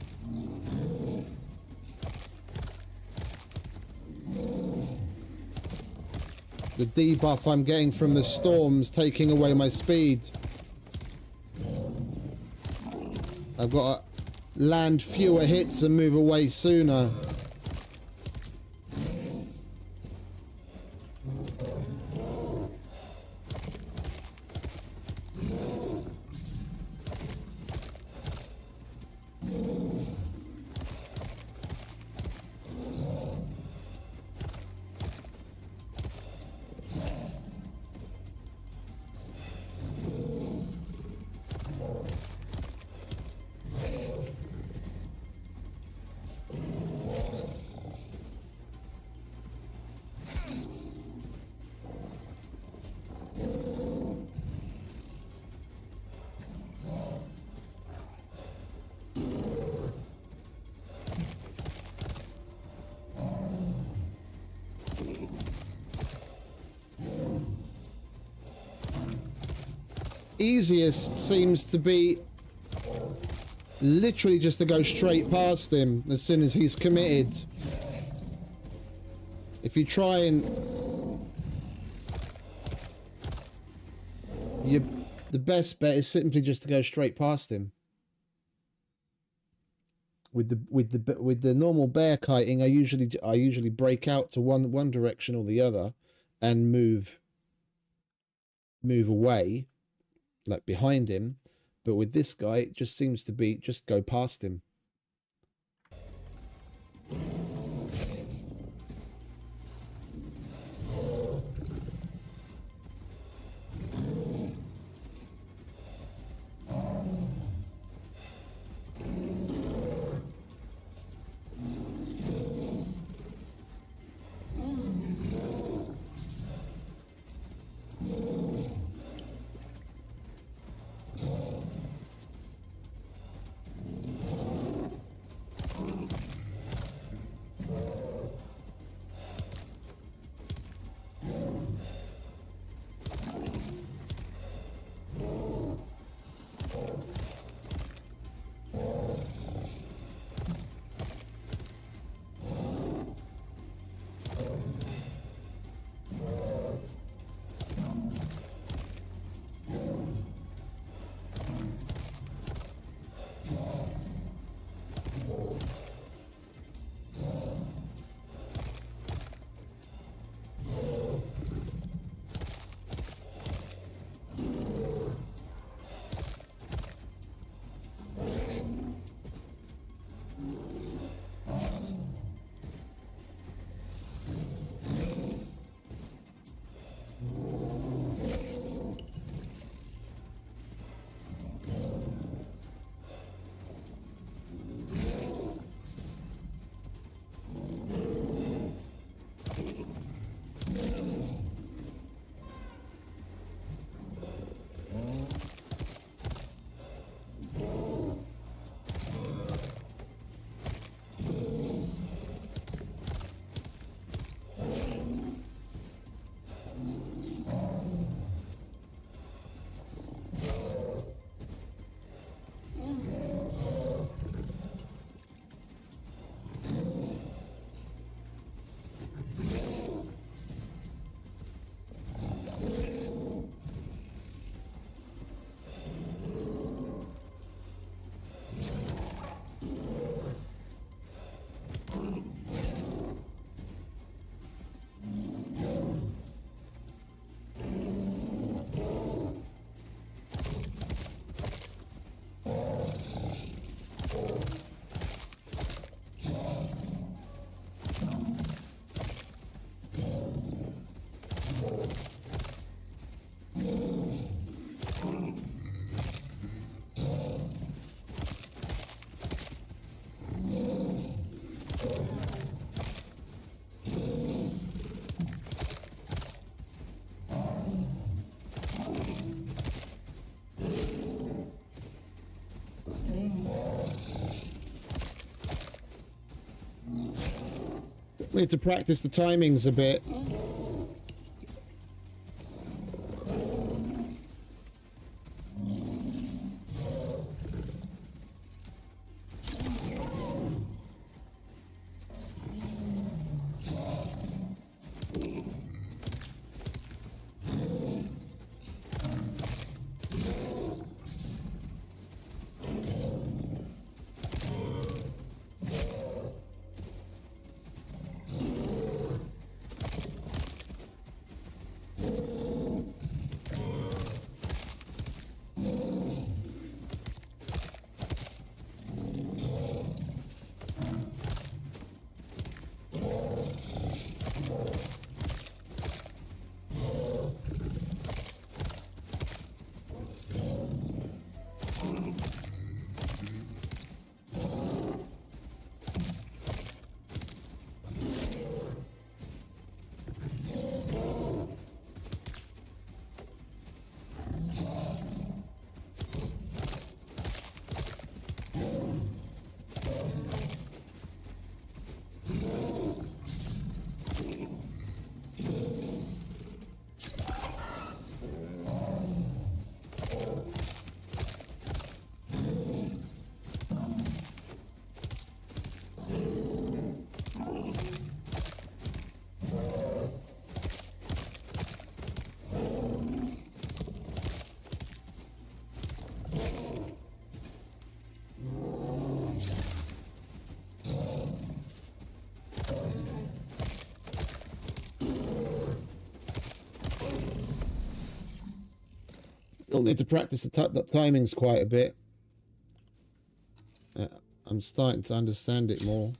the debuff I'm getting from the storm's taking away my speed. I've got to land fewer hits and move away sooner. Easiest seems to be literally just to go straight past him as soon as he's committed. If you try and the best bet is simply just to go straight past him. With the normal bear kiting, I usually break out to one direction or the other, and move away, like behind him. But with this guy, it just seems to be just go past him. We need to practice the timings a bit. Still need to practice the timings quite a bit. I'm starting to understand it more.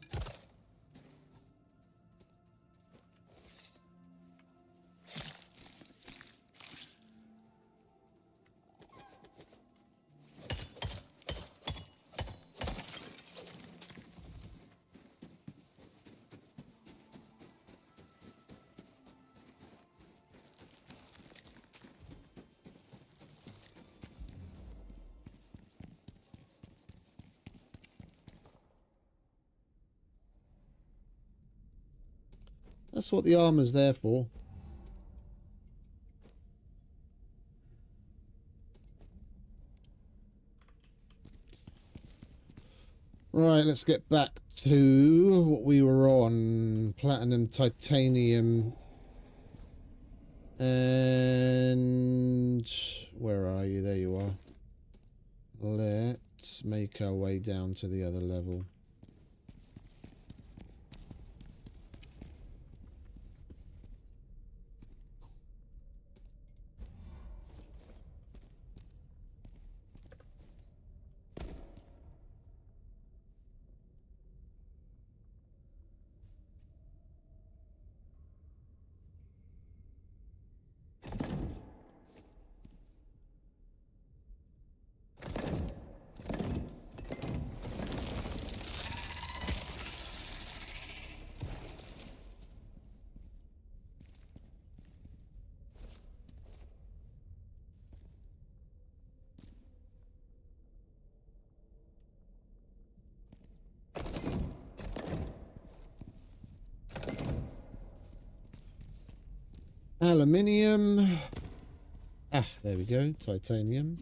That's what the armor's there for. Right, let's get back to what we were on. Platinum, titanium, and where are you? There you are. Let's make our way down to the other level. Aluminium. Ah, there we go. Titanium.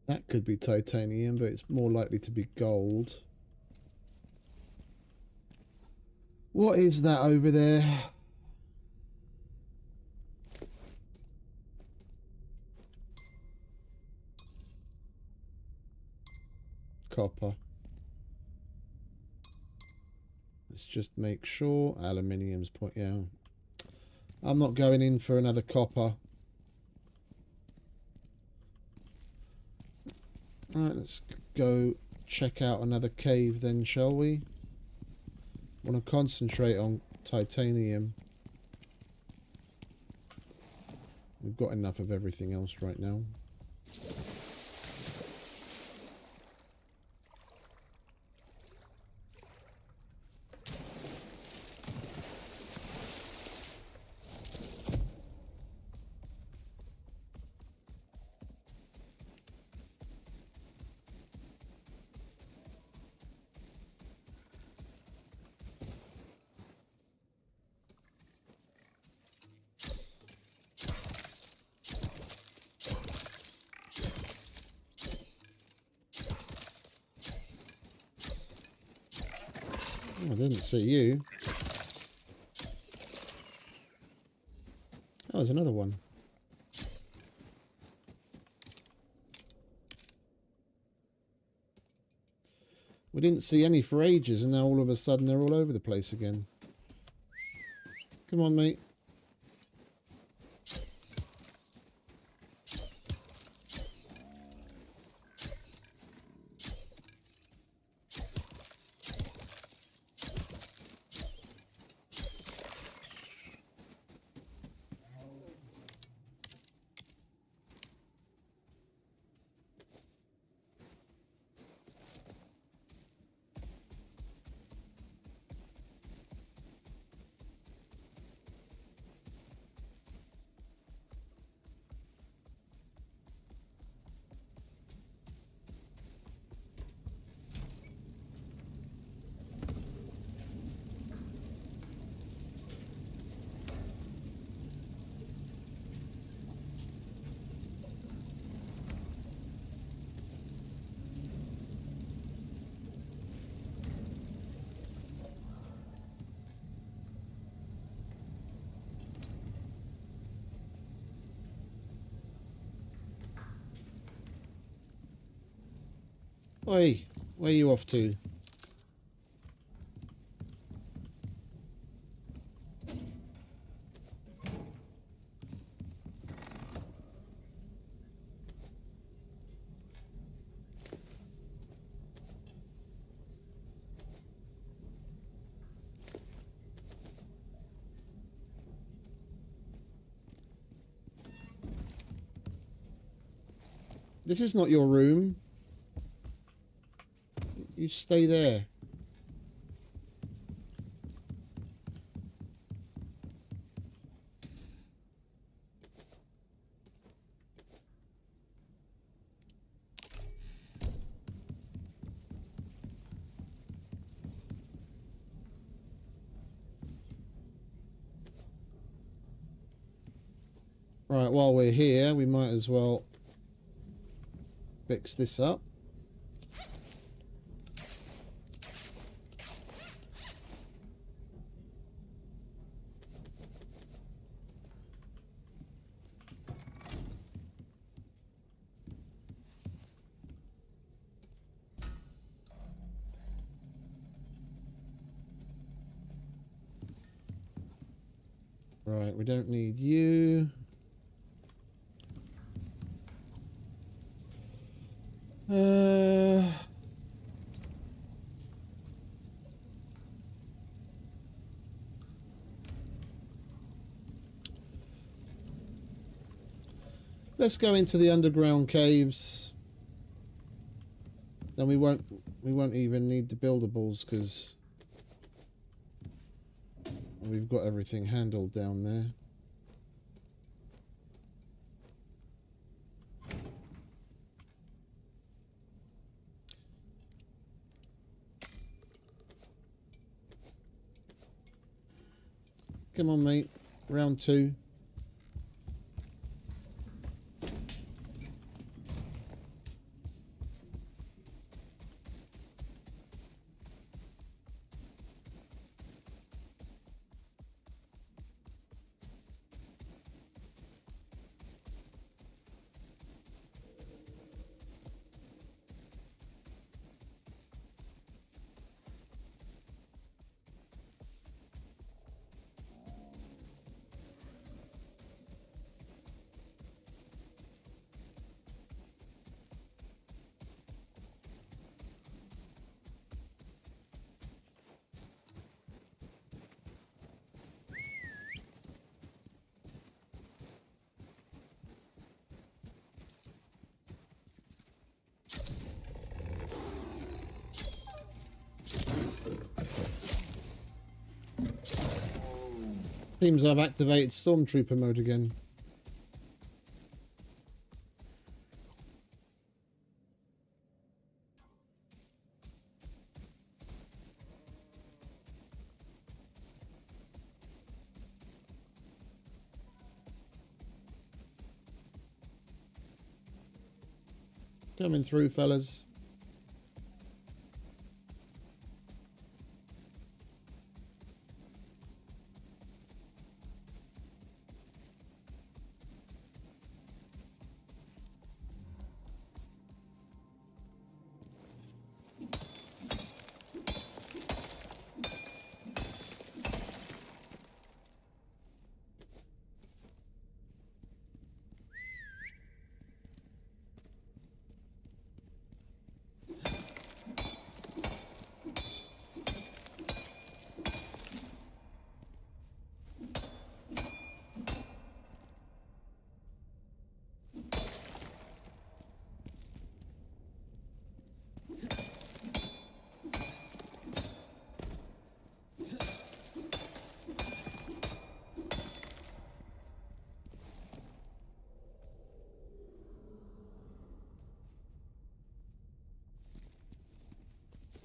That could be titanium, but it's more likely to be gold. What is that over there? Copper. Let's just make sure. Aluminium's point. Yeah. I'm not going in for another copper. Alright, let's go check out another cave then, shall we? Want to concentrate on titanium. We've got enough of everything else right now. Oh, I didn't see you. Oh, there's another one. We didn't see any for ages, and now all of a sudden they're all over the place again. Come on, mate. Oi, where are you off to? This is not your room. You stay there. Right, while we're here, we might as well fix this up. Right, we don't need you. Let's go into the underground caves. Then we won't even need the buildables because we've got everything handled down there. Come on, mate. Round 2. Seems I've activated Stormtrooper mode again. Coming through, fellas.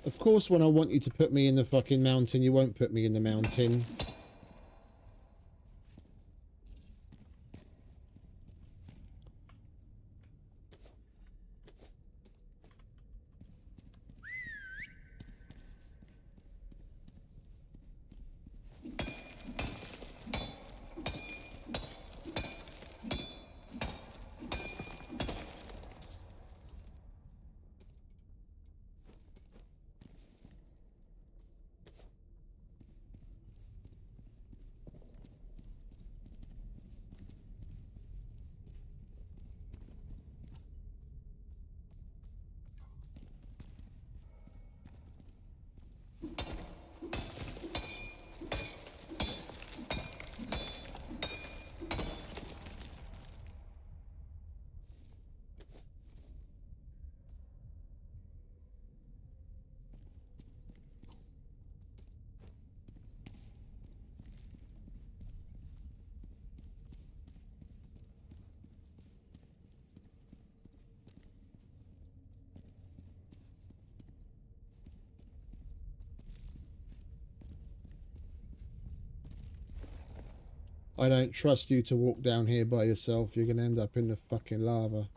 Of course, when I want you to put me in the fucking mountain, you won't put me in the mountain. I don't trust you to walk down here by yourself. You're going to end up in the fucking lava.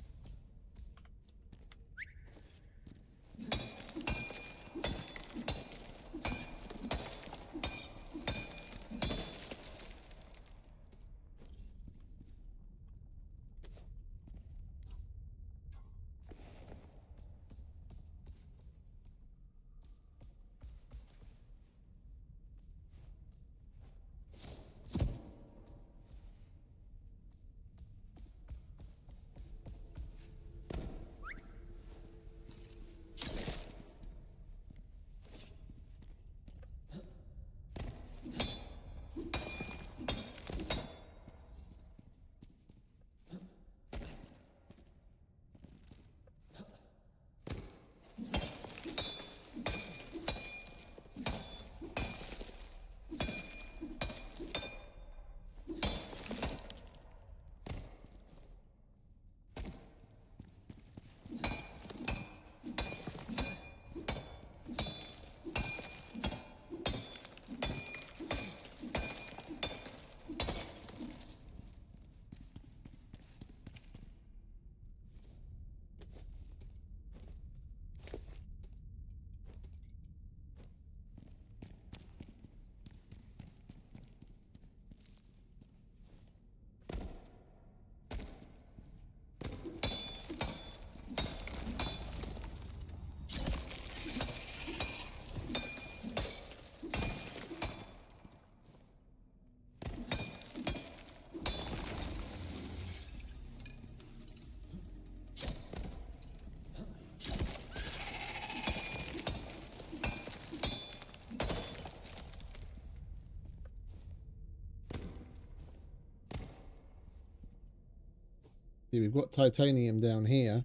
Yeah, we've got titanium down here.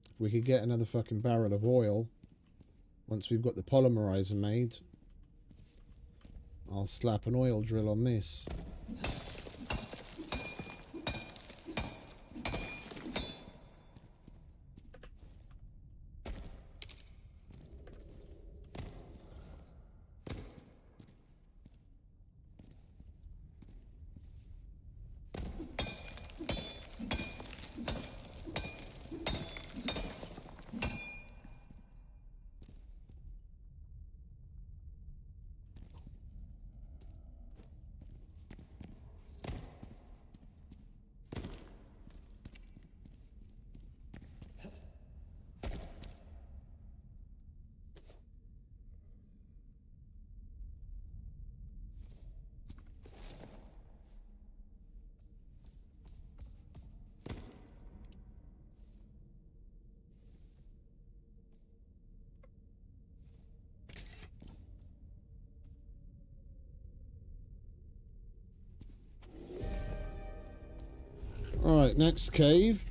If we could get another fucking barrel of oil, once we've got the polymerizer made, I'll slap an oil drill on this. Alright, next cave.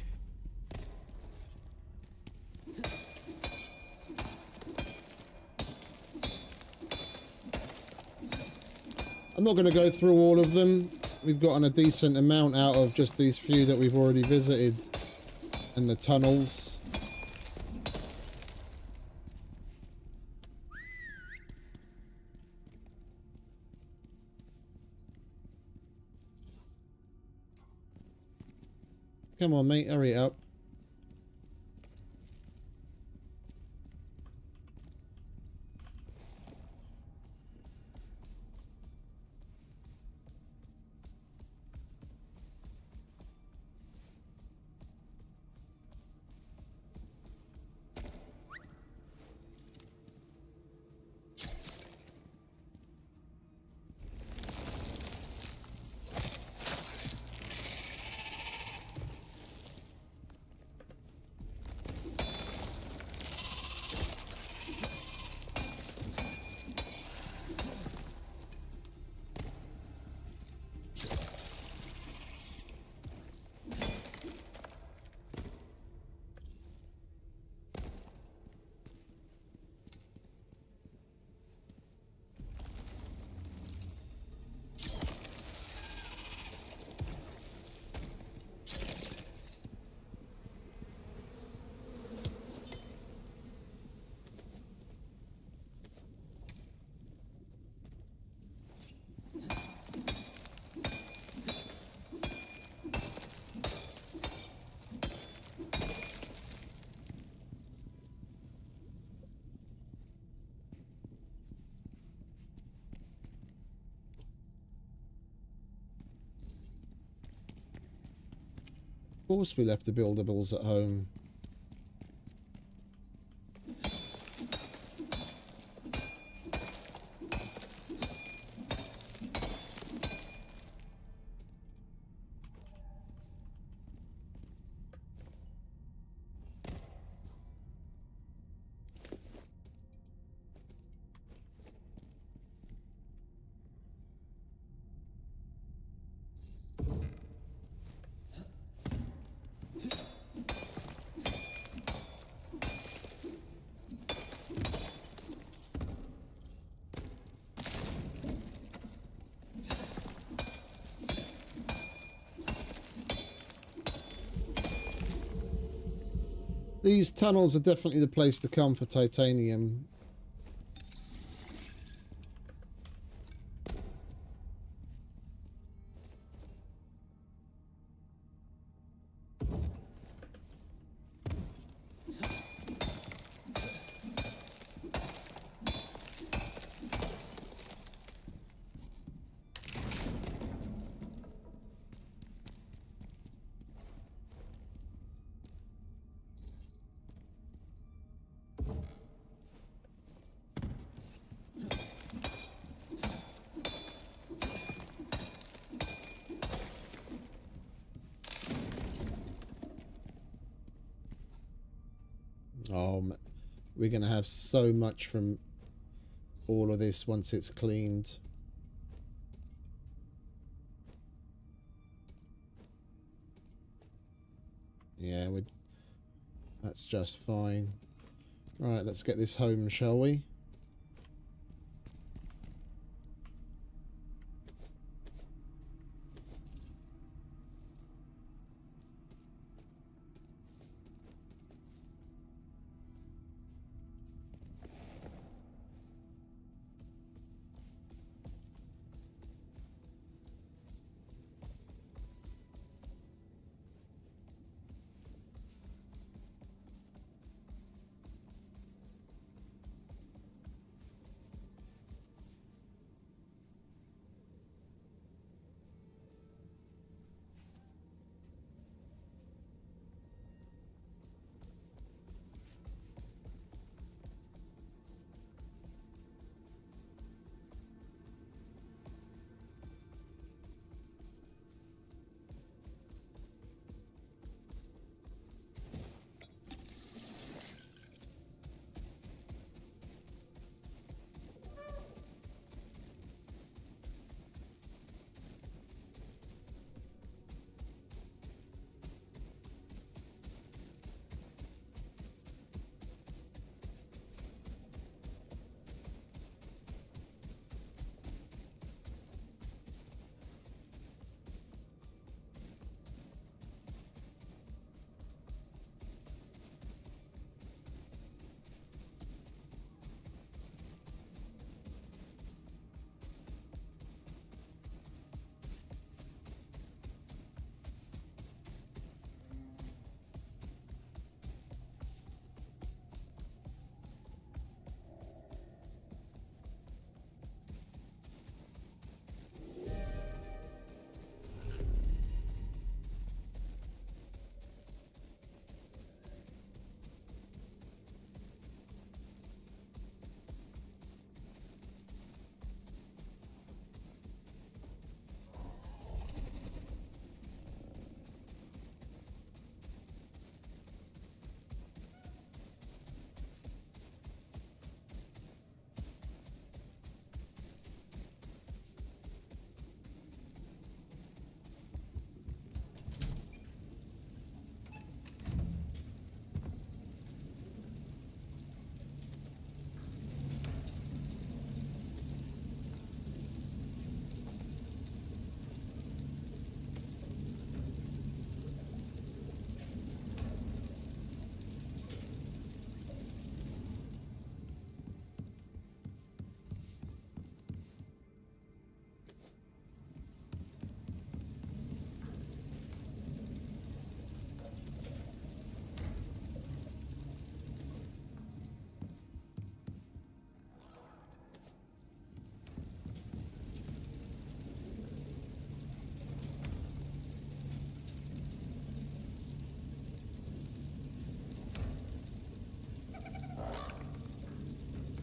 I'm not going to go through all of them. We've gotten a decent amount out of just these few that we've already visited. And the tunnels. Come on, mate, hurry up. Of course we left the buildables at home. These tunnels are definitely the place to come for titanium. Oh, we're going to have so much from all of this once it's cleaned. Yeah, that's just fine. Right, let's get this home, shall we?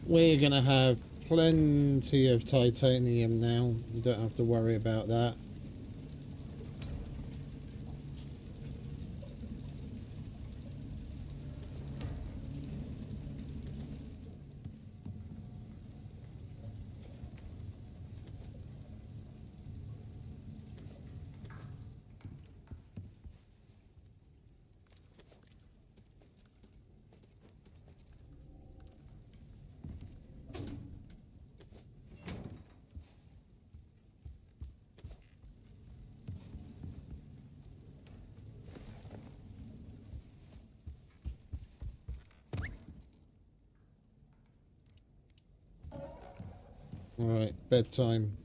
We're going to have plenty of titanium now. You don't have to worry about that. Alright, bedtime.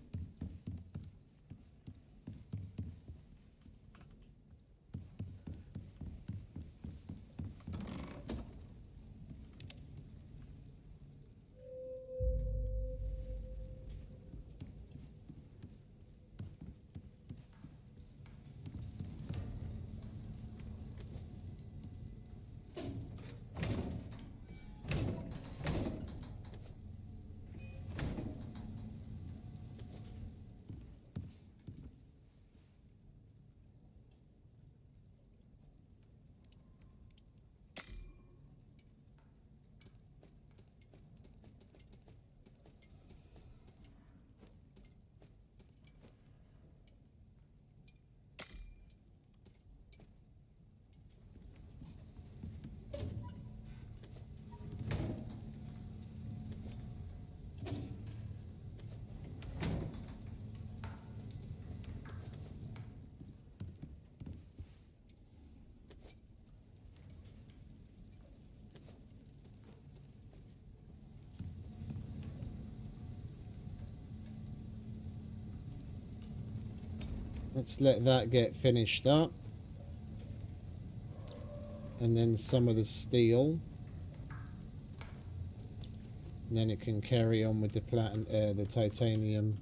Let's let that get finished up. And then some of the steel. And then it can carry on with the titanium.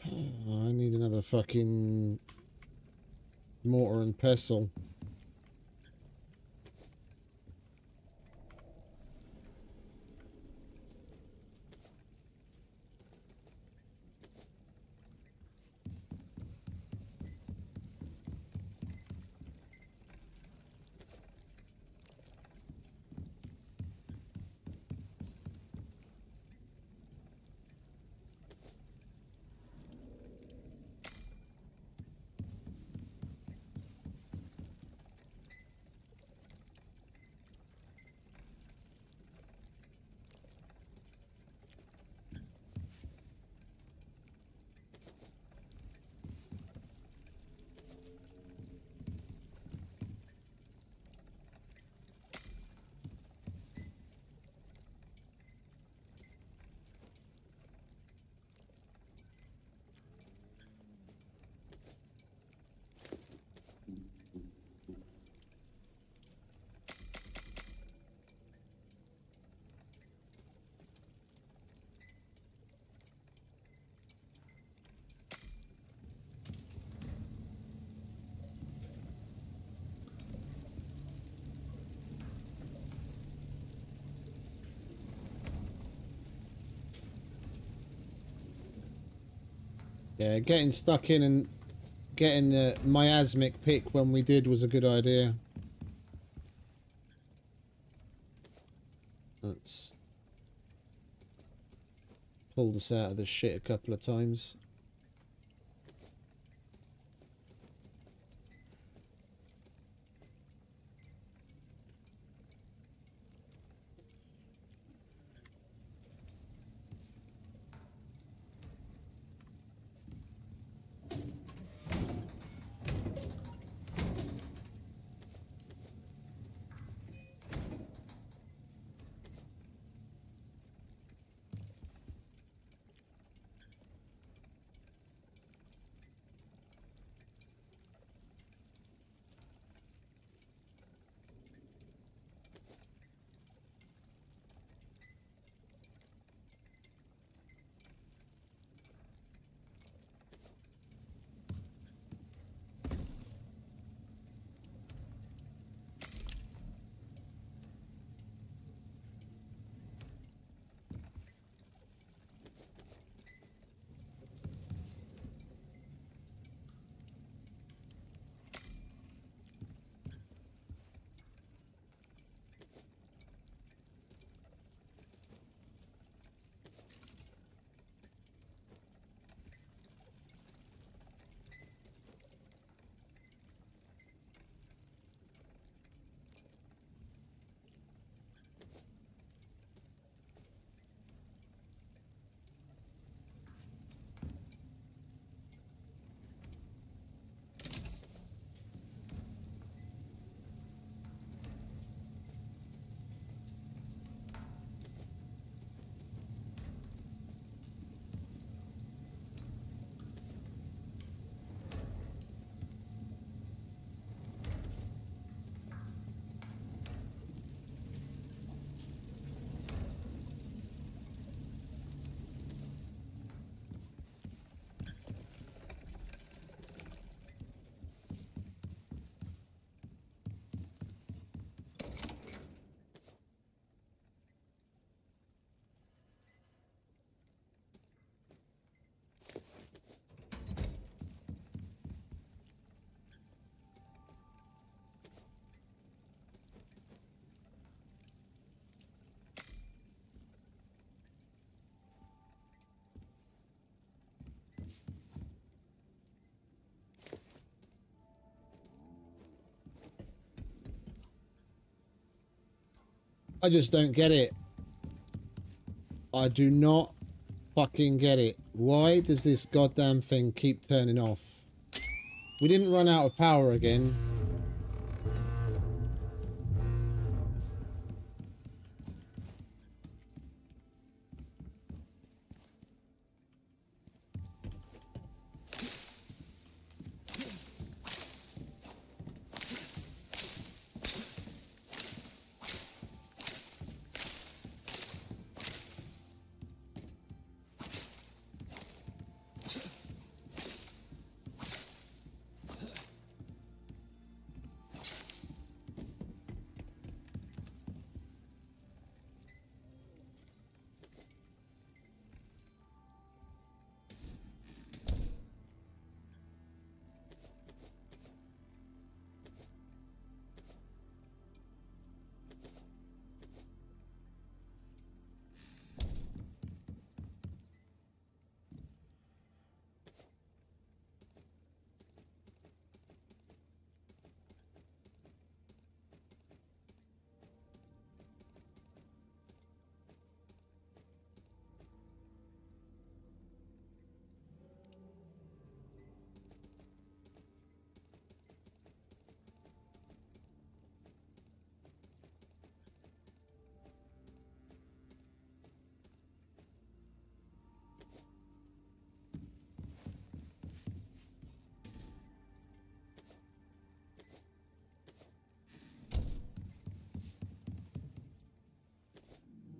I need another fucking mortar and pestle. Yeah, getting stuck in and getting the miasmic pick when we did was a good idea. Let's pulled us out of this shit a couple of times. I just don't get it. I do not fucking get it. Why does this goddamn thing keep turning off? We didn't run out of power again.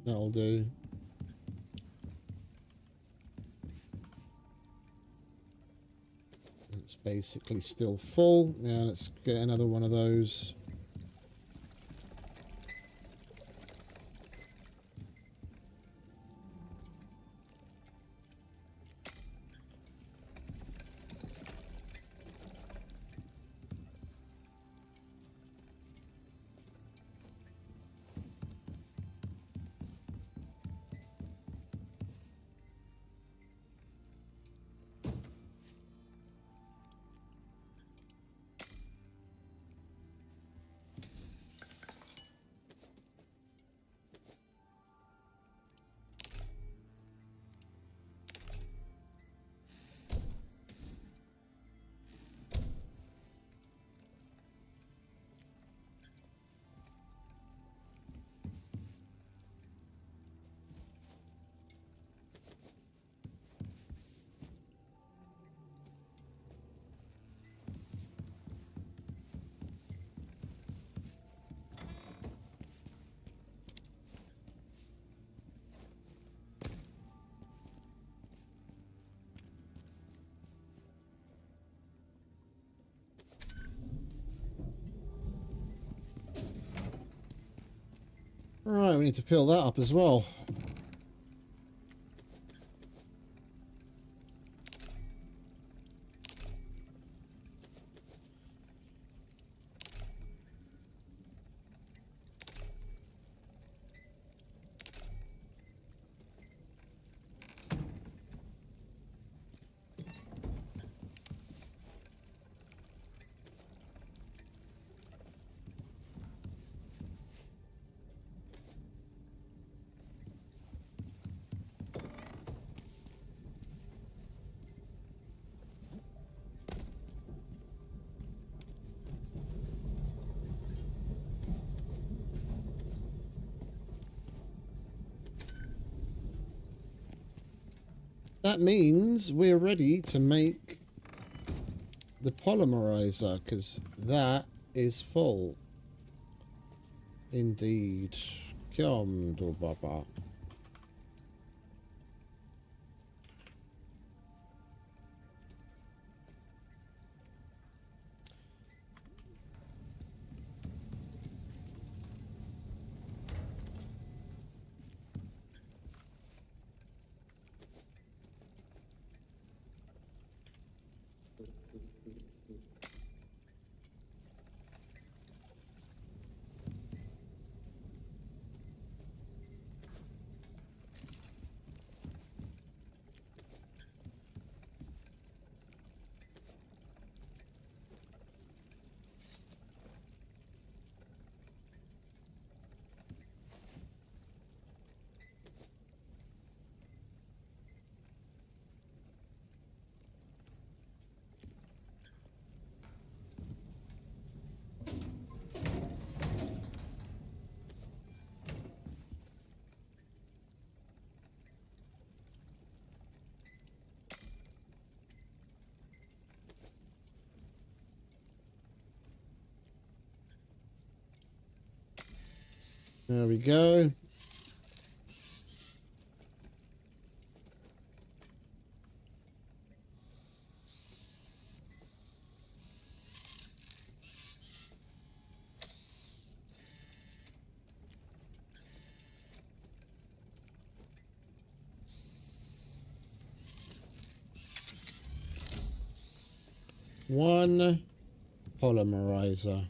That'll do. It's basically still full. Now let's get another one of those. Right, we need to fill that up as well. That means we're ready to make the polymerizer, because that is full. Indeed. Come, do baba. There we go. One polymerizer.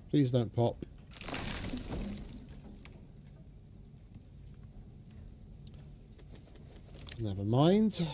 Please don't pop. Never mind.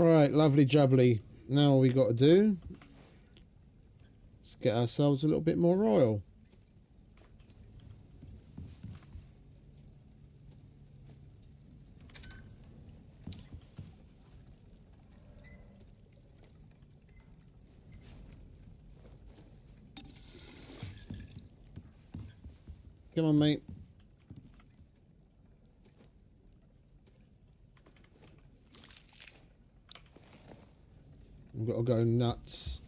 Right, lovely jubbly. Now all we got to do is get ourselves a little bit more oil. Come on, mate. I've got to go nuts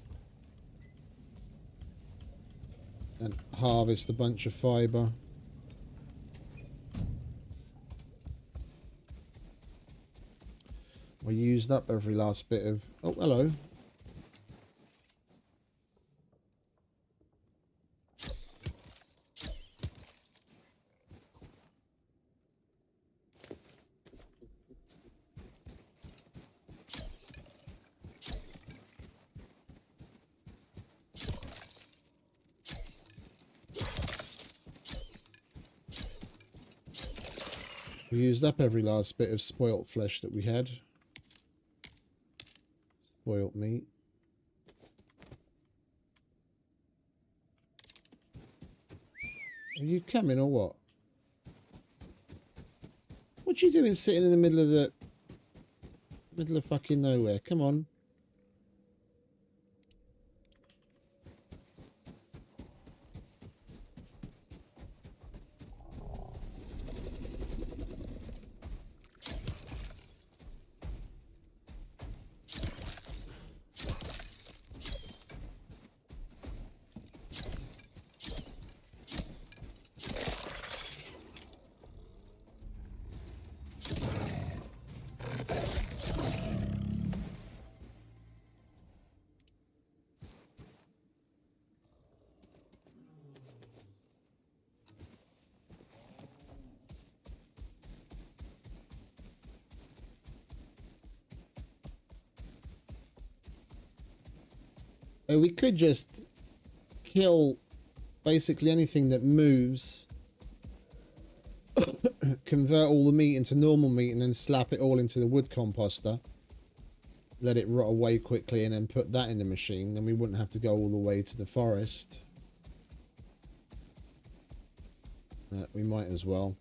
and harvest a bunch of fibre. We used up every last bit of... Oh, hello. We used up every last bit of spoilt flesh that we had. Spoilt meat. Are you coming or what? What you doing sitting in the middle of fucking nowhere? Come on. We could just kill basically anything that moves, convert all the meat into normal meat, and then slap it all into the wood composter, let it rot away quickly, and then put that in the machine. Then we wouldn't have to go all the way to the forest. We might as well.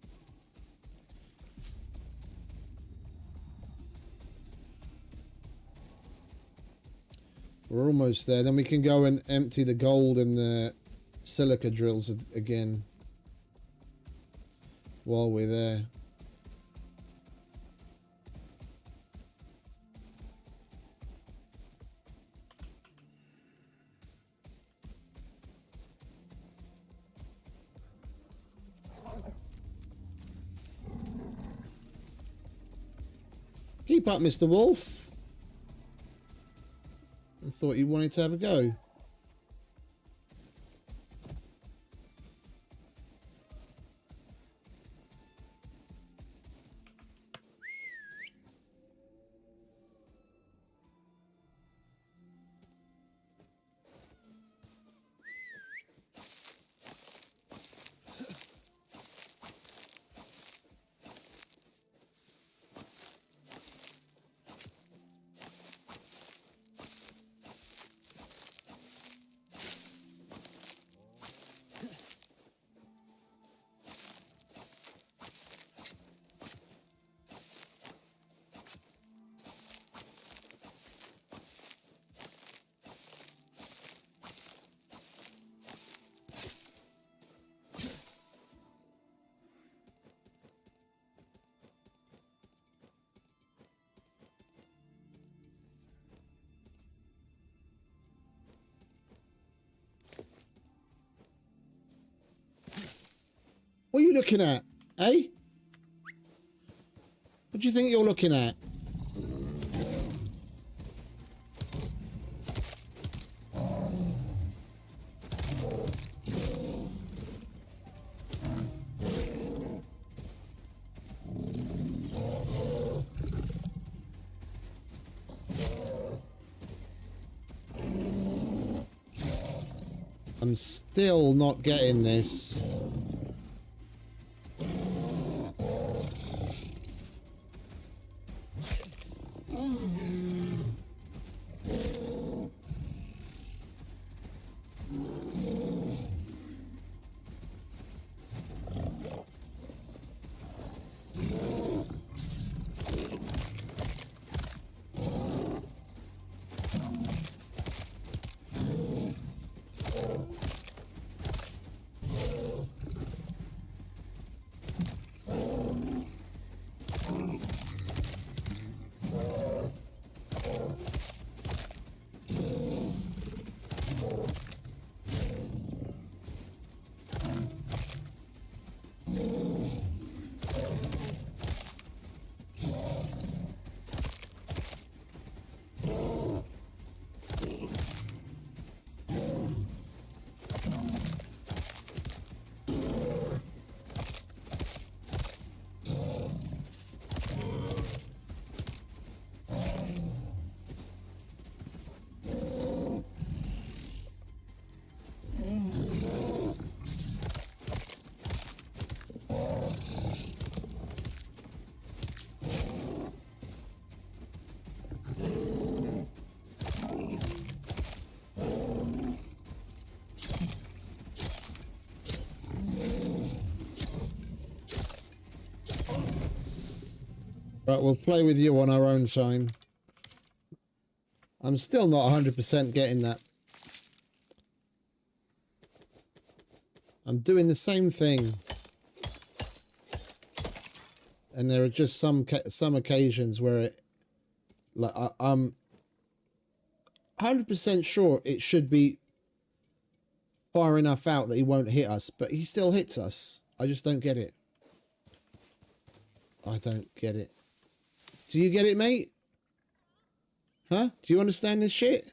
We're almost there. Then we can go and empty the gold and the silica drills again while we're there. Keep up, Mr. Wolf. I thought you wanted to have a go. What are you looking at, eh? What do you think you're looking at? I'm still not getting this. Right, we'll play with you on our own time. I'm still not 100% getting that. I'm doing the same thing. And there are just some occasions where it... Like, I'm 100% sure it should be far enough out that he won't hit us. But he still hits us. I just don't get it. I don't get it. Do you get it, mate? Huh? Do you understand this shit?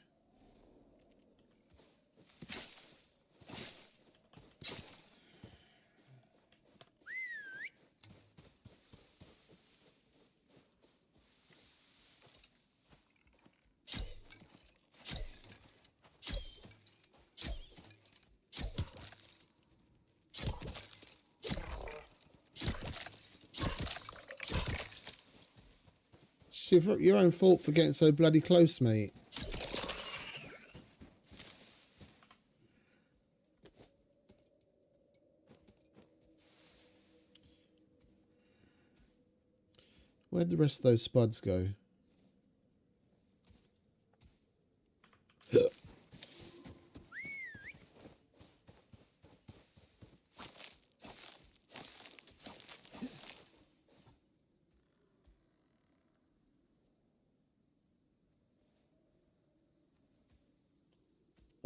It's your own fault for getting so bloody close, mate. Where'd the rest of those spuds go?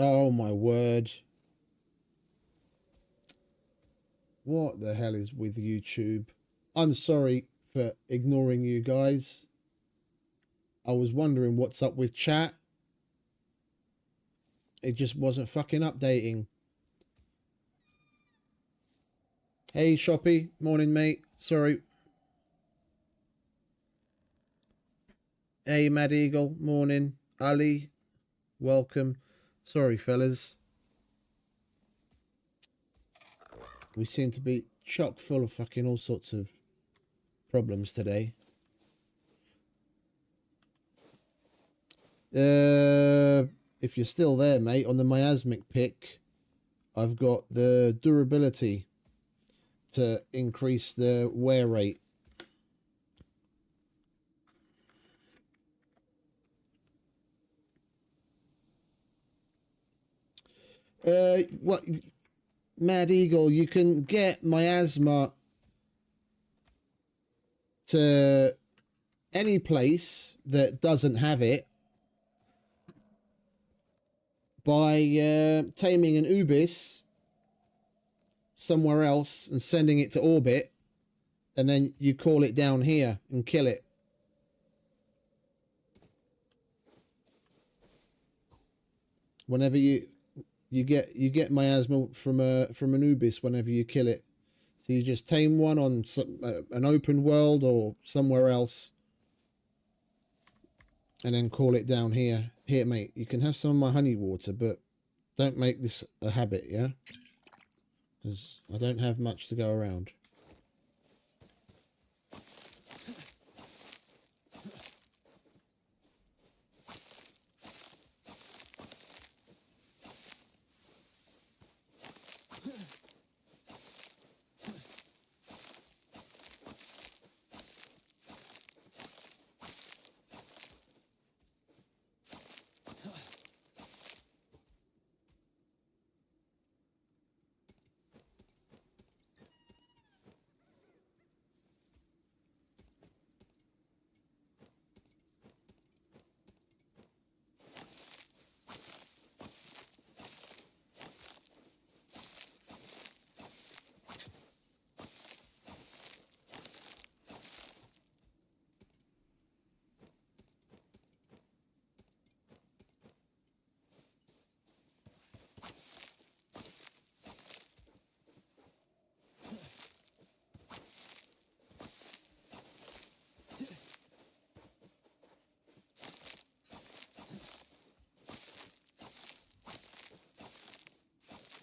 Oh my word. What the hell is with YouTube? I'm sorry for ignoring you guys. I was wondering what's up with chat. It just wasn't fucking updating. Hey Shoppy, morning mate. Sorry. Hey Mad Eagle, morning. Ali, welcome. Sorry fellas. We seem to be chock full of fucking all sorts of problems today. If you're still there, mate, on the miasmic pick, I've got the durability to increase the wear rate. What, Mad Eagle, you can get miasma to any place that doesn't have it by taming an Ubis somewhere else and sending it to orbit, and then you call it down here and kill it. Whenever you get miasma from an Ubis whenever you kill it. So you just tame one on an open world or somewhere else, and then call it down here. Here, mate, you can have some of my honey water, but don't make this a habit, yeah? Because I don't have much to go around.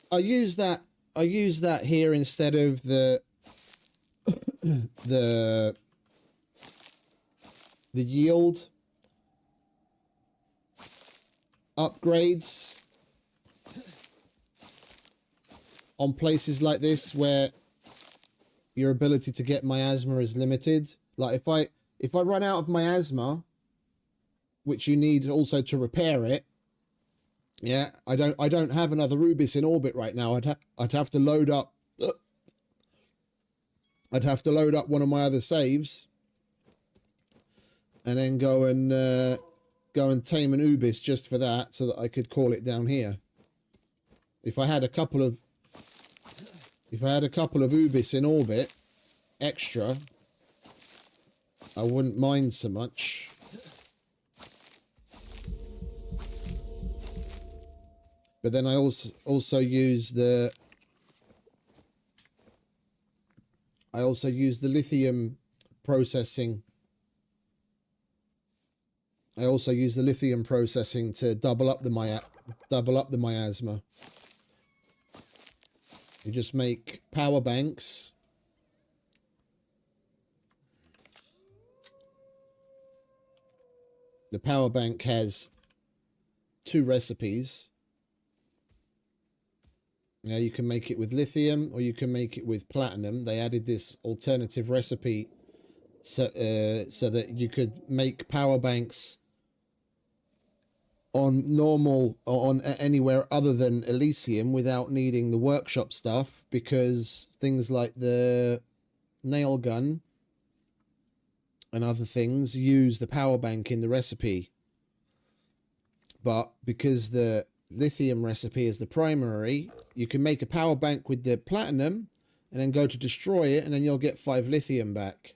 I use that here instead of the the yield upgrades on places like this where your ability to get miasma is limited. Like if I run out of miasma, which you need also to repair it, yeah, I don't have another Ubis in orbit right now. I'd have to load up. I'd have to load up one of my other saves, and then go and tame an Ubis just for that, so that I could call it down here. If I had a couple of Ubis in orbit extra, I wouldn't mind so much. But then I also use the lithium processing. I also use the lithium processing to double up the miasma. You just make power banks. The power bank has 2 recipes. Now you can make it with lithium or you can make it with platinum. They added this alternative recipe so that you could make power banks on normal or on anywhere other than Elysium without needing the workshop stuff, because things like the nail gun and other things use the power bank in the recipe. But because the lithium recipe is the primary, you can make a power bank with the platinum and then go to destroy it, and then you'll get 5 lithium back.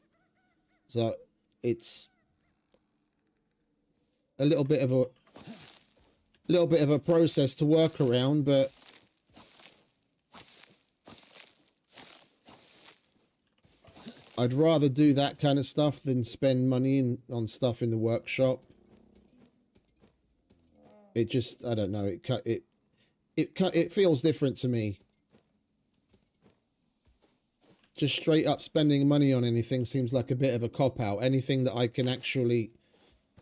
So it's a little bit of a process to work around, but I'd rather do that kind of stuff than spend money on stuff in the workshop. It just, I don't know, it feels different to me. Just straight up spending money on anything seems like a bit of a cop-out. Anything that I can actually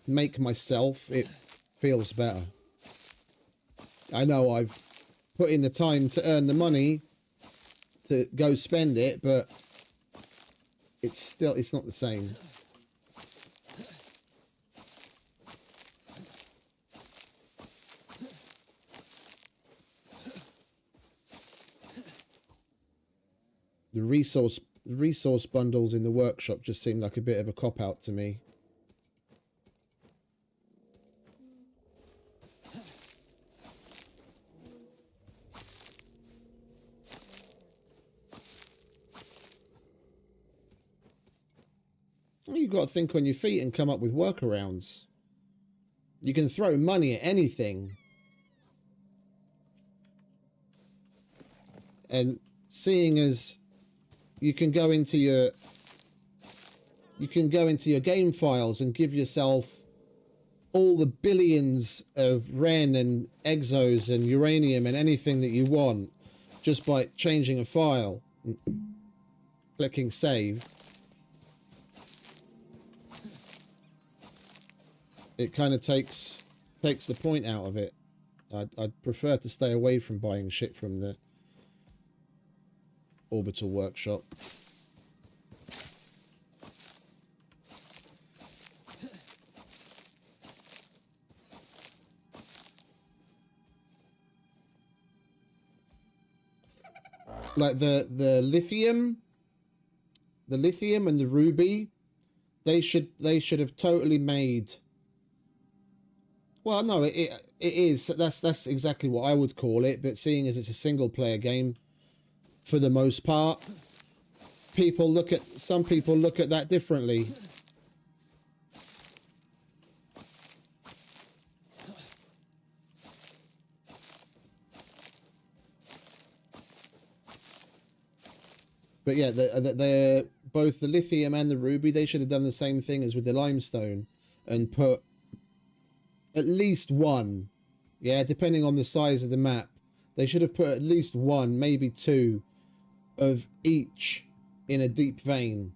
make myself, it feels better. I know I've put in the time to earn the money to go spend it, but it's not the same. The resource bundles in the workshop just seem like a bit of a cop-out to me. You've got to think on your feet and come up with workarounds. You can throw money at anything. And seeing as you can go into your game files and give yourself all the billions of Ren and Exos and uranium and anything that you want just by changing a file and clicking save. It kind of takes the point out of it. I'd prefer to stay away from buying shit from the orbital workshop. Like the lithium and the ruby, they should have totally made. Well, no, it is. That's exactly what I would call it. But seeing as it's a single player game, for the most part, some people look at that differently. But yeah, the both the lithium and the ruby, they should have done the same thing as with the limestone and put at least one, yeah, depending on the size of the map, they should have put at least one, maybe 2 of each in a deep vein.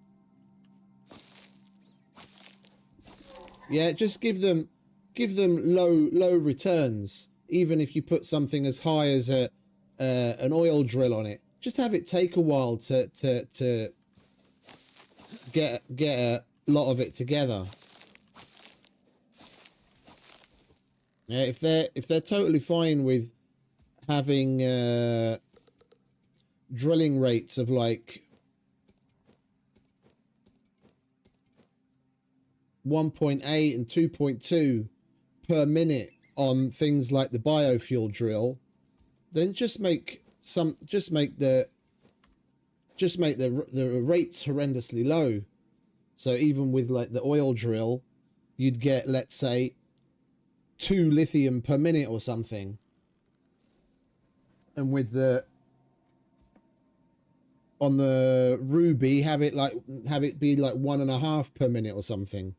Yeah, just give them low returns, even if you put something as high as an oil drill on it. Just have it take a while to get lot of it together. Yeah, if they're totally fine with having drilling rates of like 1.8 and 2.2 per minute on things like the biofuel drill, then just make the rates horrendously low. So even with like the oil drill, you'd get, let's say, 2 lithium per minute or something. And with the on the Ruby, have it be like 1.5 per minute or something.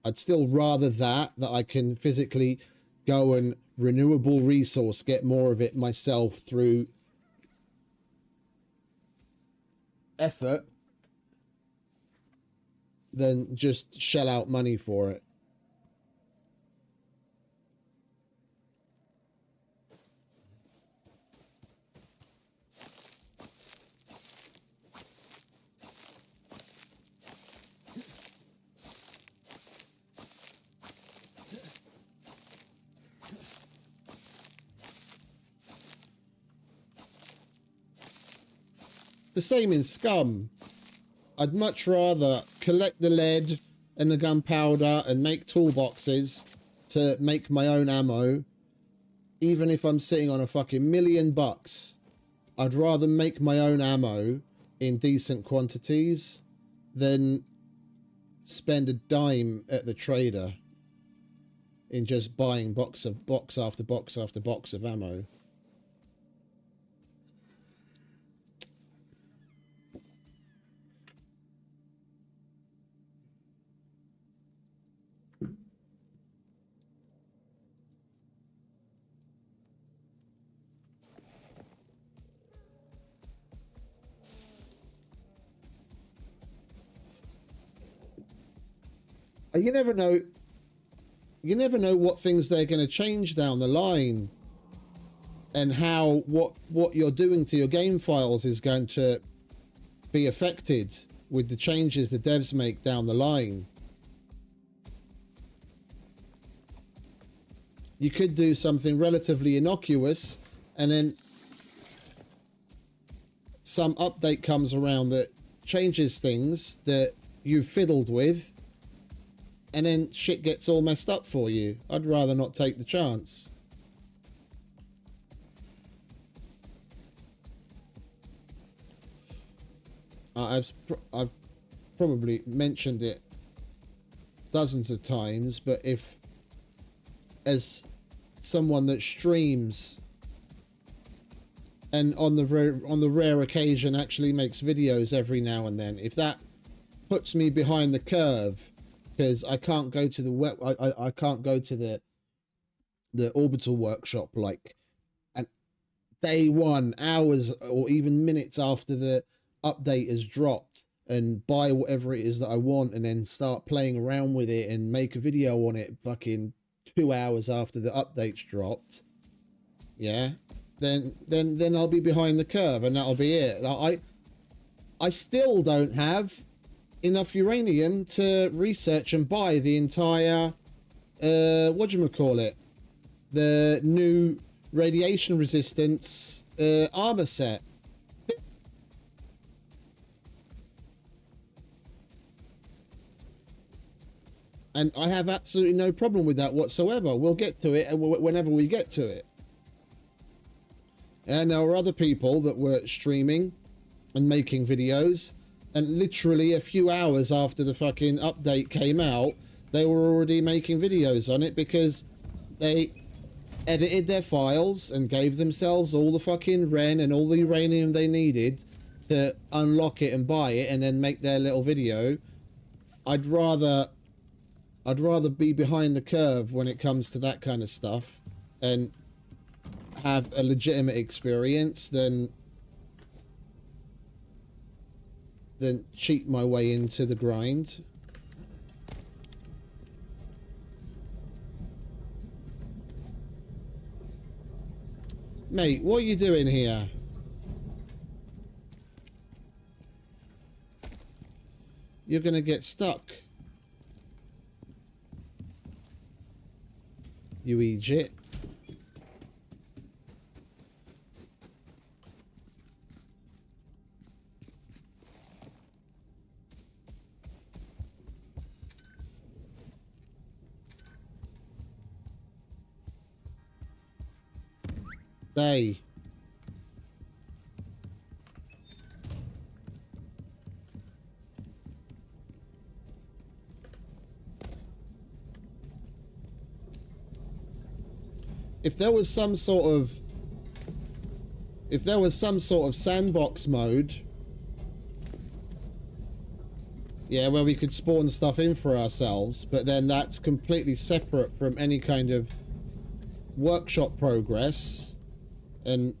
I'd still rather that I can physically go and renewable resource, get more of it myself through effort, than just shell out money for it. The same in Scum. I'd much rather collect the lead and the gunpowder and make toolboxes to make my own ammo, even if I'm sitting on a fucking $1,000,000. I'd rather make my own ammo in decent quantities than spend a dime at the trader in just buying box after box after box of ammo. You never know. You never know what things they're going to change down the line, and how what you're doing to your game files is going to be affected with the changes the devs make down the line. You could do something relatively innocuous, and then some update comes around that changes things that you fiddled with, and then shit gets all messed up for you. I'd rather not take the chance. I've probably mentioned it dozens of times, but if, as someone that streams and on the rare occasion actually makes videos every now and then, if that puts me behind the curve, because I can't go to the I can't go to the orbital workshop like an day one, hours or even minutes after the update has dropped, and buy whatever it is that I want, and then start playing around with it and make a video on it fucking 2 hours after the update's dropped. Yeah, then I'll be behind the curve, and that'll be it. I still don't have enough uranium to research and buy the entire whatchamacallit, the new radiation resistance armor set. And I have absolutely no problem with that whatsoever. We'll get to it whenever we get to it. And there are other people that were streaming and making videos, and literally a few hours after the fucking update came out, they were already making videos on it because they edited their files and gave themselves all the fucking Ren and all the uranium they needed to unlock it and buy it and then make their little video. I'd rather be behind the curve when it comes to that kind of stuff and have a legitimate experience than cheat my way into the grind. Mate, what are you doing here? You're going to get stuck. You Egypt. Stay. If there was some sort of sandbox mode, yeah, where we could spawn stuff in for ourselves, but then that's completely separate from any kind of workshop progress, and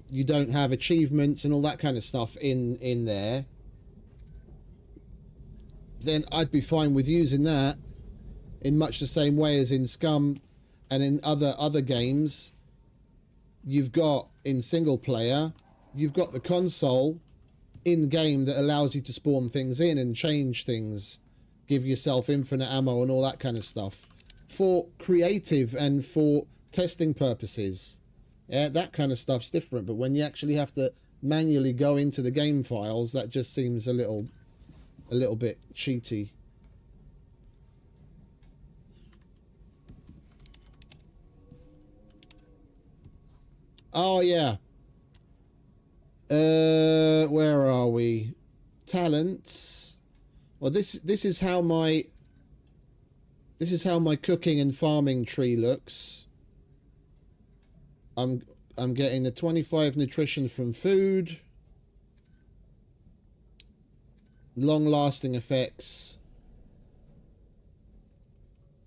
you don't have achievements and all that kind of stuff in there, then I'd be fine with using that in much the same way as in Scum and in other games. You've got in single player, you've got the console in game that allows you to spawn things in and change things, give yourself infinite ammo and all that kind of stuff for creative and for testing purposes. Yeah, that kind of stuff's different, but when you actually have to manually go into the game files, that just seems a little bit cheaty. Oh yeah. Where are we? Talents. Well, this is how my cooking and farming tree looks. I'm getting the 25 nutrition from food. Long-lasting effects.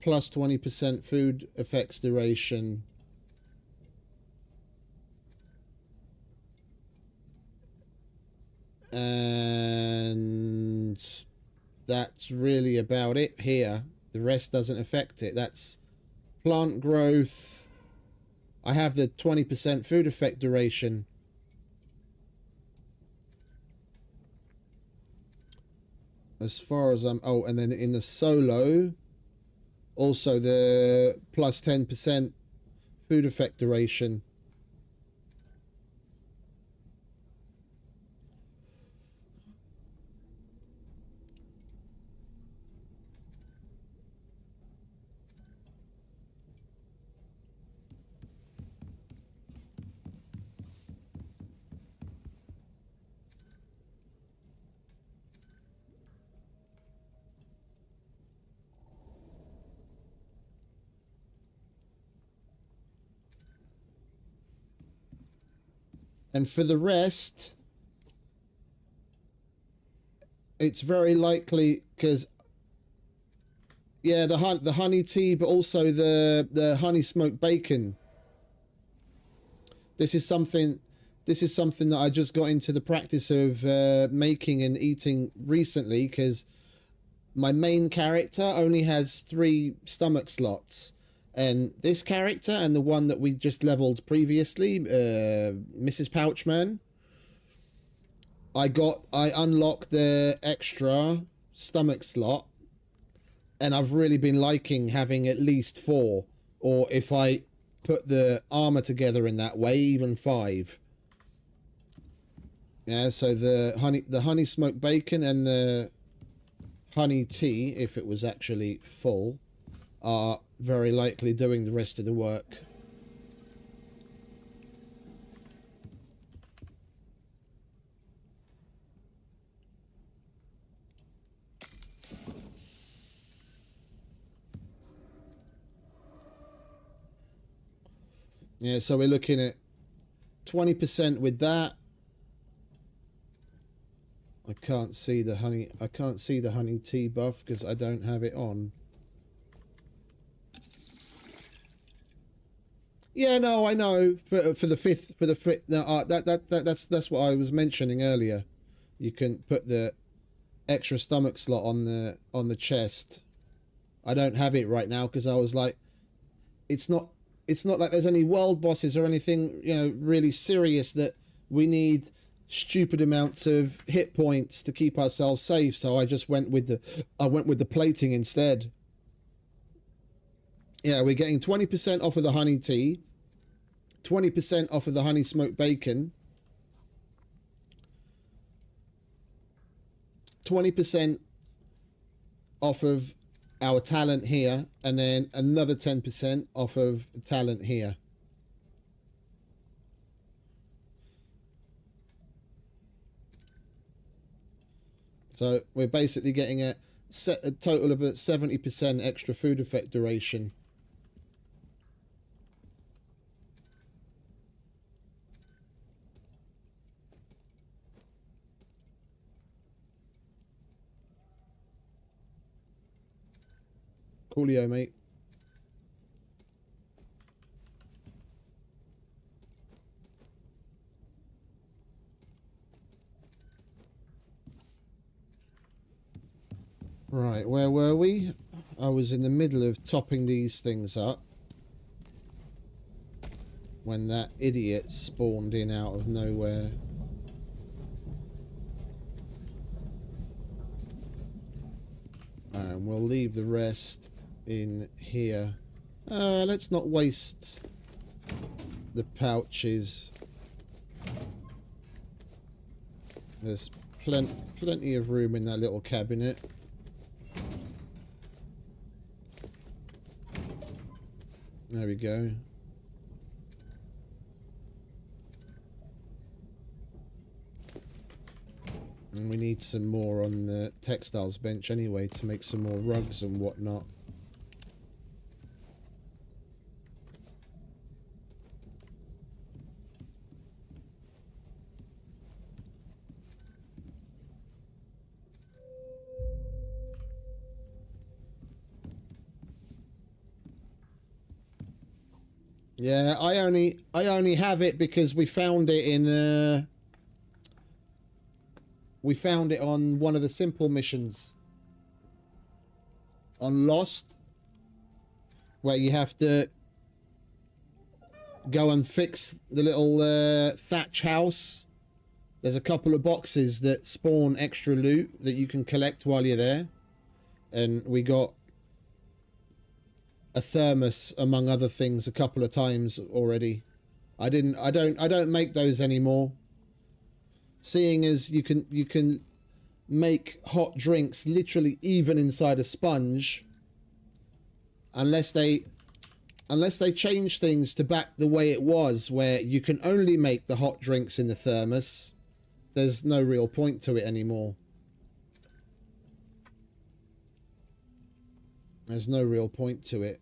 Plus 20% food effects duration. And that's really about it here. The rest doesn't affect it. That's plant growth. I have the 20% food effect duration. As far as I'm... Oh, and then in the solo, also the plus 10% food effect duration. And for the rest, it's very likely because, yeah, the honey tea, but also the honey smoked bacon. This is something that I just got into the practice of making and eating recently, because my main character only has 3 stomach slots. And this character and the one that we just leveled previously, Mrs. Pouchman, I unlocked the extra stomach slot, and I've really been liking having at least 4, or if I put the armor together in that way, even 5. Yeah, so the honey smoked bacon and the honey tea, if it was actually full, are very likely doing the rest of the work. Yeah, so we're looking at 20% with that. I can't see the honey tea buff because I don't have it on. Yeah, no, I know. For the fifth, no, that's what I was mentioning earlier. You can put the extra stomach slot on the chest. I don't have it right now because I was like, it's not like there's any world bosses or anything, you know, really serious that we need stupid amounts of hit points to keep ourselves safe, so I just went with the plating instead. Yeah, we're getting 20% off of the honey tea, 20% off of the honey smoked bacon, 20% off of our talent here, and then another 10% off of talent here. So we're basically getting a total of a 70% extra food effect duration. Coolio, mate. Right, where were we? I was in the middle of topping these things up when that idiot spawned in out of nowhere. And we'll leave the rest in here. Let's not waste the pouches. There's plenty of room in that little cabinet. There we go. And we need some more on the textiles bench anyway to make some more rugs and whatnot. Yeah, I only have it because we found it in we found it on one of the simple missions on Lost, where you have to go and fix the little thatch house. There's a couple of boxes that spawn extra loot that you can collect while you're there, and we got a thermos among other things a couple of times already. I don't make those anymore, seeing as you can make hot drinks literally even inside a sponge, unless they change things to back the way it was, where you can only make the hot drinks in the thermos. There's no real point to it anymore. There's no real point to it.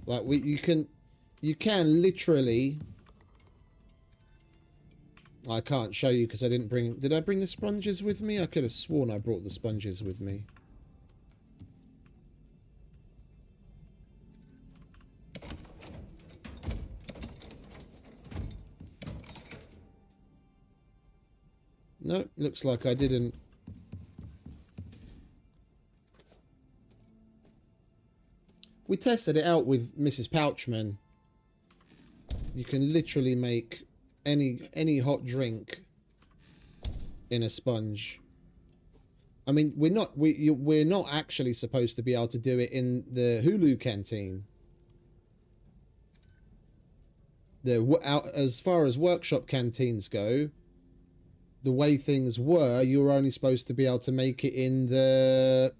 Like you can literally. I can't show you because I didn't bring. Did I bring the sponges with me? I could have sworn I brought the sponges with me. No, looks like I didn't. We tested it out with Mrs. Pouchman. You can literally make any hot drink in a sponge. I mean, we're not actually supposed to be able to do it in the Hulu canteen. As far as workshop canteens go, the way things were, you were only supposed to be able to make it in the,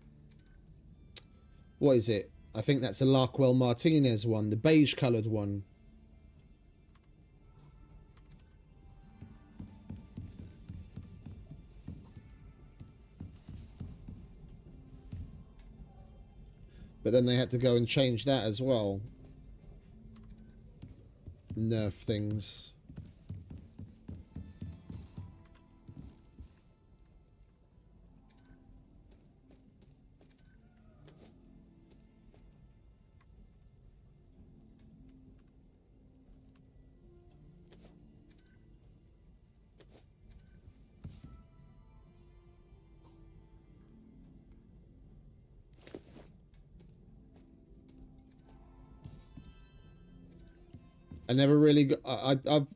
what is it? I think that's a Larkwell Martinez one, the beige coloured one. But then they had to go and change that as well. Nerf things. I never really got,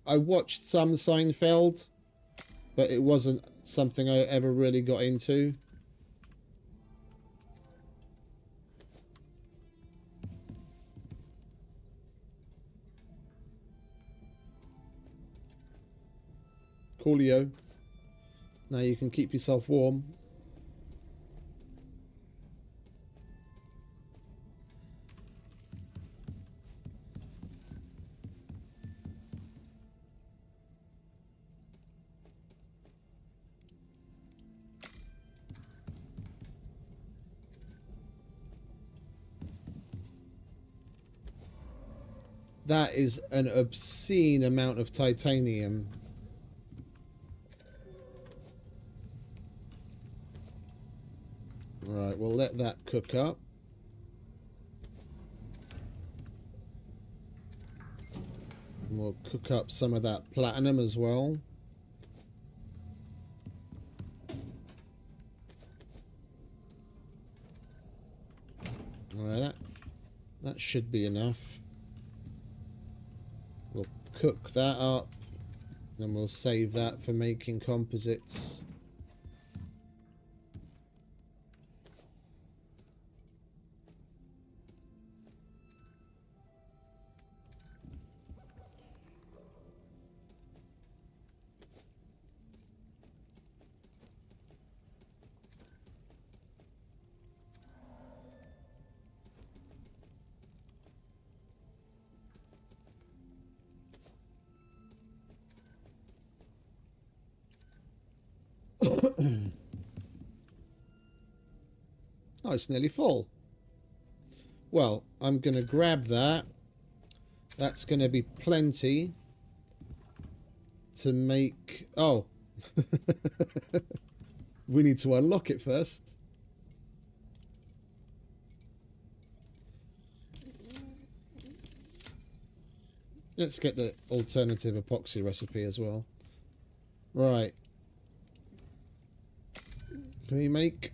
I watched some Seinfeld, but it wasn't something I ever really got into. Coolio. Now you can keep yourself warm. That is an obscene amount of titanium. Right, we'll let that cook up. And we'll cook up some of that platinum as well. Alright, that should be enough. We'll cook that up, and we'll save that for making composites. Oh, it's nearly full. Well, I'm going to grab that. That's going to be plenty to make... Oh. We need to unlock it first. Let's get the alternative epoxy recipe as well. Right. Can we make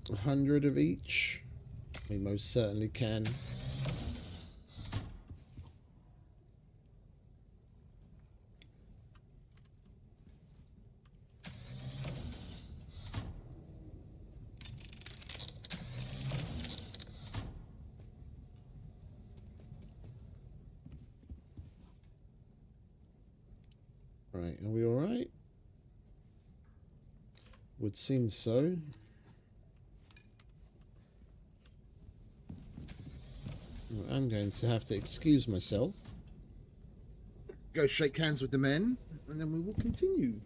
100 of each? We most certainly can. Right, are we all right? Would seem so. I'm going to have to excuse myself. Go shake hands with the men, and then we will continue.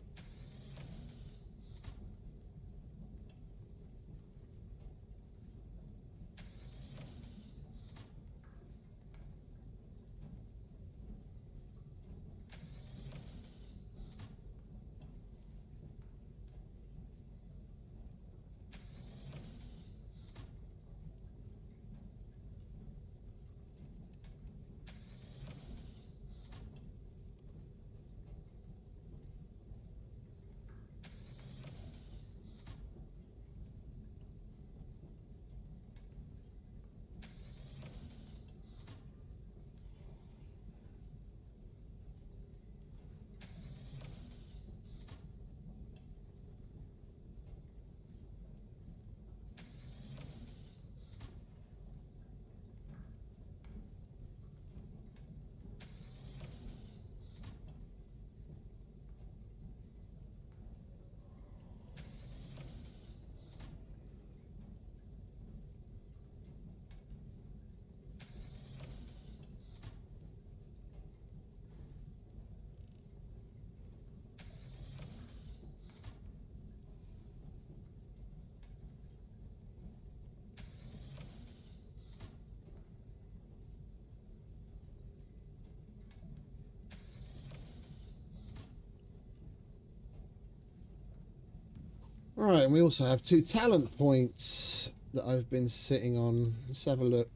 Alright, and we also have 2 talent points that I've been sitting on. Let's have a look.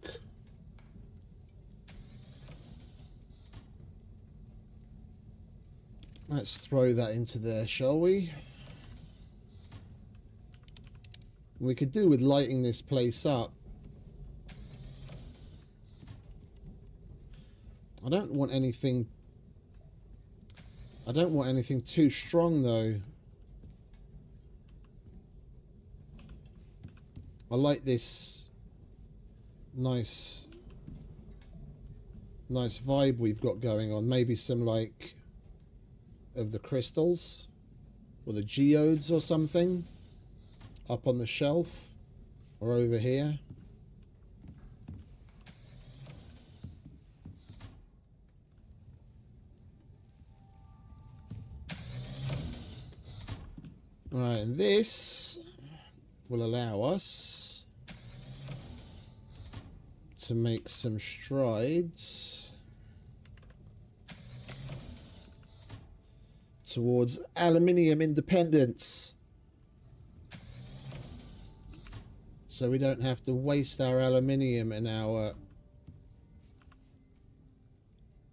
Let's throw that into there, shall we? We could do with lighting this place up. I don't want anything too strong though. I like this nice vibe we've got going on. Maybe some like of the crystals or the geodes or something up on the shelf or over here. Right, and this will allow us to make some strides towards aluminium independence, so we don't have to waste our aluminium and our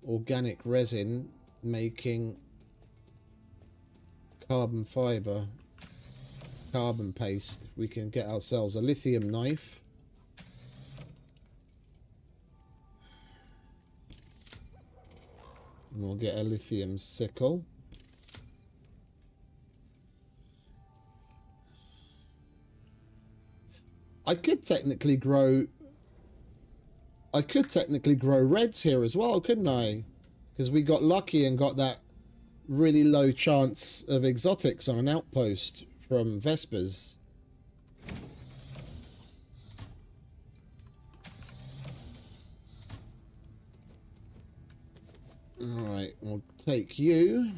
organic resin making carbon fiber, carbon paste. We can get ourselves a lithium knife. And we'll get a lithium sickle. I could technically grow reds here as well, couldn't I? Because we got lucky and got that really low chance of exotics on an outpost from Vespers. Alright, we'll take you.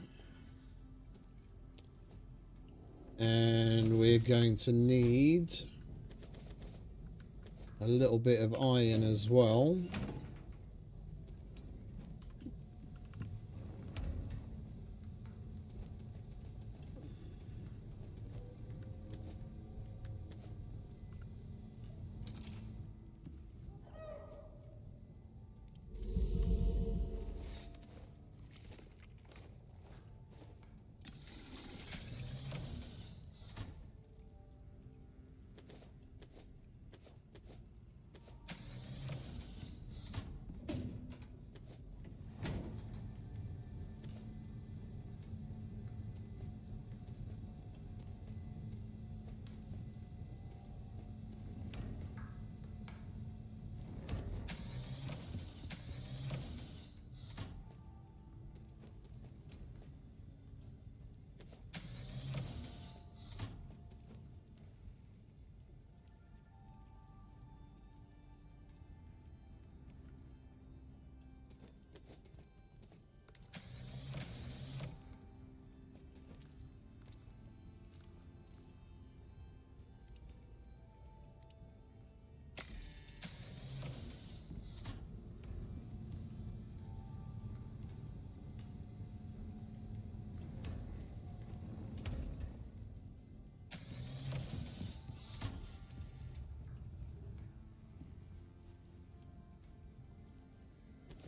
And we're going to need a little bit of iron as well.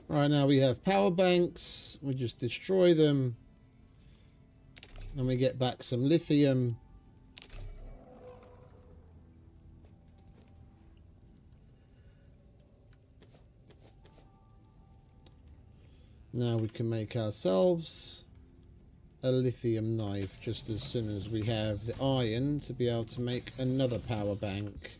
Alright, now we have power banks. We just destroy them. And we get back some lithium. Now we can make ourselves a lithium knife just as soon as we have the iron to be able to make another power bank.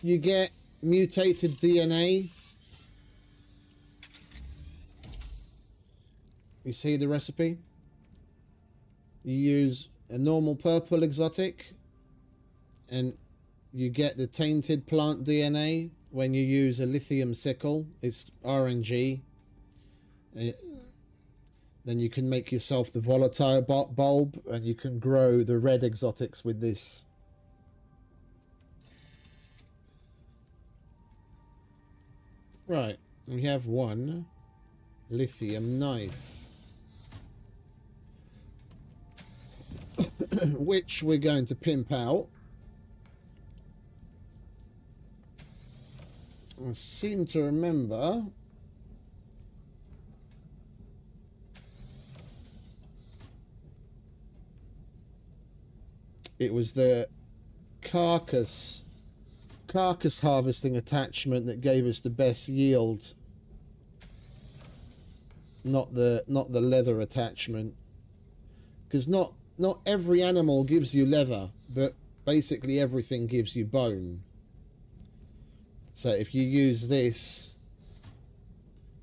You get mutated DNA. You see the recipe? You use a normal purple exotic and you get the tainted plant DNA when you use a lithium sickle. It's RNG. Then you can make yourself the volatile bulb, and you can grow the red exotics with this. Right, we have one lithium knife, which we're going to pimp out. I seem to remember it was the carcass harvesting attachment that gave us the best yield, not the leather attachment, because not every animal gives you leather, but basically everything gives you bone. So if you use this,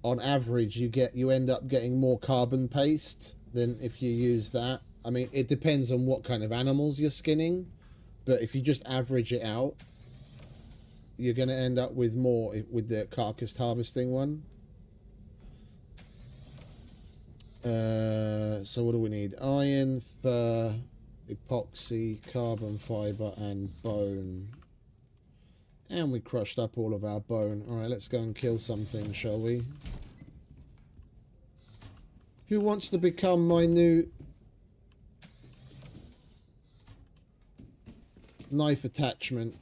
on average you end up getting more carbon paste than if you use that. I mean, it depends on what kind of animals you're skinning, but if you just average it out, you're going to end up with more with the carcass harvesting one. So what do we need? Iron, fur, epoxy, carbon fiber, and bone. And we crushed up all of our bone. Alright, let's go and kill something, shall we? Who wants to become my new knife attachment?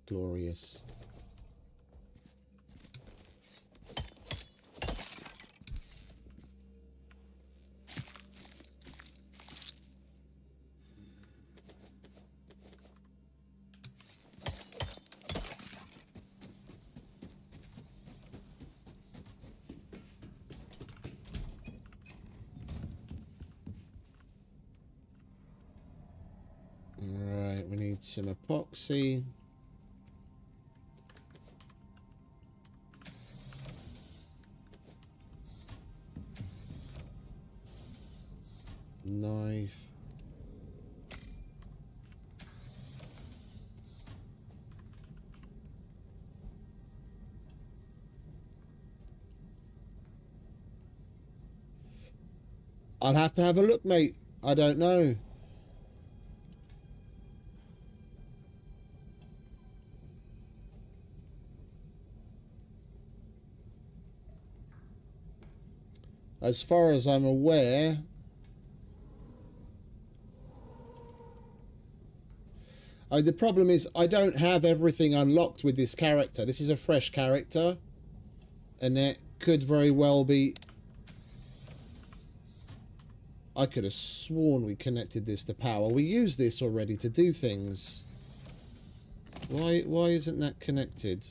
Glorious. Alright, we need some epoxy. Knife. I'll have to have a look, mate. I don't know. As far as I'm aware, the problem is I don't have everything unlocked with this character. This is a fresh character, and it could very well be... I could have sworn we connected this to power. We used this already to do things. Why isn't that connected?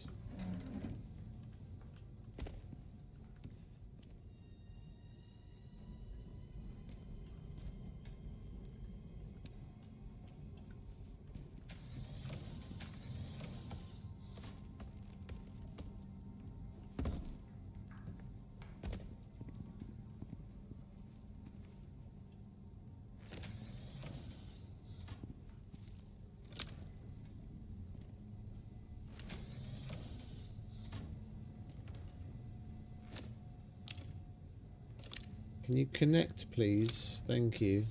Can you connect, please? Thank you.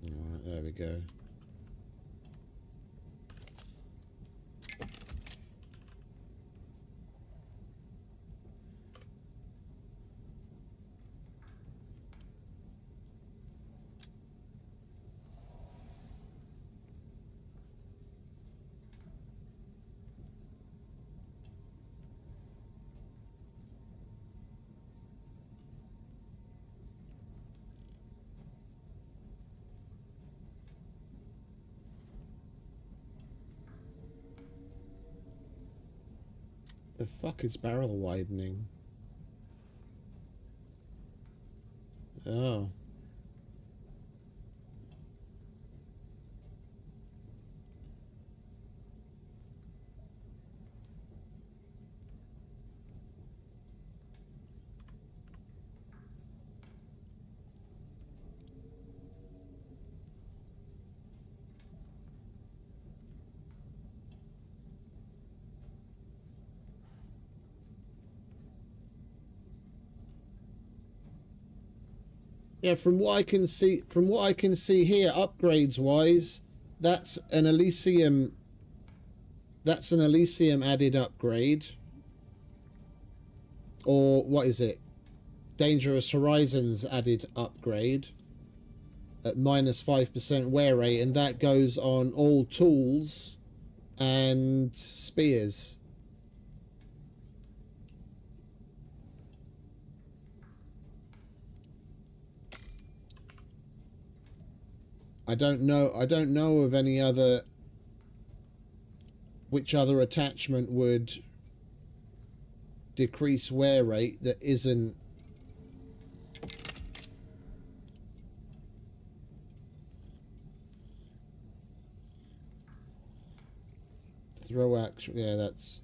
Alright, there we go. The fuck is barrel widening? Oh. Yeah, from what I can see, here, upgrades wise, that's an Elysium. That's an Elysium added upgrade. Or what is it? Dangerous Horizons added upgrade at -5% wear rate, and that goes on all tools and spears. I don't know of any other, which other attachment would decrease wear rate that isn't throw action. Yeah, that's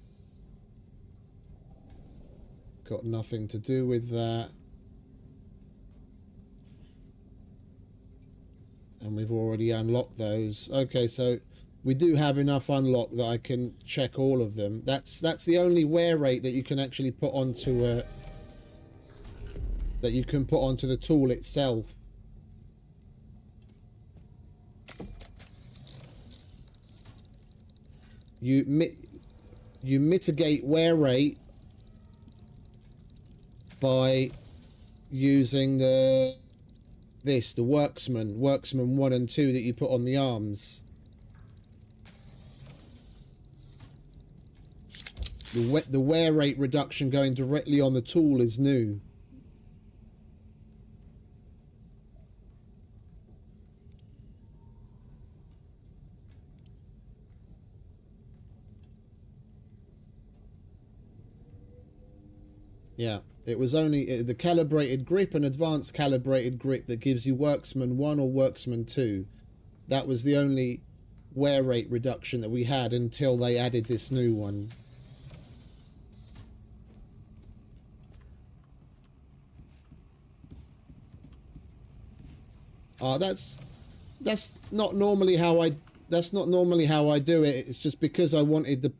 got nothing to do with that. And we've already unlocked those. Okay, so we do have enough unlocked that I can check all of them. That's the only wear rate that you can actually put onto that you can put onto the tool itself. You mitigate wear rate by using the worksman 1 and 2 that you put on the arms. The wear rate reduction going directly on the tool is new. Yeah, it was only the calibrated grip and advanced calibrated grip that gives you Worksman 1 or Worksman 2. That was the only wear rate reduction that we had until they added this new one. That's not normally how I do it. It's just because I wanted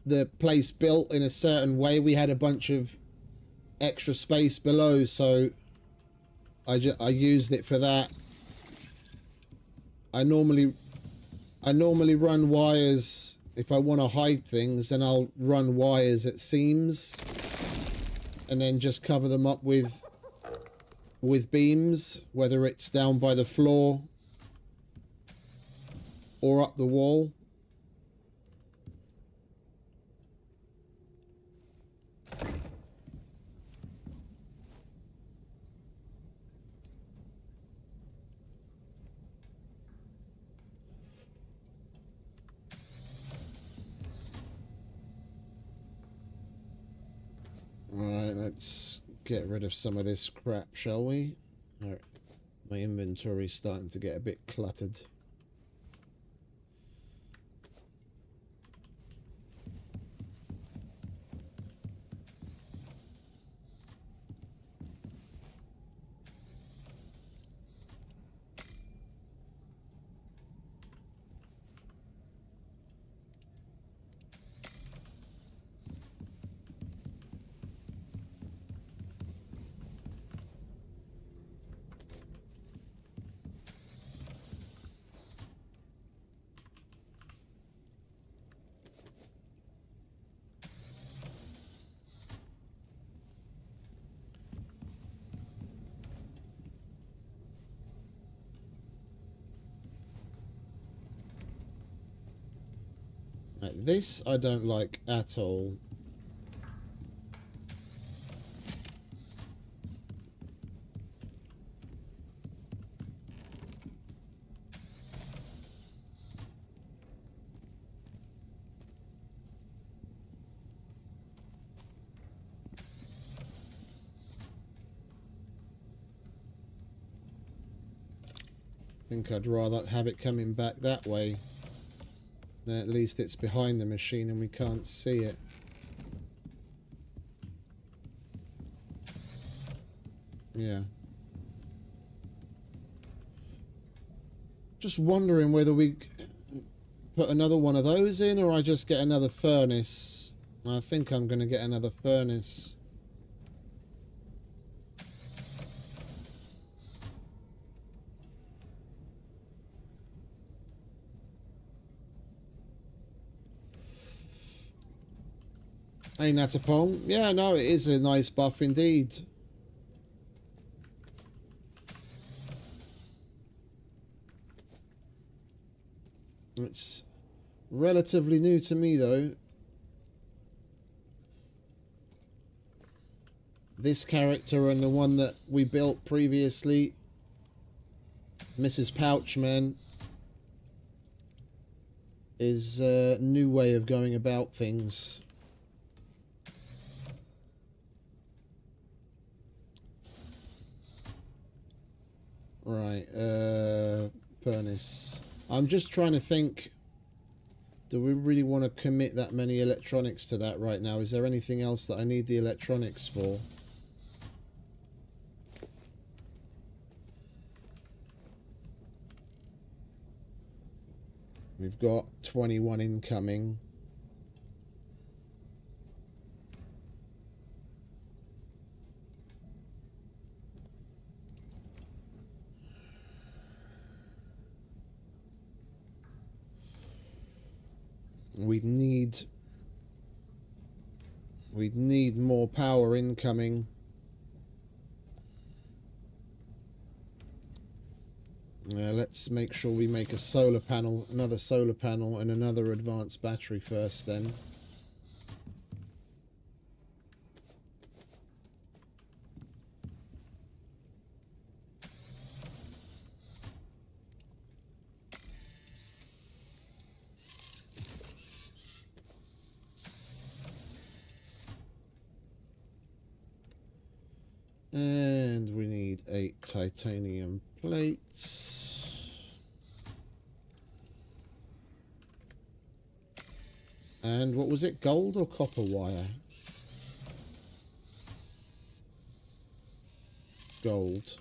the place built in a certain way. We had a bunch of extra space below, so I used it for that. I normally run wires if I want to hide things, then I'll run wires at seams and then just cover them up with beams, whether it's down by the floor or up the wall. Alright, let's get rid of some of this crap, shall we? Alright, my inventory's starting to get a bit cluttered. Like this, I don't like at all. I think I'd rather have it coming back that way. Then at least it's behind the machine and we can't see it. Yeah. Just wondering whether we put another one of those in or I just get another furnace. I think I'm going to get another furnace. Hey, Natapong. Yeah, no, it is a nice buff indeed. It's relatively new to me, though. This character and the one that we built previously, Mrs. Pouchman, is a new way of going about things. Right, furnace. I'm just trying to think, do we really want to commit that many electronics to that right now? Is there anything else that I need the electronics for? We've got 21 incoming. We'd need more power incoming. Let's make sure we make a solar panel, another solar panel, and another advanced battery first then. And we need 8 titanium plates. And what was it, gold or copper wire? Gold.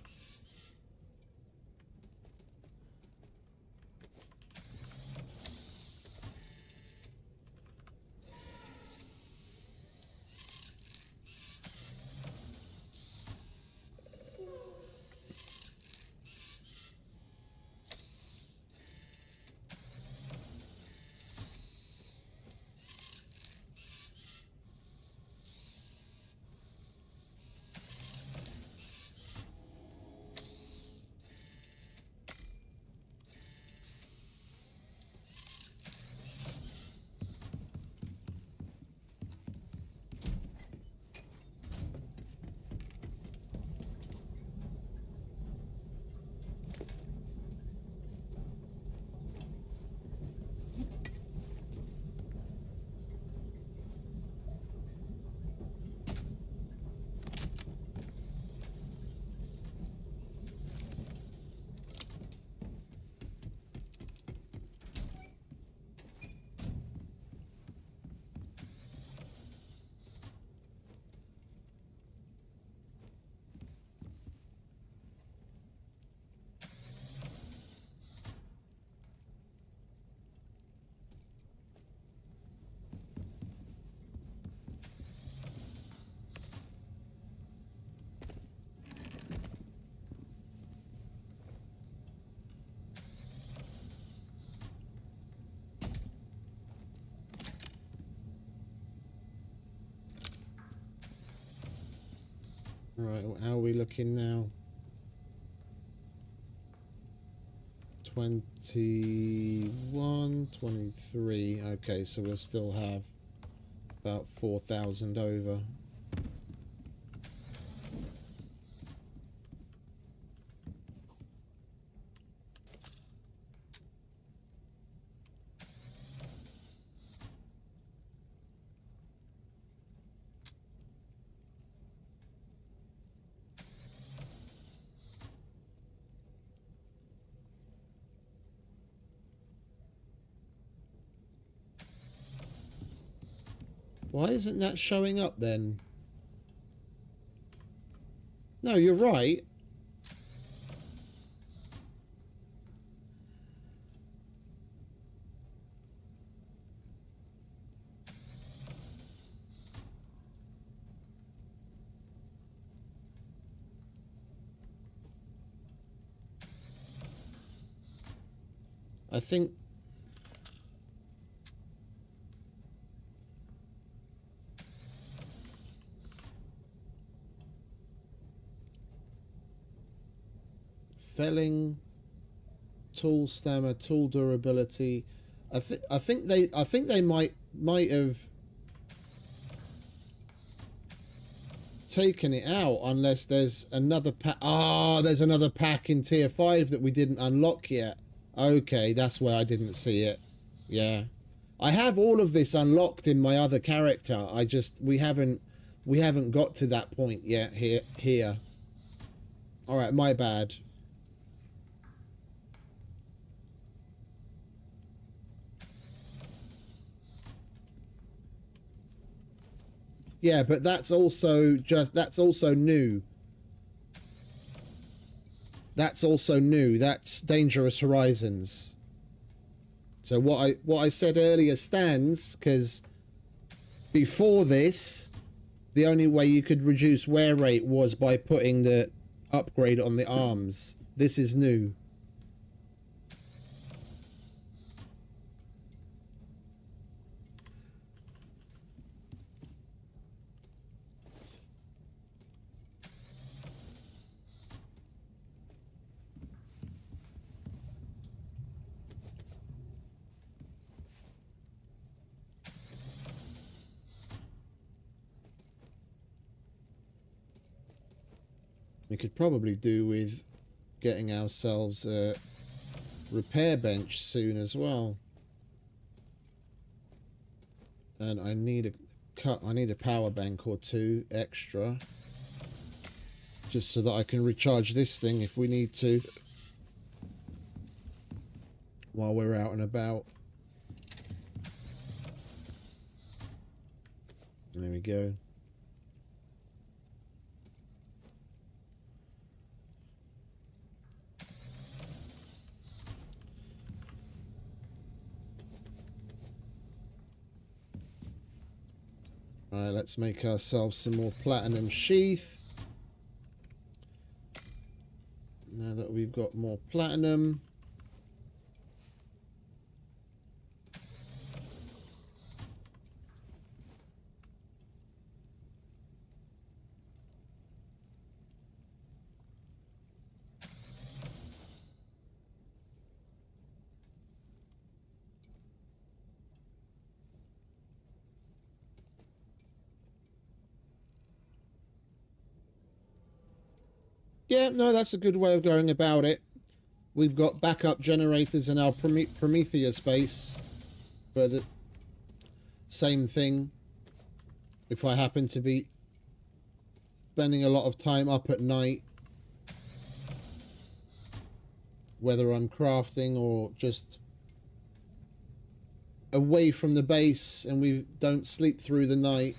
Right, how are we looking now? 21, 23. Okay, so we'll still have about 4,000 over. Why isn't that showing up then? No, you're right. I think... felling, tool stamina, tool durability. I think they might have taken it out unless there's another pack. Ah, there's another pack in tier 5 that we didn't unlock yet. Okay, that's why I didn't see it. Yeah, I have all of this unlocked in my other character. We haven't got to that point yet here. All right, my bad. Yeah, but that's also new. That's also new. That's Dangerous Horizons. So what I said earlier stands, because before this, the only way you could reduce wear rate was by putting the upgrade on the arms. This is new. We could probably do with getting ourselves a repair bench soon as well. And I need a power bank or two extra, just so that I can recharge this thing if we need to while we're out and about. There we go. Alright, let's make ourselves some more platinum sheath. Now that we've got more platinum. Yeah, no, that's a good way of going about it. We've got backup generators in our Prometheus base for the same thing. If I happen to be spending a lot of time up at night, whether I'm crafting or just away from the base and we don't sleep through the night,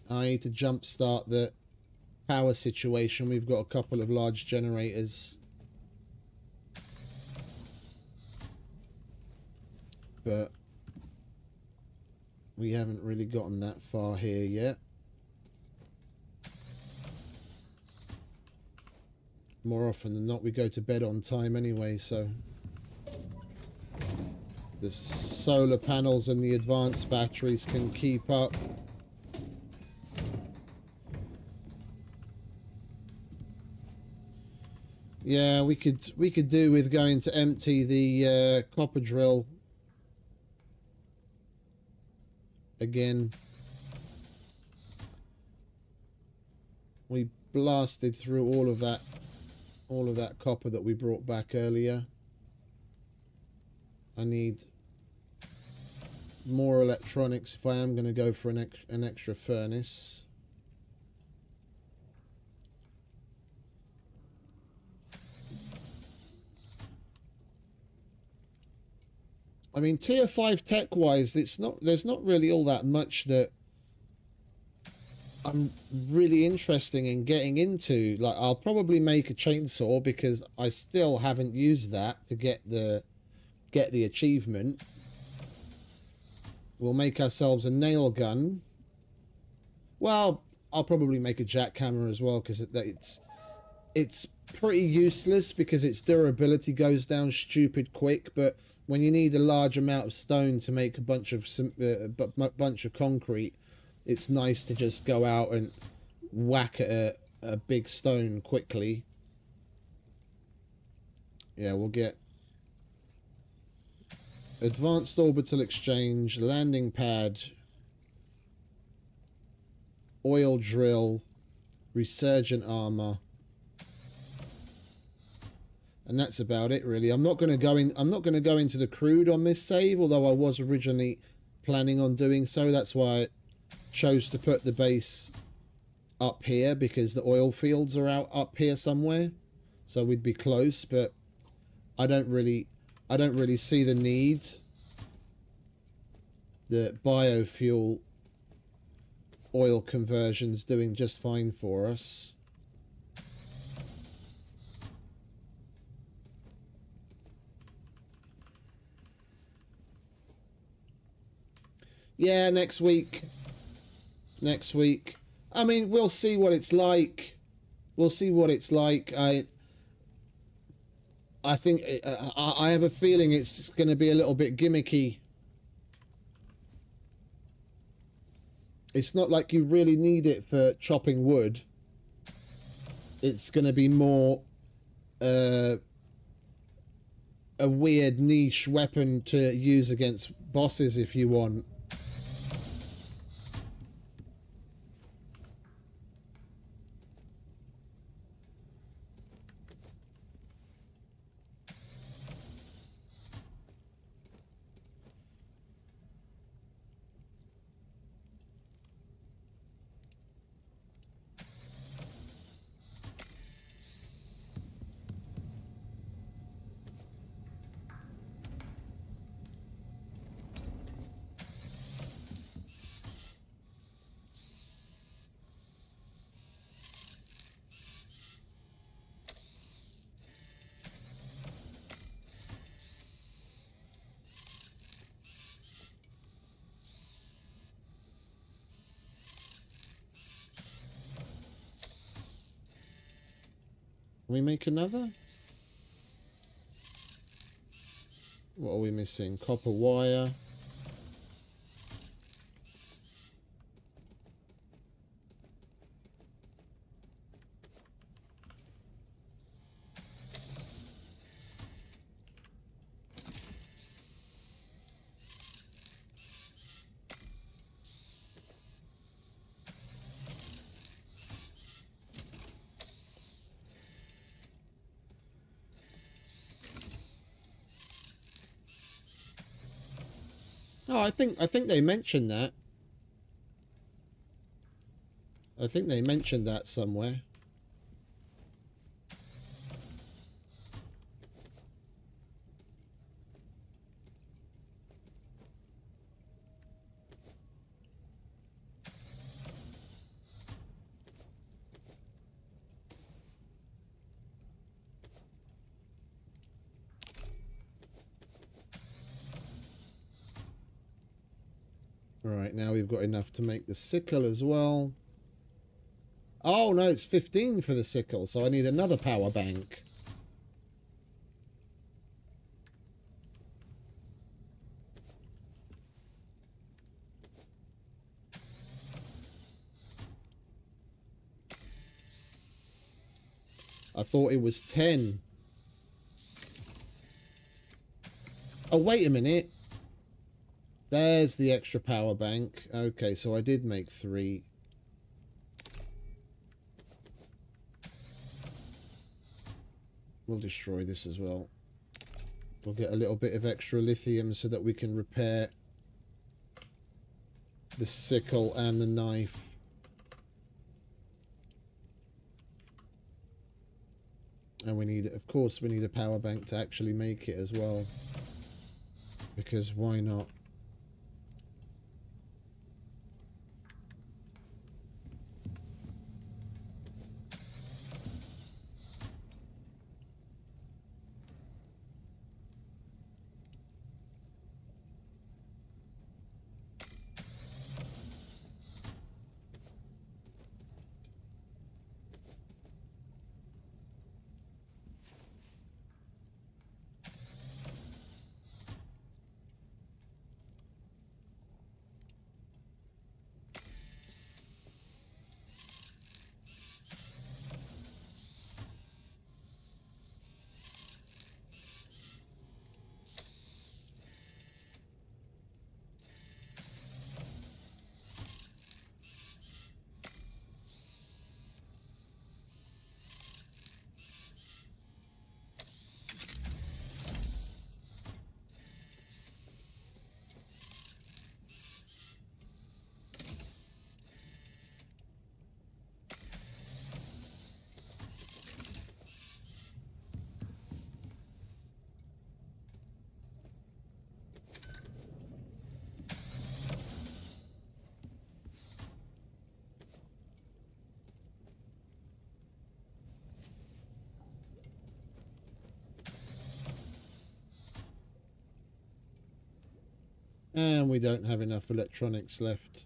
I need to jumpstart the power situation. We've got a couple of large generators, but we haven't really gotten that far here yet. More often than not, we go to bed on time anyway, so the solar panels and the advanced batteries can keep up. Yeah, we could do with going to empty the copper drill again. We blasted through all of that copper that we brought back earlier. I need more electronics if I am going to go for an extra furnace. I mean, tier 5 tech-wise, there's not really all that much that I'm really interested in getting into. Like, I'll probably make a chainsaw because I still haven't used that to get the achievement. We'll make ourselves a nail gun. Well, I'll probably make a jackhammer as well because it's pretty useless because its durability goes down stupid quick, but when you need a large amount of stone to make a bunch of concrete, it's nice to just go out and whack at a big stone quickly. Yeah, we'll get advanced orbital exchange, landing pad, oil drill, resurgent armor, and that's about it really. I'm not going to go into the crude on this save, although I was originally planning on doing so. That's why I chose to put the base up here, because the oil fields are out up here somewhere, so we'd be close. But I don't really see the need. The biofuel oil conversion's doing just fine for us. Yeah, next week. I mean, we'll see what it's like. I think I have a feeling it's going to be a little bit gimmicky. It's not like you really need it for chopping wood. It's going to be more a weird niche weapon to use against bosses if you want. Can we make another? What are we missing? Copper wire. Oh, I think they mentioned that. I think they mentioned that somewhere. Alright, now we've got enough to make the sickle as well. Oh, no, it's 15 for the sickle, so I need another power bank. I thought it was 10. Oh, wait a minute. There's the extra power bank. Okay, so I did make 3. We'll destroy this as well. We'll get a little bit of extra lithium so that we can repair the sickle and the knife. And we need, of course, we need a power bank to actually make it as well. Because why not? And we don't have enough electronics left.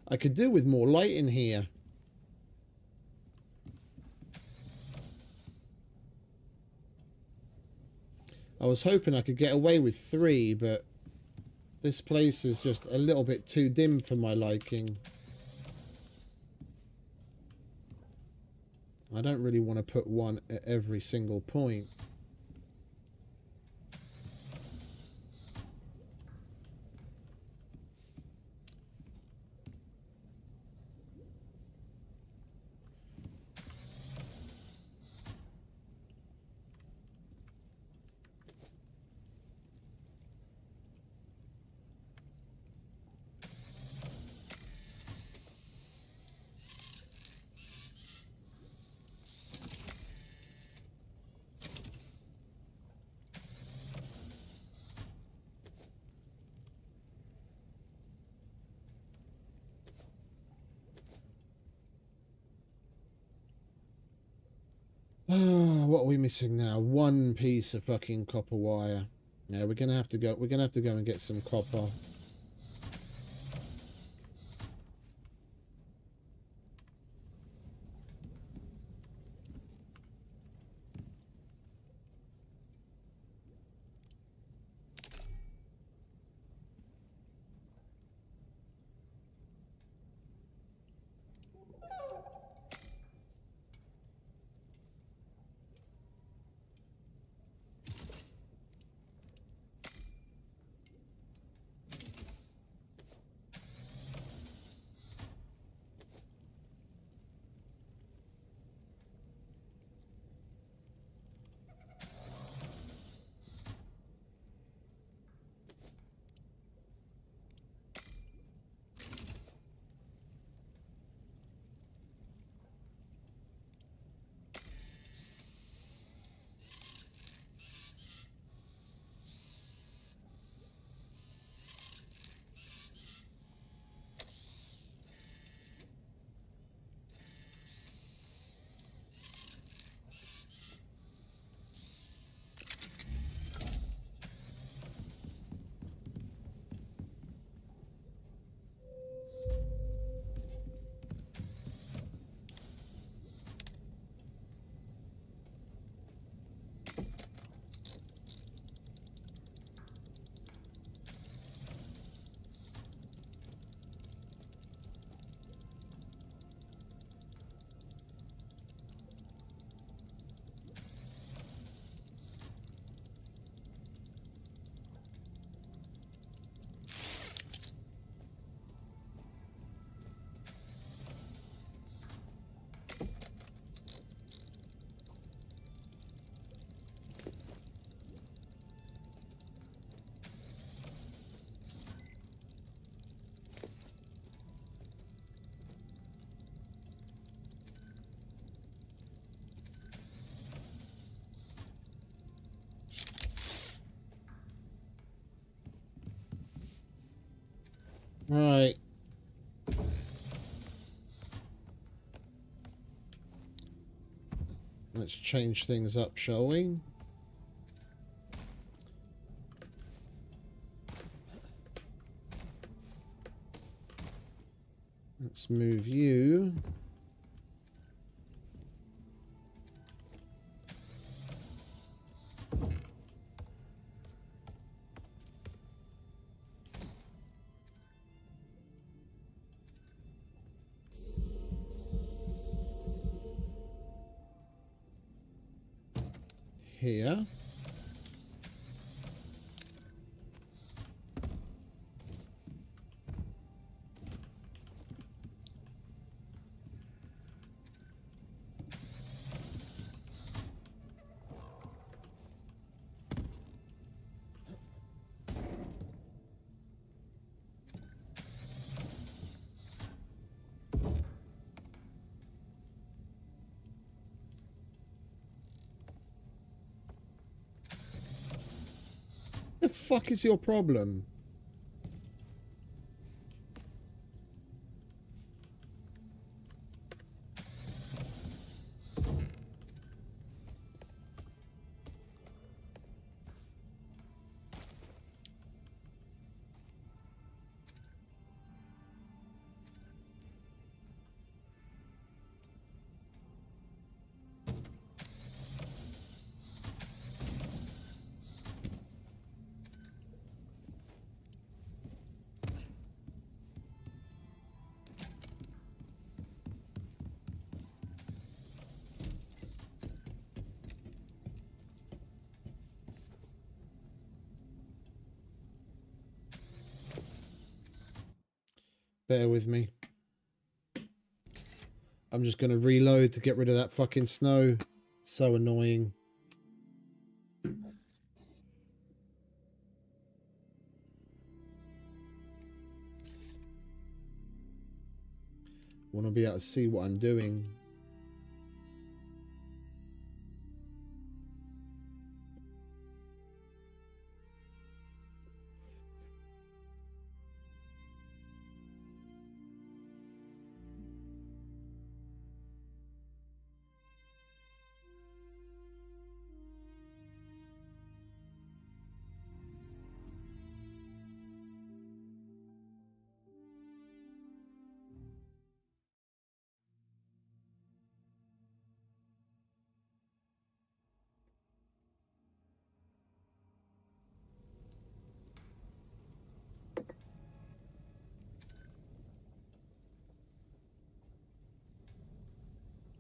I could do with more light in here. I was hoping I could get away with 3, but this place is just a little bit too dim for my liking. I don't really want to put one at every single point. What are we missing now? 1 piece of fucking copper wire. Yeah, we're gonna have to go. We're gonna have to go and get some copper. Right. Let's change things up, shall we? Let's move you. Here. the fuck is your problem? Bear with me. I'm just going to reload to get rid of that fucking snow. So annoying. Want to be able to see what I'm doing.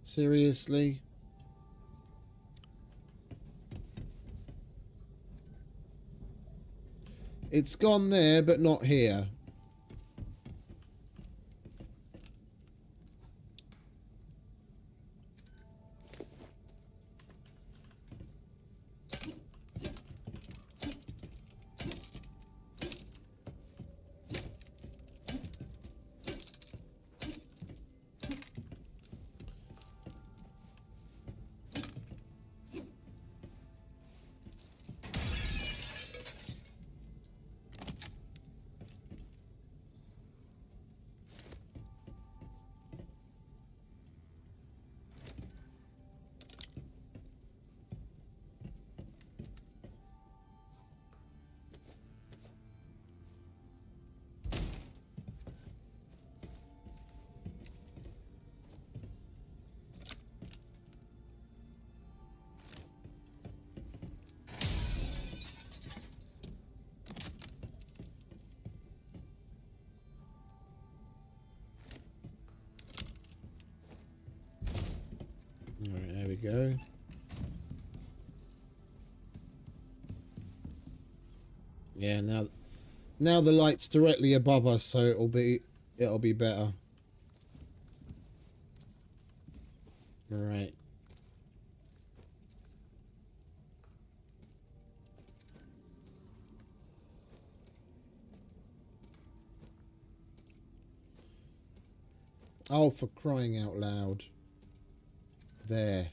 Seriously? It's gone there, but not here. Alright, there we go. Yeah, now the light's directly above us, so it'll be better. Right. Oh, for crying out loud. There.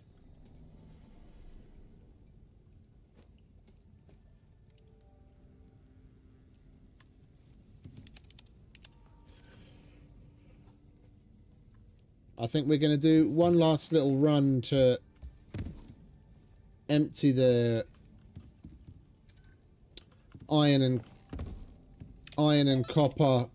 I think we're going to do one last little run to empty the iron and copper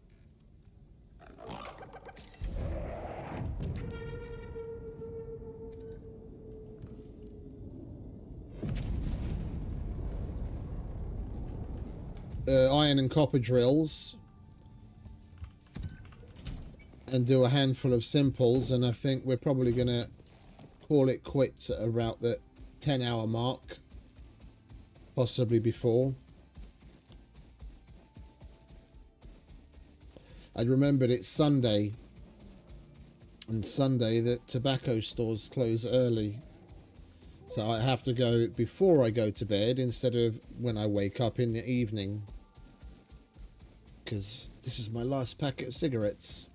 iron and copper drills and do a handful of simples, and I think we're probably going to call it quits at about the 10-hour mark, possibly before. I remembered it's Sunday, and Sunday the tobacco stores close early, so I have to go before I go to bed instead of when I wake up in the evening, because this is my last packet of cigarettes.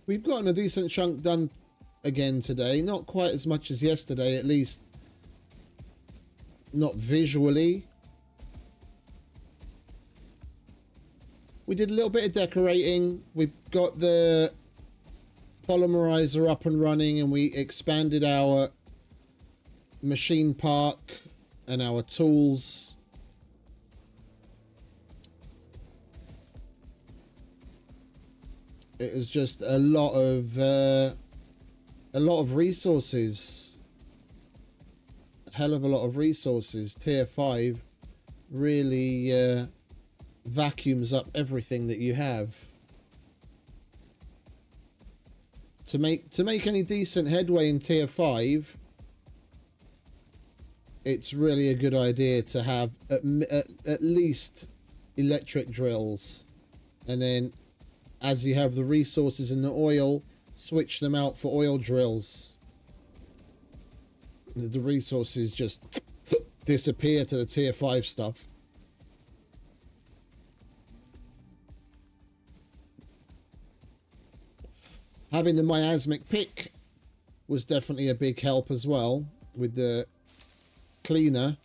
we've gotten a decent chunk done again today. Not quite as much as yesterday, at least not visually. We did a little bit of decorating. We've got the polymerizer up and running, and we expanded our machine park and our tools. It was just a lot of resources. A hell of a lot of resources. Tier 5 really vacuums up everything that you have. To make any decent headway in Tier 5, it's really a good idea to have at least electric drills, and then as you have the resources in the oil, switch them out for oil drills. The resources just disappear to the Tier 5 stuff. Having the miasmic pick was definitely a big help as well with the cleaner.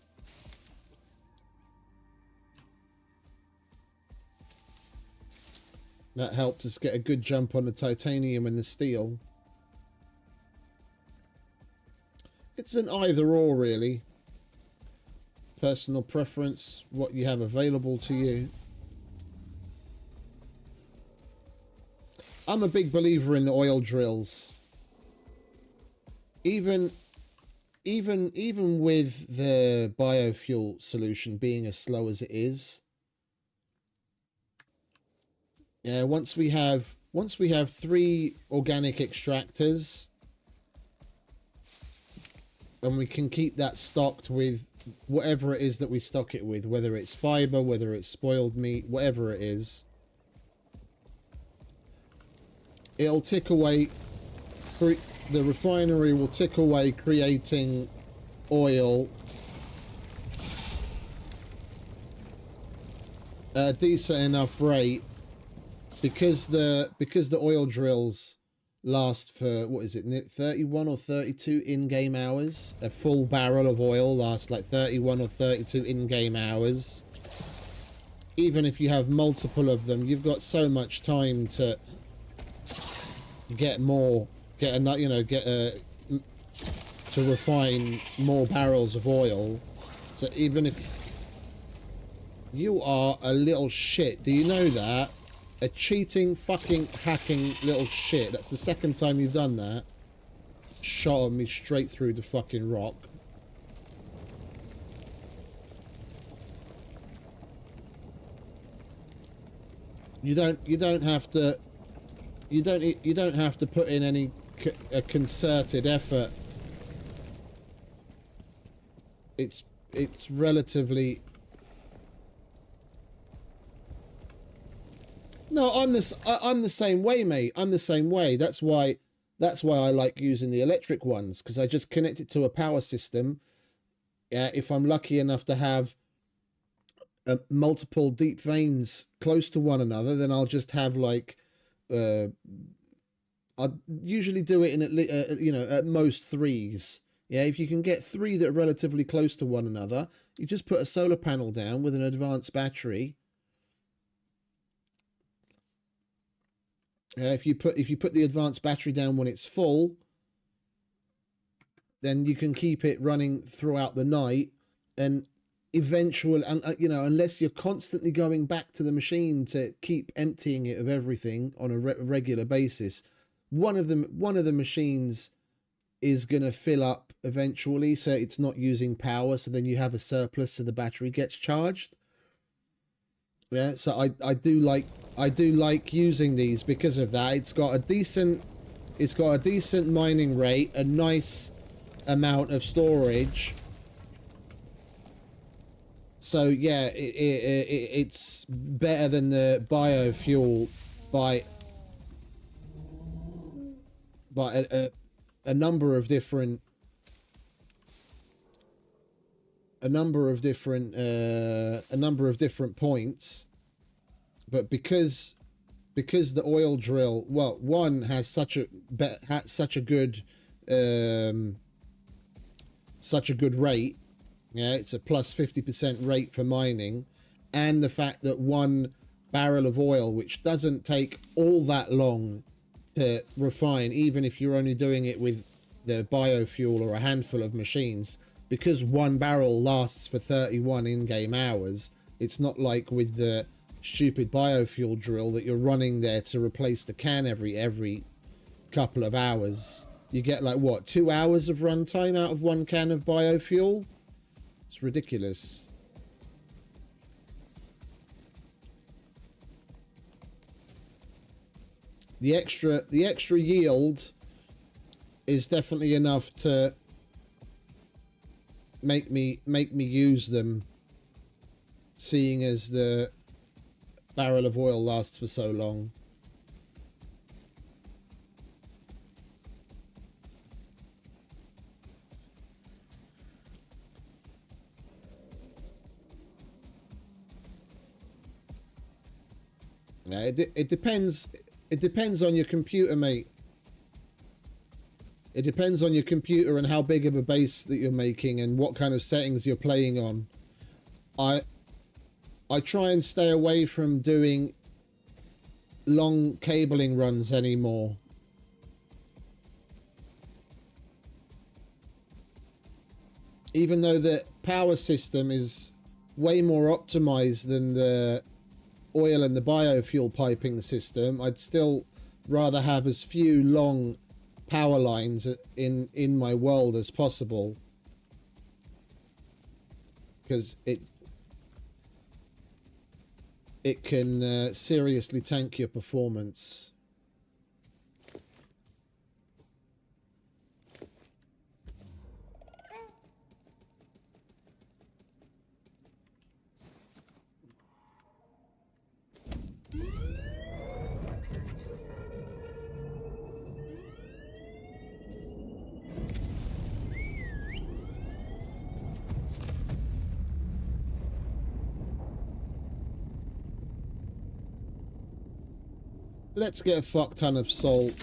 That helped us get a good jump on the titanium and the steel. It's an either or, really. Personal preference, what you have available to you. I'm a big believer in the oil drills. Even with the biofuel solution being as slow as it is. Yeah, once we have 3 organic extractors, and we can keep that stocked with whatever it is that we stock it with, whether it's fiber, whether it's spoiled meat, whatever it is, it'll tick away. The refinery will tick away creating oil at a decent enough rate. Because the oil drills last for, what is it, 31 or 32 in-game hours. A full barrel of oil lasts like 31 or 32 in-game hours. Even if you have multiple of them, you've got so much time to get to refine more barrels of oil. So even if you are a little shit, do you know that? A cheating, fucking, hacking little shit. That's the second time you've done that. Shot me straight through the fucking rock. You don't have to put in any concerted effort. It's relatively. No, I'm the same way, mate. I'm the same way. That's why I like using the electric ones, because I just connect it to a power system. If I'm lucky enough to have multiple deep veins close to one another, then I'll just have like I usually do it in at most 3s. Yeah, if you can get 3 that are relatively close to one another, you just put a solar panel down with an advanced battery. If you put the advanced battery down when it's full, then you can keep it running throughout the night, and eventually, unless you're constantly going back to the machine to keep emptying it of everything on a regular basis, one of the machines is going to fill up eventually, so it's not using power, so then you have a surplus, so the battery gets charged. Yeah, so I do like using these because of that. It's got a decent mining rate, a nice amount of storage. So yeah, it's better than the biofuel by a number of different points. But because because the oil drill, well, one has such a um, such a good rate. Yeah, it's a plus 50% rate for mining, and the fact that one barrel of oil, which doesn't take all that long to refine, even if you're only doing it with the biofuel or a handful of machines, because one barrel lasts for 31 in-game hours. It's not like with the stupid biofuel drill that you're running there to replace the can every couple of hours. You get like what, 2 hours of runtime out of one can of biofuel? It's ridiculous. The extra yield is definitely enough to make me use them, seeing as the barrel of oil lasts for so long. Yeah, it depends. It depends on your computer, mate. It depends on your computer and how big of a base that you're making and what kind of settings you're playing on. I try and stay away from doing long cabling runs anymore. Even though the power system is way more optimized than the oil and the biofuel piping system, I'd still rather have as few long power lines in my world as possible, because it can seriously tank your performance. Let's get a fuck ton of salt.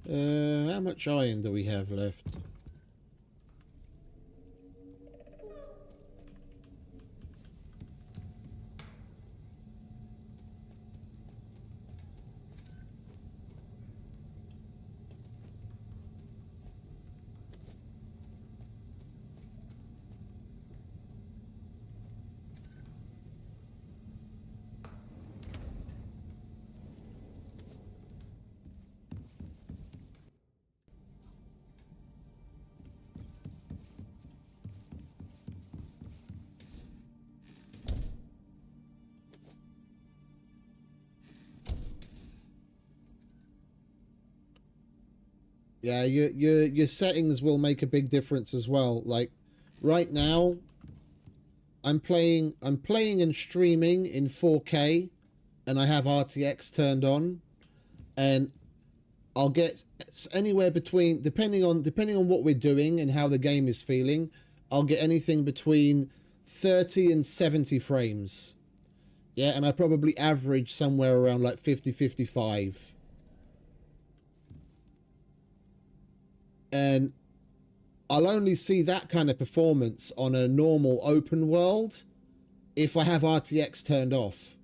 How much iron do we have left? Yeah, your settings will make a big difference as well. Like right now, I'm playing and streaming in 4K, and I have RTX turned on, and I'll get anywhere between, depending on what we're doing and how the game is feeling, I'll get anything between 30 and 70 frames. Yeah, and I probably average somewhere around like 50-55. And I'll only see that kind of performance on a normal open world if I have RTX turned off.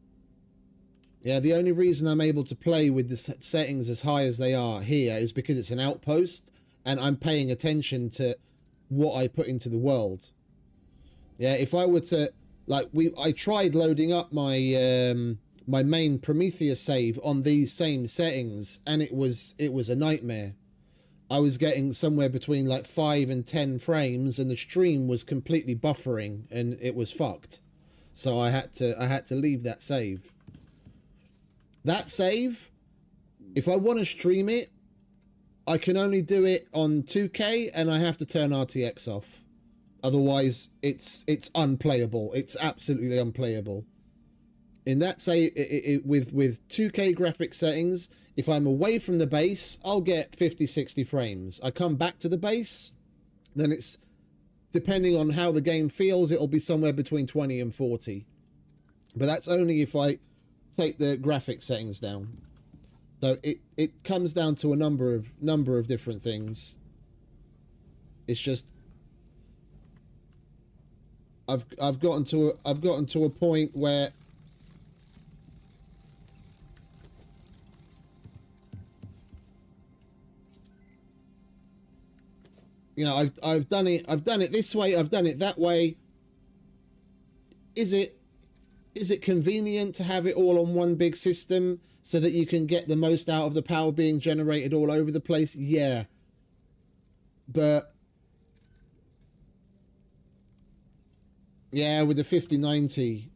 Yeah, the only reason I'm able to play with the settings as high as they are here is because it's an outpost and I'm paying attention to what I put into the world. Yeah, if I were to, like, I tried loading up my my main Prometheus save on these same settings, and it was a nightmare. I was getting somewhere between like 5 and 10 frames, and the stream was completely buffering, and it was fucked. So I had to leave that save. That save, if I want to stream it, I can only do it on 2K and I have to turn RTX off. Otherwise, it's unplayable. It's absolutely unplayable. In that save, with 2K graphic settings, if I'm away from the base, I'll get 50, 60 frames. I come back to the base, then it's, depending on how the game feels, it'll be somewhere between 20 and 40. But that's only if I take the graphic settings down. So it comes down to a number of different things. It's just I've gotten to a point where you know, I've done it this way, I've done it that way. Is it convenient to have it all on one big system so that you can get the most out of the power being generated all over the place? Yeah. But yeah, with the 5090,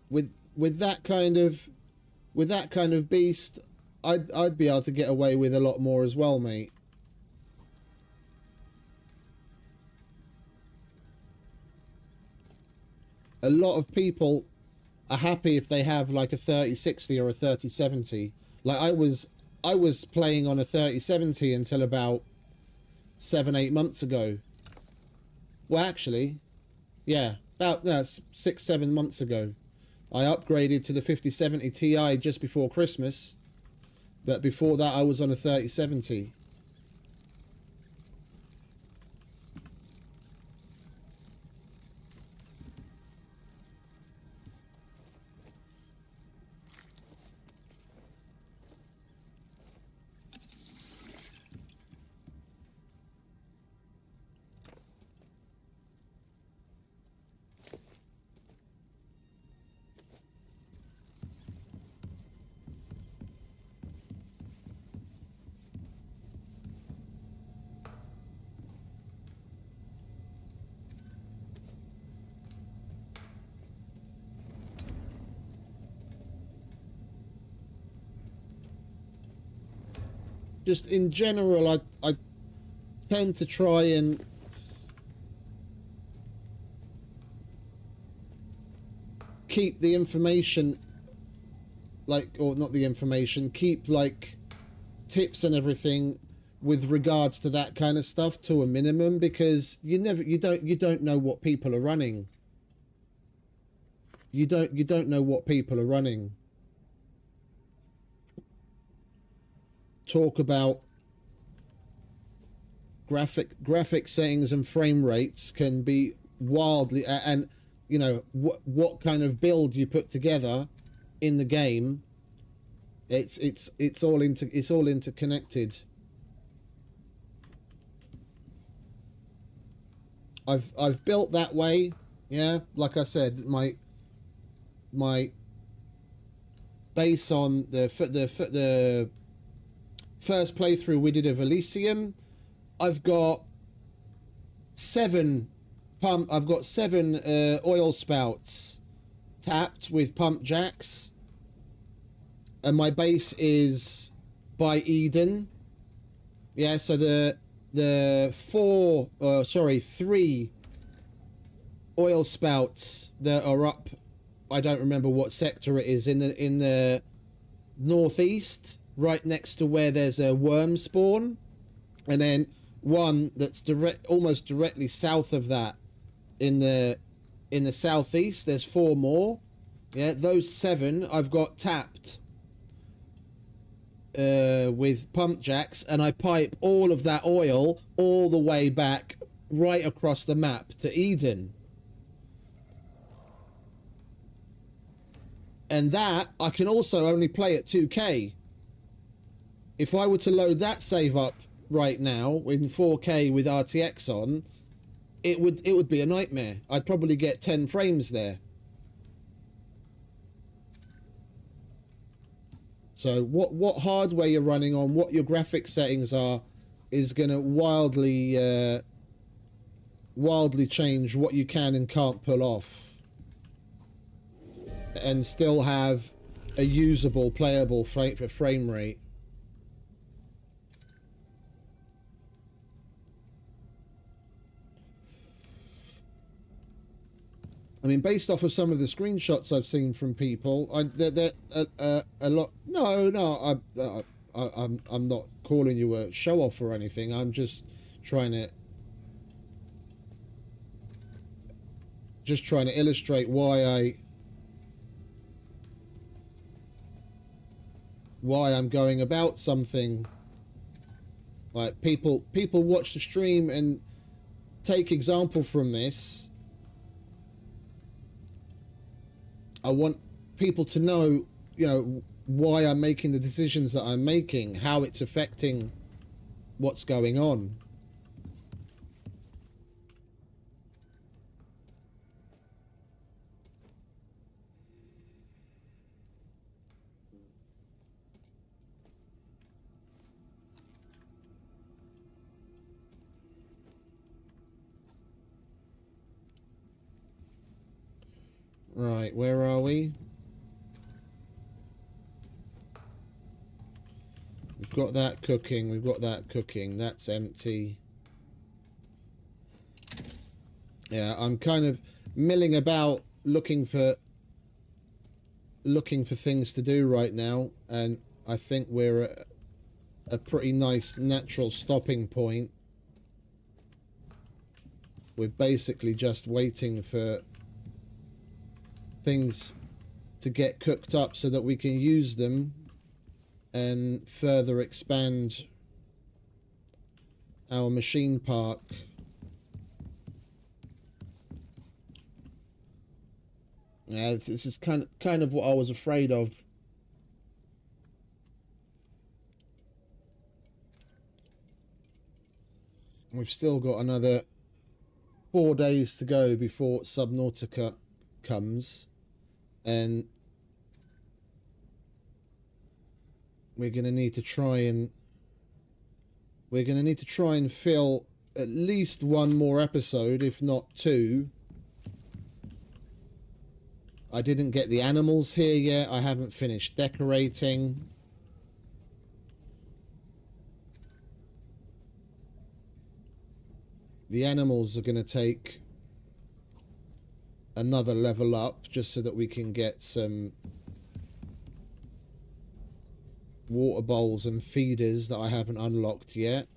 with that kind of beast, I'd be able to get away with a lot more as well, mate. A lot of people are happy if they have like a 3060 or a 3070. Like I was playing on a 3070 until about 7-8 months ago. Well, actually, yeah, about 6-7 months ago. I upgraded to the 5070 Ti just before Christmas, but before that I was on a 3070. Just in general, I tend to try and keep the information, like, or not the information, keep like tips and everything with regards to that kind of stuff to a minimum, because you don't know what people are running. You don't know what people are running. Talk about graphic settings and frame rates can be wildly, and you know what kind of build you put together in the game. It's all interconnected. I've built that way, yeah. Like I said, my base on the first playthrough we did of Elysium, I've got 7 oil spouts tapped with pump jacks, and my base is by Eden. Yeah, so the 3 oil spouts that are up, I don't remember what sector it is, in the northeast, right next to where there's a worm spawn, and then one that's almost directly south of that in the southeast. There's 4 more. Yeah, those 7 I've got tapped with pump jacks, and I pipe all of that oil all the way back right across the map to Eden. And that I can also only play at 2K. If I were to load that save up right now in 4K with RTX on, it would be a nightmare. I'd probably get 10 frames there. So what hardware you're running on, what your graphic settings are, is going to wildly wildly change what you can and can't pull off, and still have a usable, playable frame rate. I mean, based off of some of the screenshots I've seen from people, they're a lot. No, I'm not calling you a show off or anything. I'm just trying to illustrate why I'm going about something. Like people watch the stream and take example from this. I want people to know, you know, why I'm making the decisions that I'm making, how it's affecting what's going on. Right, where are we? We've got that cooking, that's empty. Yeah, I'm kind of milling about looking for things to do right now, and I think we're at a pretty nice natural stopping point. We're basically just waiting for things to get cooked up so that we can use them and further expand our machine park. Yeah, this is kind of what I was afraid of. We've still got another 4 days to go before Subnautica comes, and we're going to need to try and fill at least one more episode, if not two. I didn't get the animals here yet. I haven't finished decorating. The animals are going to take another level up just so that we can get some water bowls and feeders that I haven't unlocked yet.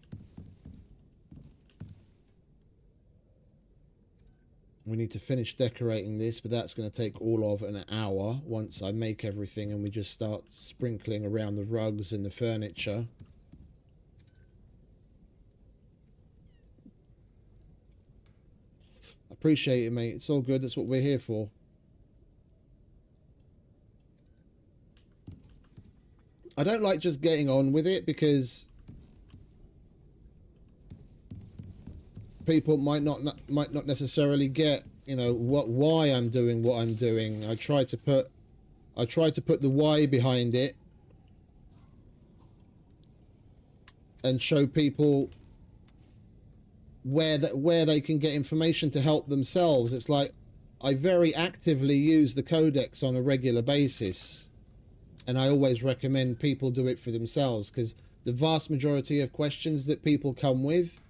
We need to finish decorating this, but that's going to take all of an hour once I make everything and we just start sprinkling around the rugs and the furniture. Appreciate it, mate. It's all good. That's what we're here for. I don't like just getting on with it because people might not necessarily get, you know, why I'm doing what I'm doing. I try to put the why behind it and show people where they can get information to help themselves. It's like I very actively use the codex on a regular basis, and I always recommend people do it for themselves, because the vast majority of questions that people come with,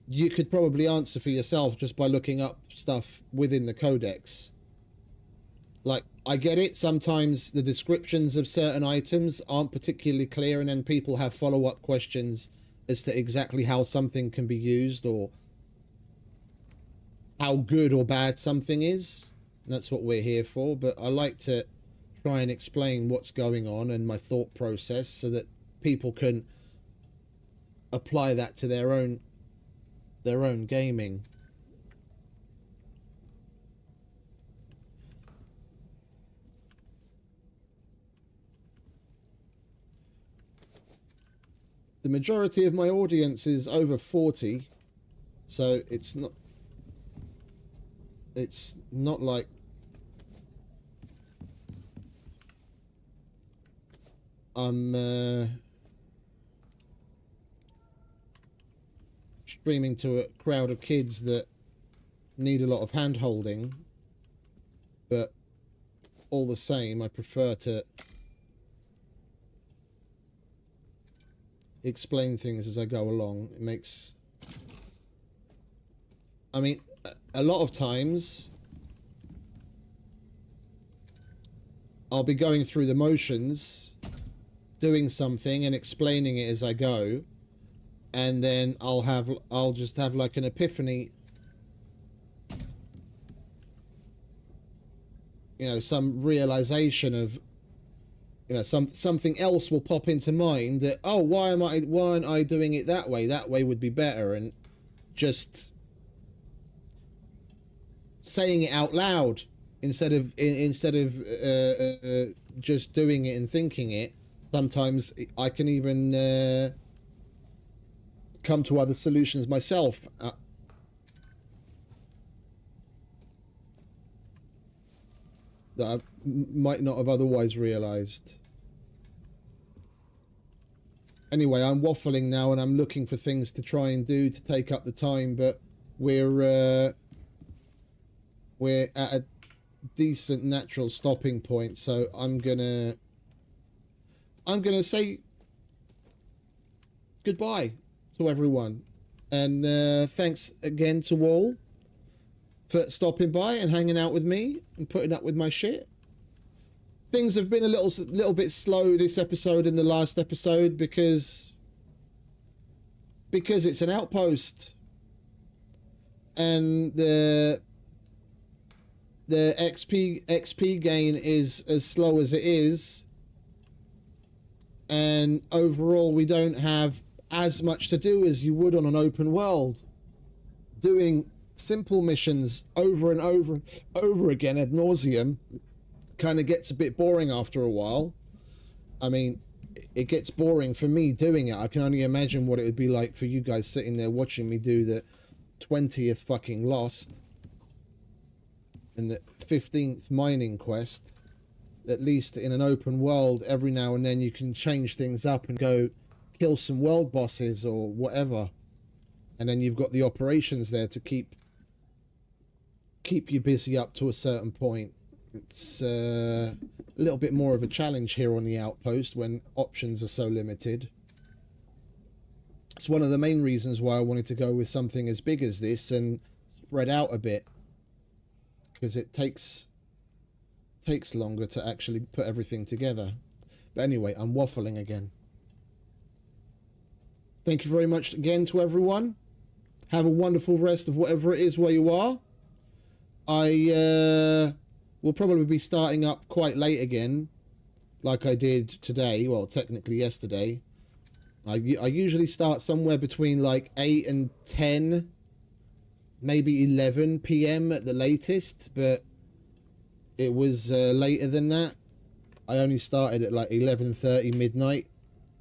you could probably answer for yourself just by looking up stuff within the codex. Like, I get it, sometimes the descriptions of certain items aren't particularly clear, and then people have follow-up questions as to exactly how something can be used or how good or bad something is. And that's what we're here for. But I like to try and explain what's going on and my thought process so that people can apply that to their own gaming. The majority of my audience is over 40, so it's not like I'm streaming to a crowd of kids that need a lot of hand holding, but all the same, I prefer to explain things as I go along. It makes, I mean, a lot of times I'll be going through the motions, doing something and explaining it as I go, and then I'll just have like an epiphany, you know, some realization of, you know, something else will pop into mind that, oh, why aren't I doing it that way? That way would be better. And just saying it out loud instead of just doing it and thinking it. Sometimes I can even come to other solutions myself. That I might not have otherwise realized. Anyway, I'm waffling now and I'm looking for things to try and do to take up the time, but we're at a decent natural stopping point, so I'm gonna say goodbye to everyone, and thanks again to all for stopping by and hanging out with me and putting up with my shit. Things have been a little bit slow this episode and the last episode because it's an outpost, and the XP gain is as slow as it is, and overall we don't have as much to do as you would on an open world. Doing simple missions over and over and over again ad nauseum kind of gets a bit boring after a while. I mean, it gets boring for me doing it. I can only imagine what it would be like for you guys sitting there watching me do the 20th fucking Lost and the 15th mining quest. At least in an open world, every now and then you can change things up and go kill some world bosses or whatever, and then you've got the operations there to keep you busy up to a certain point. It's a little bit more of a challenge here on the outpost when options are so limited. It's one of the main reasons why I wanted to go with something as big as this and spread out a bit, because it takes longer to actually put everything together. But anyway, I'm waffling again. Thank you very much again to everyone. Have a wonderful rest of whatever it is where you are. I will probably be starting up quite late again, like I did today. Well, technically yesterday. I usually start somewhere between like 8 and 10, maybe 11 p.m. at the latest, but it was later than that. I only started at like 11:30 midnight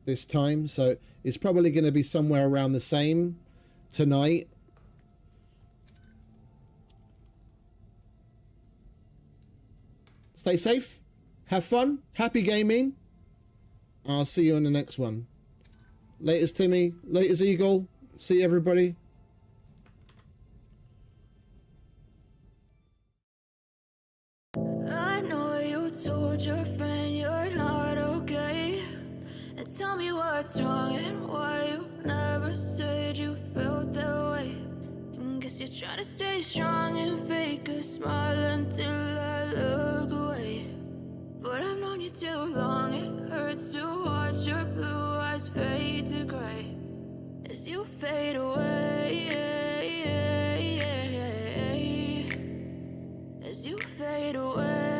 this time, so it's probably going to be somewhere around the same tonight. Stay safe, have fun, happy gaming. I'll see you in the next one. Laters Timmy, laters Eagle, see everybody. I know you told your friend you're not okay, and tell me what's wrong and why you never said you felt that way. And guess you're trying to stay strong and fake a smile until I look away. But I've known you too long, it hurts to watch your blue eyes fade to gray as you fade away, as you fade away.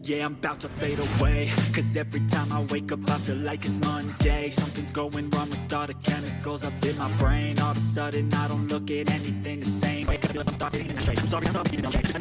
Yeah, I'm about to fade away, cause every time I wake up I feel like it's Monday. Something's going wrong with all the chemicals up in my brain. All of a sudden I don't look at anything the same. Wake up, I'm thoughts in the straight. I'm sorry, I'm not even okay.